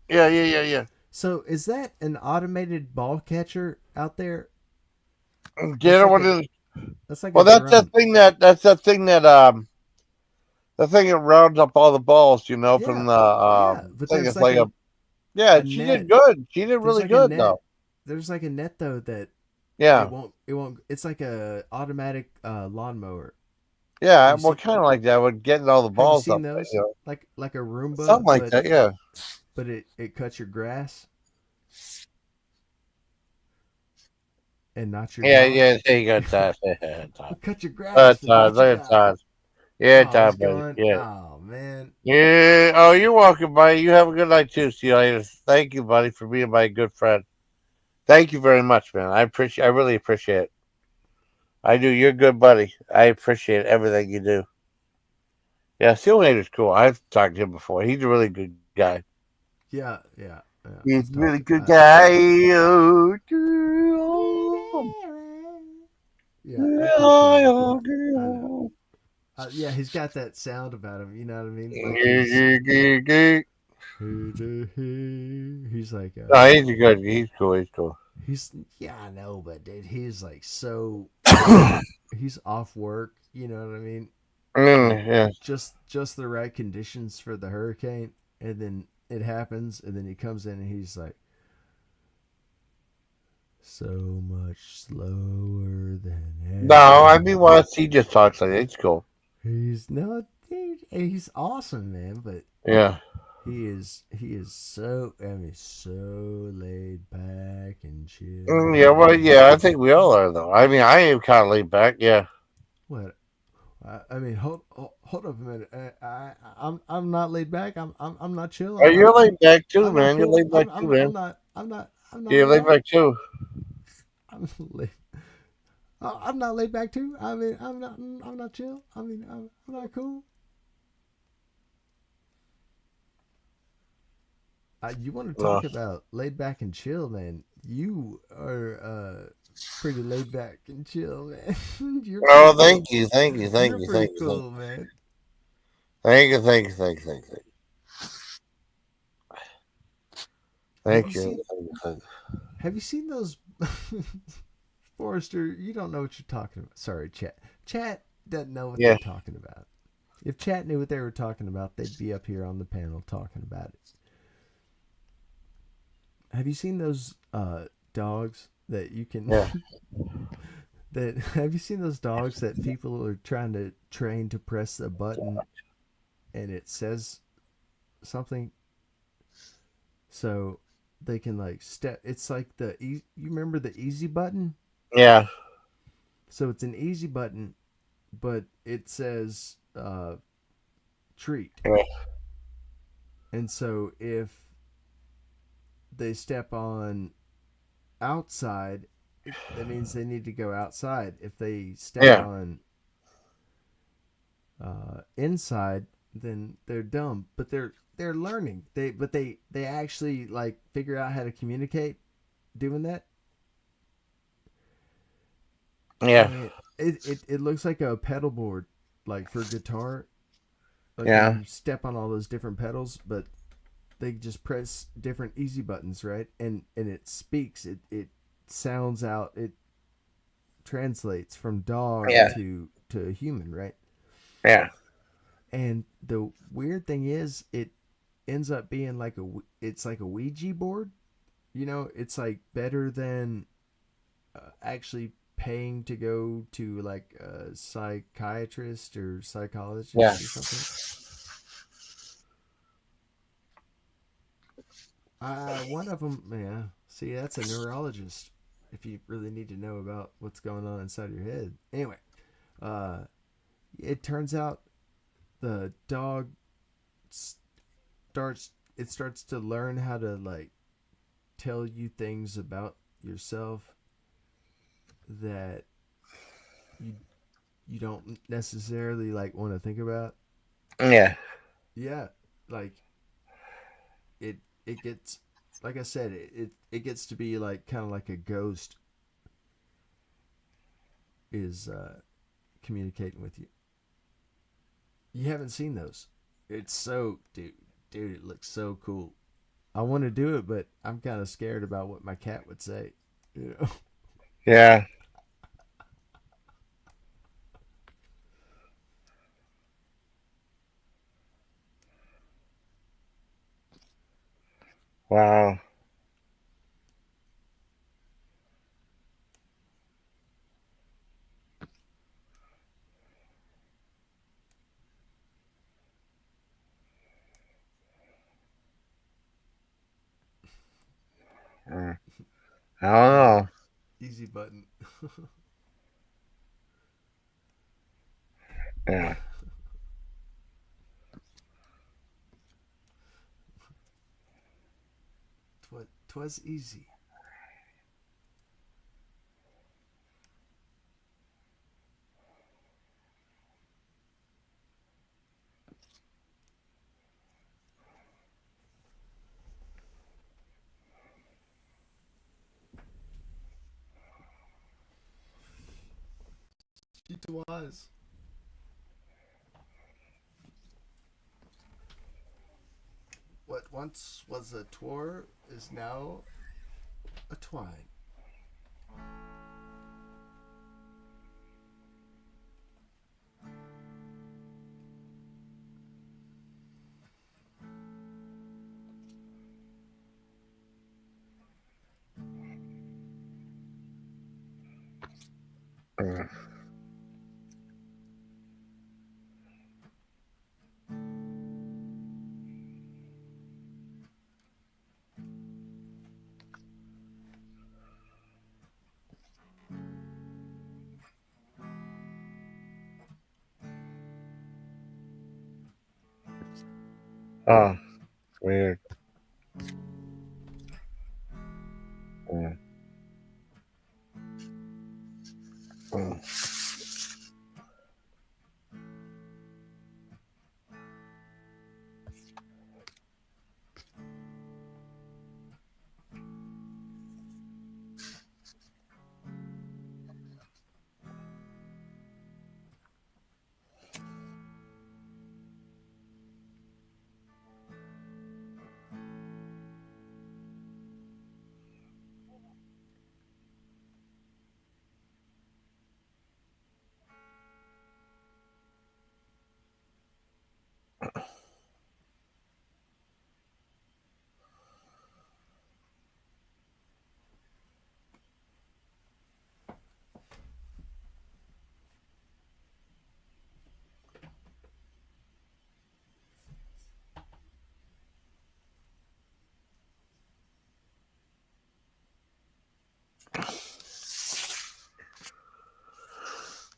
Yeah. So, is that an automated ball catcher out there? That's like the thing that the thing that rounds up all the balls, you know, from the thing. It's like she did good. She did really good though. There's like a net though that it won't. It's like a automatic lawnmower. Yeah, well, kind of like that. With getting all the balls up, those? You know? Like a Roomba, something like that. Yeah. But it cuts your grass. And not your yeah. There you go, Todd. Cut your grass. Todd. Yeah, Todd, buddy. Yeah. Oh man. Yeah. Oh, you're welcome, buddy. You have a good night too. See you later. Thank you, buddy, for being my good friend. Thank you very much, man. I really appreciate it. I do. You're a good buddy. I appreciate everything you do. Yeah, Steelhater's cool. I've talked to him before. He's a really good guy. Yeah. He's a really good guy. Yeah, he's got that sound about him. You know what I mean? He's like, no, he's good. He's cool. I know, but dude, he's like so. He's off work. You know what I mean? Yeah. Just the right conditions for the hurricane, and then it happens, and then he comes in and he's like, so much slower than ever. No, I mean, he just talks like that. It's cool. He's awesome, man. But yeah, he is so laid back and chill. Yeah, well, yeah, I think we all are though. I mean, I am kind of laid back. Yeah. What? I mean, hold up a minute. I'm not laid back. I'm not chill. You're laid back too, man. You're laid back too, man. I'm not. You're laid back too. I'm not laid back too. I mean, I'm not chill. I mean, I'm not cool. You want to talk about laid back and chill, man? You are pretty laid back and chill, man. You're thank cool. you, thank you, thank You're you, pretty thank you, cool, man. thank you, thank you, thank you, thank you, thank you, thank you. Have you seen those? Forrester, you don't know what you're talking about. Sorry, chat. Chat doesn't know what they're talking about. If chat knew what they were talking about, they'd be up here on the panel talking about it. Have you seen those dogs that you can? Yeah. That have you seen those dogs that people are trying to train to press a button, and it says something, so they can like step. It's like you remember the easy button? Yeah. So it's an easy button, but it says treat. Yeah. And so if they step on outside, that means they need to go outside. If they step on inside, then they're dumb. But they're learning. They actually like figure out how to communicate doing that. Yeah. And it looks like a pedal board, like for guitar. Like you step on all those different pedals, but they just press different easy buttons, right? And it speaks. It sounds out. It translates from dog to human, right? Yeah. And the weird thing is, it ends up being like it's like a Ouija board. You know, it's like better than actually paying to go to like a psychiatrist or psychologist or something. One of them, yeah. See, that's a neurologist. If you really need to know about what's going on inside your head. Anyway, it turns out the dog starts to learn how to like tell you things about yourself that you don't necessarily like want to think about. Yeah. Yeah, like it gets, like I said, it gets to be like kind of like a ghost is communicating with you. You haven't seen those. It's so dude, it looks so cool. I want to do it, but I'm kind of scared about what my cat would say. You know? Yeah. Wow. I don't know. Easy button. Yeah. Twas easy. It was. What once was a twar is now a twine. Oh, weird. Yeah.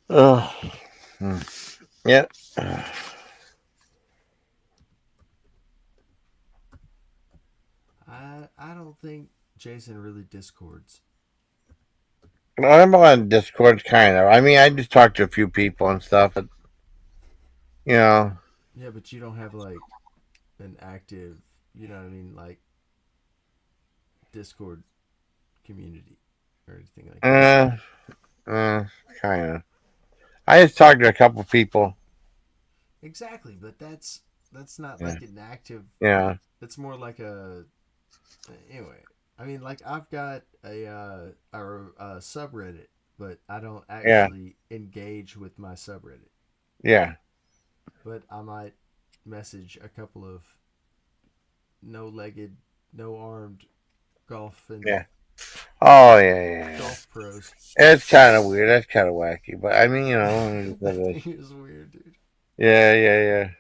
Uh, yeah. I don't think Jason really discords. I'm on Discord, kind of. I mean, I just talk to a few people and stuff. But, you know. Yeah, but you don't have like an active, you know what I mean, like Discord community or anything like that. Uh, kind of. I just talked to a couple people. Exactly, but that's not Yeah. like an active. Yeah. It's more like a anyway. I mean, like I've got a subreddit, but I don't Yeah. actually engage with my subreddit. Yeah. But I might message a couple of no-legged, no-armed golf and Yeah. Oh, yeah. golf pros. It's kind of weird. That's kind of wacky. But, I mean, That thing is weird, dude. Yeah.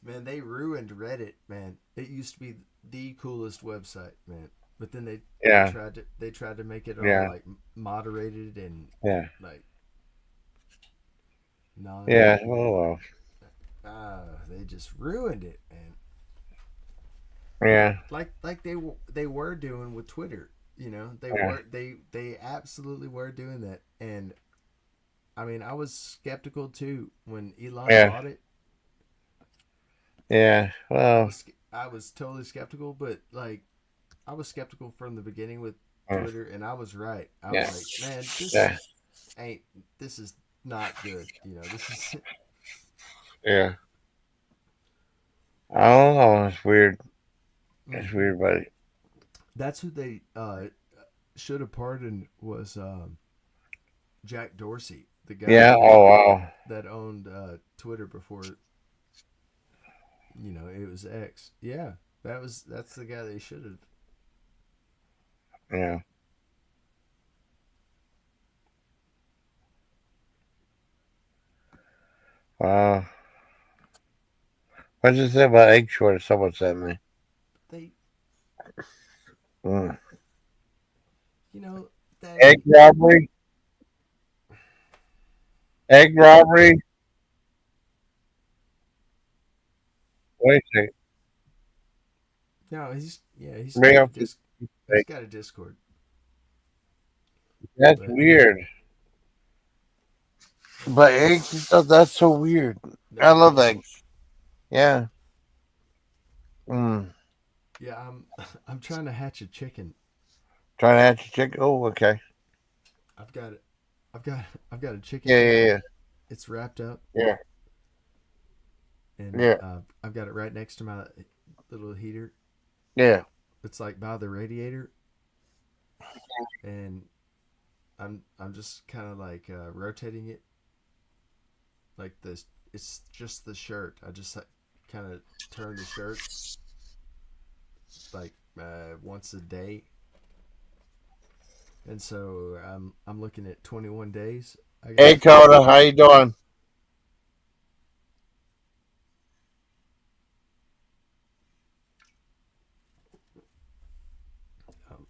Man, they ruined Reddit, man. It used to be the coolest website, man. But then Yeah. they tried to make it all Yeah. like moderated and Yeah. like non Yeah. Oh, well. they just ruined it, man. Yeah. Like they were doing with Twitter, you know. They absolutely were doing that. And I mean, I was skeptical too when Elon Yeah. bought it. Yeah. Well. I was totally skeptical, but like I was skeptical from the beginning with Yeah. Twitter, and I was right. I Yeah. was like, man, this is not good. You know, this is Yeah. I don't know. It's weird. It's weird, buddy. that's who they should have pardoned was Jack Dorsey, the guy Yeah. Oh, wow. that owned Twitter before it was X. Yeah, that's the guy they should have. Yeah. Wow. What did you say about egg shortage? Someone sent me. They, Mm. that Egg robbery? Egg robbery? Wait a second. no, he's Bring got up he's the- got a Discord. That's But- weird. But eggs and stuff, that's so weird. I love eggs. Yeah. Yeah, I'm trying to hatch a chicken. Trying to hatch a chicken? Oh, okay. I've got it. I've got a chicken. Yeah. It's wrapped up. Yeah. And Yeah. I've got it right next to my little heater. Yeah. It's like by the radiator. And I'm just kind of like rotating it. Like this, it's just the shirt. I just kind of turn the shirt like once a day. And so I'm looking at 21 days. Hey, Coda, how you doing?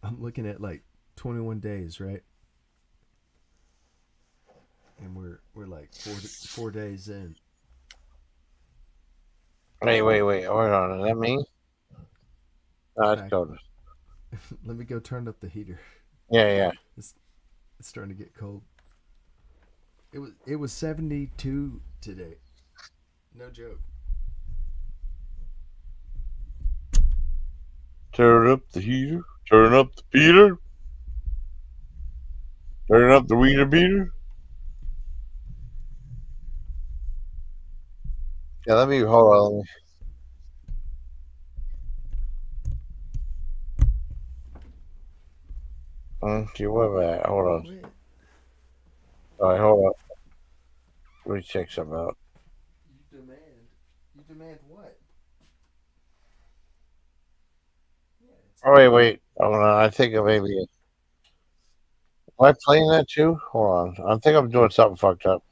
I'm looking at like 21 days, right? And we're like 4 days in. Wait. Hold on. Is that me? No, it's Coda. Let me go turn up the heater. Yeah. It's starting to get cold. It was 72 today. No joke. Turn up the heater. Turn up the beater. Turn up the wiener beater. Yeah, let me hold on. See what about that? Hold on. All right, hold on. Let me check something out. You demand what? Oh, wait. Hold on. I think maybe. Am I playing that too? Hold on. I think I'm doing something fucked up.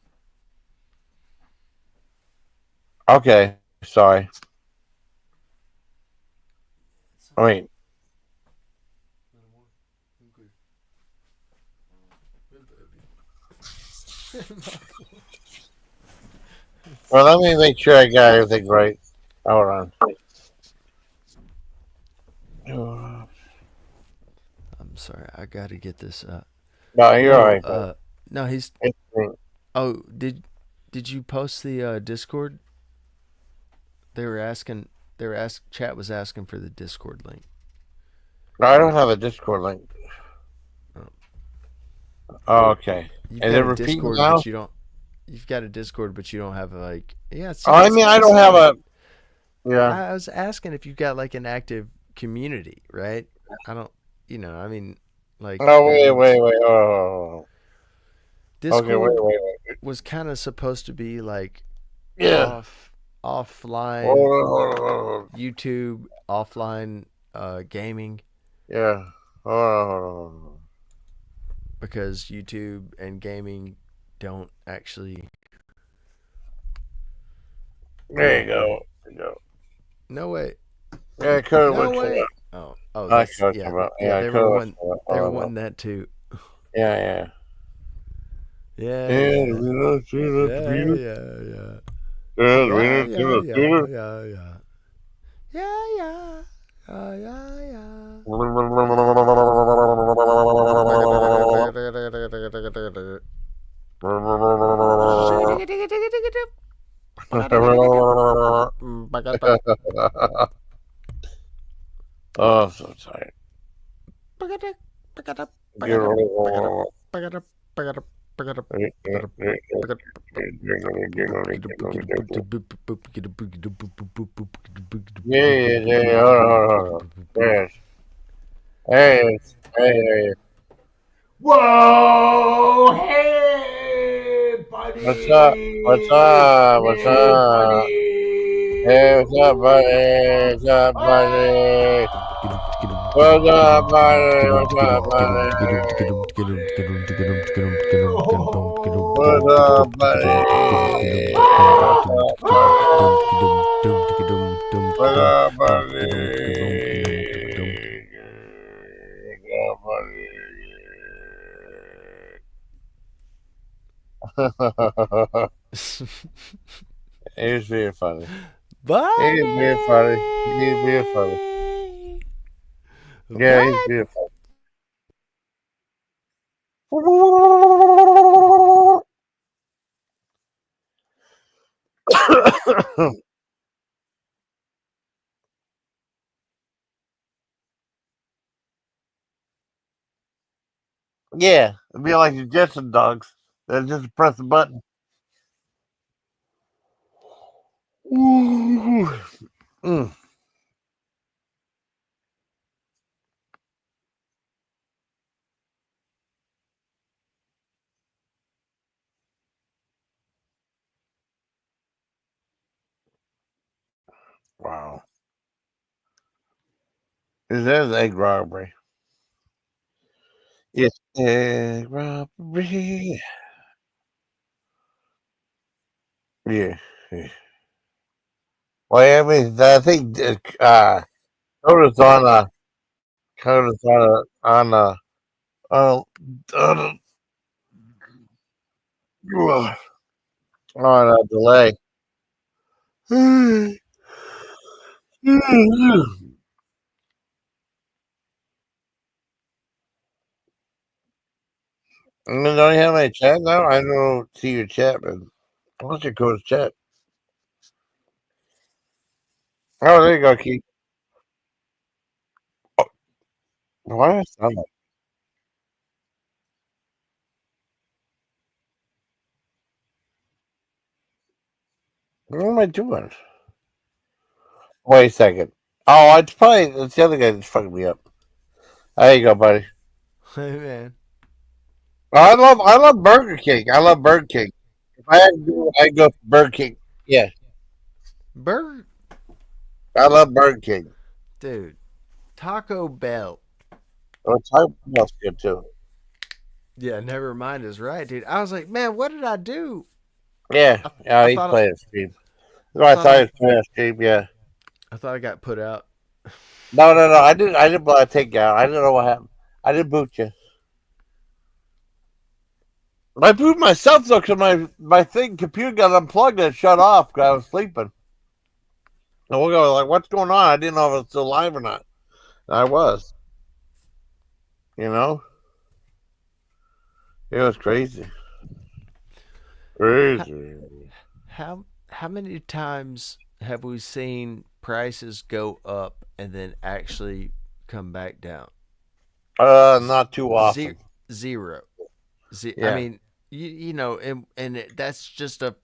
Okay. Sorry. Wait. Well, let me make sure I got everything right. Hold on. I'm sorry, I gotta get this up. No, you're all No, right. Bro. no, he's. It's- Oh, did you post the Discord? They were asking. Chat was asking for the Discord link. No, I don't have a Discord link. Oh, okay. You've And got then a repeat Discord, now. but you don't. You've got a Discord, but you don't have like. Yeah, see, Oh, I that's mean, what I I'm don't have saying. a. Yeah. I was asking if you've got like an active community, right? I don't. I mean, like Oh, that wait, means wait, wait. Oh. Okay, Discord wait. was kind of supposed to be like Yeah. offline Hold on. YouTube, offline gaming, Yeah. Hold on. because YouTube and gaming don't actually. There you go. There you go. No way. Yeah, code No looks way. up. Oh, I that's code yeah, come up. yeah. Yeah, They were code one. looks They were up. wanting that too. Yeah. Yeah, And yeah, we don't see the yeah, Peter. yeah, And we yeah, don't see yeah, the yeah, Peter. yeah, yeah, yeah, yeah, yeah, yeah, yeah. Oh, I'm so tired. Yeah. Hold on. Yes. Hey, hey. Whoa! Hey, What's up? What's buddy! up? What's Hey, up? buddy! Hey, what's up, buddy? What's up, buddy? What's up, buddy? What's up, buddy? What's up, buddy? What's up, buddy? What's up, buddy? What's up, buddy? He's being funny. He's being funny. He's being funny. Yeah, he's being funny. Yeah, it'd be like the Jetson dogs. They just press the button. Ooh. Mm. Wow. Is that egg robbery? Yes, egg robbery. Yeah. Yeah. Well, I mean, I think Coda's Coda's on a delay. Don't you have any chat now? I don't see your chat, man. What's your code's chat? Oh, there you go, Keith. Why does it sound like? What am I doing? Wait a second. Oh, it's the other guy that's fucking me up. There you go, buddy. Hey man, I love Burger King. I love Burger King. If I had to do it, I'd go for Burger King. Yeah, Burger, I love Burger King. dude, Taco Bell. Oh, Taco Bell's good too. Yeah, never mind is right, dude. I was like, man, what did I do? Yeah, yeah, I he's thought playing a stream. I I thought thought he I was playing a stream. Yeah. I thought I got put out. No. I didn't blow a take out. I don't know what happened. I didn't boot you. I moved myself though because my computer got unplugged and it shut off because I was sleeping. And we'll go like, what's going on? I didn't know if it was still live or not. And I was. You know, it was crazy. Crazy. How many times have we seen prices go up and then actually come back down? Not too often. Zero. Yeah. I mean, you know, and that's just a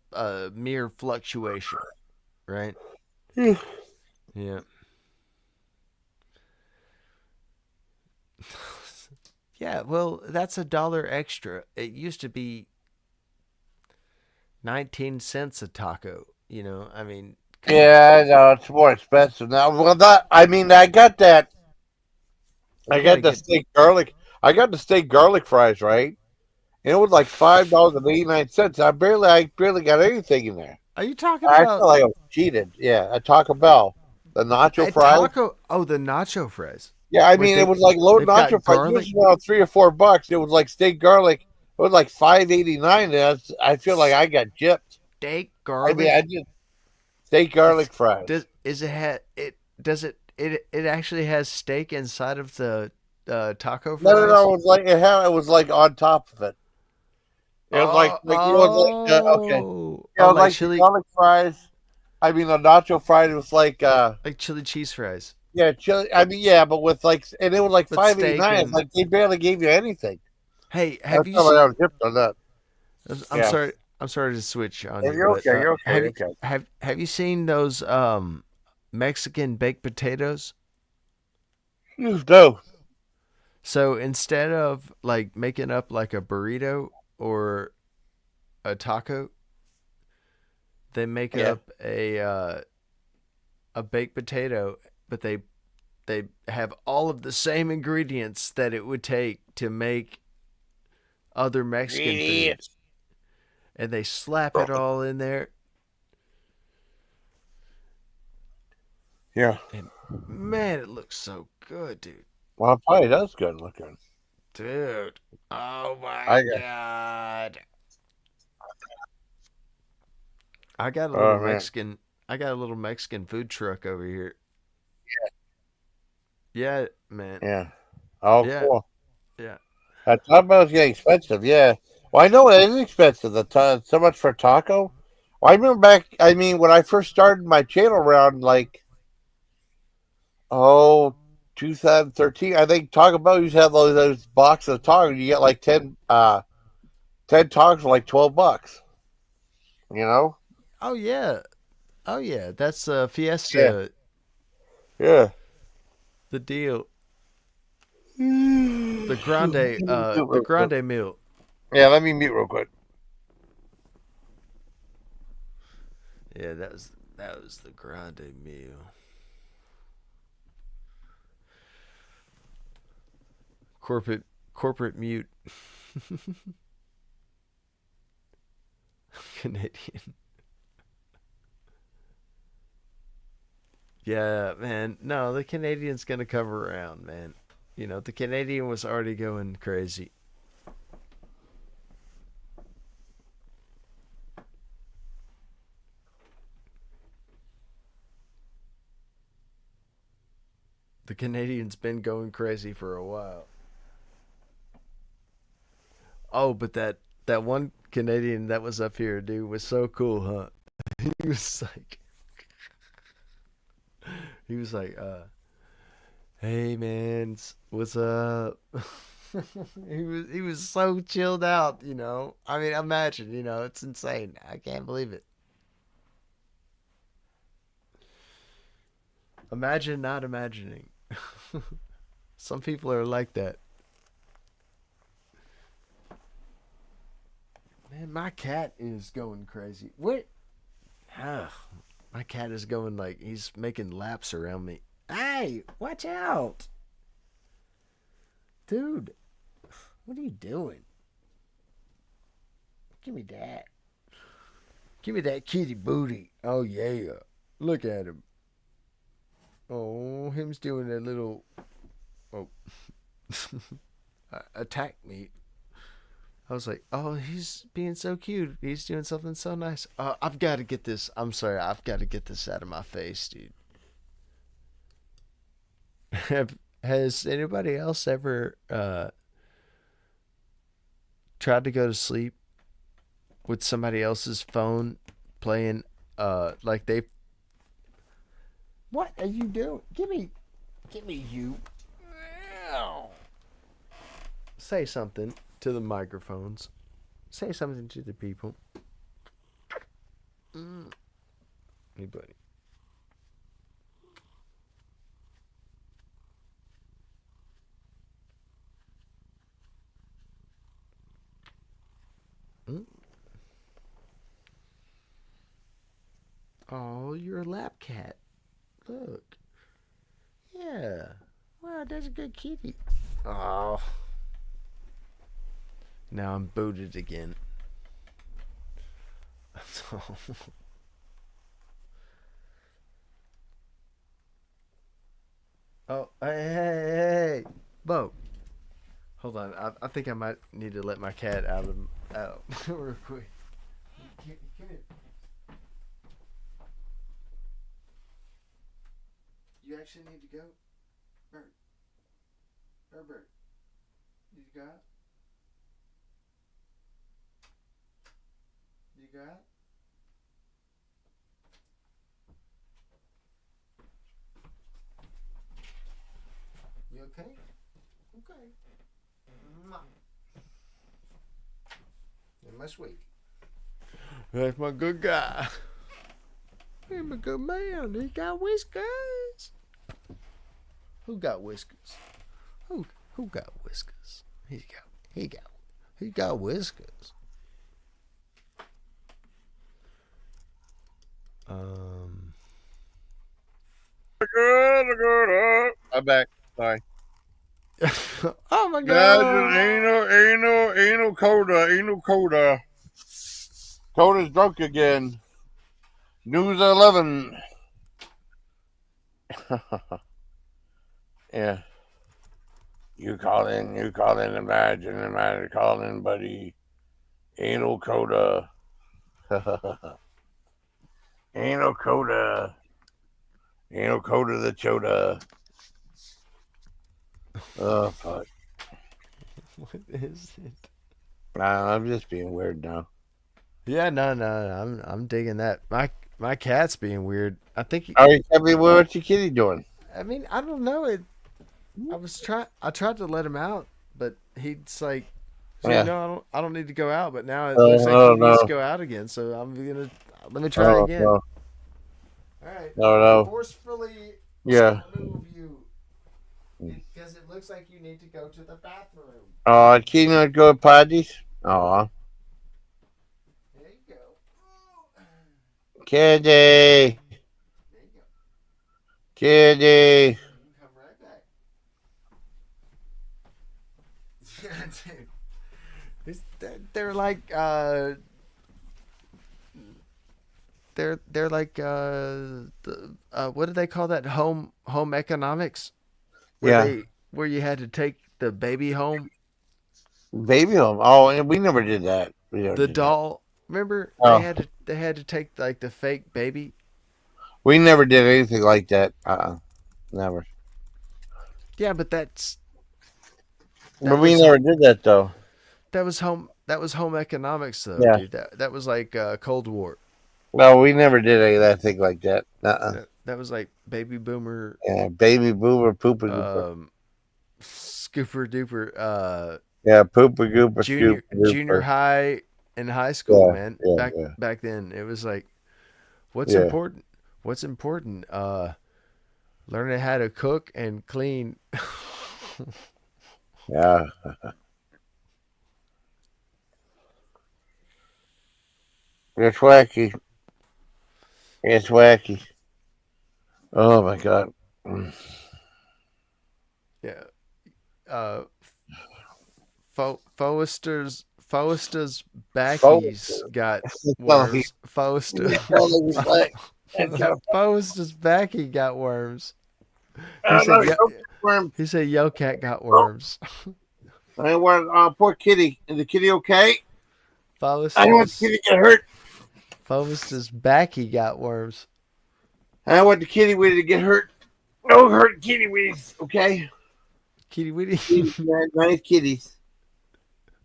mere fluctuation, right? Yeah. Yeah, well, that's $1 extra. It used to be 19 cents a taco, you know? I mean, yeah, I know it's more expensive now. Well, I mean, I got that. I got the steak garlic. I got the steak garlic fries, right? And it was like $5.89. I barely got anything in there. Are you talking I about feel like I was cheated. Yeah, at Taco Bell, the nacho fries. Oh, the nacho fries. Yeah, I mean, it was like low nacho fries. Usually around $3 or $4. It was like steak garlic. It was like $5.89. I feel like I got gypped. Steak garlic. I mean, I just steak garlic fries. It actually has steak inside of the taco fries? No. It was like on top of it. It was okay. It was like chili garlic fries. I mean, the nacho fries was like chili cheese fries. Yeah, chili. I mean, yeah, but with like, and it was like $5.89. And... Like they barely gave you anything. Hey, have you seen? I was hipped on that. I'm sorry to switch on you. You're okay. You're okay. Have you seen those Mexican baked potatoes? No. So instead of like making up like a burrito or a taco, they make up a baked potato, but they have all of the same ingredients that it would take to make other Mexican foods. And they slap it all in there. Yeah. And man, it looks so good, dude. Well, it probably does good looking. Dude. Oh my God. I got a little Mexican food truck over here. Yeah, man. Yeah. Oh, yeah. cool. Yeah. Taco Bell's getting expensive. Yeah. Well, I know it is expensive. So much for taco. Well, I remember back. I mean, when I first started my channel around 2013, I think Taco Bell used to have those boxes of tacos. You get like 10 tacos for like $12. You know? Oh yeah. That's Fiesta. Yeah. The deal. The grande meal. Yeah, let me mute real quick. Yeah, that was the grande meal. Corporate mute. Canadian. Yeah, man. No, the Canadian's gonna come around, man. You know, the Canadian was already going crazy. The Canadian's been going crazy for a while. Oh, but that one Canadian that was up here, dude, was so cool, huh? He was like, hey man, what's up? he was so chilled out, you know. I mean, imagine, you know, it's insane. I can't believe it. Imagine not imagining. Some people are like that. Man, my cat is going crazy. What? My cat is going like he's making laps around me. Hey, watch out. Dude, what are you doing? Give me that. Give me that kitty booty. Oh, yeah. Look at him. Oh, him's doing a little... Oh. Attack me. I was like, oh, he's being so cute. He's doing something so nice. I've got to get this. I'm sorry. I've got to get this out of my face, dude. Has anybody else ever tried to go to sleep with somebody else's phone playing like they... What are you doing? Give me you. Say something to the microphones. Say something to the people. Hey, buddy. Oh, you're a lap cat. Look. Yeah. Wow, that's a good kitty. Oh. Now I'm booted again. Oh, hey. Bo. Hold on. I think I might need to let my cat out real quick. Come here. You actually need to go? Bert. Bert. Did you go out? You go out? You okay? Okay. You're my sweet. That's my good guy. He's a good man. He got whiskers. Who got whiskers? Who got whiskers? He got whiskers. I'm back. Sorry. Oh my god. Ain't no Coda. Coda's drunk again. News 11. Yeah. You call in, imagine calling, buddy. Ain't no Coda. Ain't no Coda. Ain't no Coda the Choda. Oh, fuck. What is it? I'm just being weird now. Yeah, no. I'm digging that. My cat's being weird. I think. What's your kitty doing? I mean, I don't know. I tried to let him out, but he's like, no, I don't need to go out. But now it looks like he needs to go out again. So let me try again. No. All right. No. Forcefully move you because it looks like you need to go to the bathroom. Oh, can you not go potties? Oh. There you go. Kitty. There you go. Kitty. You can come right back. Yeah, dude. They're like they're like what do they call that, home economics, where you had to take the baby home. Baby home. Oh, and we never did that. The doll. Remember they had to take like the fake baby. We never did anything like that. Never. Yeah, but we never did that though. That was home economics though, dude. That was like Cold War. No, we never did any of that thing like that. That was like baby boomer. Yeah, baby boomer, pooper gooper. Scooper duper. Yeah, pooper gooper. Junior high and high school, man. Back then, it was like, what's important? What's important? Learning how to cook and clean. Yeah. It's wacky. It's wacky. Oh my god. Yeah. Forrester's backies got worms. Forrester's backy got worms. He said Yo Cat got worms. I want poor kitty. Is the kitty okay? Faust I don't want the says, kitty to get hurt. Faust's back he got worms. I don't want the kitty witty to get hurt. No hurt kitty witties, okay? Kitty witty. Nice kitties.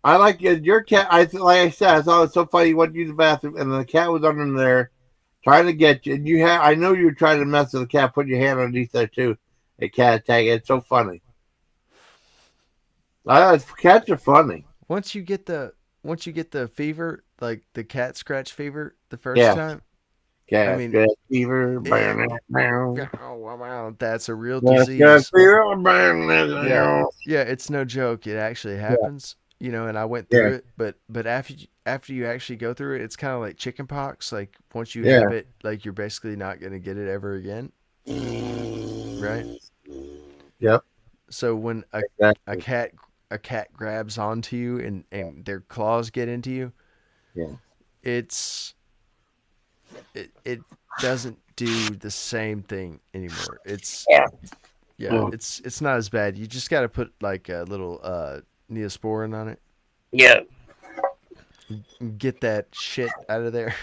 I like your cat. Like I said, I thought it was so funny. You went to use the bathroom, and the cat was under there trying to get you. And you had, I know you were trying to mess with the cat, putting your hand underneath there too. A cat attack. It's so funny. Cats are funny. Once you get the fever, like the cat scratch fever, the first time. Cat scratch fever. That's a real disease. Yeah, it's no joke. It actually happens. You know, and I went through it, but after you actually go through it, it's kind of like chicken pox. Like once you have it, like you're basically not going to get it ever again. Right? Yep. So when a cat grabs onto you and their claws get into you, it doesn't do the same thing anymore. It's not as bad. You just got to put like a little Neosporin on it. Yeah. Get that shit out of there.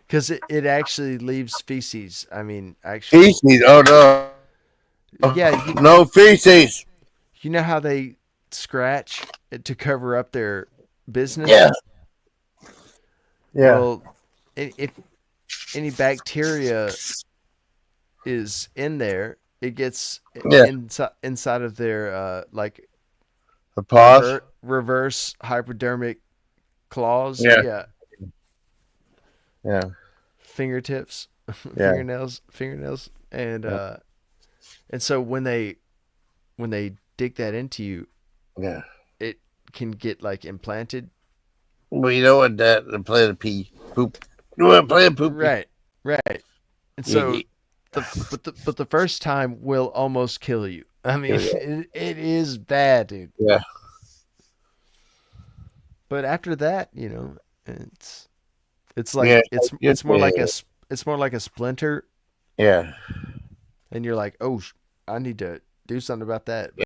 Because it actually leaves feces. I mean, actually. Feces? Oh, no. Yeah. No feces. You know how they scratch to cover up their business? Yeah. Yeah. Well, if any bacteria is in there, it gets inside of their like the paws, reverse hypodermic claws. Yeah. Fingertips, fingernails, and so when they dig that into you, it can get like implanted. Well, you know what? That implanted poop. You know what implanted poop? Right. And so, but the first time will almost kill you. I mean, it is bad, dude. Yeah. But after that, you know, it's like it's more like a splinter. Yeah. And you're like, oh, I need to do something about that.